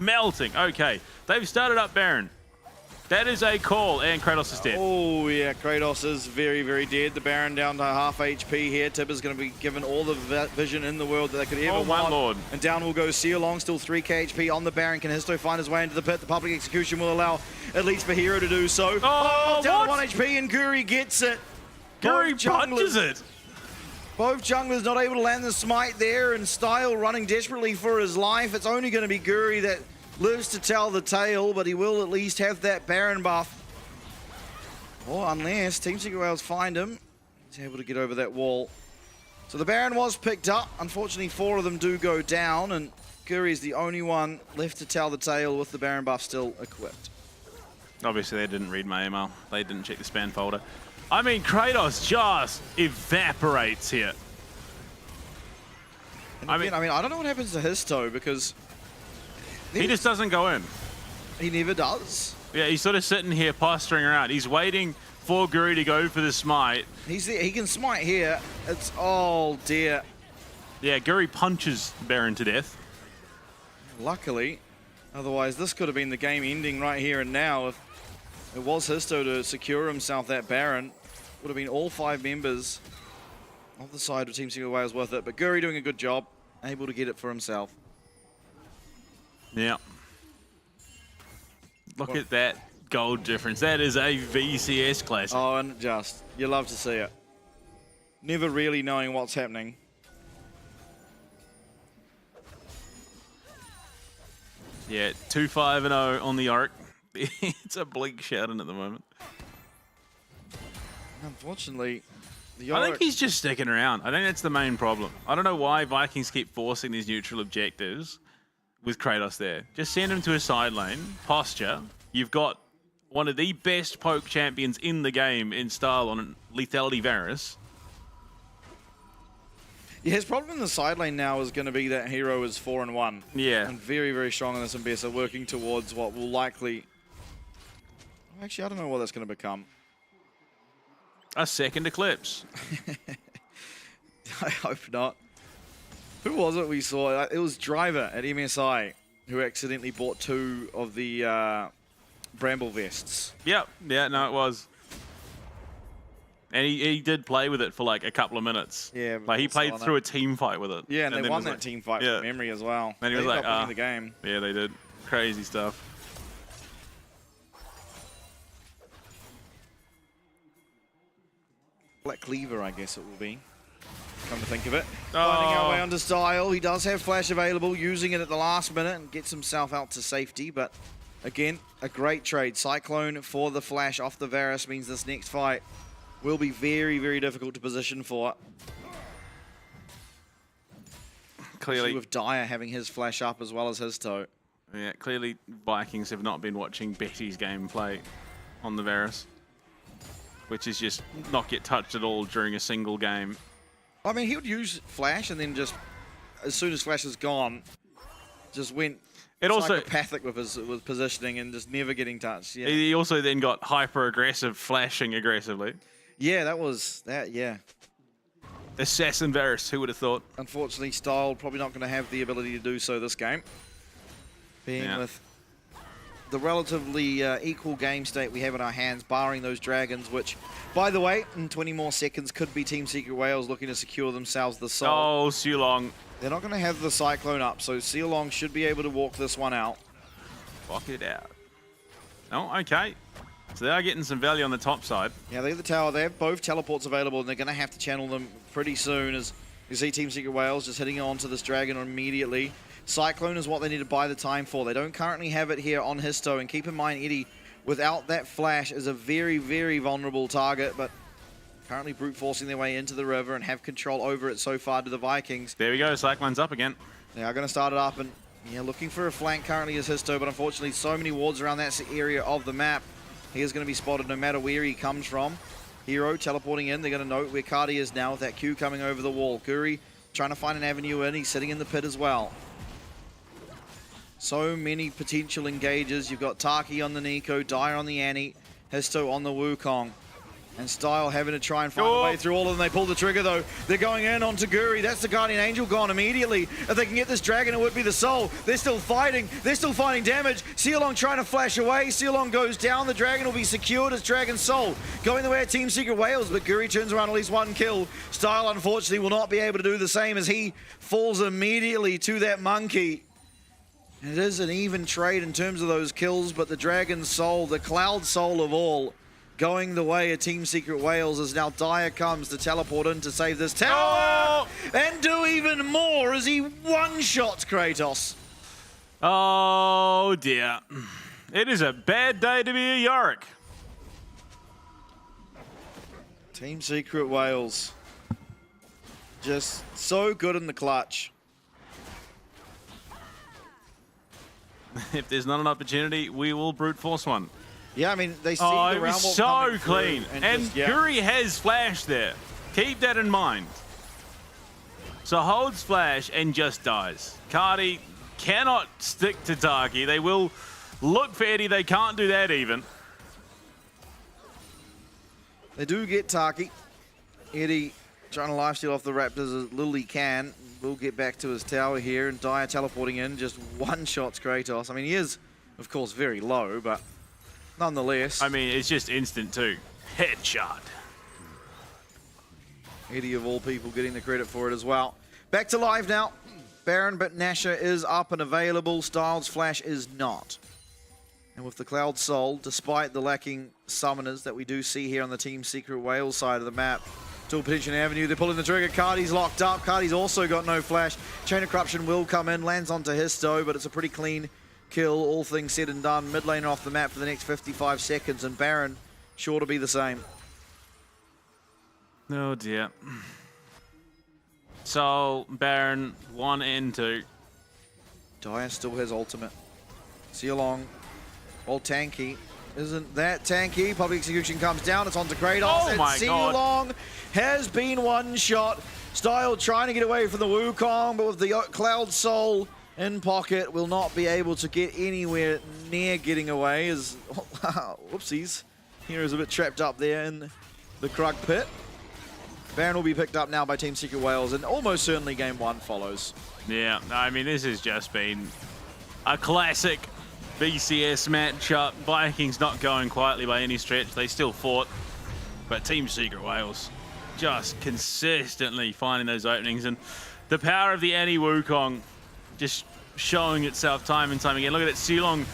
melting. Okay, they've started up Baron. That is a call, and Kratos is dead. Oh, yeah, Kratos is very, very dead. The Baron down to half HP here. Tibber's going to be given all the vision in the world that they could ever want. My lord. And down will go Sealong, still 3k HP on the Baron. Can Histo find his way into the pit? The public execution will allow at least for Hero to do so. Oh, down to 1 HP, and Guri gets it. Guri punches it. Both junglers not able to land the smite there, and Style running desperately for his life. It's only going to be Guri that lives to tell the tale, but he will at least have that Baron buff. Or unless Team Secret Wales find him, he's able to get over that wall. So the Baron was picked up. Unfortunately, 4 of them do go down, and Guri is the only one left to tell the tale with the Baron buff still equipped. Obviously, they didn't read my email. They didn't check the spam folder. I mean, Kratos just evaporates here. And again, I mean, I don't know what happens to his toe, because he just doesn't go in. He never does. Yeah, he's sort of sitting here posturing around. He's waiting for Guri to go for the smite. He's there. He can smite here. It's, oh dear. Yeah, Guri punches Baron to death. Luckily. Otherwise, this could have been the game ending right here and now. If it was Histo to secure himself that Baron, would have been all 5 members of the side of Team Secret Wales worth it. But Guri doing a good job, able to get it for himself. Yeah. Look at that gold difference. That is a VCS classic. Oh, and just, you love to see it. Never really knowing what's happening. Yeah, 2-5-0 on the arc. It's a bleak shouting at the moment. Unfortunately, I think he's just sticking around. I think that's the main problem. I don't know why Vikings keep forcing these neutral objectives with Kratos there. Just send him to a side lane, posture. You've got one of the best poke champions in the game in Style on Lethality Varus. Yeah, his problem in the side lane now is going to be that Hero is 4-1. Yeah. And very, very strong in this Ambessa, working towards what will likely... Actually, I don't know what that's going to become. A second Eclipse. I hope not. Who was it we saw? It was Driver at MSI who accidentally bought 2 of the Bramble vests. Yep. Yeah, no, it was. And he did play with it for like a couple of minutes. Yeah. Like he played through a team fight with it. Yeah, and they then won was that like, team fight yeah. from memory as well. And he was like, winning the game. Yeah, they did. Crazy stuff. Black Cleaver, I guess it will be. Come to think of it. Finding our way onto Style. He does have Flash available, using it at the last minute and gets himself out to safety. But again, a great trade. Cyclone for the Flash off the Varus means this next fight will be very, very difficult to position for. Clearly. With Dyer having his Flash up as well as his toe. Yeah, clearly Vikings have not been watching Betty's gameplay on the Varus, which is just not get touched at all during a single game. I mean, he would use Flash and then just, as soon as Flash is gone, just went psychopathic with his positioning and just never getting touched. Yeah. He also then got hyper-aggressive, flashing aggressively. Yeah, that was that, yeah. Assassin Varus, who would have thought? Unfortunately, Style probably not going to have the ability to do so this game. Being with the relatively equal game state we have in our hands, barring those dragons, which, by the way, in 20 more seconds could be Team Secret Wales looking to secure themselves the soul. Oh, Sealong. They're not going to have the Cyclone up, so Sealong should be able to walk this one out. Walk it out. Oh, okay. So they are getting some value on the top side. Yeah, they have the tower. They have both teleports available, and they're going to have to channel them pretty soon, as you see Team Secret Wales just hitting onto this dragon immediately. Cyclone is what they need to buy the time for. They don't currently have it here on Histo, and keep in mind, Eddie, without that flash, is a very, very vulnerable target, but currently brute forcing their way into the river and have control over it so far to the Vikings. There we go, Cyclone's up again. They are going to start it up, and yeah, looking for a flank currently is Histo, but unfortunately so many wards around that area of the map. He is going to be spotted no matter where he comes from. Hero teleporting in. They're going to note where Cardi is now with that Q coming over the wall. Guri trying to find an avenue in. He's sitting in the pit as well. So many potential engages. You've got Taki on the Nico, Dyer on the Annie, Histo on the Wukong. And Style having to try and find a way through all of them. They pull the trigger though. They're going in onto Guri. That's the Guardian Angel gone immediately. If they can get this dragon, it would be the soul. They're still fighting. They're still finding damage. Sealong trying to flash away. Sealong goes down. The dragon will be secured as Dragon's Soul. Going the way of Team Secret Wales, but Guri turns around at least one kill. Style, unfortunately, will not be able to do the same as he falls immediately to that monkey. It is an even trade in terms of those kills, but the Dragon's Soul, the Cloud Soul of all, going the way of Team Secret Wales as now Dyer comes to teleport in to save this tower and do even more as he one-shots Kratos. Oh dear. It is a bad day to be a Yorick. Team Secret Wales just so good in the clutch. If there's not an opportunity, we will brute force one. Yeah, I mean, they see the the it was round so clean. And just, yeah. Guri has flash there. Keep that in mind. So holds flash and just dies. Cardi cannot stick to Taki. They will look for Eddie. They can't do that even. They do get Taki. Eddie trying to lifesteal off the Raptors as little he can. Will get back to his tower here, and Dyer teleporting in, just one-shots Kratos. I mean, he is, of course, very low, but nonetheless. I mean, it's just instant too. Headshot. Eddie, of all people, getting the credit for it as well. Back to live now. Baron, but Nasher is up and available. Styles Flash is not. And with the Cloud Soul, despite the lacking summoners that we do see here on the Team Secret Wales side of the map, Dual Petition Avenue, they're pulling the trigger. Cardi's locked up. Cardi's also got no flash. Chain of Corruption will come in, lands onto Histo, but it's a pretty clean kill, all things said and done. Mid laner off the map for the next 55 seconds, and Baron sure to be the same. Oh dear. So, Baron, 1 and 2. Dyer still has ultimate. Sealong, all tanky. Isn't that tanky? Public Execution comes down. It's onto Kratos. Oh my Sealong has been one-shot. Style trying to get away from the Wukong, but with the Cloud Soul in pocket, will not be able to get anywhere near getting away. As whoopsies. Hero's a bit trapped up there in the Krug pit. Baron will be picked up now by Team Secret Wales, and almost certainly game 1 follows. Yeah, I mean, this has just been a classic VCS matchup. Vikings not going quietly by any stretch. They still fought, but Team Secret Wales just consistently finding those openings, and the power of the Annie Wukong just showing itself time and time again. Look at it, Silong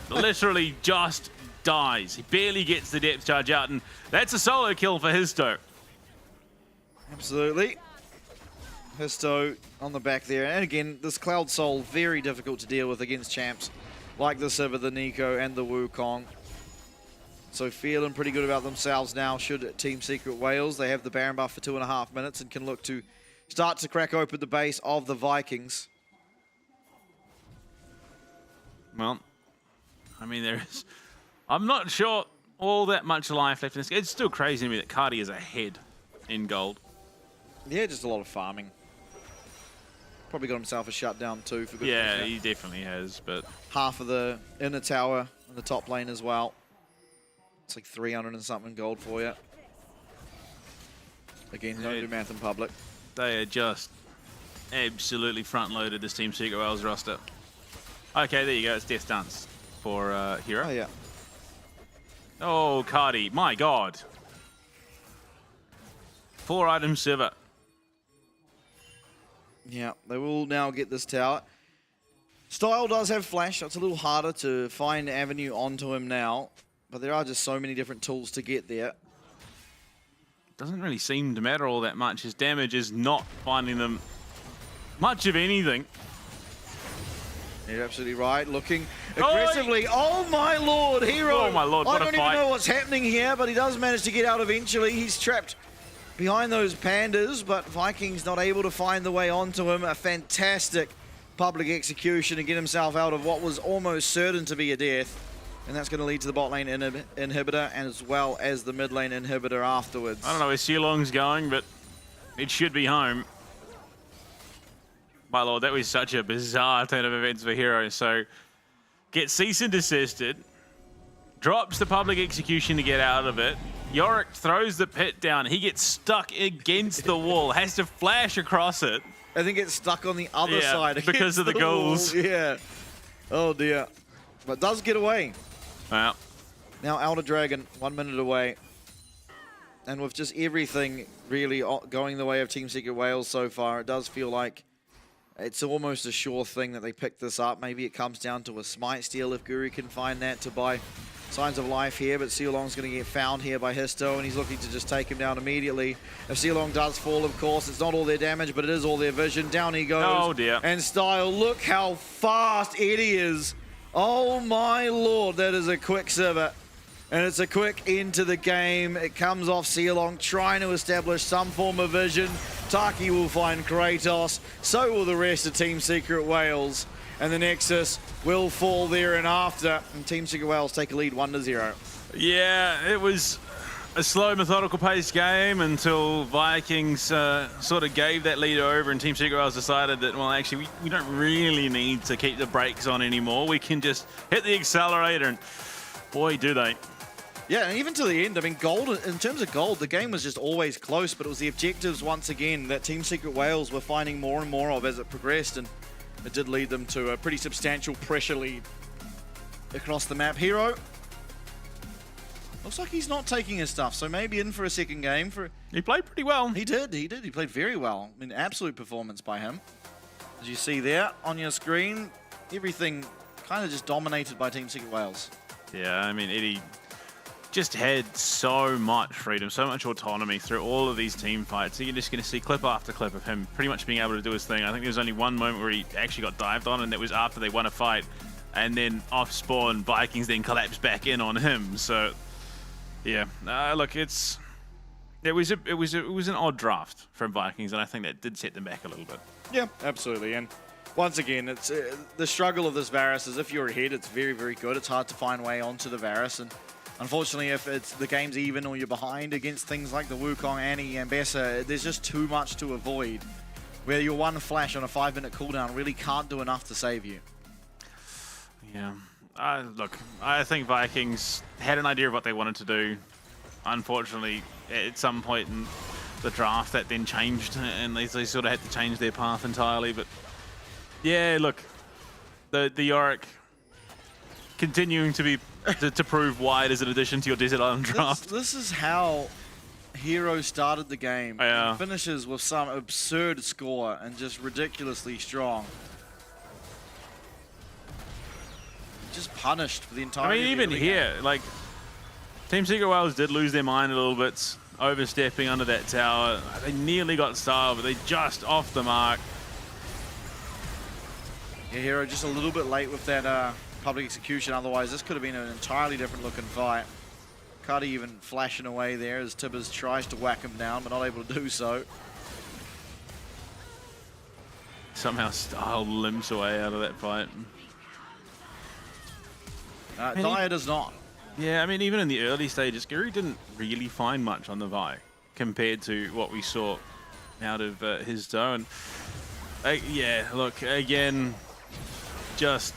literally just dies. He barely gets the depth charge out, and that's a solo kill for Histo. Absolutely. Histo on the back there. And again, this Cloud Soul, very difficult to deal with against champs like the Sivir, the Nico, and the Wukong. So feeling pretty good about themselves now should Team Secret Wales. They have the Baron buff for 2.5 minutes and can look to start to crack open the base of the Vikings. Well, I mean, I'm not sure all that much life left in this. It's still crazy to me that Cardi is ahead in gold. Yeah, just a lot of farming. Probably got himself a shutdown too. For good Yeah, measure. he definitely has, but... Half of the inner tower in the top lane as well. It's like 300 and something gold for you. Again, don't do math in public. They are just absolutely front-loaded this Team Secret Wales roster. Okay, there you go. It's Death Dance for Hero. Oh, yeah. Oh, Cardi. My God. 4-item Sivir. Yeah, they will now get this tower. Style does have flash, so it's a little harder to find avenue onto him now. But there are just so many different tools to get there. Doesn't really seem to matter all that much. His damage is not finding them much of anything. You're absolutely right. Looking aggressively. Oh my lord, Hero! Oh my lord, what a I don't fight. even know what's happening here, but he does manage to get out eventually. He's trapped behind those pandas, but Vikings not able to find the way onto him. A fantastic public execution to get himself out of what was almost certain to be a death. And that's going to lead to the bot lane inhibitor as well as the mid lane inhibitor afterwards. I don't know where Silong's going, but it should be home. My lord, that was such a bizarre turn of events for Hero. So, gets cease and desisted, drops the public execution to get out of it. Yorick throws the pit down. He gets stuck against the wall, has to flash across it. I think it's stuck on the other side because of the goals. Yeah. Oh dear. But does get away. Wow. Now Elder Dragon, 1 minute away. And with just everything really going the way of Team Secret Wales so far, it does feel like it's almost a sure thing that they pick this up. Maybe it comes down to a smite steal if Guri can find that to buy signs of life here, but Silong's going to get found here by Histo, and he's looking to just take him down immediately. If Silong does fall, of course, it's not all their damage, but it is all their vision. Down he goes. Oh dear. And Style, look how fast Eddie is. Oh my lord, that is a quick Sivir. And it's a quick end to the game. It comes off Silong trying to establish some form of vision. Taki will find Kratos. So will the rest of Team Secret Wales. And the Nexus will fall there and after. And Team Secret Wales take a lead 1-0. Yeah, it was a slow, methodical paced game until Vikings sort of gave that lead over, and Team Secret Wales decided that, well, actually, we don't really need to keep the brakes on anymore. We can just hit the accelerator, and boy, do they. Yeah, and even to the end, I mean, gold, in terms of gold, the game was just always close, but it was the objectives, once again, that Team Secret Wales were finding more and more of as it progressed, and it did lead them to a pretty substantial pressure lead across the map. Hero looks like he's not taking his stuff, so maybe in for a second game. He played pretty well. He did. He played very well. I mean, absolute performance by him. As you see there on your screen, everything kind of just dominated by Team Secret Wales. Yeah, I mean, Eddie just had so much freedom, so much autonomy through all of these team fights. So you're just going to see clip after clip of him pretty much being able to do his thing. I think there was only one moment where he actually got dived on, and that was after they won a fight. And then off spawn, Vikings then collapsed back in on him. So, yeah, look, it was an odd draft from Vikings, and I think that did set them back a little bit. Yeah, absolutely. And once again, it's the struggle of this Varus is if you're ahead, it's very, very good. It's hard to find way onto the Varus, and unfortunately, if it's the game's even or you're behind against things like the Wukong, Annie, Ambessa, there's just too much to avoid. Where your one flash on a 5-minute cooldown really can't do enough to save you. Yeah. Look, I think Vikings had an idea of what they wanted to do. Unfortunately, at some point the draft that then changed, and they sort of had to change their path entirely. But yeah, look, the Yorick continuing to be to prove why it is an addition to your Desert Island draft. This is how Hero started the game. Yeah. And finishes with some absurd score and just ridiculously strong. Just punished for the entire. I mean, even here, like, Team Secret Wales did lose their mind a little bit, overstepping under that tower. They nearly got style, but they just off the mark. Yeah, Hero just a little bit late with that public execution. Otherwise, this could have been an entirely different looking fight. Cuddy even flashing away there as Tibbers tries to whack him down, but not able to do so. Somehow Style limps away out of that fight. Dyer does not. Yeah, I mean, even in the early stages, Guru didn't really find much on the Vi compared to what we saw out of his zone. Yeah, look, again, just,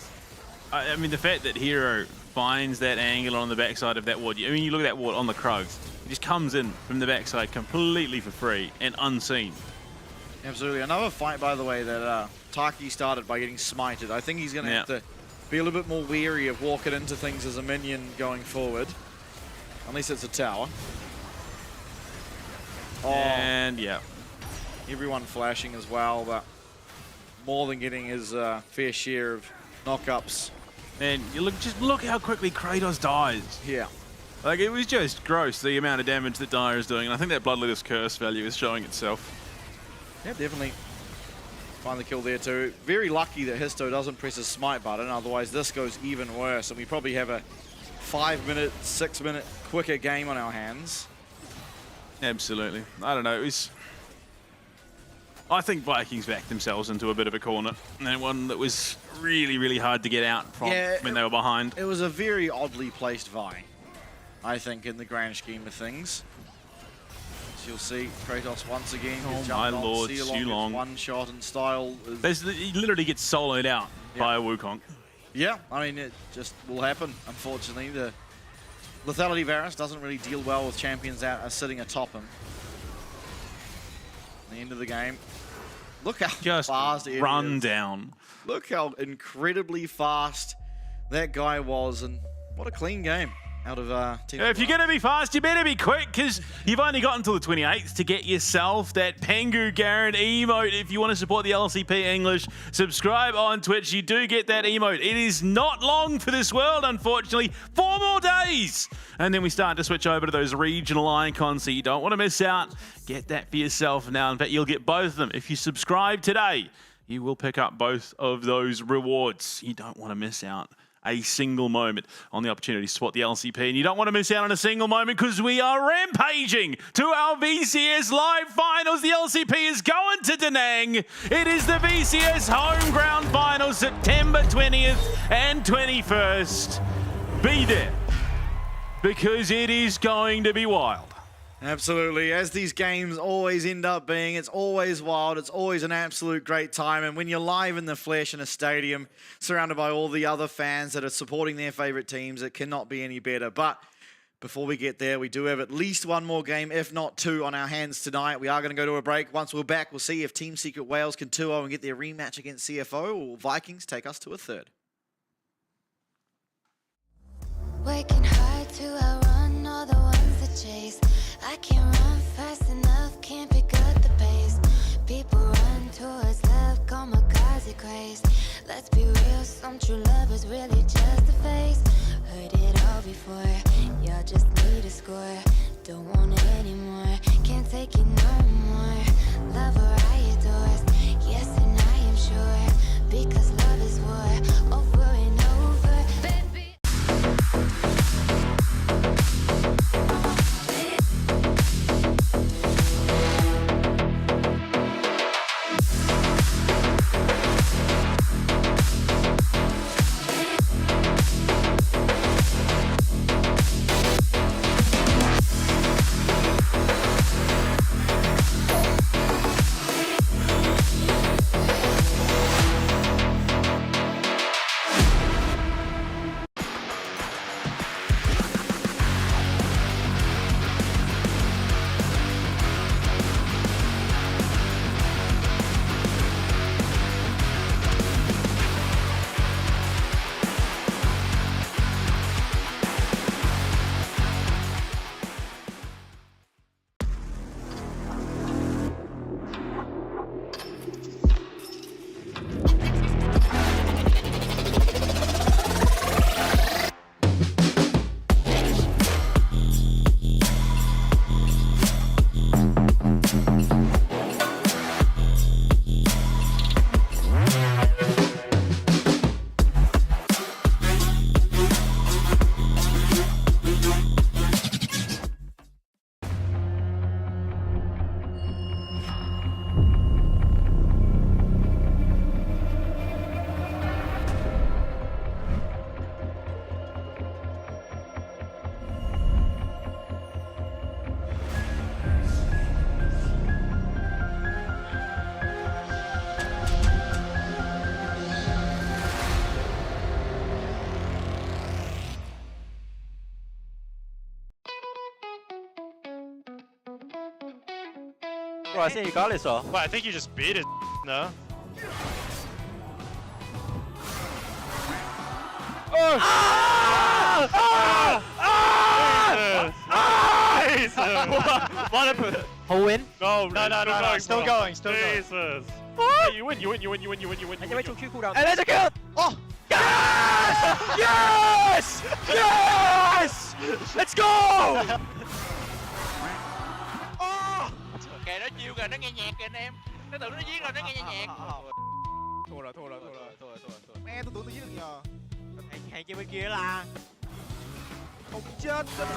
I mean, the fact that Hero finds that angle on the backside of that ward. I mean, you look at that ward on the Krugs. He just comes in from the backside completely for free and unseen. Absolutely. Another fight, by the way, that Taki started by getting smited. I think he's going to have to be a little bit more wary of walking into things as a minion going forward. Unless it's a tower. Oh, and yeah. Everyone flashing as well, but more than getting his fair share of knockups. And you look, just look how quickly Kratos dies. Yeah. Like, it was just gross, the amount of damage that Dyer is doing. And I think that Bloodletter's curse value is showing itself. Yeah, definitely. Find the kill there too. Very lucky that Histo doesn't press his smite button, otherwise this goes even worse. And we probably have a 5-minute, 6-minute quicker game on our hands. Absolutely. I don't know. It was... I think Vikings backed themselves into a bit of a corner. And one that was really, really hard to get out from when they were behind. It was a very oddly placed Vi, I think, in the grand scheme of things. As you'll see, Kratos once again. Oh my lord, Sulong. One shot and Style. He literally gets soloed out by a Wukong. Yeah, I mean, it just will happen, unfortunately. The lethality Varus doesn't really deal well with champions that are sitting atop him. At the end of the game. Look how fast it run is. down. Look how incredibly fast that guy was, and what a clean game out of Team. If you're going to be fast, you better be quick, because you've only got until the 28th to get yourself that Pengu Garen emote. If you want to support the LCP English, subscribe on Twitch. You do get that emote. It is not long for this world, unfortunately. 4 more days. And then we start to switch over to those regional icons, so you don't want to miss out. Get that for yourself now. In fact, you'll get both of them. If you subscribe today, you will pick up both of those rewards. You don't want to miss out a single moment on the opportunity to support the LCP. And you don't want to miss out on a single moment, because we are rampaging to our VCS Live Finals. The LCP is going to Da Nang. It is the VCS Home Ground Finals, September 20th and 21st. Be there, because it is going to be wild. Absolutely, as these games always end up being, it's always wild, it's always an absolute great time, and when you're live in the flesh in a stadium, surrounded by all the other fans that are supporting their favourite teams, it cannot be any better. But before we get there, we do have at least one more game, if not 2, on our hands tonight. We are going to go to a break. Once we're back, we'll see if Team Secret Wales can 2-0 and get their rematch against CFO, or Vikings take us to a 3rd. Working hard to outrun all the ones that chase. I can't run fast enough, can't pick up the pace. People run towards love, kamikaze craze. Let's be real, some true lovers really just a face. Heard it all before, y'all just need a score. Don't want it anymore, can't take it no more. Love her I adore, yes and I am sure. Because love is war, over and over, baby. Bro, I think you got this, though. Well, I think you just beat it, no? Oh! Jesus! What happened? Who win? No, still going, still going. Jesus! Hey, you win. Anh mới chung cooldown. Execute! Oh! Yes! Yes! Yes! Let's go! Kệ nó chiêu kìa, nó nghe nhạc kìa anh em. Nó tưởng nó giết rồi, nó nghe nhạc. Thua rồi. Mẹ tôi tưởng tôi giết được nhờ. Hàng kia bên kia là không chết rồi.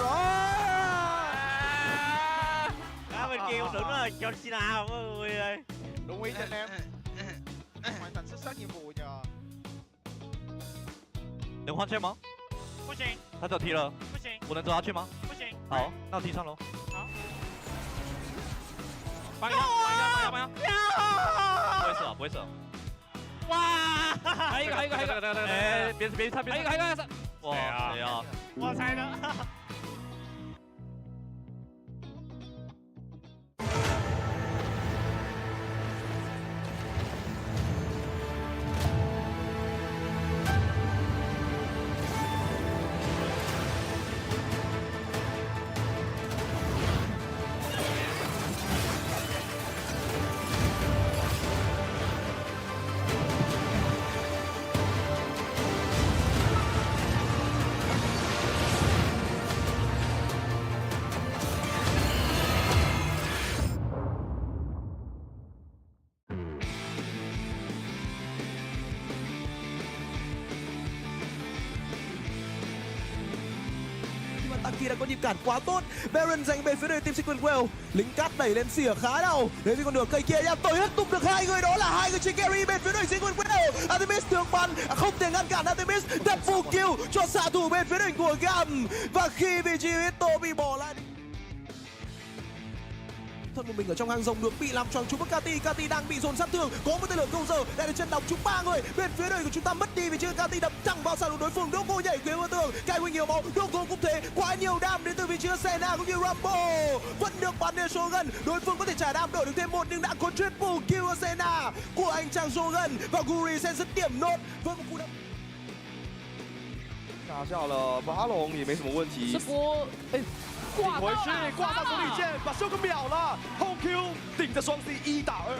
Bên kia tôi tưởng nó là John Cena mọi người ơi. Đúng ý cho anh em. Hoàn thành xuất sắc nhiệm vụ nhờ. 能换圈吗？不行，他走踢了，不行，我能抓他去吗？不行。好，那我踢上喽。好。帮一下。不会射。哇！还有一个。哎，别猜。还有一个。哇，谁啊？我猜的。Taki đã có nhịp cản quá tốt. Baron giành về phía đội team Secret Well. Lính cát đẩy lên xỉa khá đau. Đến với con đường cây kia nha, tôi hết tung được hai người, đó là hai người trên carry bên phía đội Secret Well. Artemis thường bắn không thể ngăn cản Artemis. Double kill cho xạ thủ bên phía đội của Gam. Và khi vị trí Hito bị bỏ lại, thân một mình ở trong hang rồng được bị làm choáng trúng Kati. Kati đang bị dồn sát thương, có một tên lửa câu giờ lại được chân đóng trúng ba người. Bên phía đội của chúng ta mất đi vị trí Kati đập thẳng vào xạ thủ đối phương. Dogo nhảy phía vào tường, cài huy nhiều máu. Dogo cũng thế, quá nhiều đam đến từ vị trí Senna cũng như Rambo. Vẫn được bắn đến Shogun, đối phương có thể trả đam đổi được thêm một nhưng đã có triple kill ở Senna của anh chàng Shogun và Guri sẽ dứt điểm nốt với một cú đấm. 拿下了巴龙也没什么问题。这波顶回去，挂上手里剑，把秀哥秒了。后 Q 顶着双 C 1打2。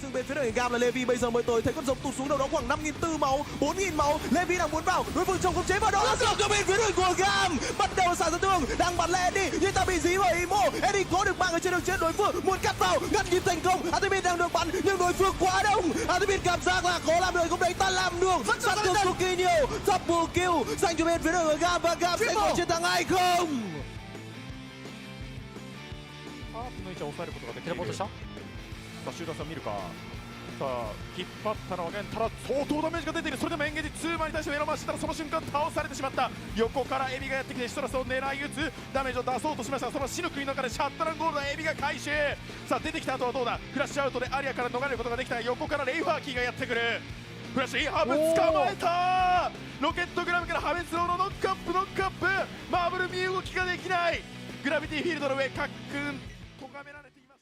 Dừng bên phía đội Gam là Levi bây giờ mới tới, thấy con rồng tụt xuống đâu đó khoảng 5.400 máu, 4.000 máu. Levi đang muốn vào, đối phương chồng không chế vào đó là dọc cho bên phía đội của Gam. Bắt đầu xả sát thương, đang bắn lên đi nhưng ta bị dí bởi Imo. Eddie có được mạng ở trên đường trên đối phương, muốn cắt vào, ngăn kịp thành công. Artemis đang được bắn nhưng đối phương quá đông. Artemis cảm giác là khó làm được, không đấy ta làm được. Sát thương cực kỳ nhiều, double kill dành cho bên phía đội của Gam và Gam sẽ có chiến thắng hay không? 抜いて抑えることができる。テレポートした。さあシューターさん見るか。さあ引っ張ったのはただ相当ダメージが出ている。それでもエンゲージ2枚に対して目の前したらその瞬間倒されてしまった。横からエビがやってきてシトラスを狙い撃つ。ダメージを出そうとしました。その死の国の中でシャッタランゴールドエビが回収。さあ出てきた後はどうだ。フラッシュアウトでアリアから逃れることができた。横からレイファーキーがやってくる。フラッシュインハーブ捕まえた。ロケットグラムから破滅王のノックアップ。マーブル身動きができない。グラビティフィールドの上カックン咎められています。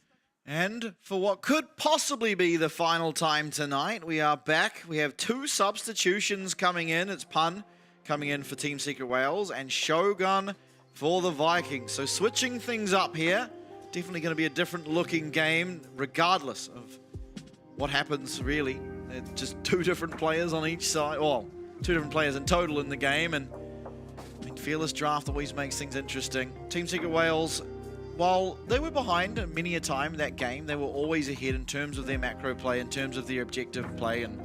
And for what could possibly be the final time tonight, we are back. We have two substitutions coming in. It's Pun coming in for Team Secret Wales and Shogun for the Vikings. So switching things up here. Definitely going to be a different looking game regardless of what happens really. It's just two different players on each side. Well, two different players in total in the game. And I mean, Fearless Draft always makes things interesting. Team Secret Wales, while they were behind many a time in that game, they were always ahead in terms of their macro play, in terms of their objective play. And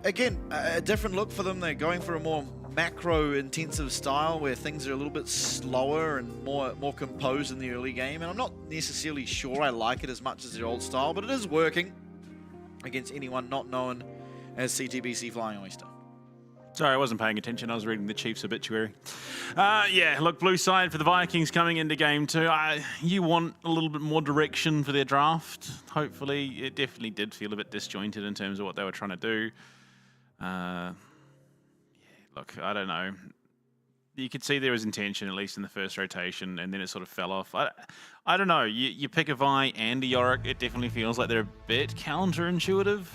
again, a different look for them. They're going for a more macro-intensive style where things are a little bit slower and more composed in the early game. And I'm not necessarily sure I like it as much as their old style, but it is working against anyone not known as CTBC Flying Oyster. Sorry, I wasn't paying attention. I was reading the Chiefs obituary. Yeah, look, blue side for the Vikings coming into game 2. You want a little bit more direction for their draft. Hopefully, it definitely did feel a bit disjointed in terms of what they were trying to do. Yeah, look, I don't know. You could see there was intention, at least in the first rotation, and then it sort of fell off. I don't know. You pick a Vi and a Yorick, it definitely feels like they're a bit counterintuitive.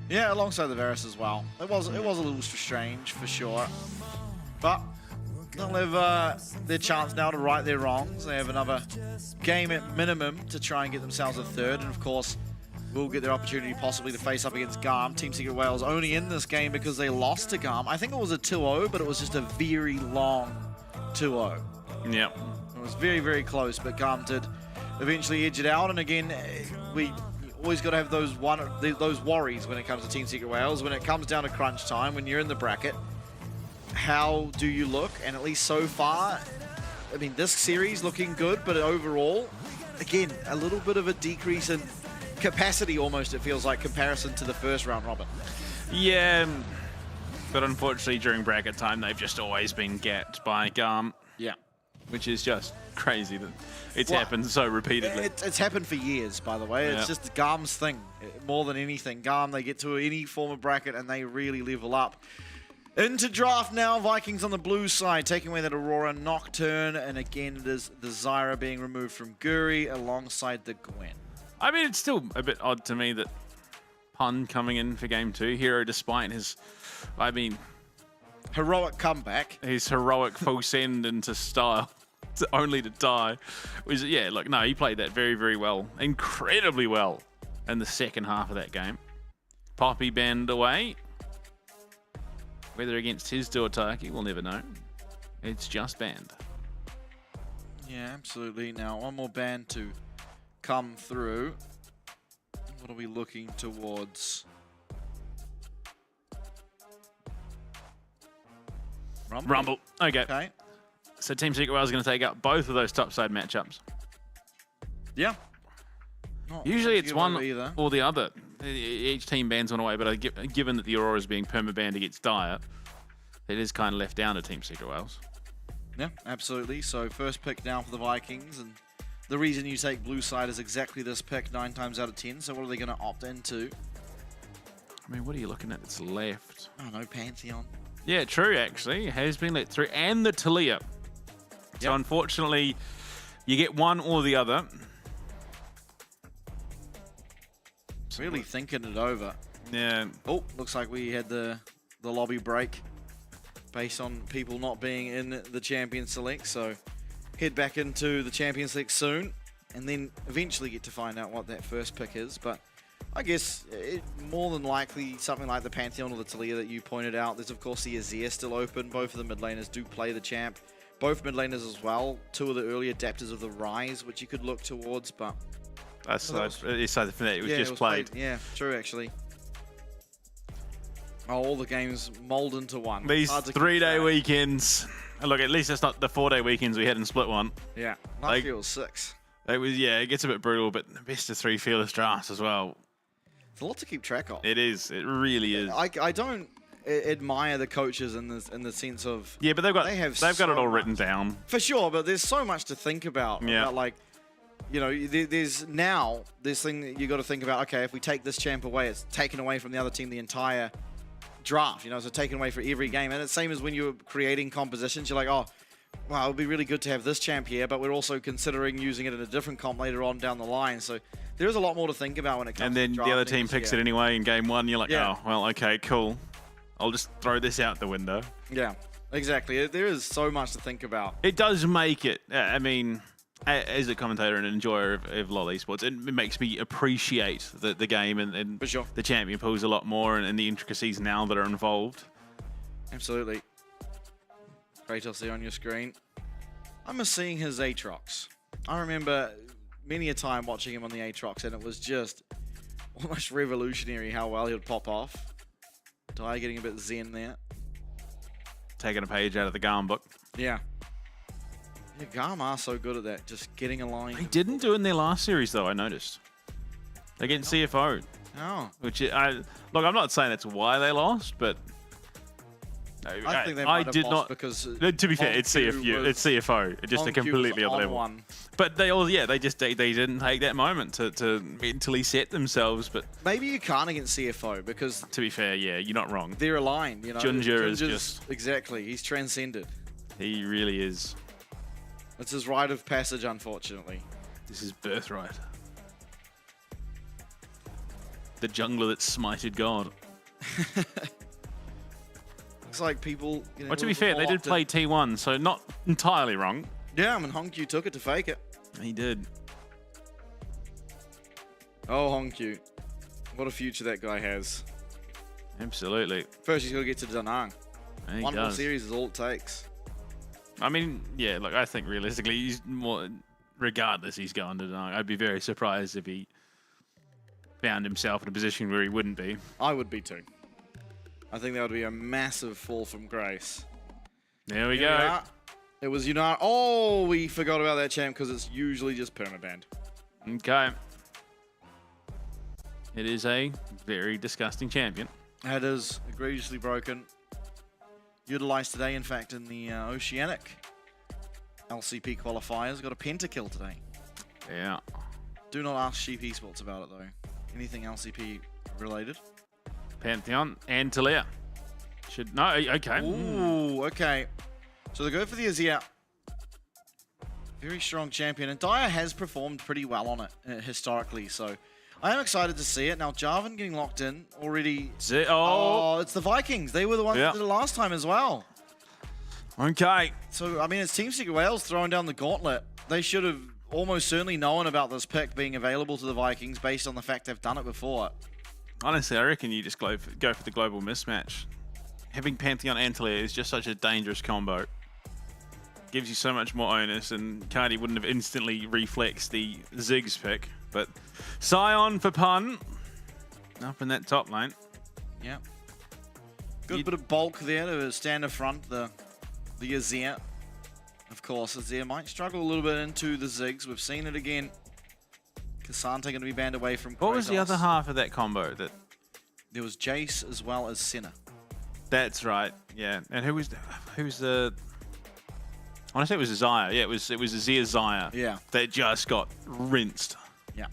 Yeah, alongside the Varus as well. It was a little strange for sure, but they'll have their chance now to right their wrongs. They have another game at minimum to try and get themselves a third, and of course, will get their opportunity possibly to face up against Garm. Team Secret Wales only in this game because they lost to Garm. I think it was a 2-0, but it was just a very long 2-0. Yep. It was very, very close, but Garm did eventually edge it out. And again, we always got to have those worries when it comes to Team Secret Wales. When it comes down to crunch time, when you're in the bracket, how do you look? And at least so far, I mean, this series looking good, but overall, again, a little bit of a decrease in capacity almost, it feels like, comparison to the first round robin. Yeah, but unfortunately during bracket time they've just always been gapped by Garm. Yeah. Which is just crazy that it's happened so repeatedly. It's happened for years, by the way. Yeah. It's just Garm's thing more than anything. Garm, they get to any form of bracket and they really level up. Into draft now, Vikings on the blue side, taking away that Aurora Nocturne, and again it is the Zyra being removed from Guri alongside the Gwen. I mean, it's still a bit odd to me that Pun coming in for game 2, Hero, despite his, I mean, heroic comeback, his heroic full send into style, only to die, was, yeah, look, no, he played that very, very well, incredibly well in the second half of that game. Poppy banned away. Whether against his Duotaki, we'll never know. It's just banned. Yeah, absolutely. Now, one more ban to come through. What are we looking towards? Rumble. Okay. So Team Secret Wales is going to take out both of those topside matchups. Yeah. Usually it's one or the other. Each team bans one away, but given that the Aurora is being perma-banned against Dire, it is kind of left down to Team Secret Wales. Yeah, absolutely. So first pick now for the Vikings, and the reason you take blue side is exactly this pick 9 times out of 10. So what are they going to opt into? I mean, what are you looking at that's left? I don't know, Pantheon. Yeah, true, actually. It has been let through. And the Talia. So unfortunately, you get one or the other. Really thinking it over. Yeah. Oh, looks like we had the lobby break based on people not being in the Champions Select. So head back into the Champions Select soon and then eventually get to find out what that first pick is. But I guess more than likely something like the Pantheon or the Talia that you pointed out. There's of course the Azir still open. Both of the mid laners do play the champ. Both mid laners as well. 2 of the early adapters of the Rise, which you could look towards, but aside from that, it was just played. Yeah, true actually. Oh, all the games mold into one. These 3-day weekends. Look, at least it's not the 4-day weekends we had in Split 1. Yeah, last year was 6. It was, yeah, it gets a bit brutal, but best of 3 fearless drafts as well. It's a lot to keep track of. It is. It really is. I don't admire the coaches in the sense of they've got it all written down for sure, but there's so much to think about. Yeah. About, like, you know, there's now this thing that you got to think about. Okay, if we take this champ away, it's taken away from the other team the entire draft. You know, so taken away for every game. And it's the same as when you're creating compositions. You're like, oh, wow, it would be really good to have this champ here, but we're also considering using it in a different comp later on down the line. So there is a lot more to think about when it comes. And then to the other team picks it anyway in game 1. You're like, oh, well, okay, cool. I'll just throw this out the window. Yeah, exactly. There is so much to think about. It does make it, I mean, as a commentator and an enjoyer of LoL esports, it makes me appreciate the game and the champion pools a lot more and the intricacies now that are involved. Absolutely. Kratos there on your screen. I miss seeing his Aatrox. I remember many a time watching him on the Aatrox, and it was just almost revolutionary how well he would pop off. Dye getting a bit zen there. Taking a page out of the Garm book. Yeah. Yeah, Garm are so good at that, just getting a line. They didn't do it in their last series, though, I noticed. Against CFO. Oh. Which, look, I'm not saying that's why they lost, but I think they might have lost because to be fair, it's CFU, it's CFO, it's just a completely other level. But they all, they didn't take that moment to mentally set themselves. But maybe you can't against CFO because, to be fair, yeah, you're not wrong. They're aligned, you know. Junja is just exactly. He's transcended. He really is. It's his rite of passage, unfortunately. This is birthright. The jungler that smited God. Looks like people... You know, Well, to be fair, they did play T1, so not entirely wrong. Yeah, I mean, Hongkyu took it to fake it. He did. Oh, Hongkyu. What a future that guy has. Absolutely. First, he's got to get to Da Nang. He One more does. series is all it takes. I mean, yeah, look, I think realistically, he's more, regardless, he's going to deny. I'd be very surprised if he found himself in a position where he wouldn't be. I would be too. I think that would be a massive fall from grace. There we Here go. we are. It was Unara. Oh, we forgot about that champ because it's usually just permabanned. Okay. It is a very disgusting champion. That is egregiously broken. Utilized today, in fact, in the Oceanic LCP qualifiers. Got a pentakill today. Yeah. Do not ask Sheep Esports about it, though. Anything LCP related? Pantheon and Talia. Should no, okay. Ooh, okay. So they go for the Azir. Very strong champion, and Dyer has performed pretty well on it historically, so I am excited to see it. Now, Jarvan getting locked in already. Oh, it's the Vikings. They were the ones that did it last time as well. Okay. So, I mean, it's Team Secret Wales throwing down the gauntlet. They should have almost certainly known about this pick being available to the Vikings based on the fact they've done it before. Honestly, I reckon you just go for the global mismatch. Having Pantheon and Talia is just such a dangerous combo. Gives you so much more onus, and Cardi wouldn't have instantly reflexed the Ziggs pick. But Sion for pun. Up in that top lane. Yeah. Good bit of bulk there to stand in front, the Azir. Of course, Azir might struggle a little bit into the Ziggs. We've seen it again. Kasante going to be banned away from Kratos. What was the other half of that combo? There was Jace as well as Senna. That's right. Yeah. And who was the? I want to say it was Zaya. Yeah, it was Azir Zaya. Yeah. That just got rinsed. Yeah.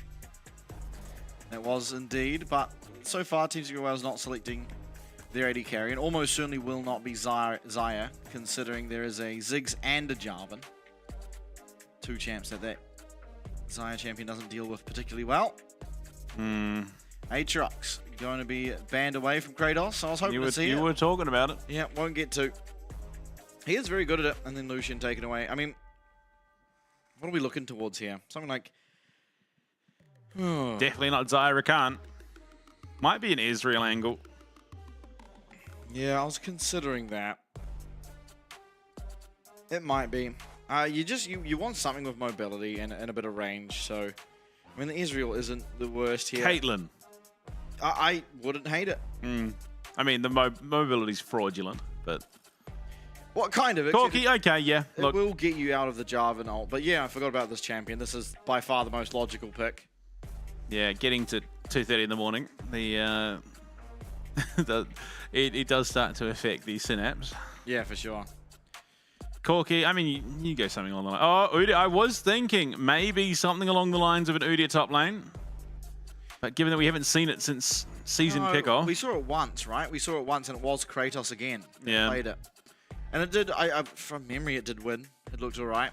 It was indeed, but so far Team Secret Wales not selecting their AD carry, and almost certainly will not be Zaya, considering there is a Ziggs and a Jarvan. Two champs that Zaya champion doesn't deal with particularly well. Aatrox going to be banned away from Kratos. I was hoping to see it. You were talking about it. Yeah, won't get to. He is very good at it, and then Lucian taken away. I mean, what are we looking towards here? Something like... Definitely not Zaya Rakan. Might be an Israel angle. Yeah, I was considering that. It might be. You want something with mobility and a bit of range, so... I mean, the Israel isn't the worst here. Caitlyn. I wouldn't hate it. I mean, the mobility's fraudulent, but... What kind of? Corky, okay, yeah. It will get you out of the Jarvan ult. But yeah, I forgot about this champion. This is by far the most logical pick. Yeah, getting to 2:30 in the morning, it does start to affect the synapse. Yeah, for sure. Corky, I mean, you go something along the line. Oh, Udyr, I was thinking maybe something along the lines of an Udyr top lane. But given that we haven't seen it since season kickoff. We saw it once, right? We saw it once, and it was Kratos again. Yeah. Played it. And it did, from memory, it did win. It looked all right.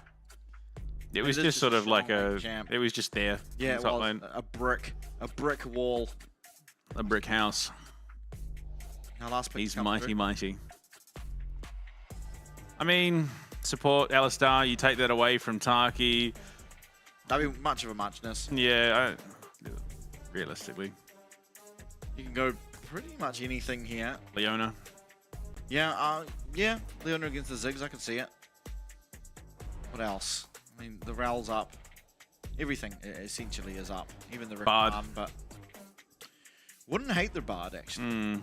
It was just sort of like it was just there. Yeah, it top was lane. a brick wall. A brick house. Now last pick. He's mighty. I mean, support Alistar, you take that away from Taki. That'd be much of a muchness. Yeah, realistically. You can go pretty much anything here. Leona. Yeah, Leona against the Ziggs, I can see it. What else? I mean, the Ral's up. Everything essentially is up. Even the Bard. Rakan, but wouldn't hate the Bard, actually.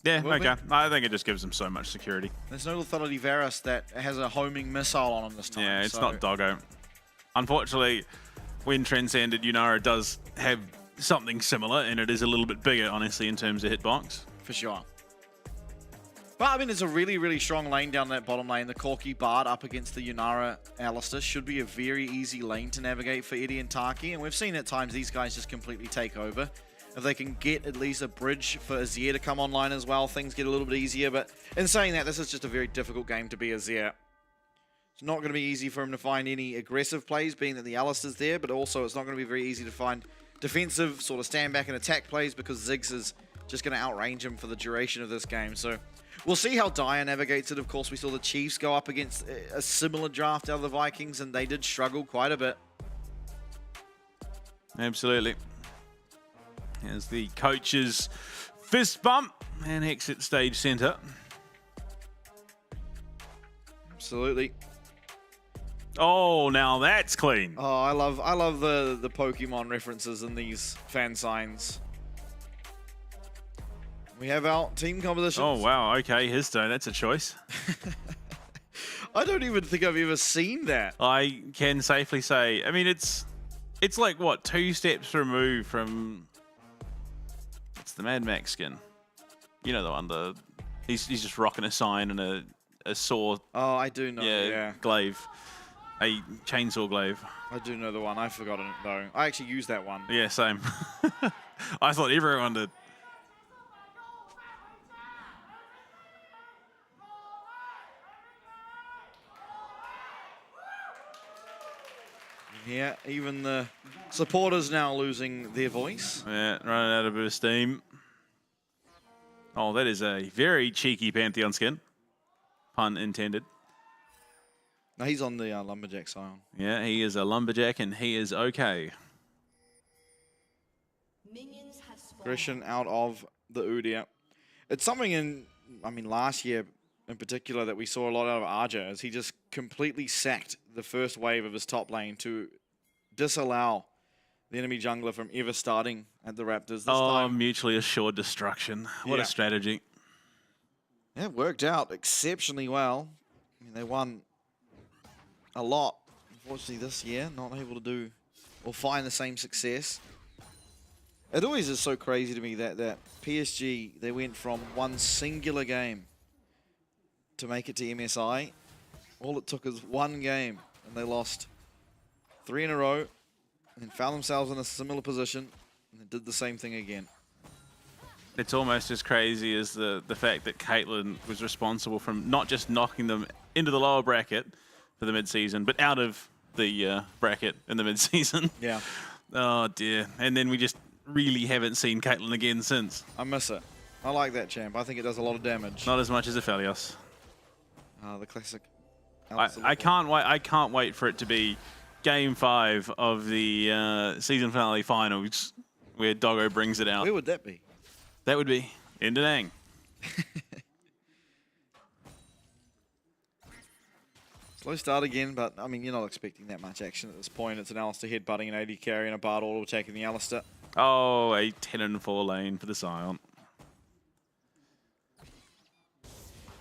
Yeah, okay. I think it just gives them so much security. There's no Lethality Varus that has a homing missile on him this time. Yeah, it's not Doggo. Unfortunately, when Transcended, Unara does have something similar, and it is a little bit bigger, honestly, in terms of hitbox. For sure. But I mean, it's a really, really strong lane down that bottom lane. The Corki Bard up against the Unara Alistar should be a very easy lane to navigate for Eddie and Taki. And we've seen at times these guys just completely take over. If they can get at least a bridge for Azir to come online as well, things get a little bit easier. But in saying that, this is just a very difficult game to be Azir. It's not going to be easy for him to find any aggressive plays, being that the Alistar's there, but also it's not going to be very easy to find defensive sort of stand back and attack plays because Ziggs is just going to outrange him for the duration of this game. So we'll see how Dyer navigates it. Of course, we saw the Chiefs go up against a similar draft out of the Vikings, and they did struggle quite a bit. Absolutely. Here's the coach's fist bump and exit stage center. Absolutely. Oh, now that's clean. Oh, I love the Pokemon references in these fan signs. We have our team compositions. Oh, wow. Okay, Histo, that's a choice. I don't even think I've ever seen that. I can safely say, I mean, it's like, what, 2 steps removed from... It's the Mad Max skin. You know the one, he's just rocking a sign and a saw. Oh, I do know, yeah. Glaive. A chainsaw glaive. I do know the one. I've forgotten it, though. I actually used that one. Yeah, same. I thought everyone did. Yeah, even the supporters now losing their voice. Yeah, running out of a bit of steam. Oh, that is a very cheeky Pantheon skin. Pun intended. No, he's on the Lumberjack Scion. Yeah, he is a Lumberjack and he is okay. Aggression out of the Udyr. It's something last year in particular that we saw a lot out of Arja, as he just completely sacked the first wave of his top lane to disallow the enemy jungler from ever starting at the Raptors this time. Mutually assured destruction. What a strategy. Yeah, it worked out exceptionally well. I mean, they won a lot, unfortunately, this year. Not able to do or find the same success. It always is so crazy to me that PSG, they went from one singular game to make it to MSI. All it took is one game, and they lost 3 in a row, and found themselves in a similar position, and they did the same thing again. It's almost as crazy as the fact that Caitlyn was responsible from not just knocking them into the lower bracket for the mid-season, but out of the bracket in the mid-season. Yeah. Oh, dear. And then we just really haven't seen Caitlyn again since. I miss it. I like that champ. I think it does a lot of damage. Not as much as Aphelios. The classic. I can't wait for it to be Game 5 of the season finale finals where Doggo brings it out. Where would that be? That would be in Da Nang. Slow start again, but I mean, you're not expecting that much action at this point. It's an Alistar headbutting an AD carry and a Bard auto attacking the Alistar. Oh, a 10-4 lane for the Scion.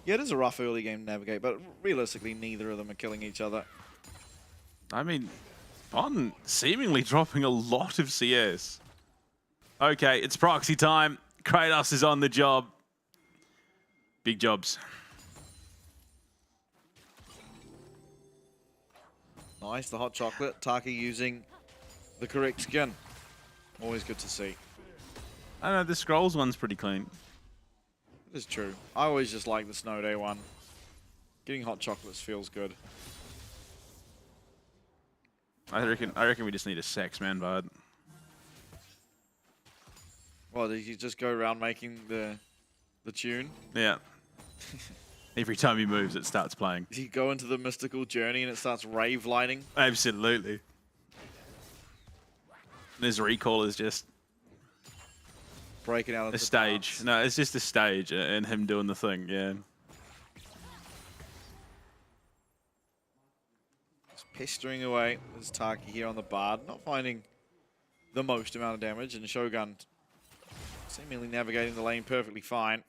Yeah, it is a rough early game to navigate, but realistically, neither of them are killing each other. I mean, Bon seemingly dropping a lot of CS. Okay, it's proxy time. Kratos is on the job. Big jobs. Nice, the hot chocolate. Taki using the correct skin. Always good to see. I don't know, the Scrolls one's pretty clean. It is true. I always just like the Snow Day one. Getting hot chocolates feels good. I reckon we just need a sex man bard. Well, did you just go around making the tune? Yeah. Every time he moves, it starts playing. You go into the mystical journey and it starts rave lighting? Absolutely. And his recall is just breaking out of a stage. Dance. No, it's just a stage and him doing the thing, yeah. Just pestering away as Taki here on the Bard, not finding the most amount of damage, and Shogun seemingly navigating the lane perfectly fine.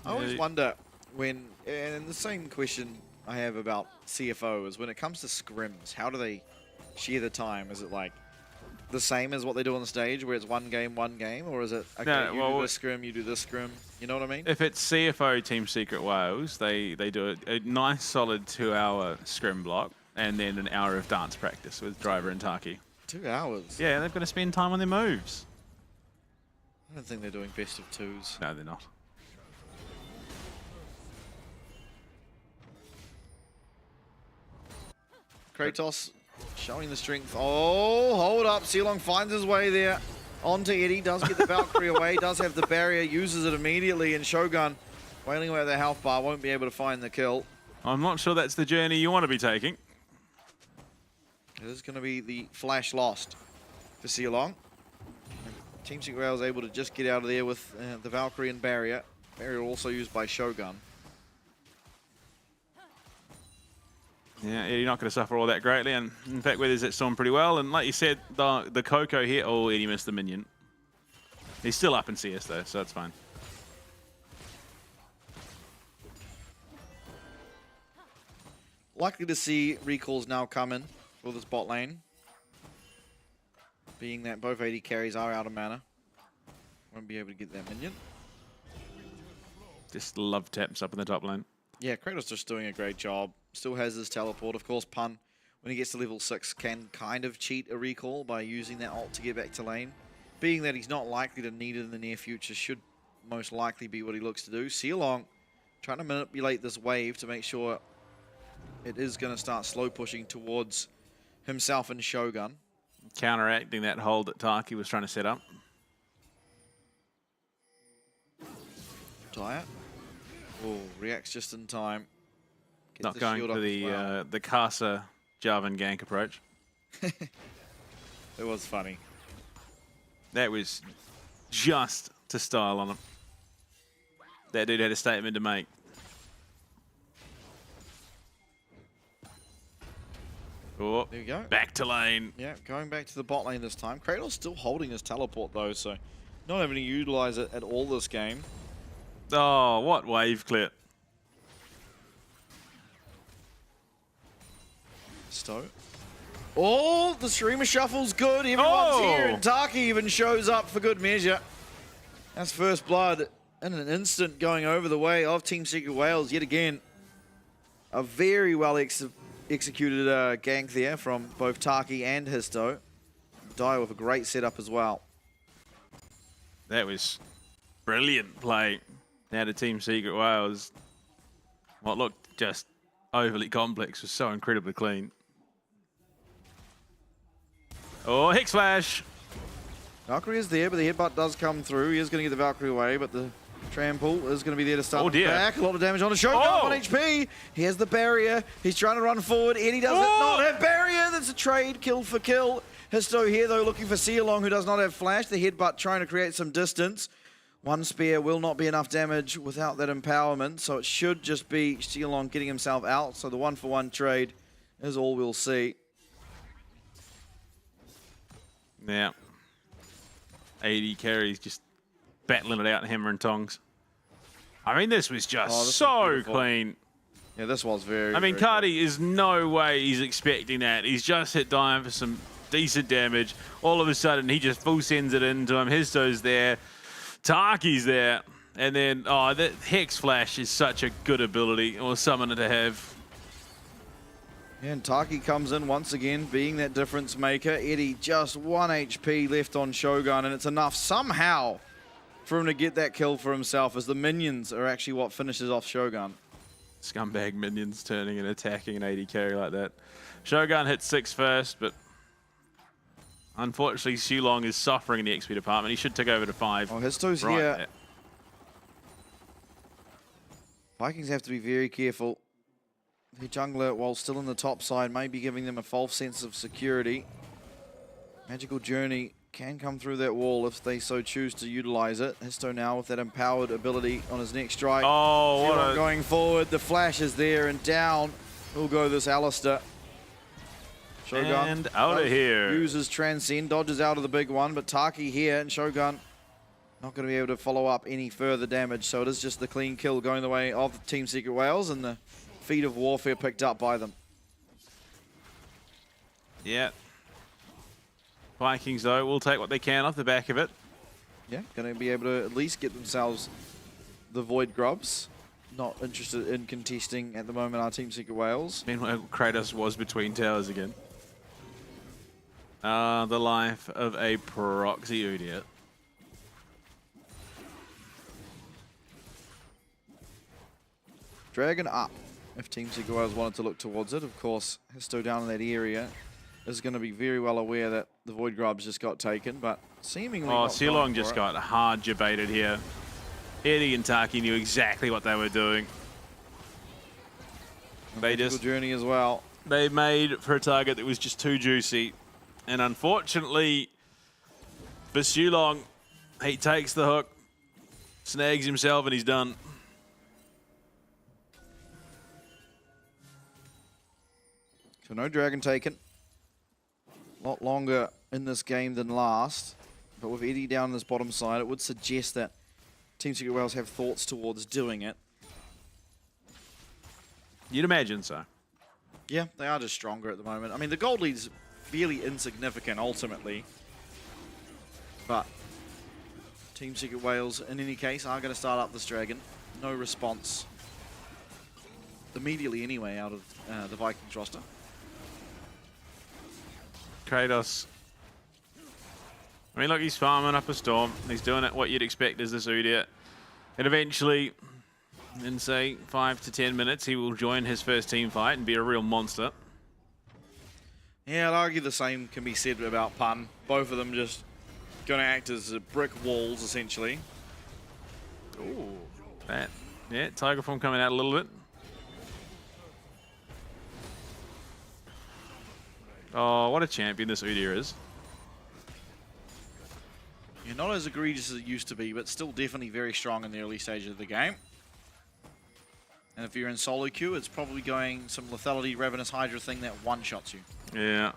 I always wonder when, and the same question I have about CFO is when it comes to scrims, how do they share the time? Is it like the same as what they do on the stage where it's one game, or is it, okay, you do this scrim, you do this scrim, you know what I mean? If it's CFO Team Secret Wales, they do a nice solid 2-hour scrim block and then an hour of dance practice with Driver and Taki. 2 hours? Yeah, they've got to spend time on their moves. I don't think they're doing best of twos. No, they're not. Kratos showing the strength. Oh, hold up. Sealong finds his way there. Onto Eddie. Does get the Valkyrie away. Does have the barrier. Uses it immediately. And Shogun wailing away at the health bar. Won't be able to find the kill. I'm not sure that's the journey you want to be taking. It is going to be the flash lost for Sealong. Team Secret Rail is able to just get out of there with the Valkyrie and barrier. Barrier also used by Shogun. Yeah, Eddie not going to suffer all that greatly, and in fact, Weathers that storm pretty well. And like you said, the Coco here. Oh, Eddie missed the minion. He's still up in CS though, so that's fine. Likely to see recalls now come in for this bot lane, being that both AD carries are out of mana. Won't be able to get that minion. Just love taps up in the top lane. Yeah, Kratos just doing a great job. Still has his teleport. Of course, Pun, when he gets to level 6, can kind of cheat a recall by using that ult to get back to lane. Being that he's not likely to need it in the near future, should most likely be what he looks to do. Sealong trying to manipulate this wave to make sure it is going to start slow pushing towards himself and Shogun. Counteracting that hold that Taki was trying to set up. Dire. Oh, reacts just in time. Gets Not the going shield for up as well. the Kasa Jarvan gank approach. It was funny. That was just to style on him. That dude had a statement to make. Oh, there you go. Back to lane. Yeah, going back to the bot lane this time. Kratos still holding his teleport though, so not having to utilize it at all this game. Oh, what wave clip. Stowe. Oh, the streamer shuffle's good. Everyone's here, and Taki even shows up for good measure. That's first blood in an instant going over the way of Team Secret Wales yet again. A very well executed gank there from both Taki and Histo. Dyer with a great setup as well. That was brilliant play out of Team Secret Wales. What looked just overly complex was so incredibly clean. Oh, Hex Flash! Valkyrie is there, but the headbutt does come through. He is going to get the Valkyrie away, but the trample is going to be there to start back. A lot of damage on the Shogun, 1 HP. He has the barrier. He's trying to run forward. Eddie does not have barrier. That's a trade, kill for kill. Histo here, though, looking for Sealong, who does not have flash. The headbutt trying to create some distance. One spear will not be enough damage without that empowerment, so it should just be Sealong getting himself out. So the 1-for-1 trade is all we'll see. Yeah. 80 carries just battling it out in hammer and tongs. I mean, this was just so clean. Yeah, this was very, I mean, Cardi is no way he's expecting that. He's just hit Diane for some decent damage. All of a sudden, he just full sends it into him. Histo's there. Taki's there. And then, oh, that Hex Flash is such a good ability or summoner to have. Yeah, and Taki comes in once again, being that difference maker. Eddie just 1 HP left on Shogun, and it's enough somehow for him to get that kill for himself, as the minions are actually what finishes off Shogun. Scumbag minions turning and attacking an 80 carry like that. Shogun hit 6 first, but unfortunately, Sealong is suffering in the XP department. He should take over to 5. Oh, Histo's here. There. Vikings have to be very careful. The jungler, while still in the top side, may be giving them a false sense of security. Magical Journey can come through that wall if they so choose to utilize it. Histo now with that empowered ability on his next strike. Oh, what going forward. The flash is there, and down will go this Alistair. Shogun and out of here. Uses Transcend, dodges out of the big one, but Taki here, and Shogun not going to be able to follow up any further damage. So it is just the clean kill going the way of Team Secret Wales, and the feat of warfare picked up by them. Yeah. Vikings, though, will take what they can off the back of it. Yeah, going to be able to at least get themselves the Void Grubs. Not interested in contesting at the moment our Team Secret Wales. Meanwhile, Kratos was between towers again. The life of a proxy idiot. Dragon up. If Team Secret Wales wanted to look towards it, of course, Histo down in that area is going to be very well aware that the Void Grubs just got taken, but seemingly Silong just got hard debated here. Eddie and Taki knew exactly what they were doing. They just journey as well. They made for a target that was just too juicy, and unfortunately for Silong, he takes the hook, snags himself, and he's done. So no dragon taken. A lot longer in this game than last. But with Eddie down this bottom side, it would suggest that Team Secret Wales have thoughts towards doing it. You'd imagine so. Yeah, they are just stronger at the moment. I mean, the gold lead's fairly insignificant ultimately. But Team Secret Wales, in any case, are going to start up this dragon. No response immediately anyway out of the Vikings roster. Kratos. I mean, look, he's farming up a storm. He's doing it what you'd expect as this idiot. And eventually, in say 5 to 10 minutes, he will join his first team fight and be a real monster. Yeah, I'd argue the same can be said about Pun. Both of them just going to act as brick walls, essentially. Ooh, that. Yeah, Tiger Form coming out a little bit. Oh, what a champion this Udyr is. Yeah, not as egregious as it used to be, but still definitely very strong in the early stages of the game. And if you're in solo queue, it's probably going some lethality Ravenous Hydra thing that one-shots you. Yeah.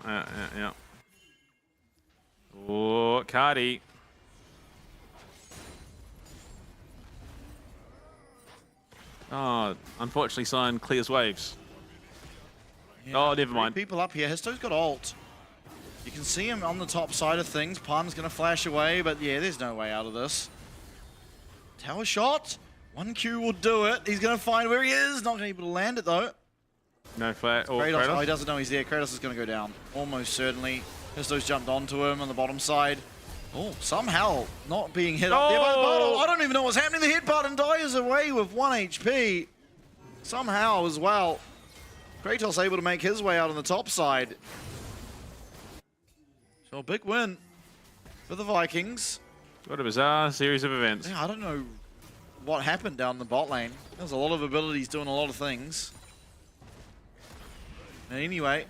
Oh, Cardi. Oh, unfortunately, Sign clears waves. Yeah, oh, never mind. People up here. Histo's got ult. You can see him on the top side of things. Pun's going to flash away, but yeah, there's no way out of this. Tower shot. 1Q will do it. He's going to find where he is. Not going to be able to land it, though. No flat. Oh, Kratos. Oh, he doesn't know he's there. Kratos is going to go down. Almost certainly. Histo's jumped onto him on the bottom side. Oh, somehow not being hit up there by the bottle. I don't even know what's happening. The hit button dies away with 1 HP. Somehow as well. Kratos able to make his way out on the top side. So a big win for the Vikings. What a bizarre series of events. Yeah, I don't know what happened down the bot lane. There's a lot of abilities doing a lot of things. And anyway,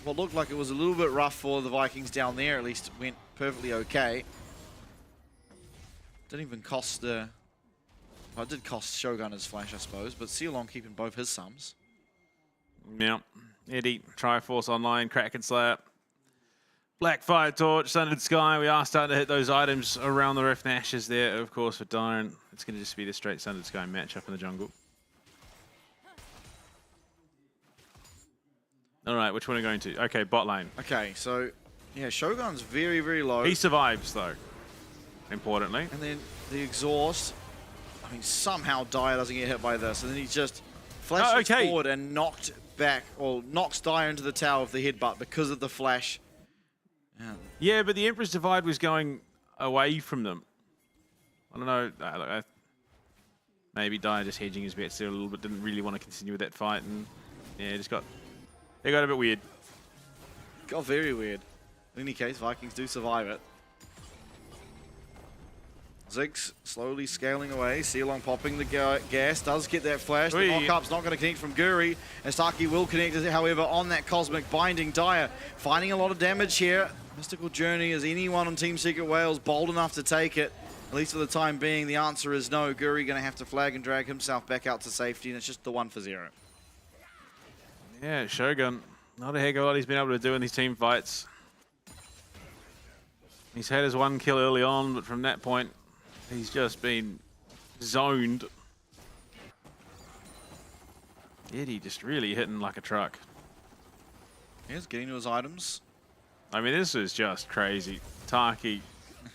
what looked like it was a little bit rough for the Vikings down there, at least went perfectly okay. Didn't even cost well, it did cost Shogun his flash, I suppose, but Sealong keeping both his sums. Yeah. Eddie, Triforce online, Kraken Slayer. Black Fire Torch, Sundered Sky. We are starting to hit those items around the Rift and Ashes there, of course, for Dyron. It's going to just be the straight Sundered Sky matchup in the jungle. All right, which one are we going to? Okay, bot lane. Okay, so, yeah, Shogun's very, very low. He survives, though, importantly. And then the exhaust. I mean, somehow Dyer doesn't get hit by this. And then he just flashes forward and knocked back, or knocks Dyer into the tower with the headbutt because of the flash. Yeah, but the Emperor's Divide was going away from them. I don't know. Maybe Dyer just hedging his bets there a little bit. Didn't really want to continue with that fight. And yeah, they got a bit weird. Got very weird. In any case, Vikings do survive it. Ziggs slowly scaling away. Sealong popping the gas. Does get that flash. The knock-up's not going to connect from Guri. Astaki will connect, however, on that Cosmic Binding. Dyer finding a lot of damage here. Mystical Journey, is anyone on Team Secret Wales bold enough to take it? At least for the time being, the answer is no. Guri going to have to flag and drag himself back out to safety, and it's just the 1-for-0. Yeah, Shogun. Not a heck of a lot he's been able to do in these team fights. He's had his 1 kill early on, but from that point, he's just been zoned. Eddie just really hitting like a truck. He's getting to his items. I mean, this is just crazy. Taki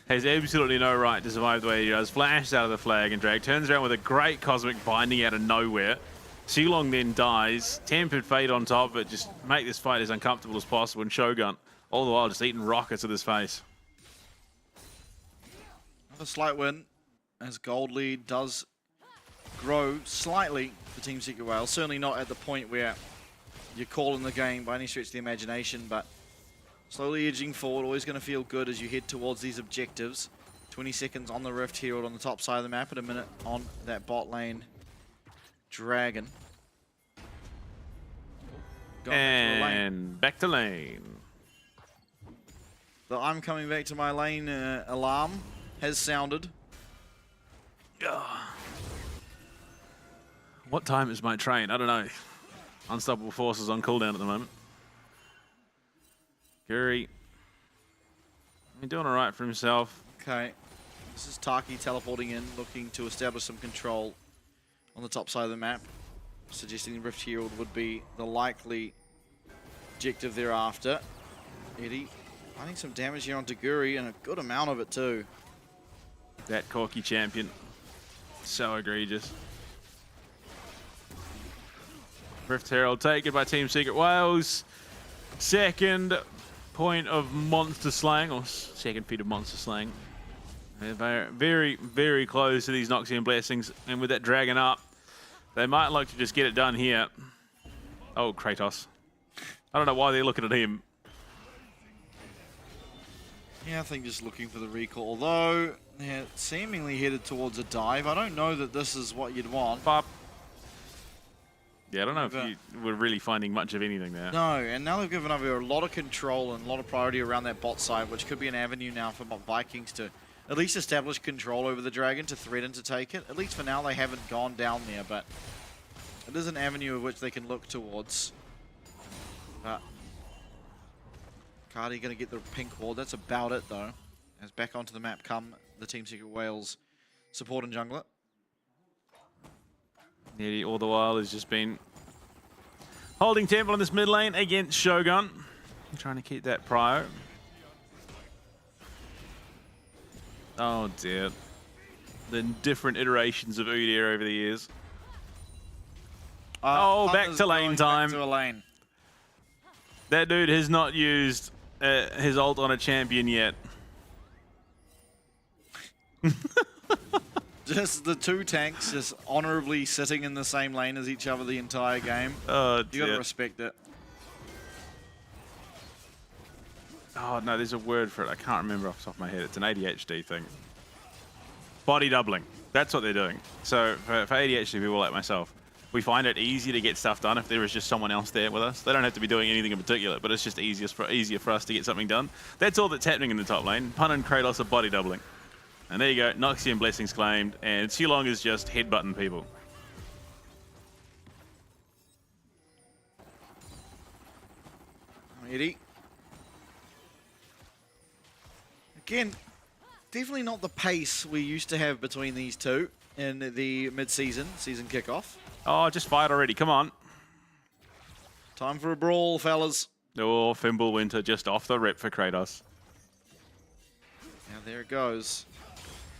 has absolutely no right to survive the way he does. Flashes out of the flag and drag. Turns around with a great Cosmic Binding out of nowhere. Sealong then dies. Tempered Fate on top of it. Just make this fight as uncomfortable as possible. And Shogun All the while just eating rockets at his face. Another slight win as gold lead does grow slightly for Team Secret Wales. Certainly not at the point where you're calling the game by any stretch of the imagination, but slowly edging forward. Always going to feel good as you head towards these objectives. 20 seconds on the Rift Herald on the top side of the map and a minute on that bot lane Dragon. And back to lane. The I'm coming back to my lane alarm has sounded. What time is my train? I don't know. Unstoppable Forces on cooldown at the moment. Guri. He's doing all right for himself. Okay. This is Taki teleporting in, looking to establish some control on the top side of the map. Suggesting the Rift Herald would be the likely objective thereafter. Eddie finding some damage here on Guri, and a good amount of it too. That Corky champion. So egregious. Rift Herald taken by Team Secret Wales. Second point of monster slaying, or second feat of monster slaying. They're very, very close to these Noxian Blessings, and with that dragon up, they might like to just get it done here. Oh, Kratos. I don't know why they're looking at him. Yeah, I think just looking for the recall. Although, they're seemingly headed towards a dive. I don't know that this is what you'd want. Yeah, I don't know if you were really finding much of anything there. No, and now they've given over a lot of control and a lot of priority around that bot side, which could be an avenue now for Vikings to at least establish control over the dragon, to threaten to take it. At least for now, they haven't gone down there, but it is an avenue of which they can look towards. But Cardi going to get the pink ward. That's about it, though. As back onto the map come the Team Secret Wales support and jungler. Nearly all the while has just been holding temple in this mid lane against Shogun. Trying to keep that prio. Oh dear. The different iterations of Udyr over the years. Back to lane time. Back to a lane. That dude has not used his ult on a champion yet. Just the two tanks just honorably sitting in the same lane as each other the entire game. Oh, you gotta respect it. Oh no, there's a word for it. I can't remember off the top of my head. It's an ADHD thing. Body doubling. That's what they're doing. So for ADHD people like myself, we find it easier to get stuff done if there is just someone else there with us. They don't have to be doing anything in particular, but it's just easier for us to get something done. That's all that's happening in the top lane. Pun and Kratos are body doubling. And there you go, Noxian Blessings claimed, and Qilong is just headbutting people. Eddie. Again, definitely not the pace we used to have between these two in the mid-season, season kickoff. Oh, just fight already, come on. Time for a brawl, fellas. Oh, Fimbulwinter just off the rip for Kratos. Now there it goes.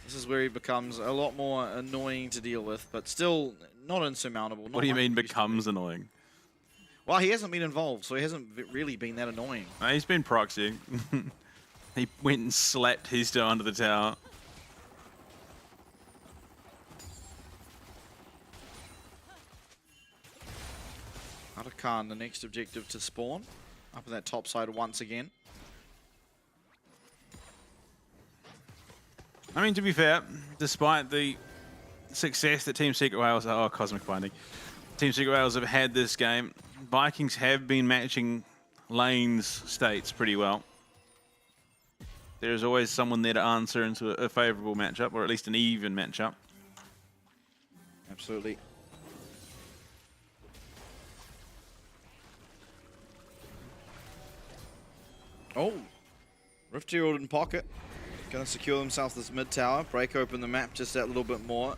This is where he becomes a lot more annoying to deal with, but still not insurmountable. What do you mean becomes annoying? Well, he hasn't been involved, so he hasn't really been that annoying. No, he's been proxying. He went and slapped his toe under the tower. Khan, the next objective to spawn. Up on that top side once again. I mean, to be fair, despite the success that Team Secret Wales, Cosmic Binding, Team Secret Wales have had this game, Vikings have been matching lanes states pretty well. There's always someone there to answer into a favorable matchup, or at least an even matchup. Absolutely. Oh, Rift Herald in pocket. Going to secure themselves this mid tower, break open the map just that little bit more.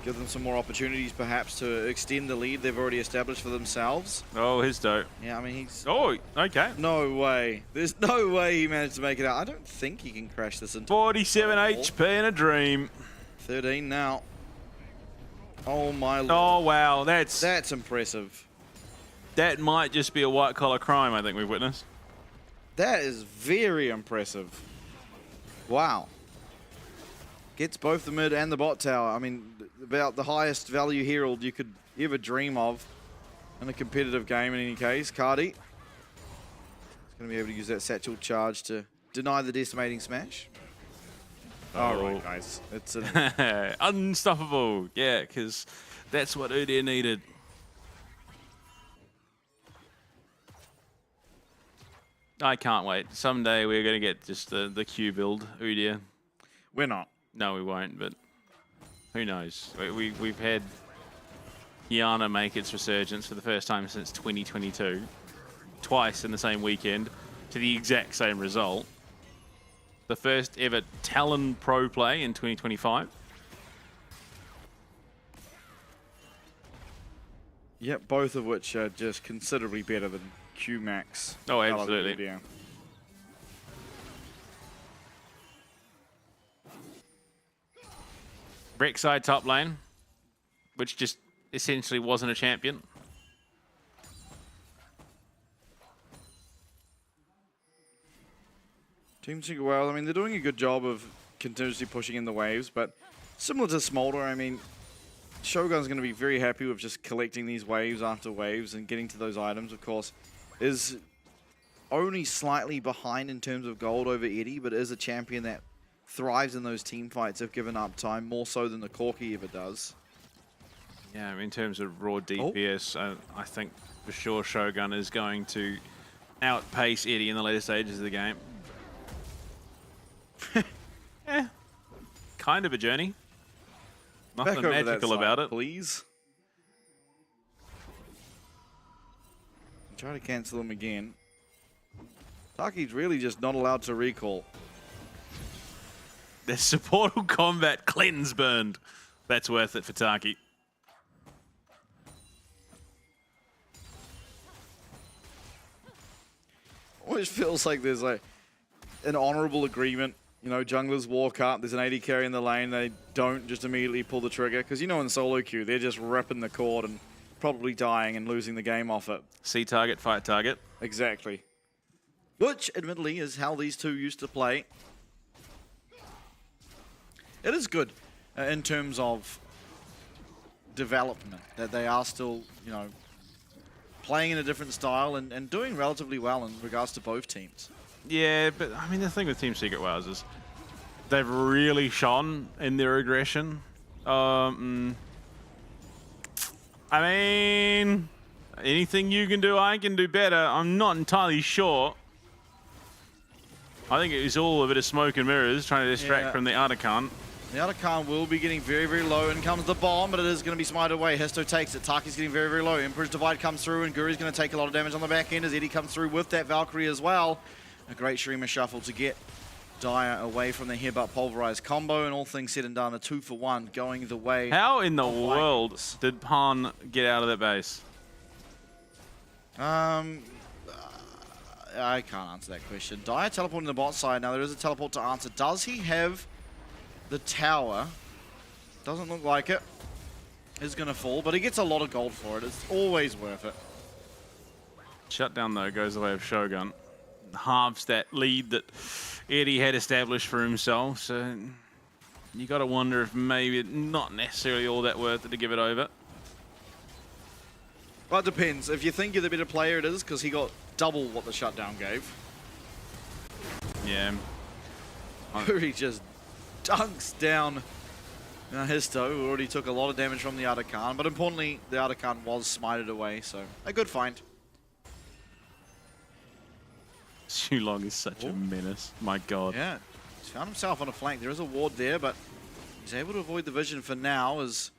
Give them some more opportunities perhaps to extend the lead they've already established for themselves. Oh, his dope. Yeah, I mean, he's... Oh, okay. No way. There's no way he managed to make it out. I don't think he can crash this into... 47 HP in a dream. 13 now. Oh, my lord. Oh, wow. That's impressive. That might just be a white-collar crime, I think we've witnessed. That is very impressive. Wow. Gets both the mid and the bot tower. I mean, about the highest value herald you could ever dream of in a competitive game in any case. Cardi is going to be able to use that satchel charge to deny the decimating smash. All right, guys. It's an unstoppable. Yeah, because that's what Udyr needed. I can't wait. Someday we're going to get just the Q build Udyr. We're not. No, we won't, but who knows? We've had Yana make its resurgence for the first time since 2022. Twice in the same weekend to the exact same result. The first ever Talon Pro play in 2025. Yep, both of which are just considerably better than Q-Max. Oh, absolutely. Video. Rek'Sai top lane, which just essentially wasn't a champion. Team Secret well, I mean, they're doing a good job of continuously pushing in the waves, but similar to Smolder, I mean, Shogun's going to be very happy with just collecting these waves after waves and getting to those items, of course. Is only slightly behind in terms of gold over Eddie, but is a champion that thrives in those team fights if given up time, more so than the Corki ever does. Yeah, I mean, in terms of raw DPS, I think for sure Shogun is going to outpace Eddie in the later stages of the game. Kind of a journey. Nothing magical about it. Please. Try to cancel him again. Taki's really just not allowed to recall. The supportal combat cleanse burned. That's worth it for Taki. Always feels like there's like an honorable agreement. You know, junglers walk up, there's an AD carry in the lane, they don't just immediately pull the trigger. Because you know in solo queue, they're just ripping the cord and probably dying and losing the game off it. See target, fight target. Exactly. Which, admittedly, is how these two used to play. It is good in terms of development, that they are still, you know, playing in a different style and doing relatively well in regards to both teams. Yeah, but I mean, the thing with Team Secret Wars is they've really shone in their aggression. I mean, anything you can do, I can do better. I'm not entirely sure. I think it was all a bit of smoke and mirrors trying to distract from the Artican. The Artican will be getting very, very low. In comes the bomb, but it is going to be smited away. Histo takes it. Taki's getting very, very low. Emperor's Divide comes through, and Guri's going to take a lot of damage on the back end as Eddie comes through with that Valkyrie as well. A great Shurima shuffle to get Dire away from the Headbutt Pulverized combo, and all things said and done, a 2-for-1 going the way. How in the world did Pan get out of that base? I can't answer that question. Dire teleporting to the bot side. Now there is a teleport to answer. Does he have the tower? Doesn't look like it. Is going to fall, but he gets a lot of gold for it. It's always worth it. Shutdown, though, goes the way of Shogun. Halves that lead that Eddie had established for himself, so you got to wonder if maybe not necessarily all that worth it to give it over. Well, it depends. If you think you're the better player, it is, because he got double what the shutdown gave. Yeah. He just dunks down Histo, who already took a lot of damage from the Artican, but importantly, the Artican was smited away, so a good find. Xulong is such a menace. My God. Yeah, he's found himself on a flank. There is a ward there, but he's able to avoid the vision for now, is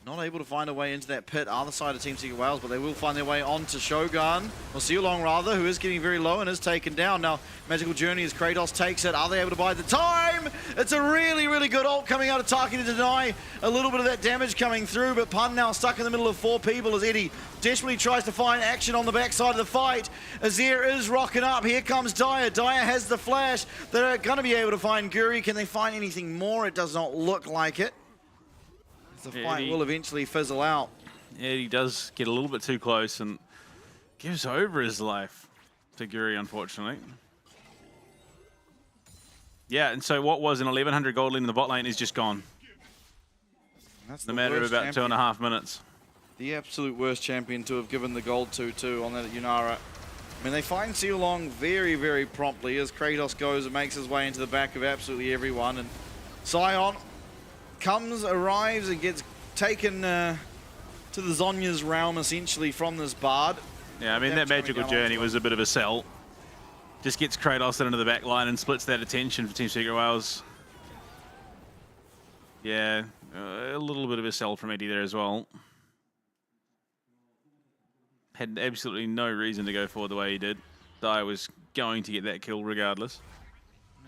not able to find a way into that pit other side of Team Secret Wales, but they will find their way onto Shogun, or Xulong rather, who is getting very low and is taken down. Now, Magical Journey as Kratos takes it. Are they able to buy the time? It's a really, really good ult coming out of Taki to deny a little bit of that damage coming through, but Pun now stuck in the middle of 4 people as Eddie desperately tries to find action on the backside of the fight. Azir is rocking up. Here comes Dire. Dire has the flash. They're going to be able to find Guri. Can they find anything more? It does not look like it. The fight will eventually fizzle out. Eddie does get a little bit too close and gives over his life to Guri, unfortunately. Yeah, and so what was an 1100 gold lead in the bot lane is just gone. That's in a matter of about 2.5 minutes. The absolute worst champion to have given the gold to on that at Yunara. I mean, they find Sealong very, very promptly as Kratos goes and makes his way into the back of absolutely everyone. And Sion arrives and gets taken to the Zonya's realm, essentially, from this Bard. Yeah, I mean, that magical journey was a bit of a sell. Just gets Kratos into the back line and splits that attention for Team Secret Wales. Yeah, a little bit of a sell from Eddie there as well. Had absolutely no reason to go forward the way he did. Dyer was going to get that kill regardless.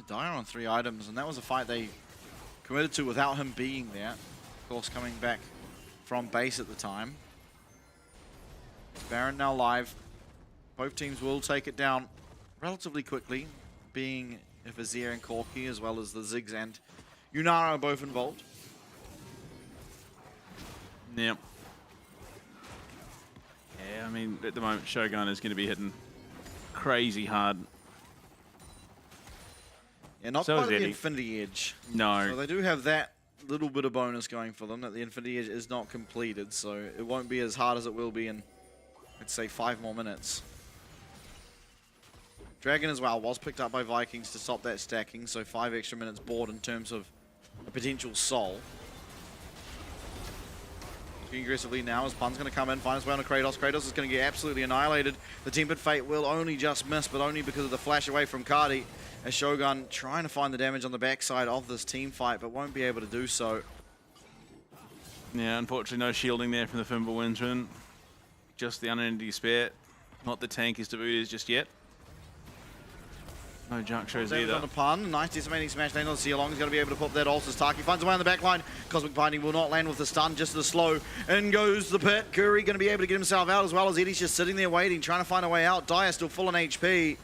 Dyer on 3 items, and that was a fight they committed to without him being there. Of course, coming back from base at the time. Baron now live. Both teams will take it down relatively quickly, being Vizier and Corki, as well as the Ziggs and Yunara are both involved. Yep. Yeah, I mean, at the moment, Shogun is going to be hitting crazy hard. Yeah, not So quite is the Eddie. Infinity Edge. No. So they do have that little bit of bonus going for them, that the Infinity Edge is not completed, so it won't be as hard as it will be in, let's say, 5 more minutes. Dragon as well was picked up by Vikings to stop that stacking, so 5 extra minutes board in terms of a potential soul. Looking aggressively now as Pun's going to come in, find his way on to Kratos. Kratos is going to get absolutely annihilated. The Tempered Fate will only just miss, but only because of the flash away from Cardi, as Shogun trying to find the damage on the backside of this team fight, but won't be able to do so. Yeah, unfortunately, no shielding there from the Fimble Windsman. Just the unending spare. Not the tank is debuted just yet. No junk shows Damage either. on the Pun. Nice decimating smash land on Sealong. He's going to be able to pop that ult as Taki finds a way on the back line. Cosmic Binding will not land with the stun, just the slow. In goes the pit. Curry going to be able to get himself out, as well as Eddie's just sitting there waiting, trying to find a way out. Dyer still full on HP.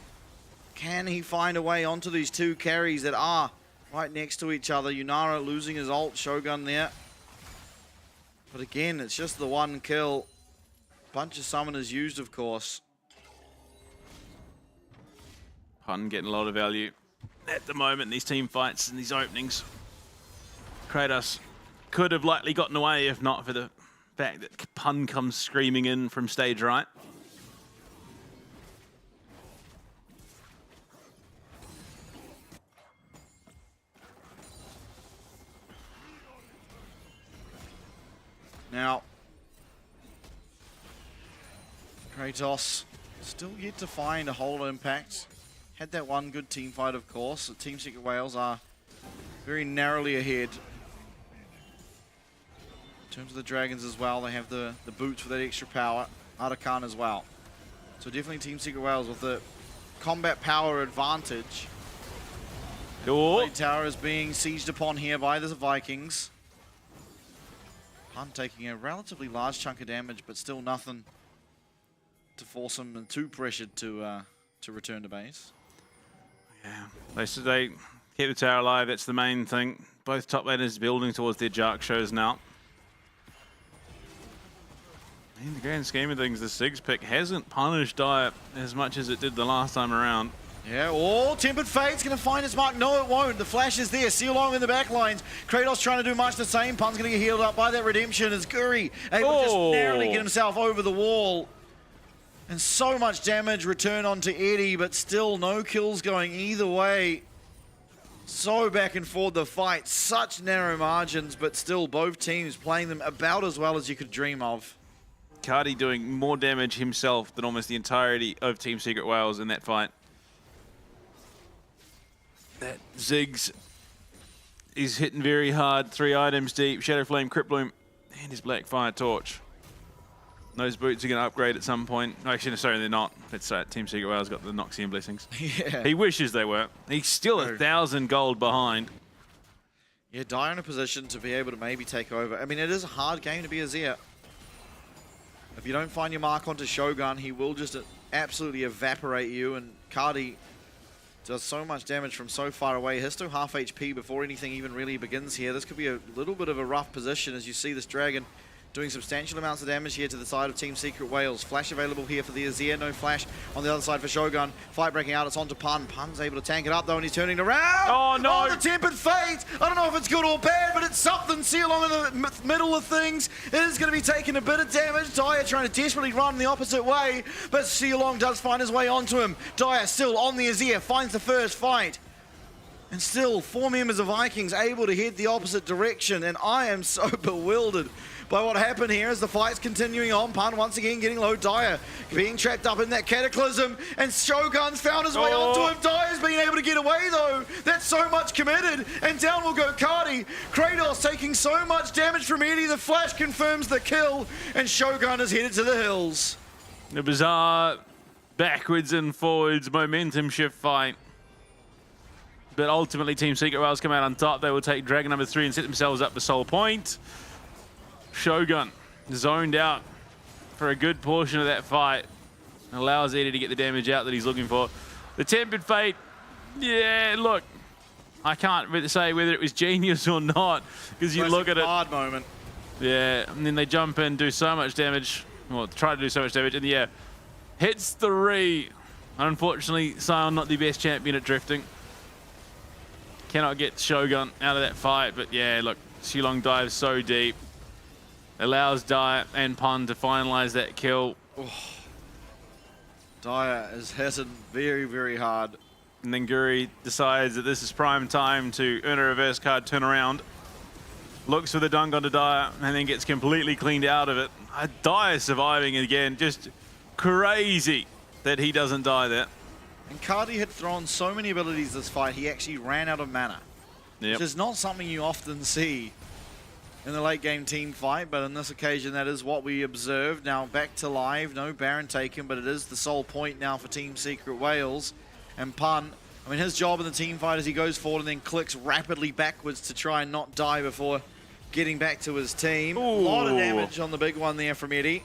Can he find a way onto these 2 carries that are right next to each other? Yunara losing his ult. Shogun there. But again, it's just the 1 kill. Bunch of summoners used, of course. Pun getting a lot of value at the moment in these team fights and these openings. Kratos could have likely gotten away if not for the fact that Pun comes screaming in from stage right. Now, Kratos still yet to find a whole impact. Had that 1 good team fight, of course. Team Secret Wales are very narrowly ahead. In terms of the Dragons as well, they have the boots for that extra power. Arakan as well. So definitely Team Secret Wales with the combat power advantage. Cool. The tower is being sieged upon here by the Vikings. Pun taking a relatively large chunk of damage, but still nothing to force him too pressured to return to base. Yeah, they keep the tower alive, that's the main thing. Both top laners building towards their Jark shows now. In the grand scheme of things, the Ziggs pick hasn't punished Dyer as much as it did the last time around. Yeah, Tempered Fate's going to find its mark. No, it won't. The flash is there. Sealong in the back lines. Kratos trying to do much the same. Pun's going to get healed up by that redemption as Guri able to just narrowly get himself over the wall. And so much damage return onto Eddie, but still no kills going either way. So back and forth the fight. Such narrow margins, but still both teams playing them about as well as you could dream of. Cardi doing more damage himself than almost the entirety of Team Secret Wales in that fight. That Ziggs is hitting very hard. 3 items deep. Shadow Flame, Crypt Bloom, and his Black Fire Torch. Those boots are going to upgrade at some point. Actually, no, sorry, they're not. It's Team Secret Wales got the Noxian Blessings. Yeah. He wishes they were. He's still 1,000 gold behind. Yeah, Dyer in a position to be able to maybe take over. I mean, it is a hard game to be Azir. If you don't find your mark onto Shogun, he will just absolutely evaporate you. And Cardi does so much damage from so far away. Histo half HP before anything even really begins here. This could be a little bit of a rough position as you see this dragon doing substantial amounts of damage here to the side of Team Secret Wales. Flash available here for the Azir, no flash on the other side for Shogun. Fight breaking out, it's onto Pun. Pun's able to tank it up though, and he's turning around. Oh no! Oh, the Tempered Fate! I don't know if it's good or bad, but it's something. See along in the middle of things. It is going to be taking a bit of damage. Dyer trying to desperately run the opposite way, but Sealong does find his way onto him. Dyer still on the Azir, finds the first fight. And still, 4 members of Vikings able to head the opposite direction, and I am so bewildered by what happened here as the fight's continuing on. Pun once again getting low. Dyer being trapped up in that Cataclysm, and Shogun's found his way onto him. Dyer's being able to get away though. That's so much committed, and down will go Cardi. Kratos taking so much damage from Eddie. The flash confirms the kill, and Shogun is headed to the hills. A bizarre backwards and forwards momentum shift fight. But ultimately, Team Secret Wales come out on top. They will take Dragon number 3 and set themselves up for Soul Point. Shogun zoned out for a good portion of that fight. Allows Eddie to get the damage out that he's looking for. The Tempered Fate, yeah, look, I can't really say whether it was genius or not, because you look at it. Hard moment. Yeah, and then they jump in, do so much damage. Well, try to do so much damage, and yeah, hits 3. Unfortunately, Sion not the best champion at drifting. Cannot get Shogun out of that fight, but yeah, look, Sealong dives so deep. Allows Dyer and Pun to finalize that kill. Oh. Dyer is hitting very, very hard. And then Guri decides that this is prime time to earn a reverse card turnaround. Looks for the dunk onto Dyer and then gets completely cleaned out of it. Dyer surviving again, just crazy that he doesn't die there. And Cardi had thrown so many abilities this fight, he actually ran out of mana. Yep. Which is not something you often see in the late game team fight, but on this occasion that is what we observed. Now back to live, no Baron taken, but it is the sole point now for Team Secret Wales. And Pun, I mean, his job in the team fight is he goes forward and then clicks rapidly backwards to try and not die before getting back to his team. Ooh. A lot of damage on the big one there from Eddie.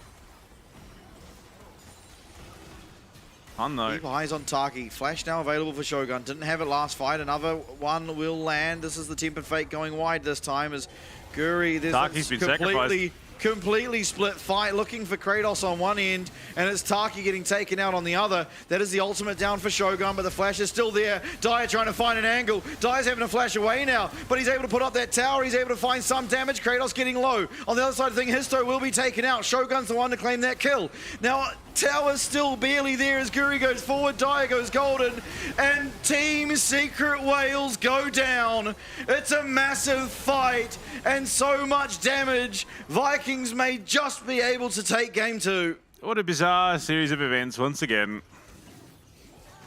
Fun though. Keep eyes on Taki. Flash now available for Shogun. Didn't have it last fight. Another one will land. This is the Tempered Fate going wide this time as Guri. Taki's been sacrificed. Completely split fight, looking for Kratos on one end, and it's Taki getting taken out on the other. That is the ultimate down for Shogun, but the flash is still there. Dyer trying to find an angle. Dyer's having to flash away now, but he's able to put up that tower. He's able to find some damage. Kratos getting low. On the other side of the thing, Histo will be taken out. Shogun's the one to claim that kill. Now, tower's still barely there as Guri goes forward. Dyer goes golden, and Team Secret Wales go down. It's a massive fight, and so much damage. Vikings may just be able to take game 2. What a bizarre series of events once again.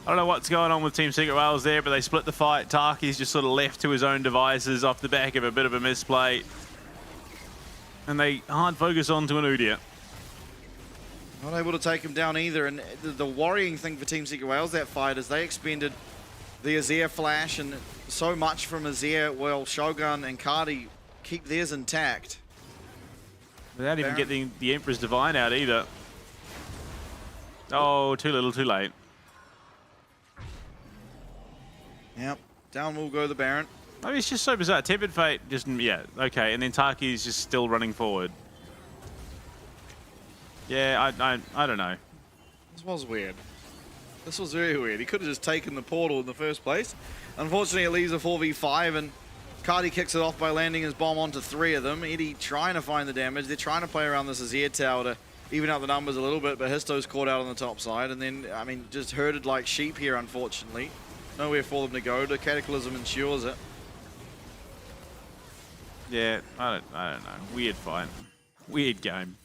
I don't know what's going on with Team Secret Wales there, but they split the fight. Taki's just sort of left to his own devices off the back of a bit of a misplay. And they hard focus on to an Udyr. Not able to take him down either, and the worrying thing for Team Secret Wales that fight is they expended the Azir flash, and so much from Azir, well, Shogun and Cardi keep theirs intact. Without even getting the Emperor's Divine out either. Oh, too little, too late. Yep, down will go the Baron. I mean, it's just so bizarre. Tempered Fate, just, yeah, okay. And then Taki's just still running forward. Yeah, I don't know. This was weird. This was very weird. He could have just taken the portal in the first place. Unfortunately, it leaves a 4v5, and Cardi kicks it off by landing his bomb onto 3 of them. Eddie trying to find the damage. They're trying to play around this Azir tower to even out the numbers a little bit, but Histo's caught out on the top side. And then, I mean, just herded like sheep here, unfortunately. Nowhere for them to go. The Cataclysm ensures it. Yeah, I don't know. Weird fight. Weird game.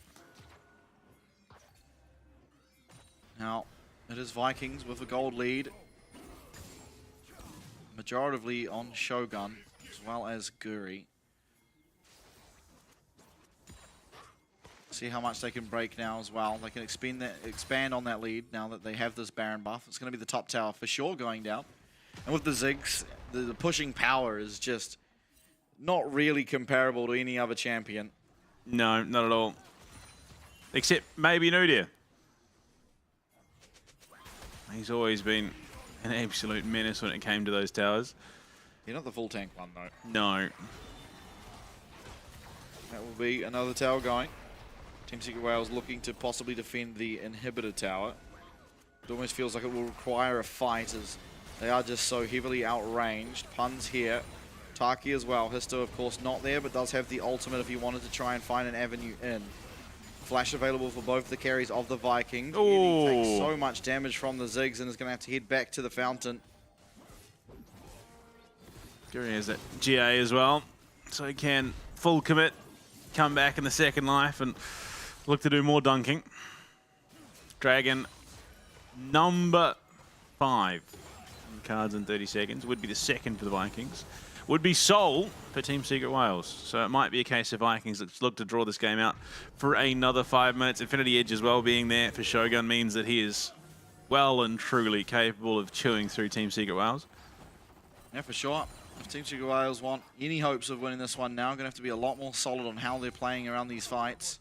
Now, it is Vikings with a gold lead. Majoritively on Shogun, as well as Guri. See how much they can break now as well. They can expand on that lead now that they have this Baron buff. It's going to be the top tower for sure going down. And with the Ziggs, the pushing power is just not really comparable to any other champion. No, not at all. Except maybe Udyr. He's always been an absolute menace when it came to those towers. You're not the full tank one, though. No. That will be another tower going. Team Secret Wales looking to possibly defend the inhibitor tower. It almost feels like it will require a fight as they are just so heavily outranged. Pun's here. Taki as well. Histo, of course, not there, but does have the ultimate if he wanted to try and find an avenue in. Flash available for both the carries of the Vikings. He takes so much damage from the Ziggs and is going to have to head back to the fountain. Gary has that GA as well, so he can full commit, come back in the second life and look to do more dunking. Dragon number 5 cards in 30 seconds would be the second for the Vikings. Would be Soul for Team Secret Wales. So it might be a case of Vikings look to draw this game out for another 5 minutes. Infinity Edge as well being there for Shogun means that he is well and truly capable of chewing through Team Secret Wales. Yeah, for sure. If Team Secret Wales want any hopes of winning this one now, going to have to be a lot more solid on how they're playing around these fights.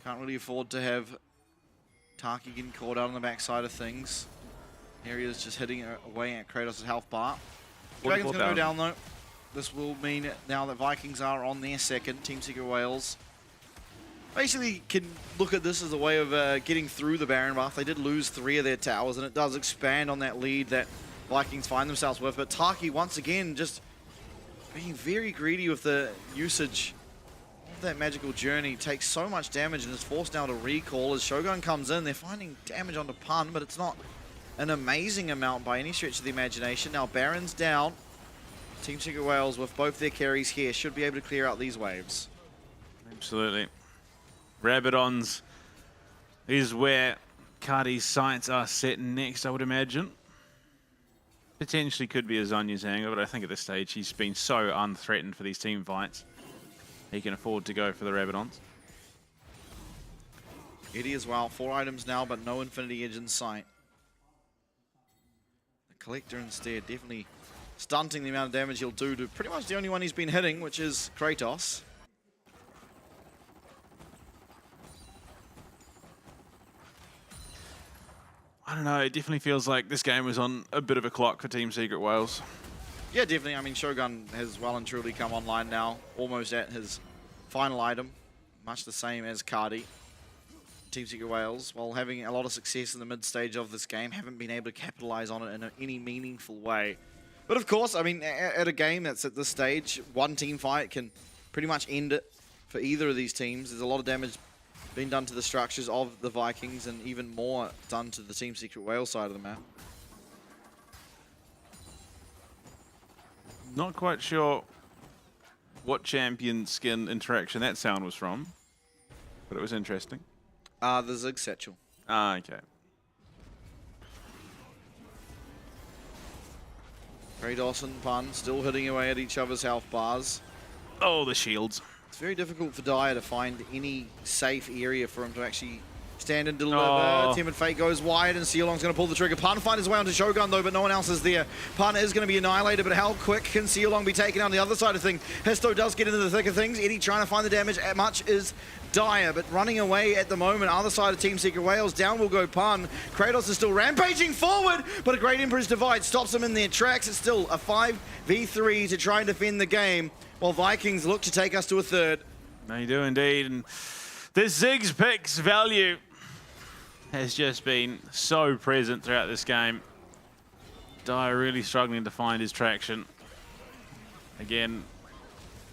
Can't really afford to have Taki getting caught out on the backside of things. Here he is just hitting away at Kratos' health bar. Dragon's going to go down though. This will mean now that Vikings are on their second. Team Secret Wales basically can look at this as a way of getting through the Baron buff. They did lose 3 of their towers and it does expand on that lead that Vikings find themselves with. But Taki once again just being very greedy with the usage of that magical journey. Takes so much damage and is forced now to recall as Shogun comes in. They're finding damage onto Pun, but it's not an amazing amount by any stretch of the imagination. Now Baron's down. Team Secret Wales with both their carries here should be able to clear out these waves. Absolutely. Rabadons is where Cardi's sights are set next, I would imagine. Potentially could be a Zonya's angle, but I think at this stage he's been so unthreatened for these team fights. He can afford to go for the Rabadons. Eddie as well. 4 items now, but no Infinity Edge in sight. Collector instead, definitely stunting the amount of damage he'll do to pretty much the only one he's been hitting, which is Kratos. I don't know, it definitely feels like this game was on a bit of a clock for Team Secret Wales. Yeah, definitely. I mean, Shogun has well and truly come online now, almost at his final item, much the same as Cardi. Team Secret Wales, while having a lot of success in the mid stage of this game, haven't been able to capitalize on it in any meaningful way. But of course, I mean, at a game that's at this stage, one team fight can pretty much end it for either of these teams. There's a lot of damage being done to the structures of the Vikings and even more done to the Team Secret Wales side of the map. Not quite sure what champion skin interaction that sound was from, but it was interesting. The Zig Satchel. Ah, okay. Kratos and Pun still hitting away at each other's health bars. Oh, the shields. It's very difficult for Dyer to find any safe area for him to actually stand and deliver. Oh. Timid Fate goes wide and Sealong's going to pull the trigger. Pun finds his way onto Shogun though, but no one else is there. Pun is going to be annihilated, but how quick can Sealong be taken out on the other side of things? Histo does get into the thick of things. Eddie trying to find the damage. Much is Dyer, but running away at the moment. Other side of Team Secret Wales, down will go Pun. Kratos is still rampaging forward, but a Great Emperor's Divide stops him in their tracks. It's still a 5v3 to try and defend the game, while Vikings look to take us to a third. They do indeed, and the Ziggs picks value has just been so present throughout this game. Dyer really struggling to find his traction. Again,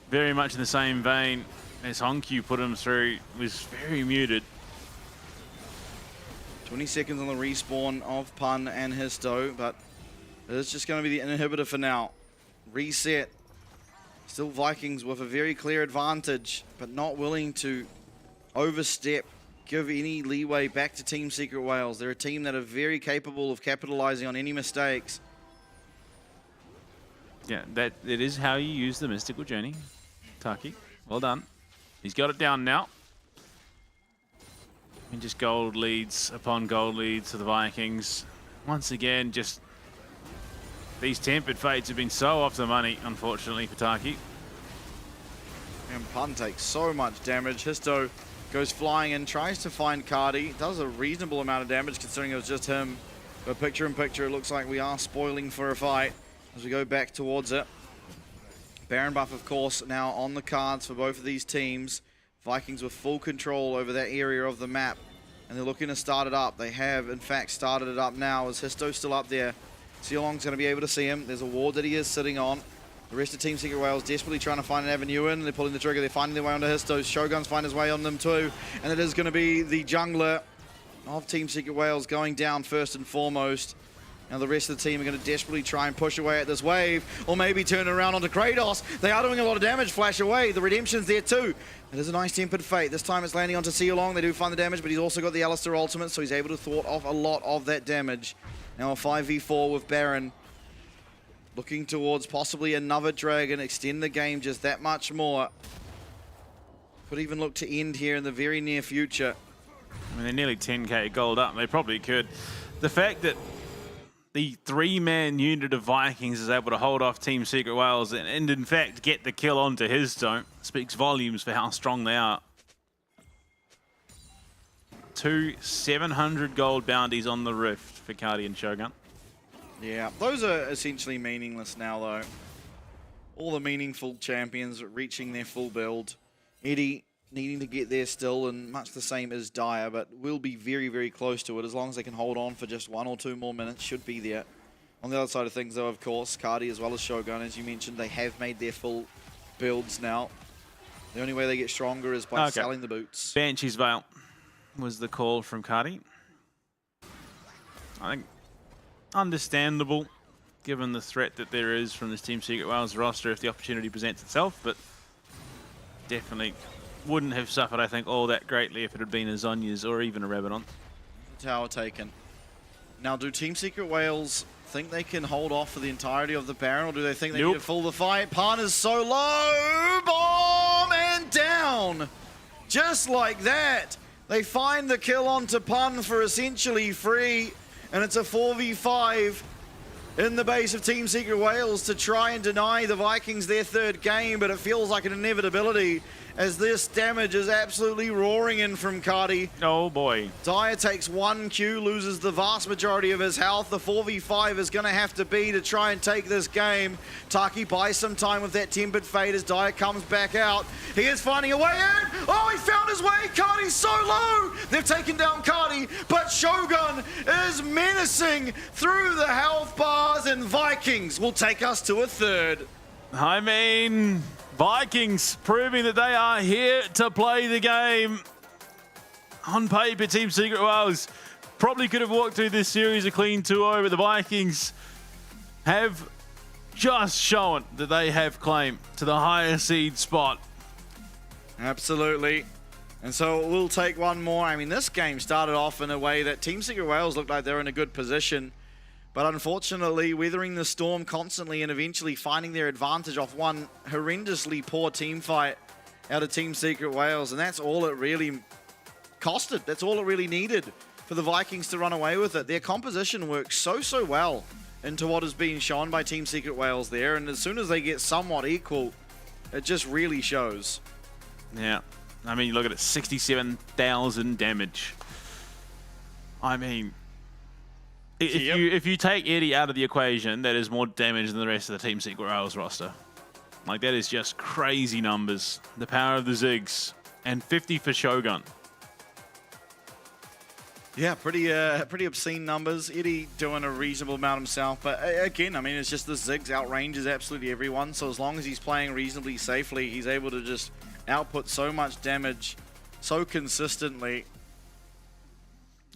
very much in the same vein as Honkyu put him through, was very muted. 20 seconds on the respawn of Pun and Histo, but it's just going to be the inhibitor for now. Reset. Still Vikings with a very clear advantage, but not willing to overstep, give any leeway back to Team Secret Wales. They're a team that are very capable of capitalizing on any mistakes. Yeah, that it is how you use the mystical journey. Taki, well done. He's got it down now. And just gold leads upon gold leads to the Vikings. Once again, just these tempered fates have been so off the money, unfortunately, for Taki. And Pun takes so much damage. Histo goes flying in, tries to find Cardi. Does a reasonable amount of damage considering it was just him. But picture in picture, it looks like we are spoiling for a fight as we go back towards it. Baron buff, of course, now on the cards for both of these teams. Vikings with full control over that area of the map, and they're looking to start it up. They have, in fact, started it up now as Histo's still up there. Seolong's going to be able to see him. There's a ward that he is sitting on. The rest of Team Secret Wales desperately trying to find an avenue in. They're pulling the trigger. They're finding their way onto Histo. Shogun's find his way on them too. And it is going to be the jungler of Team Secret Wales going down first and foremost. Now the rest of the team are going to desperately try and push away at this wave, or maybe turn it around onto Kratos. They are doing a lot of damage. Flash away. The Redemption's there too. It is a nice tempered fate. This time it's landing onto Seolong. They do find the damage, but he's also got the Alistair ultimate, so he's able to thwart off a lot of that damage. Now a 5v4 with Baron. Looking towards possibly another dragon, extend the game just that much more. Could even look to end here in the very near future. I mean, they're nearly 10k gold up. They probably could. The fact that the 3-man unit of Vikings is able to hold off Team Secret Wales and in fact get the kill onto his dome speaks volumes for how strong they are. 2 700 gold bounties on the Rift for Cardi and Shogun. Yeah, those are essentially meaningless now though. All the meaningful champions reaching their full build. Eddie needing to get there still, and much the same as Dire, but will be very, very close to it as long as they can hold on for just 1 or 2 more minutes. Should be there. On the other side of things though, of course, Cardi as well as Shogun, as you mentioned, they have made their full builds now. The only way they get stronger is by selling the boots. Banshee's Veil was the call from Cardi. I think understandable given the threat that there is from this Team Secret Wales roster if the opportunity presents itself, but definitely wouldn't have suffered, I think, all that greatly if it had been a Zonya's or even a Rabadon. Tower taken. Now, do Team Secret Wales think they can hold off for the entirety of the Baron, or do they think they need to full the fight? Pan is so low! Bomb and down! Just like that, they find the kill onto Pan for essentially free, and it's a 4v5 in the base of Team Secret Wales to try and deny the Vikings their 3rd game, but it feels like an inevitability as this damage is absolutely roaring in from Cardi. Oh boy. Dire takes 1 Q, loses the vast majority of his health. The 4v5 is going to have to be to try and take this game. Taki buys some time with that tempered fate as Dire comes back out. He is finding a way in. Oh, he found his way. Cardi's so low. They've taken down Cardi, but Shogun is menacing through the health bars, and Vikings will take us to a 3rd. I mean, Vikings proving that they are here to play the game. On paper, Team Secret Wales probably could have walked through this series a clean 2-0, but the Vikings have just shown that they have claim to the higher seed spot. Absolutely. And so we'll take one more. I mean, this game started off in a way that Team Secret Wales looked like they're in a good position. But unfortunately, weathering the storm constantly and eventually finding their advantage off one horrendously poor team fight out of Team Secret Wales. And that's all it really costed. That's all it really needed for the Vikings to run away with it. Their composition works so well into what is being shown by Team Secret Wales there. And as soon as they get somewhat equal, it just really shows. Yeah. I mean, you look at it, 67,000 damage. I mean, if you take Eddie out of the equation, that is more damage than the rest of the Team Secret Wales roster. Like, that is just crazy numbers. The power of the Ziggs. And 50 for Shogun. Yeah, pretty obscene numbers. Eddie doing a reasonable amount himself. But again, I mean, it's just the Ziggs outranges absolutely everyone. So as long as he's playing reasonably safely, he's able to just output so much damage so consistently.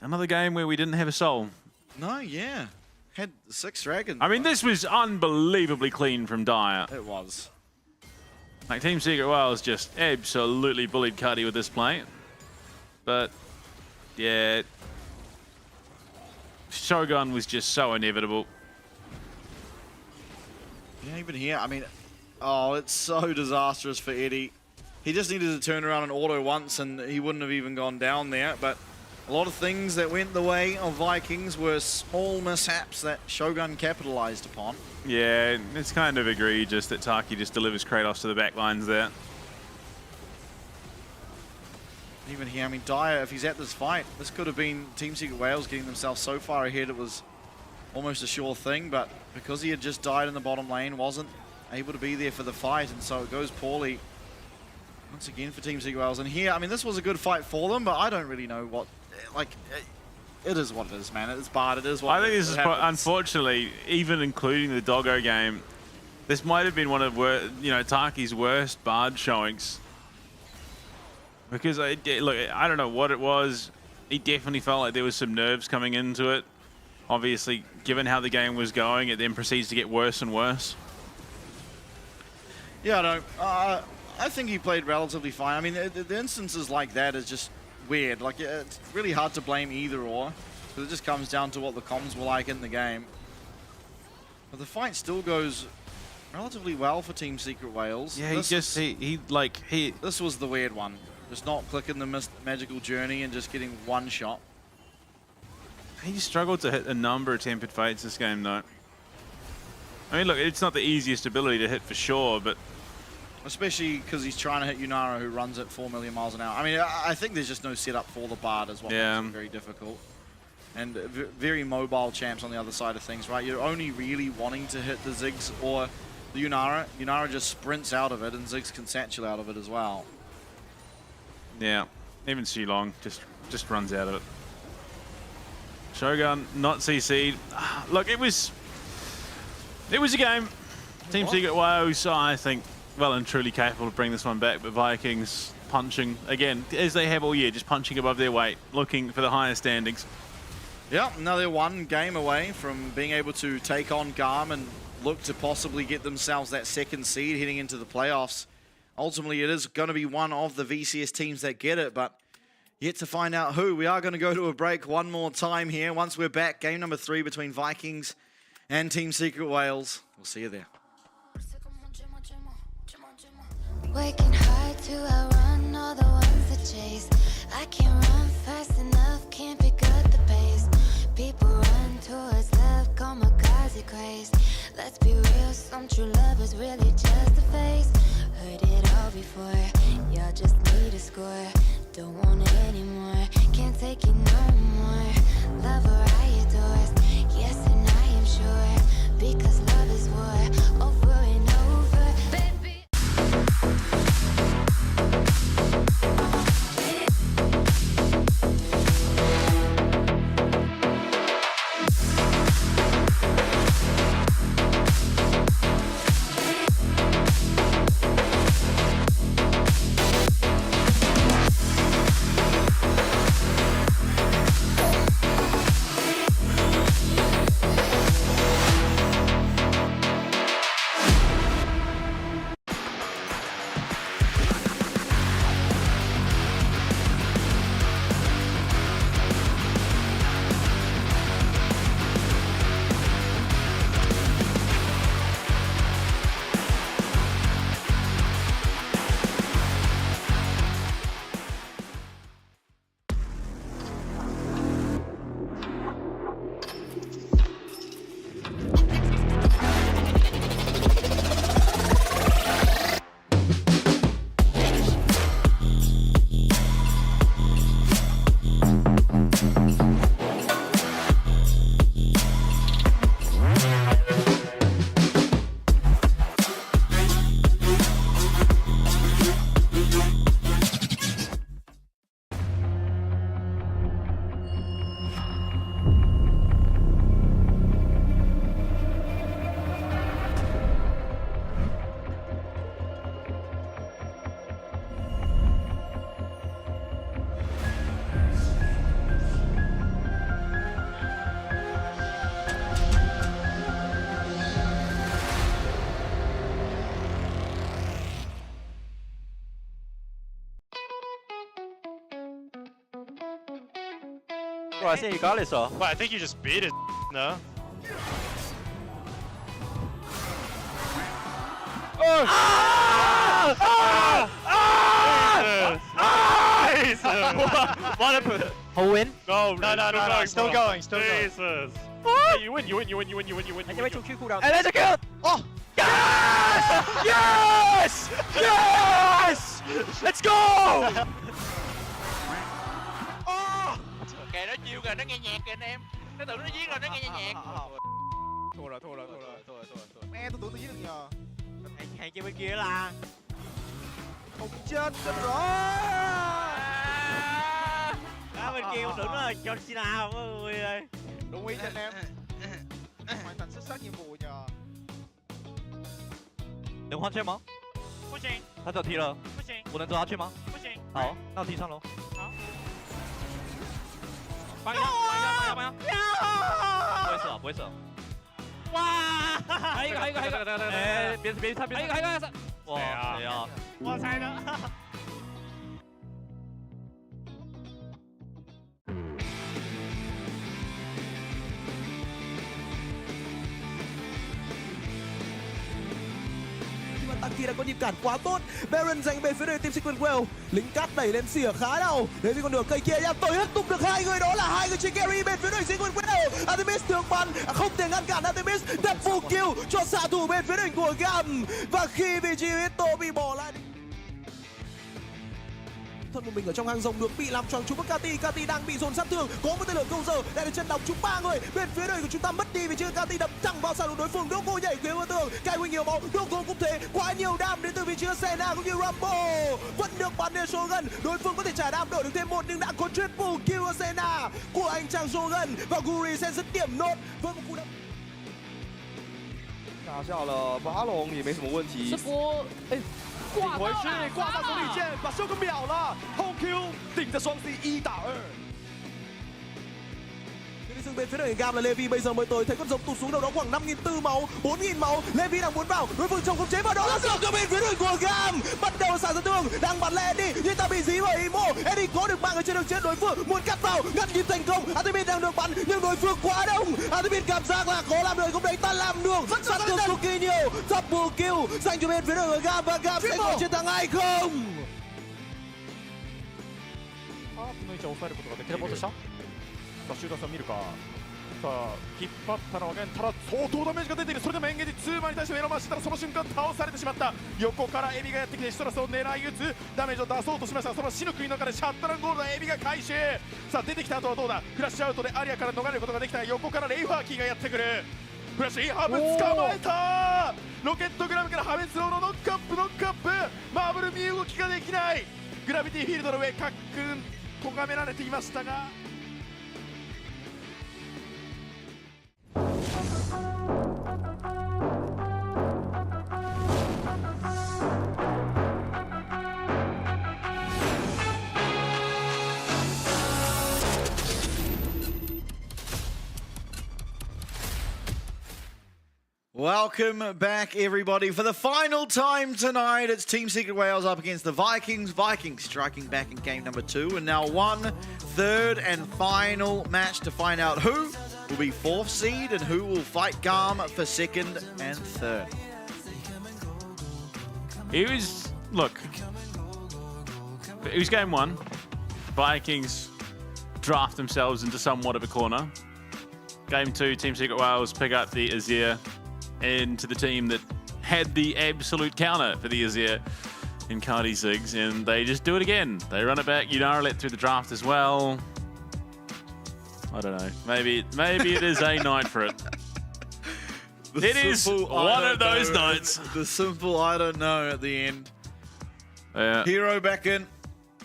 Another game where we didn't have a soul. No, yeah. Had 6 dragons. I mean, this was unbelievably clean from Dire. It was. Like, Team Secret Wales just absolutely bullied Cardi with this play. But, yeah. Shogun was just so inevitable. Yeah, even here, I mean, oh, it's so disastrous for Eddie. He just needed to turn around and auto once and he wouldn't have even gone down there. But a lot of things that went the way of Vikings were small mishaps that Shogun capitalized upon. Yeah, it's kind of egregious that Taki just delivers Kratos to the back lines there. Even here, I mean, Dire, if he's at this fight, this could have been Team Secret Wales getting themselves so far ahead it was almost a sure thing, but because he had just died in the bottom lane, wasn't able to be there for the fight, and so it goes poorly. once again for Team Secret Wales. And here, I mean, this was a good fight for them, but I don't really know what, like, it is what it is, man. It's bad. It is what I think this is, happens. unfortunately, even including the Doggo game, this might have been one of, Taki's worst Bard showings. Because, look, I don't know what it was. He definitely felt like there was some nerves coming into it. Obviously, given how the game was going, it then proceeds to get worse and worse. Yeah, no, I think he played relatively fine. I mean, the instances like that is just weird. Like, it's really hard to blame either or, because it just comes down to what the comms were like in the game. But the fight still goes relatively well for Team Secret Wales. Yeah, This was the weird one. Just not clicking the magical journey and just getting one shot. He struggled to hit a number of tempered fates this game, though. I mean, look, it's not the easiest ability to hit for sure, but... Especially because he's trying to hit Yunara, who runs at 4 million miles an hour. I mean, I think there's just no setup for the Bard as well. Yeah. Makes it very difficult. And very mobile champs on the other side of things, right? You're only really wanting to hit the Ziggs or the Yunara. Yunara just sprints out of it, and Ziggs can satchel out of it as well. Yeah, even Shilong just runs out of it. Shogun not CC'd. Look, it was a game. Team Secret Wales, I think, well and truly capable of bringing this one back, but Vikings punching, again, as they have all year, just punching above their weight, looking for the higher standings. Yeah, another one game away from being able to take on Garm and look to possibly get themselves that second seed heading into the playoffs. Ultimately, it is going to be one of the VCS teams that get it, but yet to find out who. We are going to go to a break one more time here. Once we're back, game number 3 between Vikings and Team Secret Wales. We'll see you there. Waking hard to outrun all the ones that chase. I can't run fast enough, can't pick up the pace. People run towards love, kamikaze craze. Let's be real, some true love is really just a phase. Heard it all before, y'all just need a score. Don't want it anymore, can't take it no more. Love or I adore, yes and I am sure. Because love is war, over and over, baby. Bro, I see you got it, so. But I think you just beat it, no? Oh! Ah! Ah! Ah! Jesus! What happened? Who win? No, Still going, still going. Jesus! Hey, you win. And wait till Q cooldown. And there's a kill! Oh! Yes! Yes! Yes! Let's go! Kệ nó chiêu kìa, nó nghe nhạc kìa anh em. Nó tưởng nó giết rồi, nó nghe nhạc. Thua rồi. Mẹ tôi tưởng tôi giết được nhờ. Hàng kia bên kia là. Không chết rồi. Bên kia tưởng nó là John Cena mọi người ơi. Đúng ý cho anh em. Hoàn thành xuất sắc nhiệm vụ nhờ. 能换圈吗？不行，他只有踢了，不行，我能走下去吗？不行。好，那我踢上喽。好。帮一下，帮一下，帮一下。不会射，不会射。哇！还有一个，还有一个，还有一个。哎，别猜，别猜。还有一个，哇，谁啊？我猜的。Taki đã có nhịp cản quá tốt. Baron giành về phía đội team Secret Well. Lính cát đẩy lên xỉa khá đau. Đến với con đường cây kia, tôi hất tung được hai người, đó là hai người trên carry bên phía đội Secret Well. Artemis thường bắn không thể ngăn cản Artemis. Double kill cho xạ thủ bên phía đội của Gam. Và khi vị trí Hito bị bỏ lại, thân một mình ở trong hang rồng được bị làm choáng trúng Kati. Kati đang bị dồn sát thương, có một tên lửa câu giờ lại được chân đóng trúng ba người bên phía đội của chúng ta, mất đi vì chưa Kati đập thẳng vào xạ thủ đối phương. Doko nhảy phía vào tường, cài huynh nhiều máu. Doko cũng thế, quá nhiều đam đến từ vị trí Senna cũng như Rambo vẫn được bắn đến Shogun. Đối phương có thể trả đam đổi được thêm một nhưng đã có triple kill ở Senna của anh chàng Shogun và Guri sẽ dứt điểm nốt với một cú đấm. 拿下了巴龙也没什么问题。是波，哎，你回去，你挂上手里剑，把秀哥秒了，后 Q 顶着双 C 1打2。 Dừng bên phía đội Gam là Levi bây giờ mới tới, thấy con rồng tụt xuống đâu đó khoảng 5.400 máu, 4.000 máu. Levi đang muốn vào, đối phương trong khống chế và đó là rồng cho bên phía đội của Gam. Bắt đầu xả ra tường, đang bắn lên đi, nhưng ta bị dí bởi Imo. Eddie có được mạng ở trên đường chết đối phương, muốn cắt vào, ngăn kịp thành công. Artemis đang được bắn nhưng đối phương quá đông. Artemis cảm giác là khó làm được, không đấy ta làm được. Sát thương cực kỳ nhiều, double kill dành cho bên phía đội của Gam và Gam sẽ có chiến thắng hay không? ハープの位置を抑えることができる。テレポートした。さあシューターさん見るか。さあ引っ張ったのはただ相当ダメージが出ている。それでもエンゲージ2枚に対してエロマしたらその瞬間倒されてしまった。横からエビがやってきてシトラスを狙い撃つ。ダメージを出そうとしましたがその死の食いの中でシャッタランゴールドエビが回収。さあ出てきた後はどうだ。フラッシュアウトでアリアから逃れることができた。横からレイファーキーがやってくる。フラッシュインハーブ捕まえた。ロケットグラムから破滅ローのノックアップノックアップ。マーブル身動きができない。グラビティフィールドの上カックン咎められていましたが。Welcome back, everybody. For the final time tonight, it's Team Secret Wales up against the Vikings. Vikings striking back in game number 2. And now one third and final match to find out who will be 4th seed and who will fight Garm for 2nd and 3rd. It was, look, it was game 1. Vikings draft themselves into somewhat of a corner. Game 2, Team Secret Wales pick up the Azir into the team that had the absolute counter for the Azir in Cardi Ziggs, and they just do it again. They run it back. Yunara let through the draft as well. I don't know. Maybe it is a night for it. It is one of those nights. The simple I don't know at the end. Yeah. Hero back in.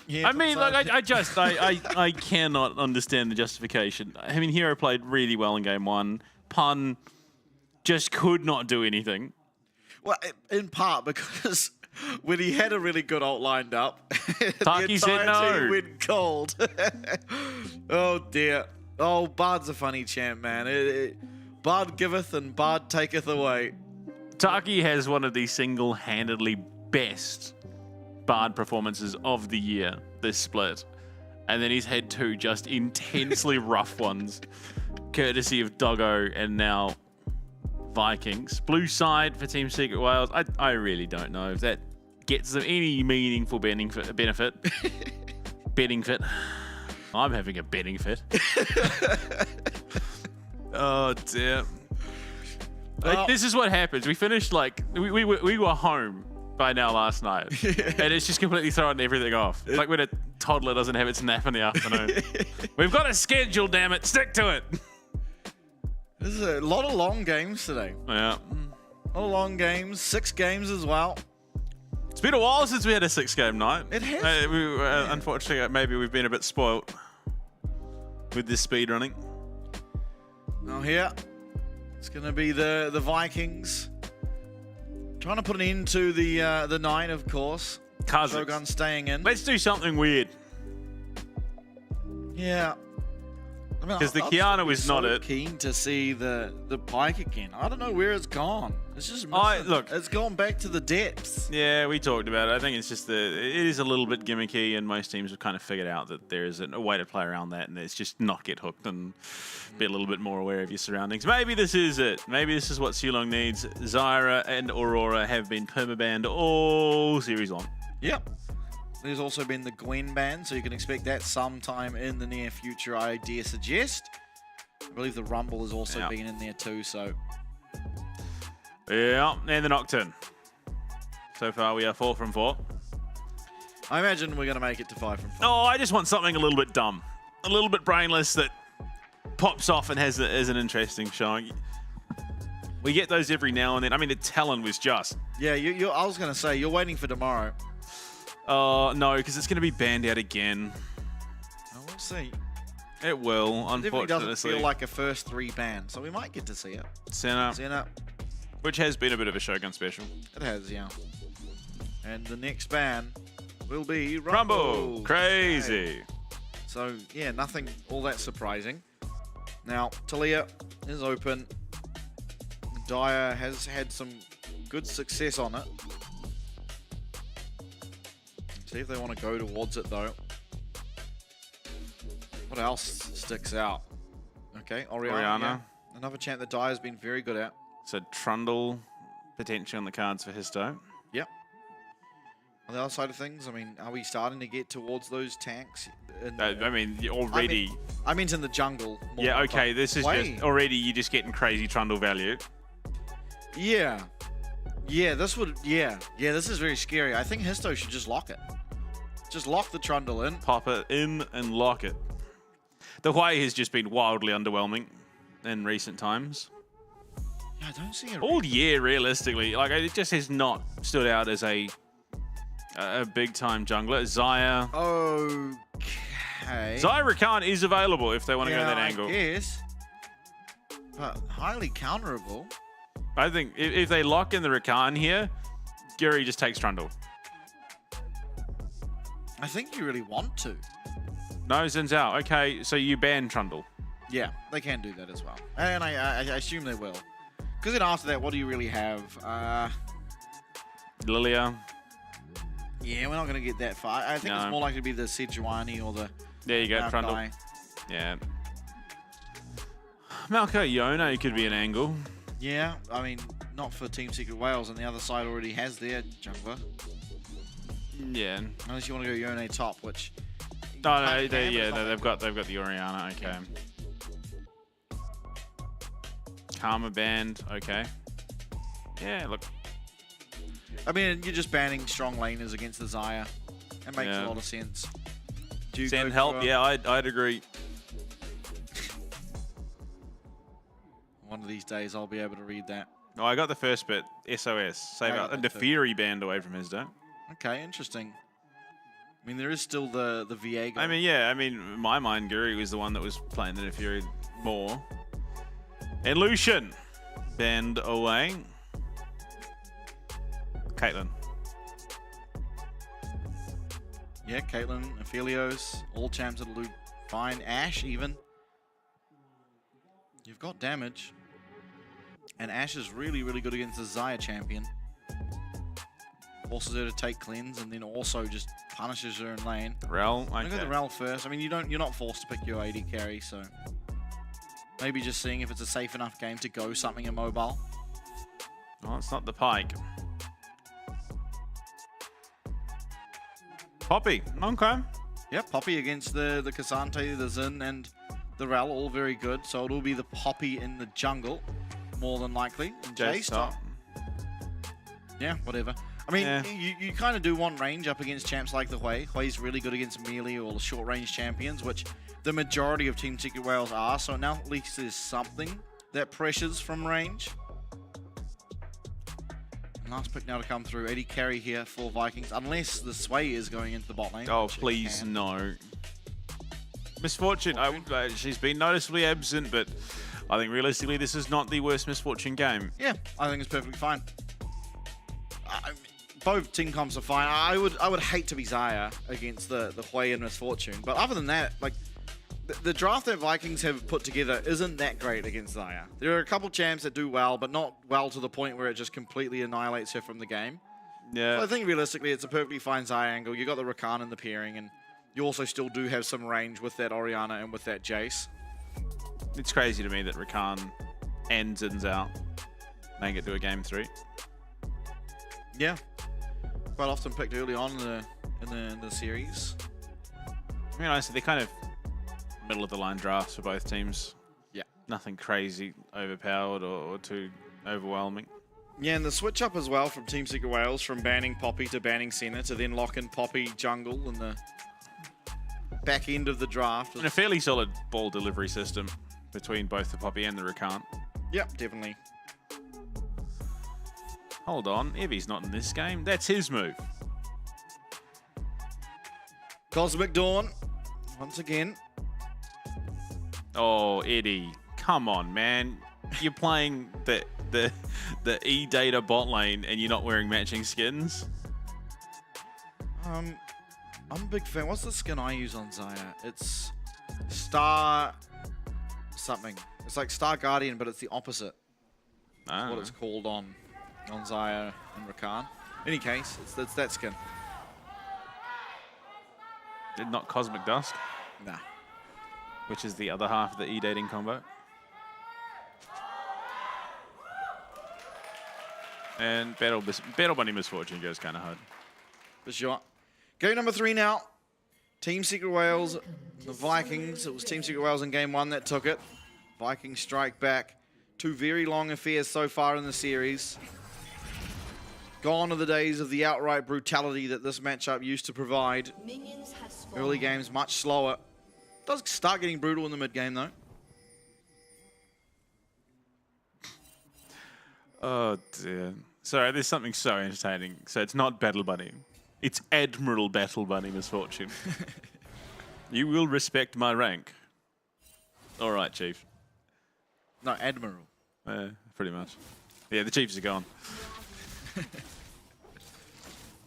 Yeah, I mean, like, I cannot understand the justification. I mean, Hero played really well in game 1. Pun just could not do anything. Well, in part because when he had a really good ult lined up, Taki said no. Team went cold. Oh dear. Oh, Bard's a funny champ, man. Bard giveth and Bard taketh away. Taki has one of the single-handedly best Bard performances of the year, this split. And then he's had 2 just intensely rough ones, courtesy of Doggo and now Vikings. Blue side for Team Secret Wales. I really don't know if that gets them any meaningful benefit. Betting fit. I'm having a betting fit. Oh dear. Well, this is what happens. We finished like we were home by now last night, and it's just completely throwing everything off. It's like when a toddler doesn't have its nap in the afternoon. We've got a schedule, damn it! Stick to it. This is a lot of long games today. Yeah. A lot of long games, 6 games as well. It's been a while since we had a 6-game night. It has. Unfortunately, maybe we've been a bit spoilt with this speed running. Now here, it's going to be the Vikings trying to put an end to the 9, of course. Shogun staying in. Let's do something weird. Yeah. Because the Kiana was not it. Keen to see the Pike again. I don't know where it's gone. It's just look, it's gone back to the depths. Yeah, we talked about it. I think it's just it is a little bit gimmicky, and most teams have kind of figured out that there is a way to play around that, and it's just not get hooked and be a little bit more aware of your surroundings. Maybe this is it. Maybe this is what Sulong needs. Zyra and Aurora have been permabanned all series long. Yep. There's also been the Gwen ban, so you can expect that sometime in the near future, I dare suggest. I believe the Rumble has also been in there too, so... Yeah, and the Nocturne. So far, we are 4 from 4. I imagine we're going to make it to 5 from 4. Oh, I just want something a little bit dumb. A little bit brainless that pops off and has an interesting showing. We get those every now and then. I mean, the Talon was just... Yeah, I was going to say, you're waiting for tomorrow. No, because it's going to be banned out again. Oh, we'll see. It will, unfortunately. It doesn't feel like a first 3 ban, so we might get to see it. Senna. Which has been a bit of a Shogun special. It has, yeah. And the next ban will be Rumble. Crazy. Okay. So, yeah, nothing all that surprising. Now, Talia is open. Dyer has had some good success on it. See if they want to go towards it, though. What else sticks out? Okay, Oriana. Yeah. Another champ that Dyer's been very good at. So Trundle potentially on the cards for Histo. Yep. On the other side of things, I mean, are we starting to get towards those tanks? I mean, already... I meant in the jungle. Yeah, okay, this is just... Already you're just getting crazy Trundle value. Yeah. Yeah, this would... Yeah, this is very scary. I think Histo should just lock it. Just lock the Trundle in. Pop it in and lock it. The Huay has just been wildly underwhelming in recent times. Yeah, I don't see it. All year, realistically. Like, it just has not stood out as a big-time jungler. Zaya. Okay. Zaya Rakan is available if they want to go that angle. Yes. But highly counterable. I think if they lock in the Rakan here, Guri just takes Trundle. I think you really want to. No, Zin's out. Okay, so you ban Trundle. Yeah, they can do that as well. And I assume they will. Because then after that, what do you really have? Lilia. Yeah, we're not going to get that far. I think it's more likely to be the Sejuani or the... There you go, Trundle. Guy. Yeah. Malco Yone could be an angle. Yeah, I mean, not for Team Secret Wales, and the other side already has their jungler. Yeah. Unless you want to go Yone top, which... No, they've got the Oriana. Okay. Karma band. Okay. Yeah, look. I mean, you're just banning strong laners against the Zaya. It makes a lot of sense. Send help. Yeah, I'd agree. One of these days, I'll be able to read that. No, I got the first bit. SOS. Save out. And the Fury band away from his Okay, interesting. I mean, there is still the Viego. I mean, yeah. I mean, in my mind, Guri was the one that was playing the Fury more. And Lucian. Band away. Caitlyn. Yeah, Caitlyn, Aphelios, all champs that'll do fine. Ashe, even. You've got damage. And Ashe is really, really good against the Zaya champion. Forces her to take cleanse and then also just punishes her in lane. Rel, okay. Look at the Rel first. I mean, you're not forced to pick your AD carry, so maybe just seeing if it's a safe enough game to go something immobile. Oh, it's not the Pike. Poppy, okay. Yep, Poppy against the Cassante, the Xin, and the Rel, all very good. So it'll be the Poppy in the jungle, more than likely. And Jace top. Yeah, whatever. I mean, you kind of do want range up against champs like the Huay. Huay's really good against melee or the short-range champions, which the majority of Team Secret Wales are. So now at least there's something that pressures from range. Last pick now to come through. 80 carry here for Vikings, unless the Sway is going into the bot lane. Oh, please, no. Misfortune. She's been noticeably absent, but I think realistically this is not the worst Misfortune game. Yeah, I think it's perfectly fine. Both team comps are fine. I would hate to be Xayah against the Hui and Misfortune, but other than that, like the draft that Vikings have put together isn't that great against Xayah. There are a couple champs that do well, but not well to the point where it just completely annihilates her from the game. Yeah. So I think realistically it's a perfectly fine Xayah angle. You got the Rakan in the pairing, and you also still do have some range with that Orianna and with that Jace. It's crazy to me that Rakan and Zin's out. Make it to a game 3. Yeah. Quite often picked early on in the series. I mean, honestly, they're kind of middle of the line drafts for both teams. Yeah. Nothing crazy overpowered or too overwhelming. Yeah, and the switch up as well from Team Secret Wales, from banning Poppy to banning Senna to then lock in Poppy jungle in the back end of the draft. And a fairly solid ball delivery system between both the Poppy and the Rakan. Yep, definitely. Hold on, Evie's not in this game. That's his move. Cosmic Dawn, once again. Oh, Eddie, come on, man. You're playing the E-Data bot lane and you're not wearing matching skins? I'm a big fan. What's the skin I use on Xayah? It's Star something. It's like Star Guardian, but it's the opposite. That's what it's called on Xayah and Rakan. In any case, it's that skin. Did not Cosmic Dusk? Nah. Which is the other half of the E-Dating combo. And Battle Bunny Misfortune goes kind of hard. For sure. Game number 3 now. Team Secret Wales, the Vikings. It was Team Secret Wales in game 1 that took it. Vikings strike back. 2 very long affairs so far in the series. Gone are the days of the outright brutality that this matchup used to provide. Early games much slower. Does start getting brutal in the mid game though. Oh dear. Sorry, there's something so entertaining. So it's not Battle Bunny. It's Admiral Battle Bunny Misfortune. You will respect my rank. All right, Chief. No, Admiral. Pretty much. Yeah, the Chiefs are gone.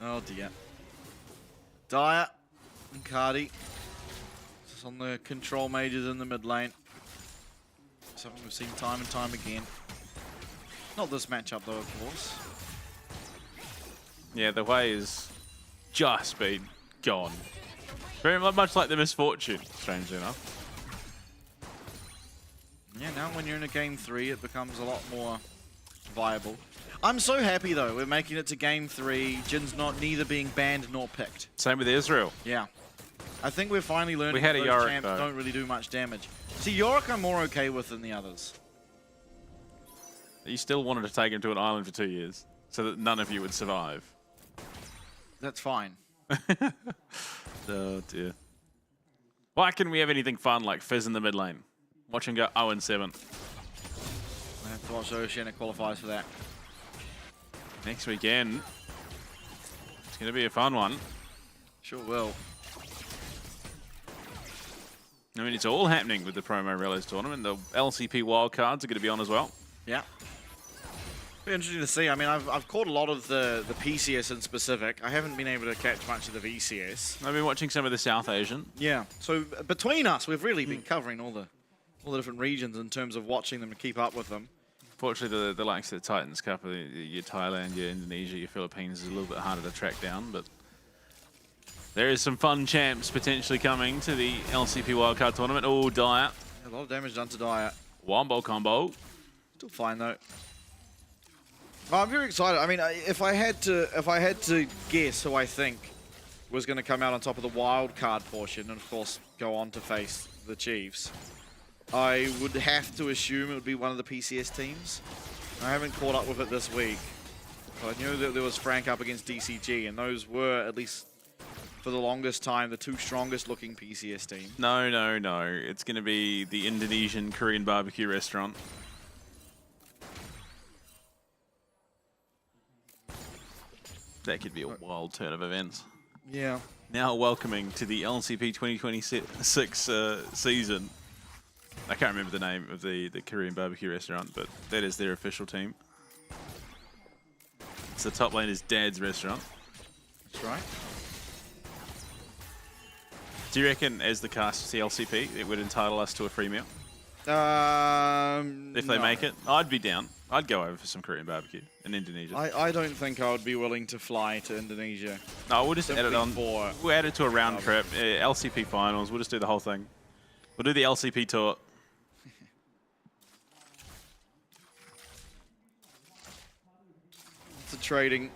Oh dear. Dyer and Cardi. Just on the control mages in the mid lane. Something we've seen time and time again. Not this matchup though, of course. Yeah, the way is just been gone. Very much like the Misfortune, strangely enough. Yeah, now when you're in a game 3, it becomes a lot more viable. I'm so happy though, we're making it to game 3. Jin's not neither being banned nor picked. Same with Israel. Yeah. I think we're finally learning had that a those Yorick, champs though. don't really do much damage. See, Yorick I'm more okay with than the others. You still wanted to take him to an island for 2 years so that none of you would survive. That's fine. Oh dear. Why can we have anything fun like Fizz in the mid lane? Watch him go 0-7. I have to watch Oceanic qualifies for that. Next weekend. It's going to be a fun one. Sure will. I mean, it's all happening with the Promo Relos tournament. The LCP wildcards are going to be on as well. Yeah. Be interesting to see. I mean, I've caught a lot of the PCS in specific. I haven't been able to catch much of the VCS. I've been watching some of the South Asian. Yeah. So between us, we've really been covering all the different regions in terms of watching them and keep up with them. Fortunately, the likes of the Titans Cup, your Thailand, your Indonesia, your Philippines is a little bit harder to track down, but there is some fun champs potentially coming to the LCP wildcard tournament. Oh, Dyer. A lot of damage done to Dyer. Wombo combo. Still fine though. Well, I'm very excited. I mean, if I had to guess who I think was going to come out on top of the wild card portion, and of course go on to face the Chiefs, I would have to assume it would be one of the PCS teams. I haven't caught up with it this week, but I knew that there was Frank up against DCG, and those were, at least for the longest time, the 2 strongest looking PCS teams. No, no, no. It's going to be the Indonesian Korean barbecue restaurant. That could be a wild turn of events. Yeah. Now welcoming to the LCP 2026 season. I can't remember the name of the Korean barbecue restaurant, but that is their official team. It's the top laner's dad's restaurant. That's right. Do you reckon, as the cast of the LCP, it would entitle us to a free meal? If they make it, I'd be down. I'd go over for some Korean barbecue in Indonesia. I don't think I would be willing to fly to Indonesia. No, we'll just add it on. We'll add it to a round trip. LCP finals. We'll just do the whole thing. We'll do the LCP tour. It's a trading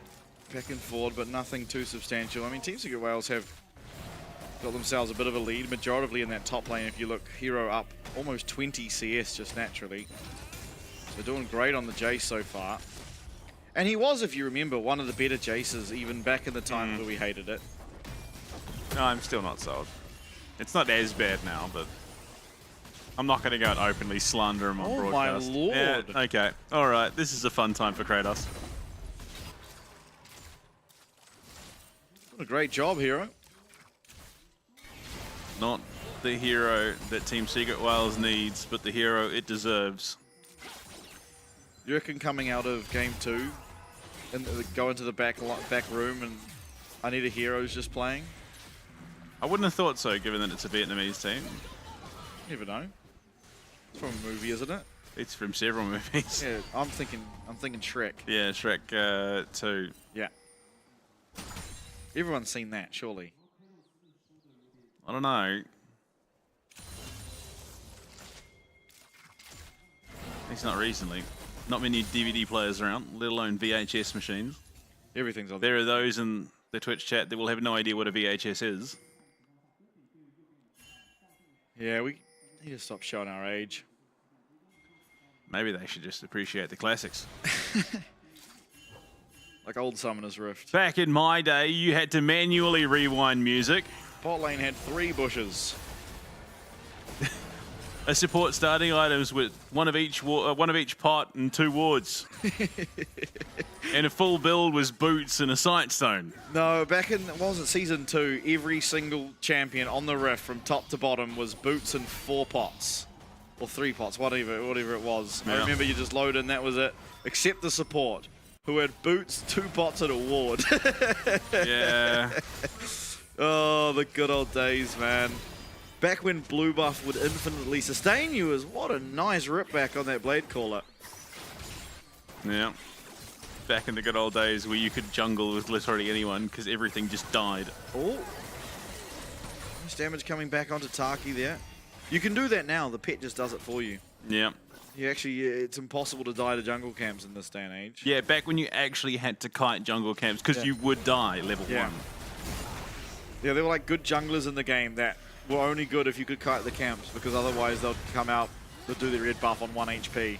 back and forward, but nothing too substantial. I mean, Team Secret Wales have got themselves a bit of a lead, majoritively in that top lane. If you look, Hero up almost 20 CS just naturally. So doing great on the Jace so far. And he was, if you remember, one of the better Jaces even back in the time where we hated it. No, I'm still not sold. It's not as bad now, but I'm not going to go and openly slander him on broadcast. Oh my lord. Yeah, okay. All right. This is a fun time for Kratos. What a great job, Hero. Not the hero that Team Secret Wales needs, but the hero it deserves. You reckon coming out of game 2 and go into the back room and I Need a Hero's just playing? I wouldn't have thought so, given that it's a Vietnamese team. You never know. It's from a movie, isn't it? It's from several movies. Yeah, I'm thinking Shrek. Yeah, Shrek 2. Yeah. Everyone's seen that, surely. I don't know. It's not recently. Not many DVD players around, let alone VHS machines. Everything's on. There are those in the Twitch chat that will have no idea what a VHS is. Yeah, we need to stop showing our age. Maybe they should just appreciate the classics. Like old Summoner's Rift. Back in my day, you had to manually rewind music. Bot lane had 3 bushes. A support starting items with one of each pot and 2 wards. And a full build was boots and a sight stone. No, back in, what was it, Season 2, every single champion on the Rift from top to bottom was boots and 4 pots. Or 3 pots, whatever it was. Yeah. I remember you just load in, that was it. Except the support, who had boots, 2 pots and a ward. Yeah. Oh, the good old days, man. Back when blue buff would infinitely sustain you, is what a nice rip back on that blade caller. Yeah. Back in the good old days where you could jungle with literally anyone because everything just died. Oh. Nice damage coming back onto Taki there. You can do that now, the pet just does it for you. Yeah. You actually, it's impossible to die to jungle camps in this day and age. Yeah, back when you actually had to kite jungle camps because you would die level 1. Yeah, there were like good junglers in the game that were only good if you could kite the camps, because otherwise they'll come out, they'll do the red buff on 1 HP.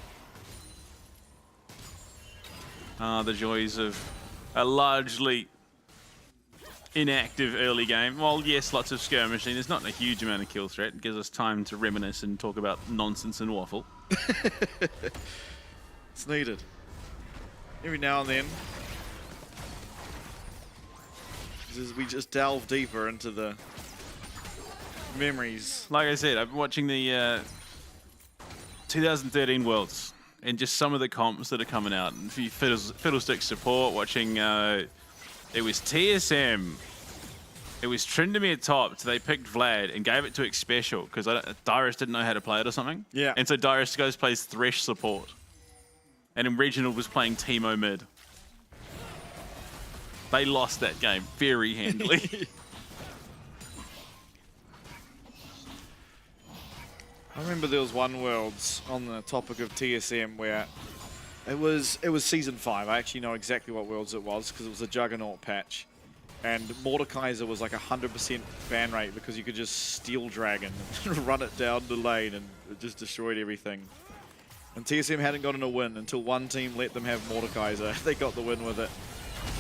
The joys of a largely inactive early game. Well, yes, lots of skirmishing. There's not a huge amount of kill threat. It gives us time to reminisce and talk about nonsense and waffle. It's needed. Every now and then. We just delve deeper into the memories. Like I said, I've been watching the 2013 Worlds and just some of the comps that are coming out. And for Fiddlestick support, watching it was TSM. It was Tryndamere top, so they picked Vlad and gave it to X Special because Dyrus didn't know how to play it or something. Yeah. And so Dyrus goes plays Thresh support. And in Regional was playing Teemo mid. They lost that game very handily. I remember there was one Worlds on the topic of TSM where it was Season 5. I actually know exactly what Worlds it was because it was a Juggernaut patch. And Mordekaiser was like 100% ban rate because you could just steal Dragon and run it down the lane and it just destroyed everything. And TSM hadn't gotten a win until one team let them have Mordekaiser. They got the win with it.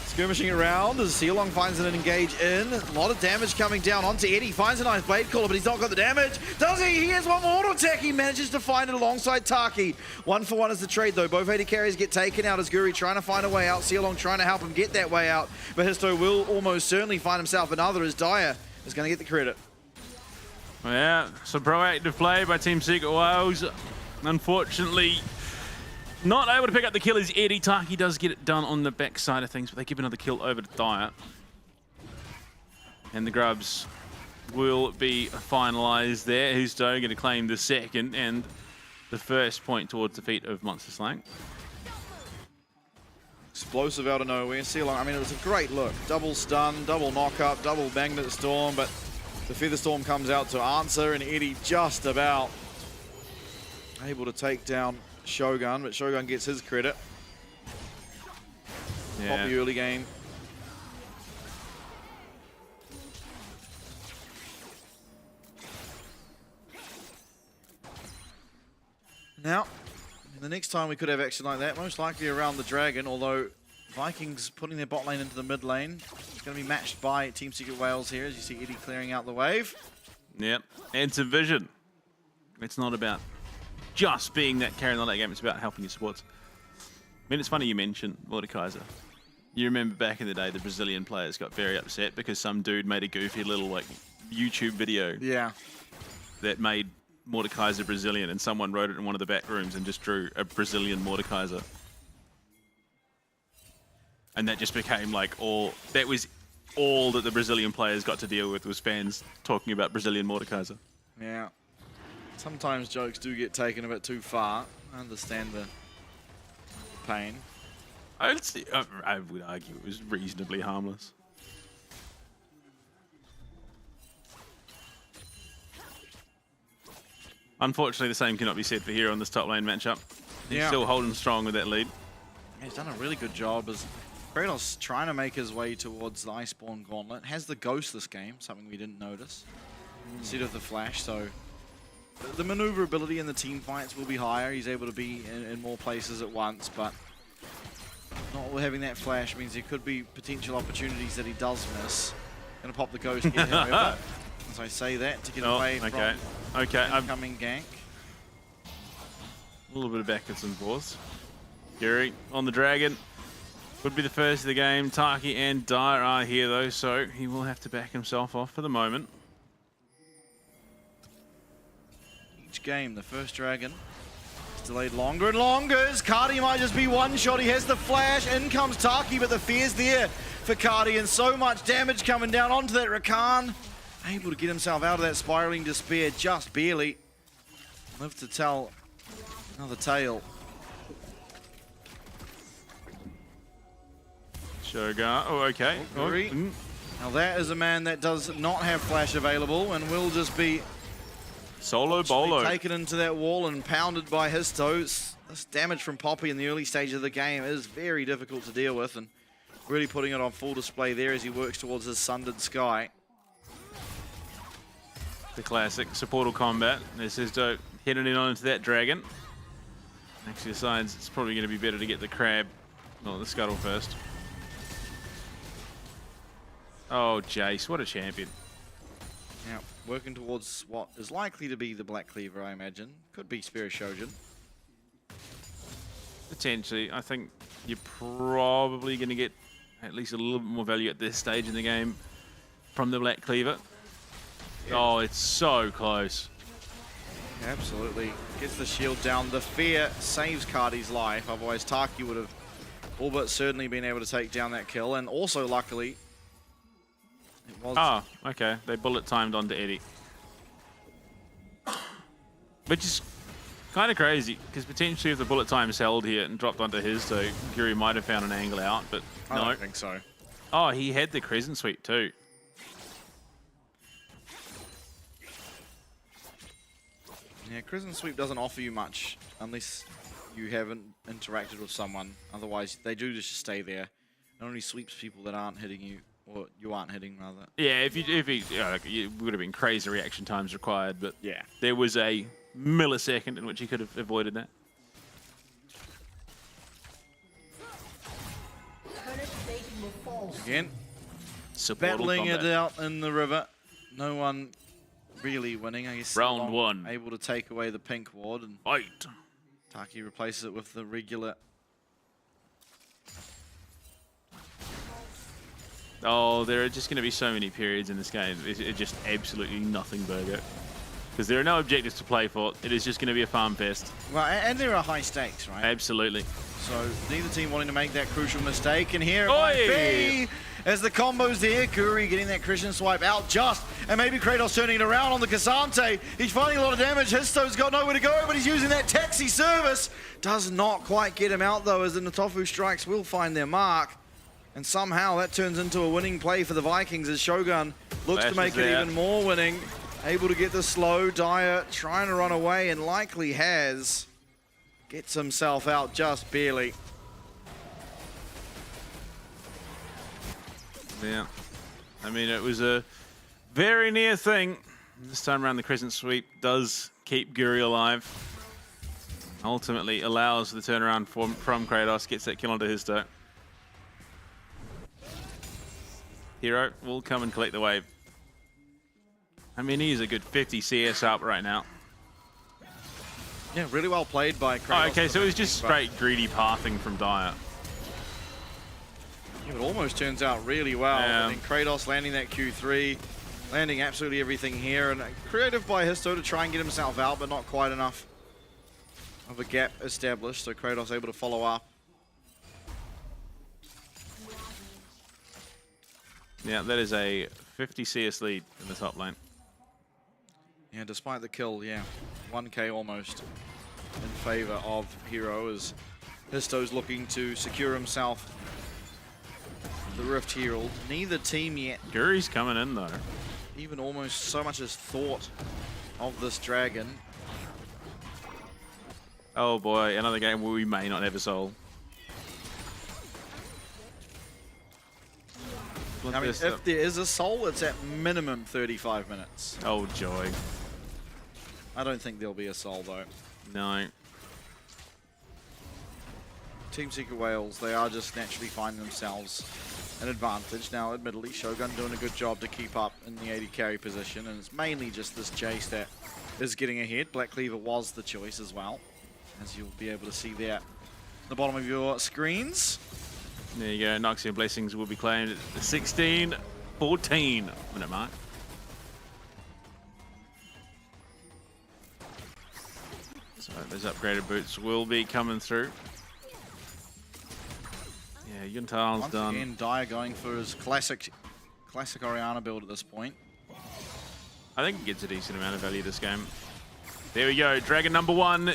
It's Skirmishing around as Sealong finds an engage in. A lot of damage coming down onto Eddie. Finds a nice blade caller, but he's not got the damage. Does he? He has one more auto attack. He manages to find it alongside Taki. 1-for-1 is the trade, though. Both AD carries get taken out as Guri trying to find a way out. Sealong trying to help him get that way out. But Histo will almost certainly find himself another as Dyer is going to get the credit. Yeah, some proactive play by Team Secret Wales. Unfortunately, not able to pick up the kill as Eddie. Taki does get it done on the back side of things, but they give another kill over to Dyer. And the grubs will be finalized there. Histo going to claim the second and the first point towards defeat of Monster Slang. Explosive out of nowhere. Sealong, I mean, it was a great look. Double stun, double knock-up, double magnet storm, but the Feather Storm comes out to answer, and Eddie just about able to take down Shogun, but Shogun gets his credit. Yeah. Poppy early game. Now, the next time we could have action like that, most likely around the Dragon, although Vikings putting their bot lane into the mid lane. It's going to be matched by Team Secret Wales here, as you see Eddie clearing out the wave. Yep, and some vision. It's not about just being that carry on that game, it's about helping your supports. I mean, it's funny you mentioned Mordekaiser. You remember back in the day, the Brazilian players got very upset because some dude made a goofy little like YouTube video. Yeah. That made Mordekaiser Brazilian, and someone wrote it in one of the back rooms and just drew a Brazilian Mordekaiser. And that just became like that was all that the Brazilian players got to deal with, was fans talking about Brazilian Mordekaiser. Yeah. Sometimes jokes do get taken a bit too far. I understand the pain. I would argue it was reasonably harmless. Unfortunately, the same cannot be said for Hero on this top lane matchup. He's still holding strong with that lead. He's done a really good job as Kratos trying to make his way towards the Iceborne Gauntlet. Has the Ghost this game, something we didn't notice. Instead of the Flash, so the maneuverability in the team fights will be higher. He's able to be in more places at once, but not having that Flash means there could be potential opportunities that he does miss. Gonna pop the Ghost in, however, as I say that, to get away from incoming gank. A little bit of backwards and forwards. Guri on the Dragon. Would be the first of the game. Taki and Dyer are here though, so he will have to back himself off for the moment. Each game, the first Dragon is delayed longer and longer. As Cardi might just be one shot. He has the Flash. In comes Taki, but the fear's there for Cardi, and so much damage coming down onto that Rakan. Able to get himself out of that spiraling despair just barely. Live to tell another tale. Shogun. Oh, okay. Now that is a man that does not have Flash available and will just be solo bolo taken into that wall and pounded by Histo. This damage from Poppy in the early stage of the game is very difficult to deal with, and really putting it on full display there as he works towards his sundered sky. The classic supportal combat. This is heading in onto that Dragon. Actually decides it's probably going to be better to get the crab, not the scuttle first. Oh, Jace, what a champion. Now, working towards what is likely to be the Black Cleaver, I imagine. Could be Spirit Shogun. Potentially. I think you're probably going to get at least a little bit more value at this stage in the game from the Black Cleaver. Yeah. Oh, it's so close. Absolutely. Gets the shield down. The fear saves Cardi's life. Otherwise, Taki would have all but certainly been able to take down that kill. And also, luckily, it was... Oh, okay. They bullet timed onto Eddie. Which is kind of crazy, because potentially if the bullet time's held here and dropped onto his, so Guri might have found an angle out, but no. I don't think so. Oh, he had the Crescent Sweep too. Yeah, Crescent Sweep doesn't offer you much unless you haven't interacted with someone. Otherwise, they do just stay there. It only sweeps people that aren't hitting you, or you aren't hitting, rather. Yeah, if it would have been crazy reaction times required, but yeah, there was a millisecond in which he could have avoided that. Turret plating will fall Again, Supportal battling combat. it out in the river. No one really winning. I guess Round Long one. able to take away the pink ward, and Fight. Taki replaces it with the regular. Oh, there are just going to be so many periods in this game. It's just absolutely nothing burger. Because there are no objectives to play for. It is just going to be a farm fest. Well, and there are high stakes, right? Absolutely. So neither team wanting to make that crucial mistake, and here it Oi! might be. As the combos there, Kuri getting that Christian swipe out just, and maybe Kratos turning it around on the Cassante. He's finding a lot of damage. Histo's got nowhere to go, but he's using that taxi service. Does not quite get him out though, as the Natofu strikes will find their mark. And somehow that turns into a winning play for the Vikings as Shogun looks to make it even more winning. Able to get the slow, Dyer trying to run away, and likely has. Gets himself out just barely. Yeah. I mean, it was a very near thing. This time around, the Crescent Sweep does keep Guri alive. Ultimately allows the turnaround from Kratos, gets that kill onto Histo. Hero will come and collect the wave. I mean, he's a good 50 CS up right now. Yeah, really well played by Kratos. Oh, okay, so it was just straight greedy pathing from Dyer. Yeah, it almost turns out really well. Yeah. I mean, Kratos landing that Q3, landing absolutely everything here, and creative by Histo to try and get himself out, but not quite enough of a gap established, so Kratos able to follow up. Yeah, that is a 50 CS lead in the top lane. Yeah, despite the kill, yeah, 1k almost in favor of Hero, as Histo's looking to secure himself the Rift Herald. Neither team yet Guri's coming in though. even almost so much as thought of this dragon. Oh boy, another game where we may not have a soul. I mean, if there is a soul, it's at minimum 35 minutes. Oh joy. I don't think there'll be a soul though. No. Team Secret Wales, they are just naturally finding themselves an advantage. Now, admittedly, Shogun doing a good job to keep up in the AD carry position, and it's mainly just this Jace that is getting ahead. Black Cleaver was the choice as well, as you'll be able to see there at the bottom of your screens. There you go, Noxia Blessings will be claimed at the 16-14 minute mark. So those upgraded boots will be coming through. Yeah, Yuntal's Once done. again, Dyer going for his classic Oriana build at this point. I think he gets a decent amount of value this game. There we go, Dragon number 1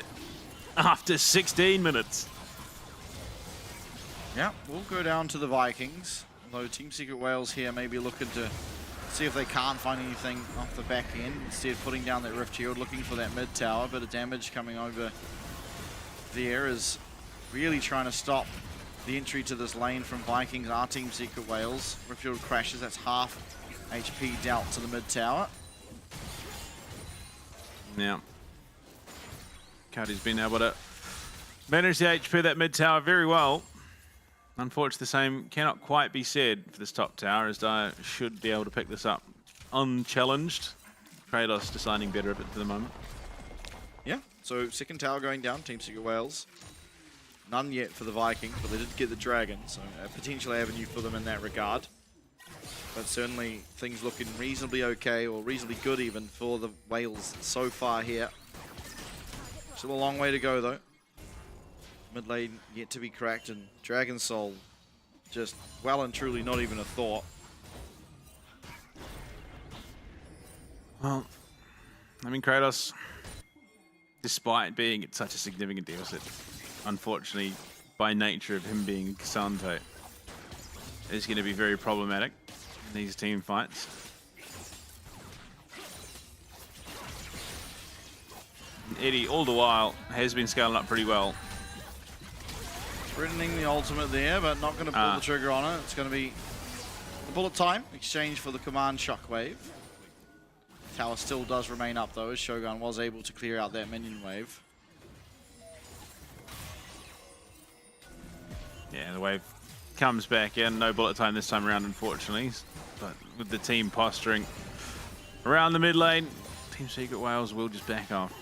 after 16 minutes. Yeah, we'll go down to the Vikings. Although Team Secret Wales here may be looking to see if they can't find anything off the back end. Instead, putting down that Rift Shield, looking for that mid tower. Bit of damage coming over there is really trying to stop the entry to this lane from Vikings. Our Team Secret Wales. Rift Shield crashes, that's half HP dealt to the mid tower. Yeah. Cody's been able to manage the HP of that mid tower very well. Unfortunately, the same cannot quite be said for this top tower, as Dyer should be able to pick this up unchallenged. Kratos deciding better of it for the moment. Yeah, so second tower going down, Team Secret Wales. None yet for the Vikings, but they did get the Dragon, so a potential avenue for them in that regard. But certainly things looking reasonably okay, or reasonably good even, for the Wales so far here. Still a long way to go though. Mid lane yet to be cracked, and Dragon Soul just well and truly not even a thought. Well, I mean, Kratos, despite being at such a significant deficit, unfortunately, by nature of him being Cassante, is going to be very problematic in these team fights. Eddie, all the while, has been scaling up pretty well. Threatening the ultimate there, but not going to pull the trigger on it. It's going to be the bullet time, exchange for the command shockwave. Tower still does remain up though, as Shogun was able to clear out that minion wave. Yeah, the wave comes back in. No bullet time this time around, unfortunately. But with the team posturing around the mid lane, Team Secret Wales will just back off.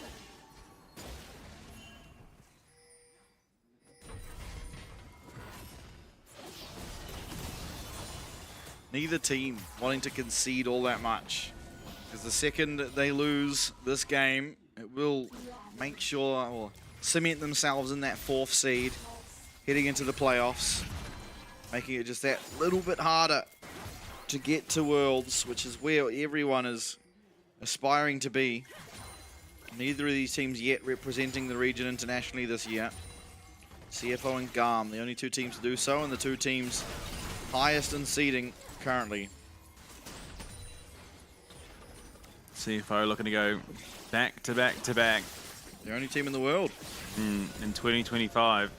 Neither team wanting to concede all that much, because the second they lose this game, it will make sure or cement themselves in that 4th seed heading into the playoffs, making it just that little bit harder to get to Worlds, which is where everyone is aspiring to be. Neither of these teams yet representing the region internationally this year. CFO and GARM, the only 2 teams to do so, and the 2 teams highest in seeding currently. CFO looking to go back to back to back. The only team in the world. In 2025.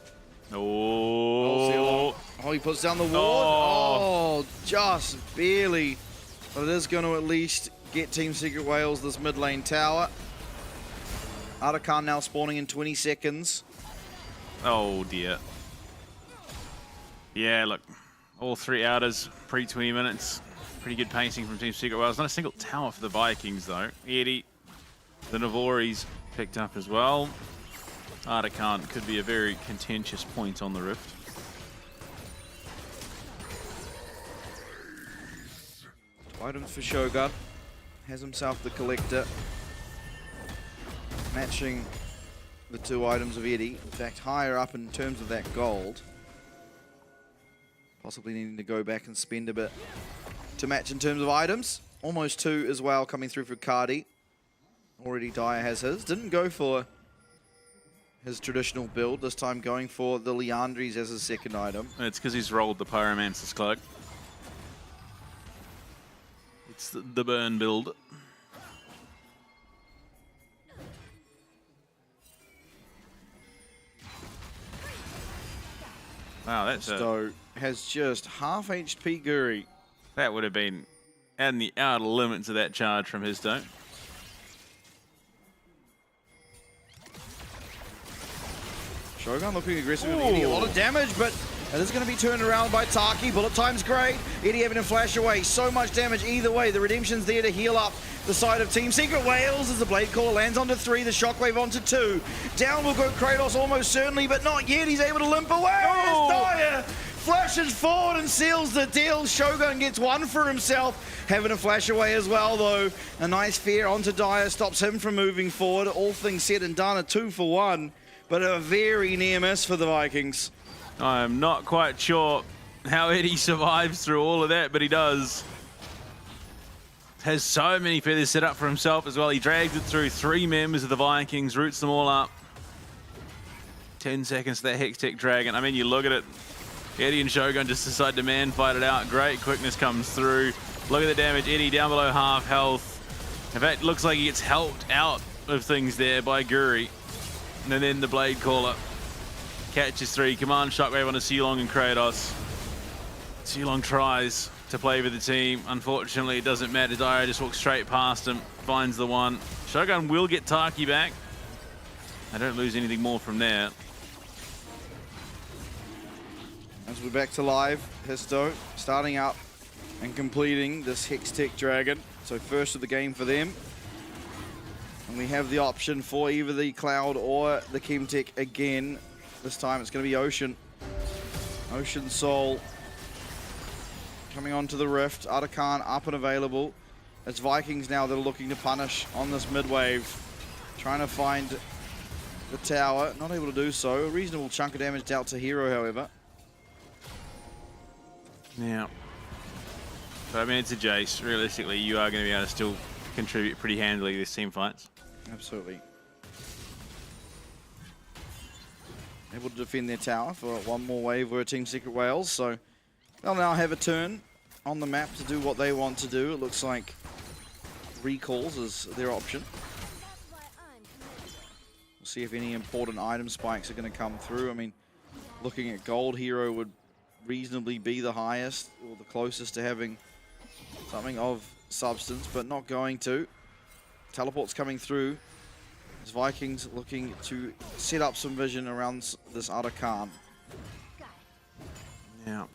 Oh, he puts down the ward. Oh, just barely. But it is going to at least get Team Secret Wales this mid lane tower. Arakan now spawning in 20 seconds. Oh dear. Yeah, look, all 3 outers, pre 20 minutes. Pretty good pacing from Team Secret Wales. Not a single tower for the Vikings though. Eddie, the Navori's picked up as well. Arakan could be a very contentious point on the Rift. Items for Shogun. Has himself the Collector. Matching the 2 items of Eddie. In fact, higher up in terms of that gold. Possibly needing to go back and spend a bit to match in terms of items. Almost 2 as well coming through for Cardi. Already Dyer has his. Didn't go for his traditional build. This time going for the Leandries as his second item. It's because he's rolled the Pyromancer's Cloak. It's the burn build. Wow, that's has just half HP Guri. That would have been adding the outer limits of that charge from his don't. Shogun looking aggressive with Eddie. A lot of damage, but it is going to be turned around by Taki. Bullet time's great. Eddie having to flash away. So much damage either way. The Redemption's there to heal up the side of Team Secret Wales as the Blade Caller lands onto 3. The Shockwave onto 2. Down will go Kratos almost certainly, but not yet. He's able to limp away. Oh. Dyer flashes forward and seals the deal. Shogun gets 1 for himself. Having to flash away as well, though. A nice fair onto Dyer stops him from moving forward. All things said and done, a 2 for 1. But a very near miss for the Vikings. I'm not quite sure how Eddie survives through all of that, but he does. Has so many feathers set up for himself as well. He drags it through 3 members of the Vikings, roots them all up. 10 seconds to that Hextech Dragon. I mean, you look at it. Eddie and Shogun just decide to man fight it out. Great quickness comes through. Look at the damage. Eddie down below half health. In fact, looks like he gets helped out of things there by Guri. And then the Blade Caller catches 3. Command Shockwave on a Sealong and Kratos. Sealong tries to play with the team. Unfortunately, it doesn't matter. Dyer just walks straight past him, finds the 1. Shogun will get Taki back. I don't lose anything more from there. As we're back to live, Histo starting up and completing this Hextech Dragon. So first of the game for them. And we have the option for either the Cloud or the Chemtech again. This time it's going to be Ocean. Ocean Soul coming onto the Rift. Arakan up and available. It's Vikings now that are looking to punish on this mid wave. Trying to find the tower. Not able to do so. A reasonable chunk of damage dealt to Hero, however. Yeah. But I mean, it's a Jace. Realistically, you are going to be able to still contribute pretty handily to these team fights. Absolutely. Able to defend their tower for 1 more wave where Team Secret Wales, so they'll now have a turn on the map to do what they want to do. It looks like recalls is their option. We'll see if any important item spikes are going to come through. I mean, looking at gold, Hero would reasonably be the highest or the closest to having something of substance, but not going to. Teleport's coming through. As Vikings looking to set up some vision around this Arakan. Yeah.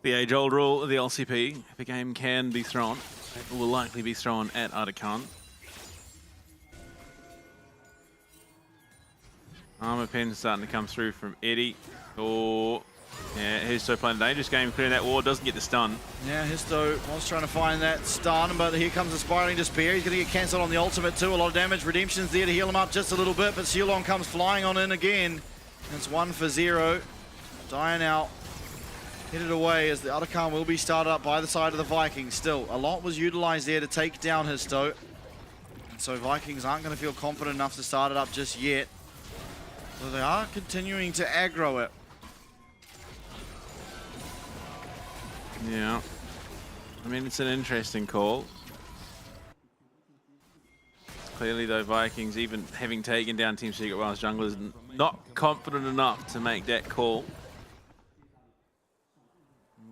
The age-old rule of the LCP, if a game can be thrown, it will likely be thrown at Arakan. Armor pin starting to come through from Eddie. Oh, yeah, Histo playing a dangerous game, clearing that ward, doesn't get the stun. Yeah, Histo was trying to find that stun, but here comes the Spiraling Despair. He's going to get cancelled on the ultimate too. A lot of damage. Redemption's there to heal him up just a little bit, but Sealon comes flying on in again. It's 1 for 0. Dia now headed away as the Arakan will be started up by the side of the Vikings. Still, a lot was utilized there to take down Histo. And so Vikings aren't going to feel confident enough to start it up just yet. So they are continuing to aggro it. Yeah. I mean, it's an interesting call. Clearly, though, Vikings, even having taken down Team Secret Wales junglers, not confident enough to make that call.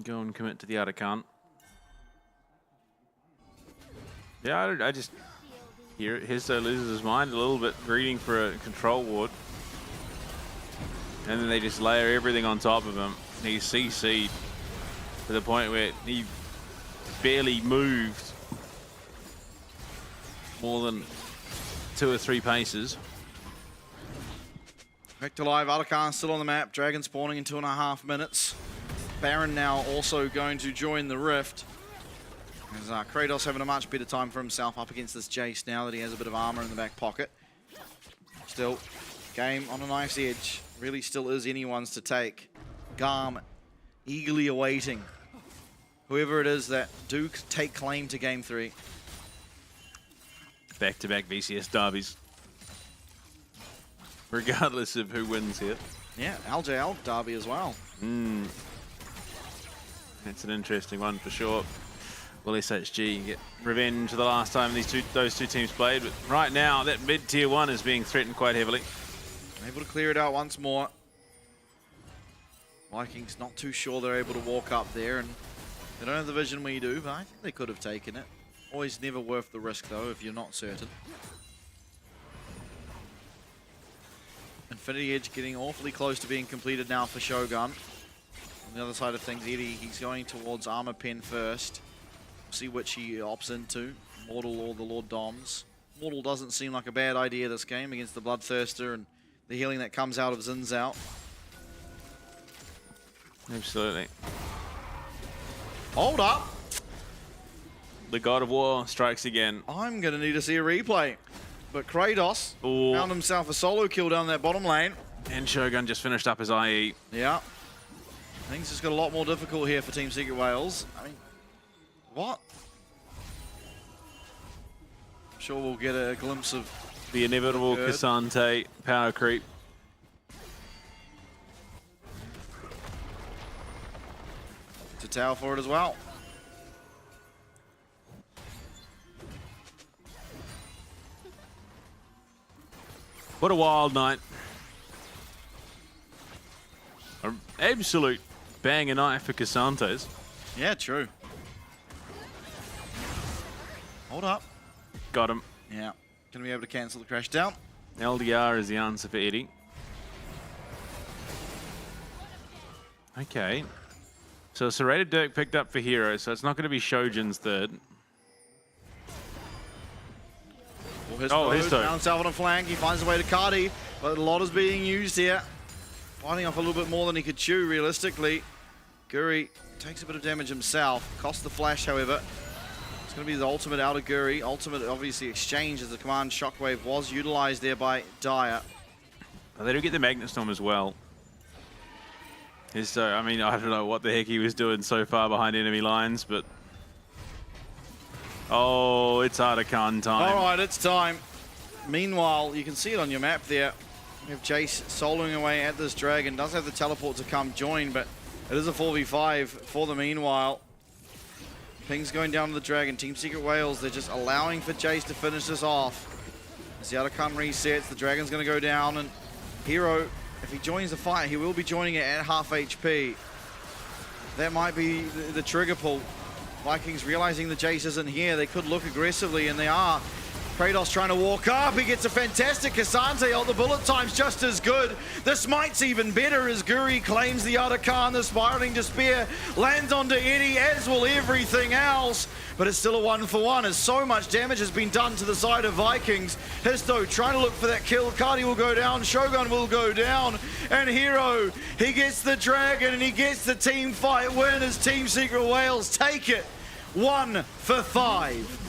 Go and commit to the Arakan. Yeah, I just hear Histo loses his mind a little bit, greeting for a control ward. And then they just layer everything on top of him. He's CC'd to the point where he barely moved more than 2 or 3 paces. Back to live, Arakan still on the map. Dragon spawning in 2.5 minutes. Baron now also going to join the Rift. As Kratos having a much better time for himself up against this Jace now that he has a bit of armor in the back pocket. Still, game on a knife's edge. Really still is anyone's to take. Garm eagerly awaiting whoever it is that do take claim to game 3. Back-to-back VCS derbies. Regardless of who wins here. Yeah, LJL derby as well. That's an interesting one for sure. Will SHG get revenge the last time those two teams played? But right now, that mid-tier 1 is being threatened quite heavily. Able to clear it out once more. Vikings not too sure they're able to walk up there, and they don't have the vision we do, but I think they could have taken it. Always never worth the risk though if you're not certain. Infinity Edge getting awfully close to being completed now for Shogun. On the other side of things, Eddie, he's going towards Armor Pen first. See which he opts into, Mortal or the Lord Doms. Mortal doesn't seem like a bad idea this game against the Bloodthirster and the healing that comes out of Zin's out. Absolutely. Hold up. The God of War strikes again. I'm going to need to see a replay. But Kratos found himself a solo kill down that bottom lane. And Shogun just finished up his IE. Yeah. Things just got a lot more difficult here for Team Secret Wales. I mean, what? I'm sure we'll get a glimpse of the inevitable Cassante power creep. To tower for it as well. What a wild night. An absolute banger night for Cassantes. Yeah, true. Hold up. Got him. Yeah. Gonna be able to cancel the crash down. LDR is the answer for Eddie. Okay. So Serrated Dirk picked up for Hero, so it's not going to be Shojin's third. Histo found himself on a flank. He finds his way to Cardi, but a lot is being used here. Fighting off a little bit more than he could chew, realistically. Guri takes a bit of damage himself. Costs the flash, however. It's going to be the ultimate out of Guri. Ultimate, obviously, exchange as the command Shockwave was utilized there by Dia. Oh, they do get the Magnet Storm as well. So, I mean, I don't know what the heck he was doing so far behind enemy lines, but... Oh, it's Arakan time. All right, it's time. Meanwhile, you can see it on your map there. We have Jace soloing away at this dragon. Does have the teleport to come join, but it is a 4v5 for the meanwhile. Ping's going down to the dragon. Team Secret Wales, they're just allowing for Jace to finish this off. As the Arakan resets, the dragon's going to go down, and Hero, if he joins the fight, he will be joining it at half HP. That might be the trigger pull. Vikings realizing the Jace isn't here, they could look aggressively, and they are. Kratos trying to walk up. He gets a fantastic Cassante ult. The bullet time's just as good. The smite's even better as Guri claims the Otacon. The Spiraling Despair lands onto Eddie, as will everything else. But it's still a 1-for-1 as so much damage has been done to the side of Vikings. Histo trying to look for that kill. Cardi will go down. Shogun will go down. And Hero, he gets the Dragon and he gets the team fight win as Team Secret Wales take it 1 for 5.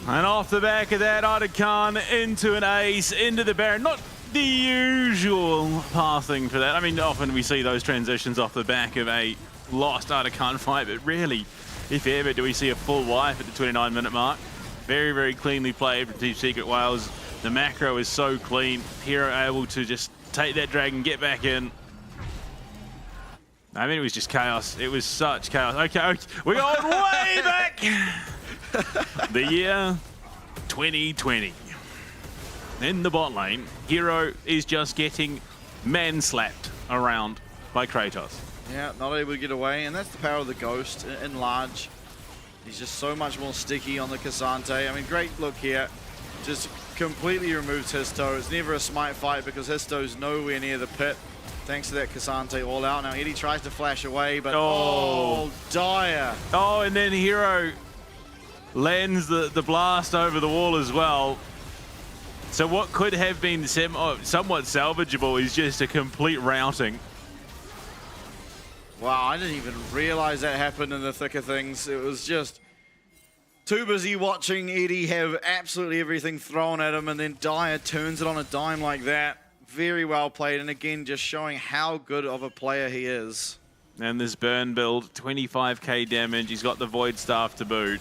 And off the back of that, Otacon into an ace, into the Baron. Not the usual pathing for that. I mean, often we see those transitions off the back of a lost Otacon fight, but rarely, if ever, do we see a full wipe at the 29-minute mark. Very, very cleanly played from Team Secret Wales. The macro is so clean. Hero able to just take that Dragon, get back in. I mean, it was just chaos. It was such chaos. Okay, we're going way back. The year 2020. In the bot lane, Hero is just getting man-slapped around by Kratos. Yeah, not able to get away, and that's the power of the Ghost in large. He's just so much more sticky on the Cassante. I mean, great look here. Just completely removes Histo. It's never a smite fight because Histo's nowhere near the pit. Thanks to that Cassante all out. Now Eddie tries to flash away, but oh dire. Oh, and then Hero lands the blast over the wall as well. So what could have been somewhat salvageable is just a complete routing. Wow, I didn't even realize that happened in the thick of things. It was just too busy watching Eddie have absolutely everything thrown at him, and then Dyer turns it on a dime like that. Very well played, and again, just showing how good of a player he is. And this burn build, 25k damage. He's got the Void Staff to boot.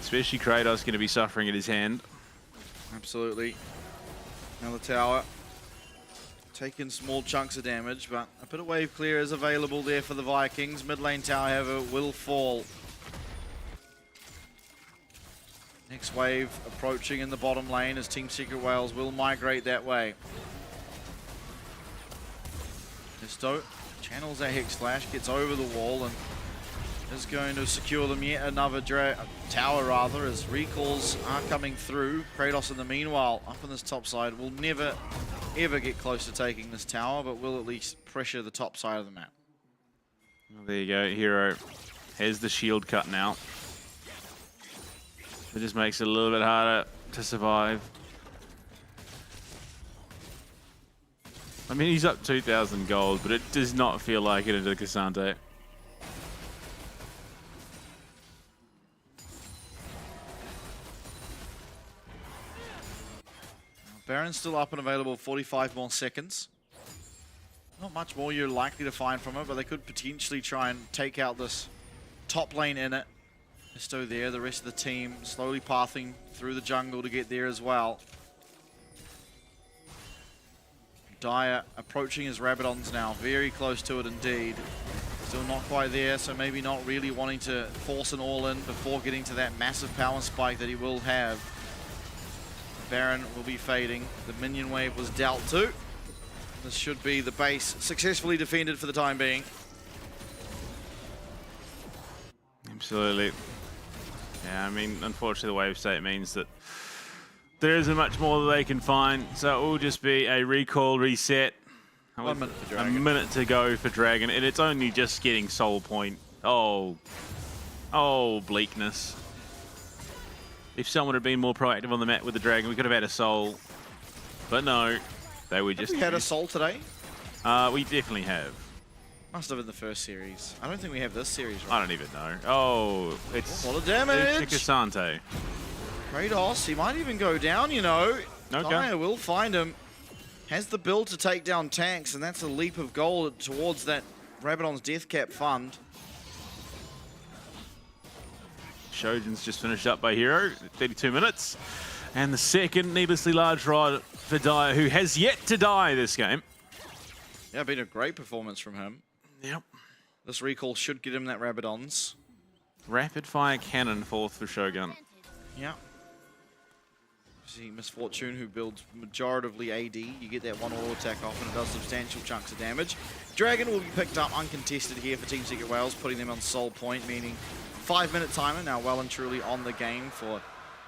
Especially Kratos going to be suffering at his hand. Absolutely. Now the tower taking small chunks of damage, but a bit of wave clear is available there for the Vikings. Mid lane tower, however, will fall. Next wave approaching in the bottom lane as Team Secret Wales will migrate that way. Histo channels that Hex Flash, gets over the wall, and is going to secure them yet another tower rather, as recalls are coming through. Kratos in the meanwhile up on this top side will never ever get close to taking this tower, but will at least pressure the top side of the map. Well, there you go, Hero has the shield cut now. It just makes it a little bit harder to survive. I mean, he's up 2,000 gold, but it does not feel like it into Cassante. Baron's still up and available, 45 more seconds. Not much more you're likely to find from it, but they could potentially try and take out this top lane in it. Histo there, the rest of the team slowly pathing through the jungle to get there as well. Dyer approaching his Rabadons now, very close to it indeed. Still not quite there, so maybe not really wanting to force an all-in before getting to that massive power spike that he will have. Baron will be fading. The minion wave was dealt to. This should be the base successfully defended for the time being. Absolutely. Yeah, I mean, unfortunately the wave state means that there isn't much more that they can find, so it will just be a recall reset. 1 minute for Dragon. A minute to go for Dragon, and it's only just getting soul point. Oh, bleakness. If someone had been more proactive on the map with the Dragon, we could have had a soul. But no, they were just... Have we had a soul today? We definitely have. Must have been the first series. I don't think we have this series, right? I don't even know. Oh, it's... A lot of damage! It's Cassante. Kratos, he might even go down, you know. Okay. Dyer will find him. Has the build to take down tanks, and that's a leap of gold towards that Rabadon's Death Cap fund. Shogun's just finished up by Hero, 32 minutes. And the second needlessly large rod for Dyer, who has yet to die this game. Yeah, been a great performance from him. Yep. This recall should get him that Rabadons. Rapid fire cannon fourth for Shogun. Yeah. See Misfortune, who builds majoritively AD. You get that one auto attack off and it does substantial chunks of damage. Dragon will be picked up uncontested here for Team Secret Wales, putting them on soul point, meaning 5-minute timer now well and truly on the game for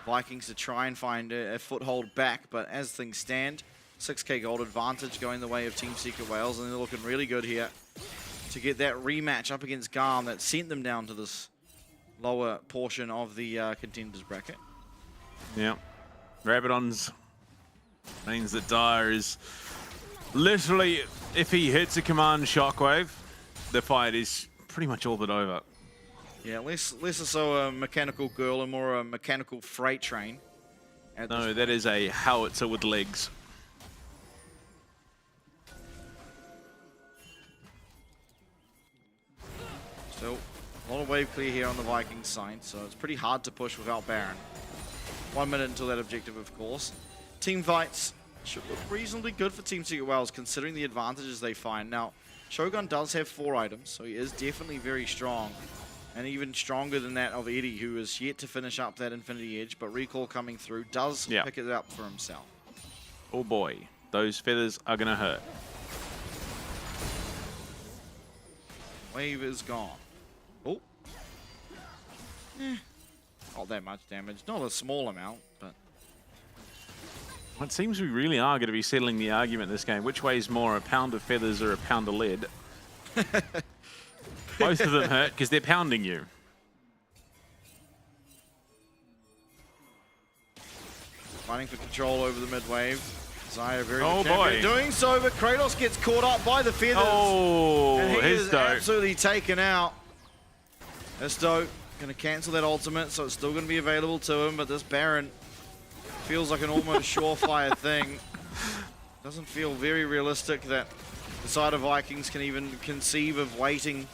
Vikings to try and find a foothold back, but as things stand, 6k gold advantage going the way of Team Secret Wales, and they're looking really good here to get that rematch up against Garm that sent them down to this lower portion of the contenders bracket. Yeah. Rabadon's means that Dyer is literally, if he hits a command shockwave, the fight is pretty much all but over. Yeah, less so a mechanical girl and more a mechanical freight train. No, that is a howitzer with legs. Still, a lot of wave clear here on the Vikings side, so it's pretty hard to push without Baron. 1 minute until that objective, of course. Team fights should look reasonably good for Team Secret Wales, considering the advantages they find. Now, Shogun does have 4 items, so he is definitely very strong. And even stronger than that of Eddie, who is yet to finish up that Infinity Edge, but Recall coming through does pick it up for himself. Oh boy, those feathers are gonna hurt. Wave is gone. Oh. Not that much damage. Not a small amount, but... Well, it seems we really are going to be settling the argument in this game. Which weighs more, a pound of feathers or a pound of lead? Both of them hurt because they're pounding you. Fighting for control over the mid wave. Zaya very good champion doing so, but Kratos gets caught up by the feathers. Oh, and he his is dope. absolutely taken out. This dope going to cancel that ultimate, so it's still going to be available to him, but this Baron feels like an almost surefire thing. Doesn't feel very realistic that the side of Vikings can even conceive of waiting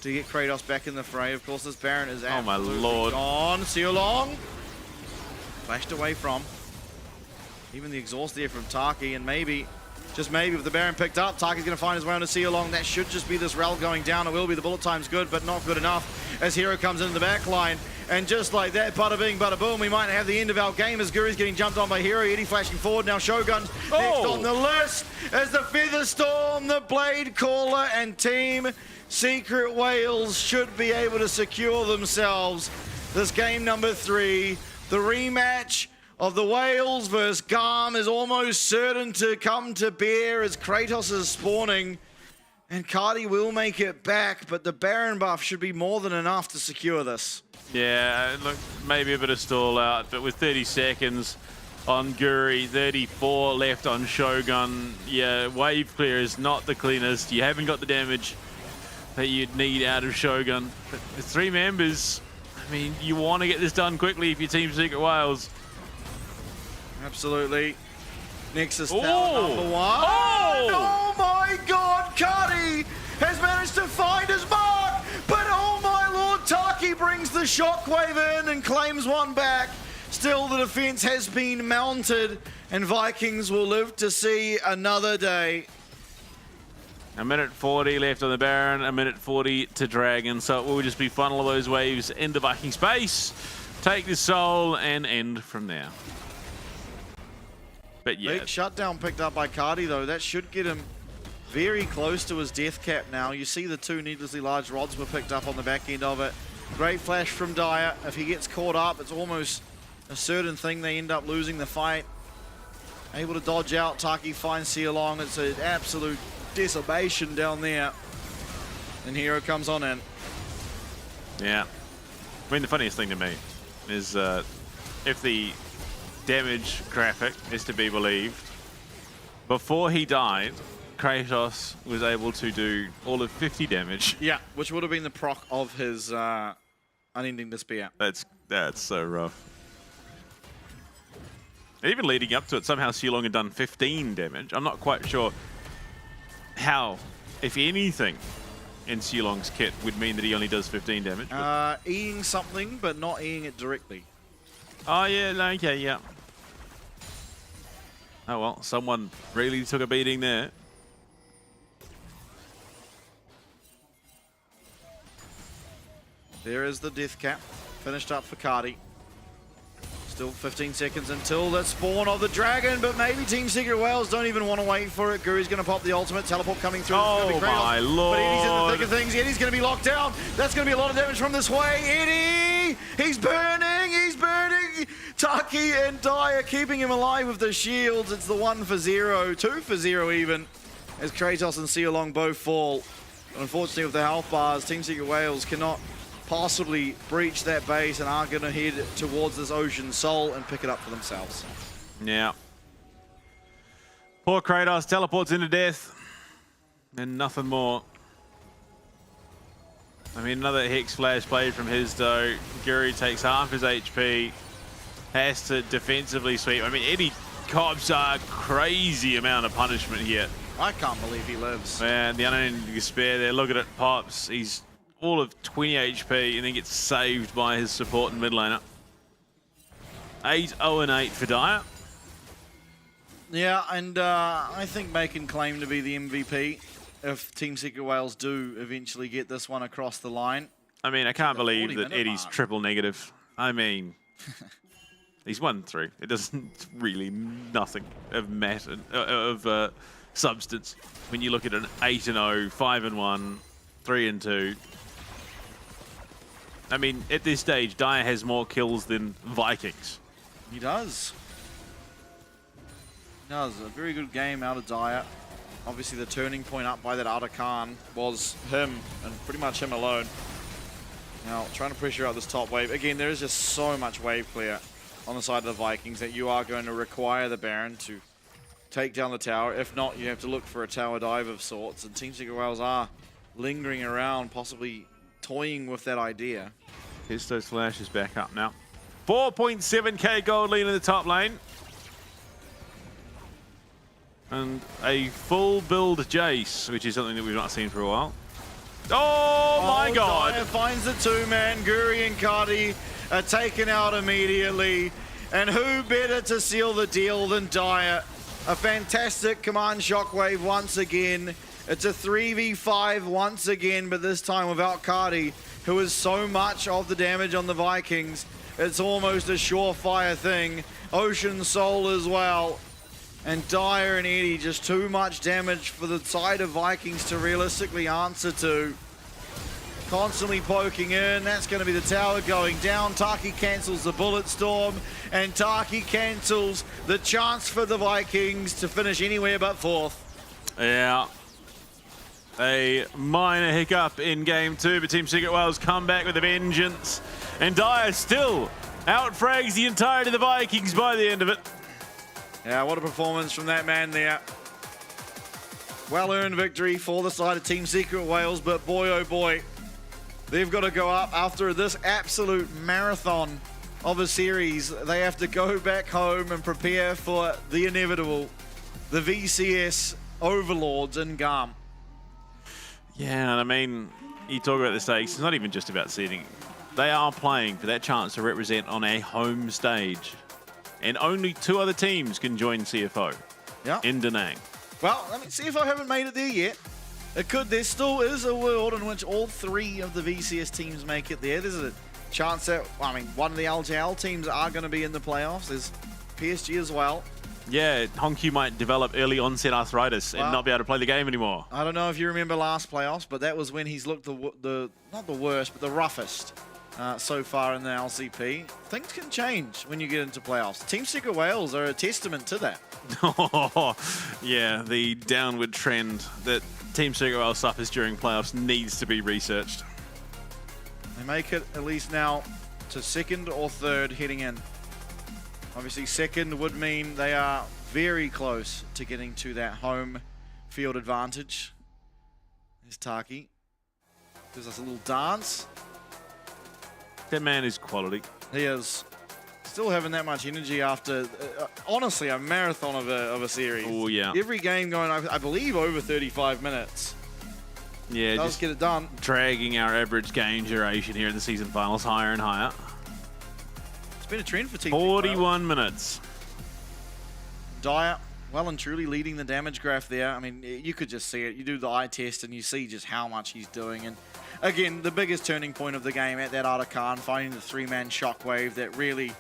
to get Kratos back in the fray. Of course, this Baron is absolutely gone. Seolong flashed away from. Even the exhaust there from Taki, and maybe, just maybe, if the Baron picked up, Taki's going to find his way on to Seolong. That should just be this rel going down. It will be. The bullet time's good, but not good enough as Hero comes into the back line. And just like that, bada bing, bada boom, we might have the end of our game as Guri's getting jumped on by Hero. Eddie flashing forward. Now Shogun next on the list as the Feather Storm, the Blade Caller, and Team Secret Wales should be able to secure themselves this game number 3. The rematch of the Wales versus Garm is almost certain to come to bear as Kratos is spawning. And Cardi will make it back, but the Baron buff should be more than enough to secure this. Yeah, look, maybe a bit of stall out, but with 30 seconds on Guri, 34 left on Shogun, yeah, wave clear is not the cleanest. You haven't got the damage that you'd need out of Shogun. But the 3 members, I mean, you want to get this done quickly if you're Team Secret Wales. Absolutely. Nexus Tower number 1. Oh my god, Cardi has managed to find his mark, but oh my lord, Taki brings the shockwave in and claims one back. Still, the defense has been mounted, and Vikings will live to see another day. A minute 40 left on the Baron, a minute 40 to Dragon, so it will just be funnel those waves into Viking space, take the soul, and end from there. But yeah. Big shutdown picked up by Cardi, though. That should get him very close to his death cap now. You see the 2 needlessly large rods were picked up on the back end of it. Great flash from Dyer. If he gets caught up, it's almost a certain thing they end up losing the fight. Able to dodge out. Taki finds Seolong. It's an absolute decimation down there. And Hero comes on in. Yeah. I mean, the funniest thing to me is if the damage graphic is to be believed, before he died, Kratos was able to do all of 50 damage. Yeah, which would have been the proc of his Unending Despair. That's so rough. Even leading up to it, somehow Seolong had done 15 damage. I'm not quite sure how, if anything, in Seolong's kit would mean that he only does 15 damage. Eating something, but not eating it directly. Oh, yeah, okay, yeah. Oh, well, someone really took a beating there. There is the death cap. Finished up for Cardi. Still 15 seconds until the spawn of the dragon, but maybe Team Secret Wales don't even want to wait for it. Guri's going to pop the ultimate, teleport coming through. Oh my lord. But Eddie's in the thick of things. Eddie's going to be locked down. That's going to be a lot of damage from this way. Eddie! He's burning! He's burning! Taki and Dyer keeping him alive with the shields. It's the 1 for 0, 2 for 0 even, as Kratos and Sealong both fall. But unfortunately with the health bars, Team Secret Wales cannot possibly breach that base and are going to head towards this Ocean Soul and pick it up for themselves. Yeah. Poor Kratos teleports into death and nothing more. I mean, another Hex Flash played from his though. Guri takes half his HP, has to defensively sweep. I mean, Eddie cops a crazy amount of punishment here. I can't believe he lives. Man, the unending despair there. Look at it, pops. He's all of 20 HP and then gets saved by his support and mid laner. 8-0-8 for Dyer. Yeah, and I think May can claim to be the MVP if Team Secret Wales do eventually get this one across the line. I mean, I can't believe that Eddie's triple negative. I mean, he's 1-3. It doesn't really nothing of matter of substance when you look at an 8-0, 5-1, 3-2. I mean, at this stage, Dyer has more kills than Vikings. He does. He does. A very good game out of Dyer. Obviously, the turning point up by that Artican was him, and pretty much him alone. Now, trying to pressure out this top wave. Again, there is just so much wave clear on the side of the Vikings that you are going to require the Baron to take down the tower. If not, you have to look for a tower dive of sorts, and Team Secret Wales are lingering around, possibly toying with that idea. Histo's Flash is back up now. 4.7k gold lead in the top lane. And a full build Jace, which is something that we've not seen for a while. Oh my god! Dyer finds the two-man. Guri and Cardi are taken out immediately. And who better to seal the deal than Dyer? A fantastic command shockwave once again. It's a 3v5 once again, but this time without Cardi, who is so much of the damage on the Vikings. It's almost a surefire thing. Ocean Soul as well. And Dyer and Eddie, just too much damage for the side of Vikings to realistically answer to. Constantly poking in. That's going to be the tower going down. Taki cancels the bullet storm. And Taki cancels the chance for the Vikings to finish anywhere but fourth. Yeah. A minor hiccup in game 2, but Team Secret Wales come back with a vengeance. And Dyer still outfrags the entirety of the Vikings by the end of it. Yeah, what a performance from that man there. Well-earned victory for the side of Team Secret Wales, but boy, oh boy, they've got to go up after this absolute marathon of a series. They have to go back home and prepare for the inevitable, the VCS overlords in GAM. Yeah, and I mean, you talk about the stakes, it's not even just about seeding. They are playing for that chance to represent on a home stage. And only 2 other teams can join CFO in Da Nang. Well, I mean, CFO haven't made it there yet. It could. There still is a world in which all 3 of the VCS teams make it there. There's a chance that, I mean, one of the LJL teams are going to be in the playoffs. There's PSG as well. Yeah, Honku might develop early onset arthritis and not be able to play the game anymore. I don't know if you remember last playoffs, but that was when he's looked the not the worst, but the roughest so far in the LCP. Things can change when you get into playoffs. Team Secret Wales are a testament to that. Yeah, the downward trend that Team Secret Wales suffers during playoffs needs to be researched. They make it at least now to 2nd or 3rd heading in. Obviously 2nd would mean they are very close to getting to that home field advantage. There's Taki. Gives us a little dance. That man is quality. He is. Still having that much energy after, honestly, a marathon of a series. Oh, yeah. Every game going, I believe, over 35 minutes. Yeah, Does just get it done. Dragging our average game duration here in the season finals higher and higher. It's been a trend for Team 41 minutes. Dyer, well and truly leading the damage graph there. I mean, you could just see it. You do the eye test and you see just how much he's doing. And again, the biggest turning point of the game at that Artican, finding the 3-man shockwave that really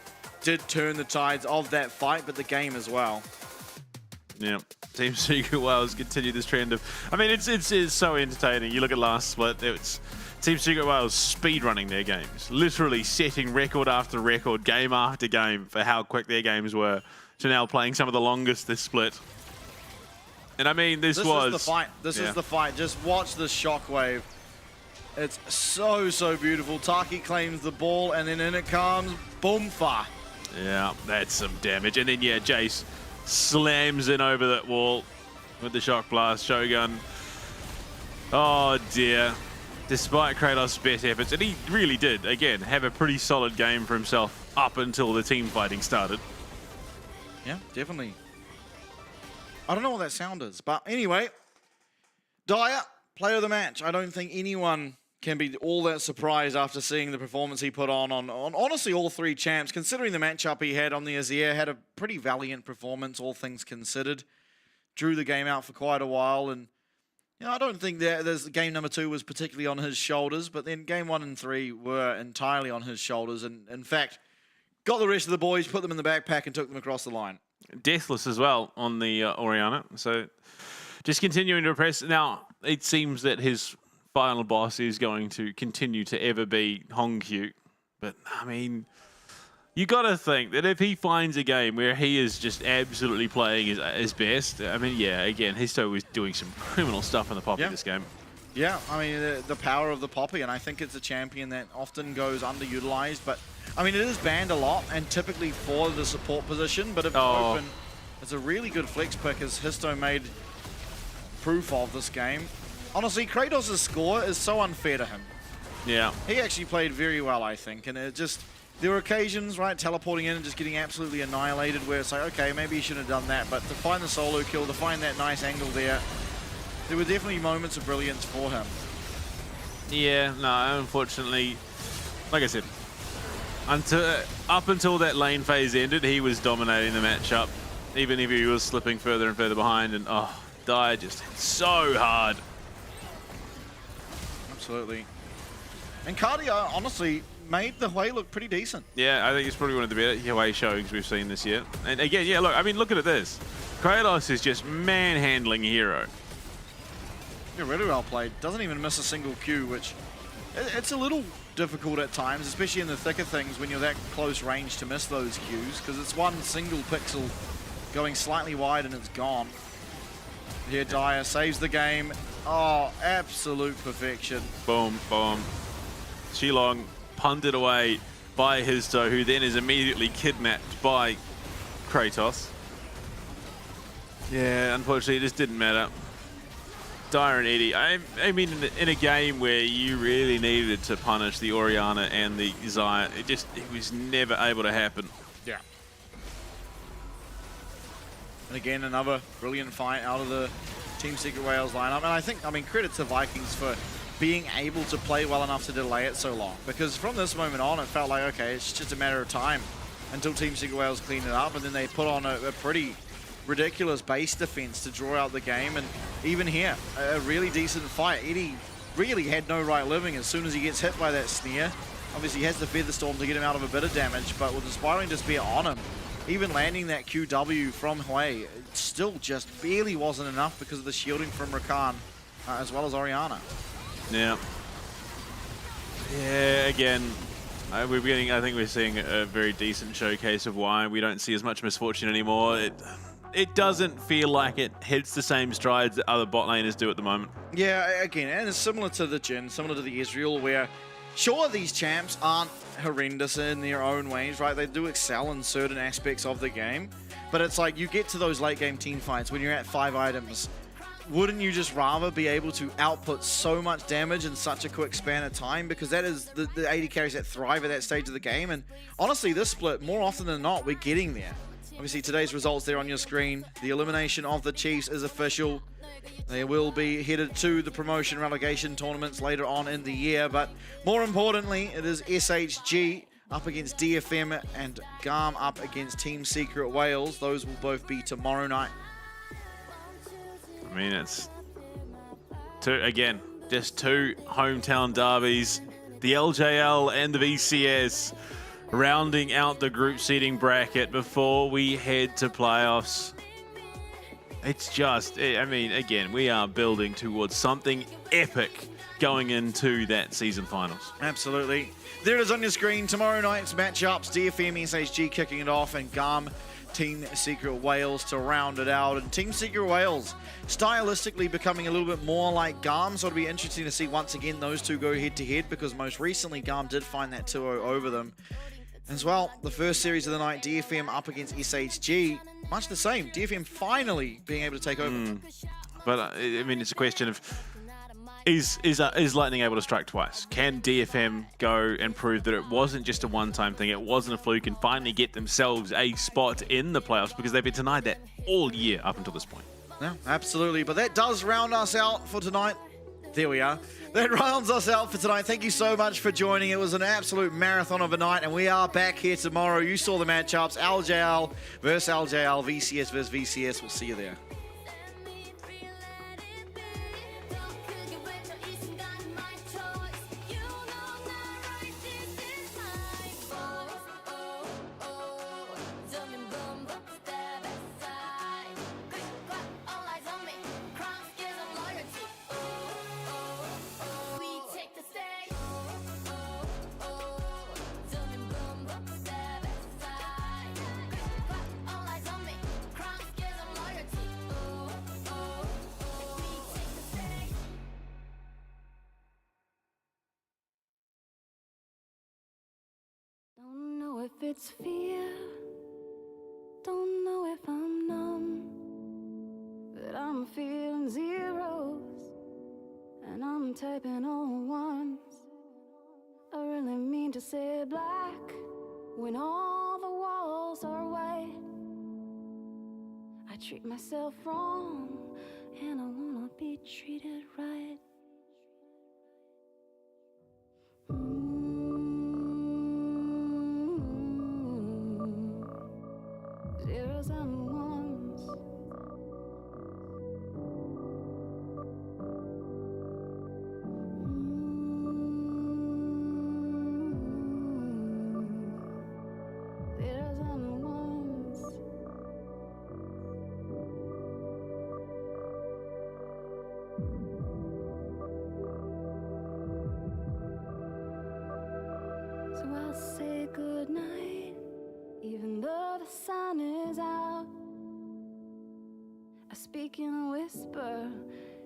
did turn the tides of that fight, but the game as well. Yeah, Team Secret Wales continue this trend of. I mean, it's so entertaining. You look at last split, it's Team Secret Wales speedrunning their games, literally setting record after record, game after game for how quick their games were, to now playing some of the longest this split. And I mean, this was the fight. This is the fight. Just watch the shockwave. It's so beautiful. Taki claims the ball, and then in it comes Boomfa. Yeah, that's some damage. And then yeah, Jace slams in over that wall with the shock blast. Shogun. Oh dear. Despite Kratos' best efforts, and he really did, again, have a pretty solid game for himself up until the team fighting started. Yeah, definitely. I don't know what that sound is, but anyway, Dyer, player of the match. I don't think anyone can be all that surprised after seeing the performance he put on honestly all three champs. Considering the matchup he had on the Azir, had a pretty valiant performance, all things considered. Drew the game out for quite a while, and you know, I don't think that game number 2 was particularly on his shoulders, but then game 1 and 3 were entirely on his shoulders, and in fact, got the rest of the boys, put them in the backpack, and took them across the line. Deathless as well on the Orianna, so just continuing to impress. Now, it seems that his final boss is going to continue to ever be Hongkyu, but I mean, you got to think that if he finds a game where he is just absolutely playing his best, I mean, yeah, again, Histo was doing some criminal stuff in the Poppy this game. Yeah, I mean, the power of the Poppy, and I think it's a champion that often goes underutilized, but I mean, it is banned a lot, and typically for the support position, but if open, it's a really good flex pick, as Histo made proof of this game. Honestly, Kratos' score is so unfair to him. Yeah. He actually played very well, I think, and it just, there were occasions, right, teleporting in and just getting absolutely annihilated, where it's like, okay, maybe he shouldn't have done that, but to find the solo kill, to find that nice angle there were definitely moments of brilliance for him. Yeah, no, unfortunately, like I said, up until that lane phase ended, he was dominating the matchup, even if he was slipping further and further behind, and Dyer just hit so hard. Absolutely. And Cardio, honestly, made the Hui look pretty decent. Yeah, I think it's probably one of the better Hui showings we've seen this year. And again, yeah, look, I mean, look at this. Kratos is just manhandling Hero. Yeah, really well played. Doesn't even miss a single Q, which it's a little difficult at times, especially in the thick of things when you're that close range to miss those Qs, because it's one single pixel going slightly wide and it's gone. Here, Dyer saves the game. Oh, absolute perfection. Boom, boom. Shilong punted away by Histo, who then is immediately kidnapped by Kratos. Yeah, unfortunately, it just didn't matter. Dyer and Eddie, I mean, in a game where you really needed to punish the Orianna and the Xayah, it was never able to happen. Yeah. And again, another brilliant fight out of the Team Secret Wales lineup. And I mean, credit to Vikings for being able to play well enough to delay it so long. Because from this moment on, it felt like, okay, it's just a matter of time until Team Secret Wales clean it up. And then they put on a pretty ridiculous base defense to draw out the game, and even here, a really decent fight. Eddie really had no right living as soon as he gets hit by that snare. Obviously, he has the Featherstorm to get him out of a bit of damage, but with the Spiraling Despair on him, even landing that QW from Hui, it still just barely wasn't enough because of the shielding from Rakan, as well as Orianna. Yeah. Yeah, again, I think we're seeing a very decent showcase of why we don't see as much misfortune anymore. It doesn't feel like it hits the same strides that other bot laners do at the moment. Yeah, again, and it's similar to the Jhin, similar to the Israel, where sure, these champs aren't horrendous in their own ways, right? They do excel in certain aspects of the game, but it's like you get to those late game team fights when you're at 5 items. Wouldn't you just rather be able to output so much damage in such a quick span of time? Because that is the AD carries that thrive at that stage of the game, and honestly, this split, more often than not, we're getting there. Obviously, today's results there on your screen. The elimination of the Chiefs is official. They will be headed to the promotion relegation tournaments later on in the year, but more importantly, it is SHG up against DFM and GARM up against Team Secret Wales. Those will both be tomorrow night. I mean, it's just two hometown derbies, the LJL and the VCS. rounding out the group seeding bracket before we head to playoffs. It's just, I mean, again, we are building towards something epic going into that season finals. Absolutely. There it is on your screen. Tomorrow night's matchups, DFM, SHG kicking it off, and GAM, Team Secret Wales to round it out. And Team Secret Wales stylistically becoming a little bit more like GAM, so it'll be interesting to see once again those two go head-to-head, because most recently GAM did find that 2-0 over them. As well, the first series of the night, DFM up against SHG, much the same. DFM finally being able to take over. But I mean, it's a question of, is Lightning able to strike twice? Can DFM go and prove that it wasn't just a one-time thing, it wasn't a fluke, and finally get themselves a spot in the playoffs, because they've been denied that all year up until this point. Yeah, absolutely. But that does round us out for tonight. There we are. That rounds us out for tonight. Thank you so much for joining. It was an absolute marathon of a night, and we are back here tomorrow. You saw the matchups, LJL versus LJL, VCS versus VCS. We'll see you there. Don't know if it's fear, don't know if I'm numb, but I'm feeling zeros, and I'm typing all ones. I really mean to say black, when all the walls are white. I treat myself wrong, and I wanna be treated right. Zeros and ones. Zeros and ones. So I'll say goodnight, even though the sun is out. I speak in a whisper,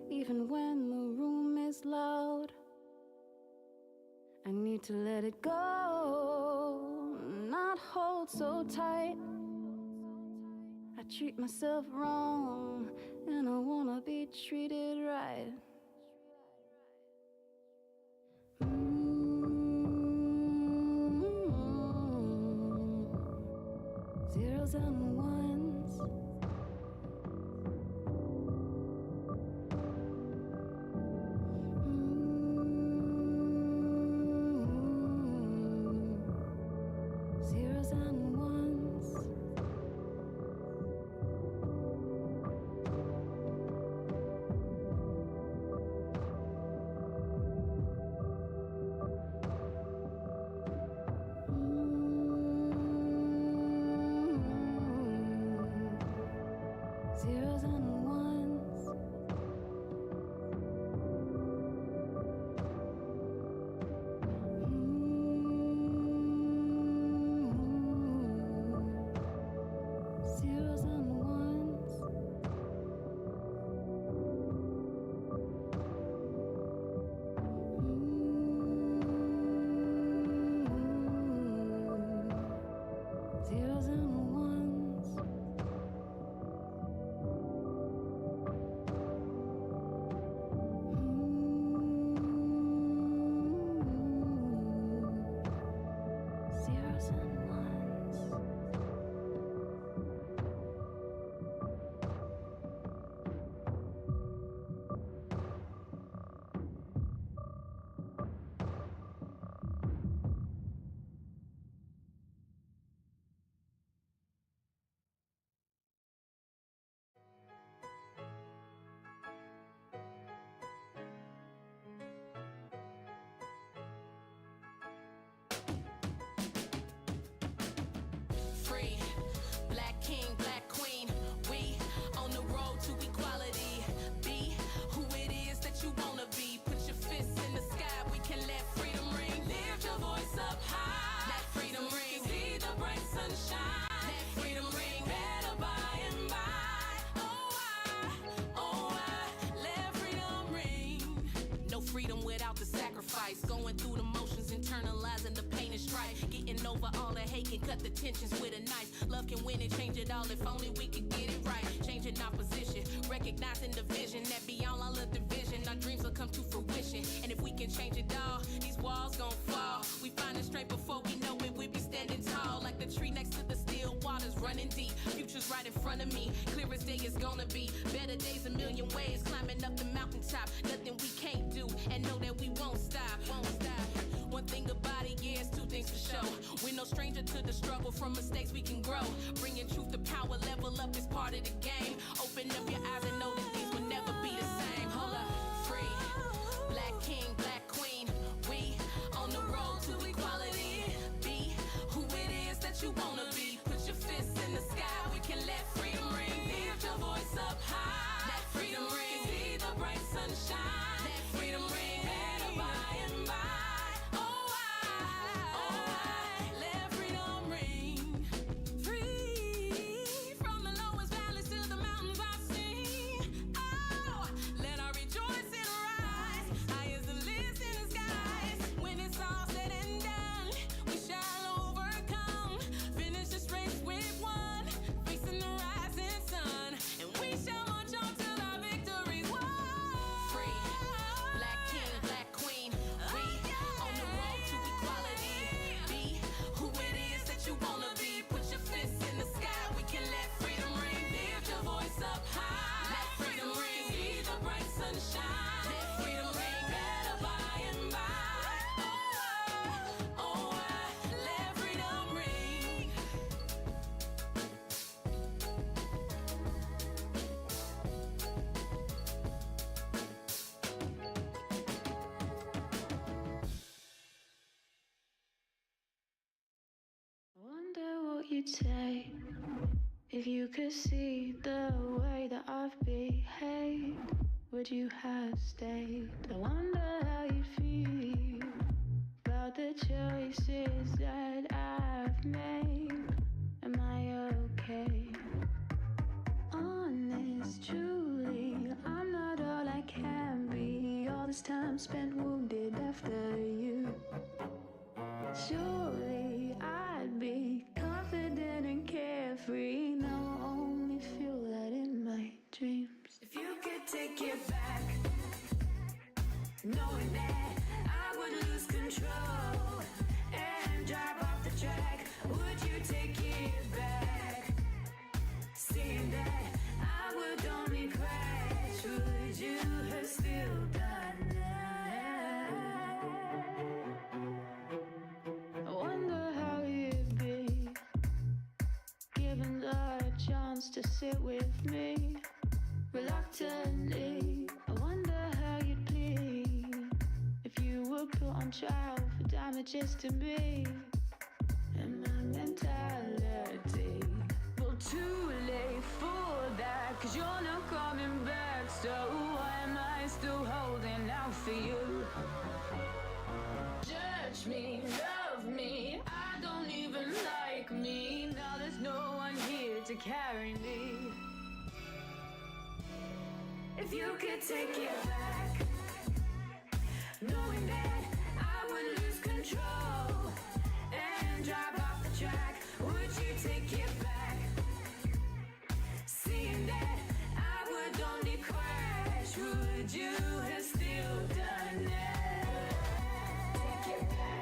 even when the room is loud. I need to let it go, not hold so tight. I treat myself wrong, and I wanna be treated right. Zeros and ones. Zeros and ones. over all the hate, can cut the tensions with a knife. Love can win and change it all if only we could get it right. Changing our position, recognizing the vision that beyond all of division, our dreams will come to fruition. And if we can change it all, these walls gon' fall. We find it straight before we know it, we be standing tall. Like the tree next to the still waters running deep. Future's right in front of me, clear as day is gonna be. Better days a million ways, climbing up the mountaintop. Nothing we can't do, and know that we won't stop, won't stop. One thing about it, yeah, it's two things for sure. We're no stranger to the struggle, from mistakes we can grow. Bringing truth to power, level up is part of the game. Open up your eyes and know that things will never be the same. Hold up, free, black king, black queen. We on the road to equality. Be who it is that you wanna be. Put your fists in the sky, we can let freedom ring. Lift your voice up high, let freedom ring. See the bright sunshine, let freedom ring. Better by and by. You'd say if you could see the way that I've behaved, would you have stayed? I wonder how you'd feel about the choices that I've made. Am I okay? Honest, truly, I'm not all I can be. All this time spent wounded after you. Surely I'd be confident and carefree. Now I only feel that in my dreams. If you could take it back, knowing that I would lose control and drive off the track, would you take it back? Seeing that I would only crash, would you have still done that? I wonder how you'd be given the chance to sit with me reluctantly. I wonder how you'd plead if you were put on trial for damages to me and my mentality. Well, too late for that, 'cause you're not coming back. So why am I still holding out for you? Judge me, love me, I don't even like me. Now there's no one here to carry me. If you could take it back, knowing that I would lose control and drive off the track, would you take it back? Seeing that I would only crash, would you have still done that? Take it back.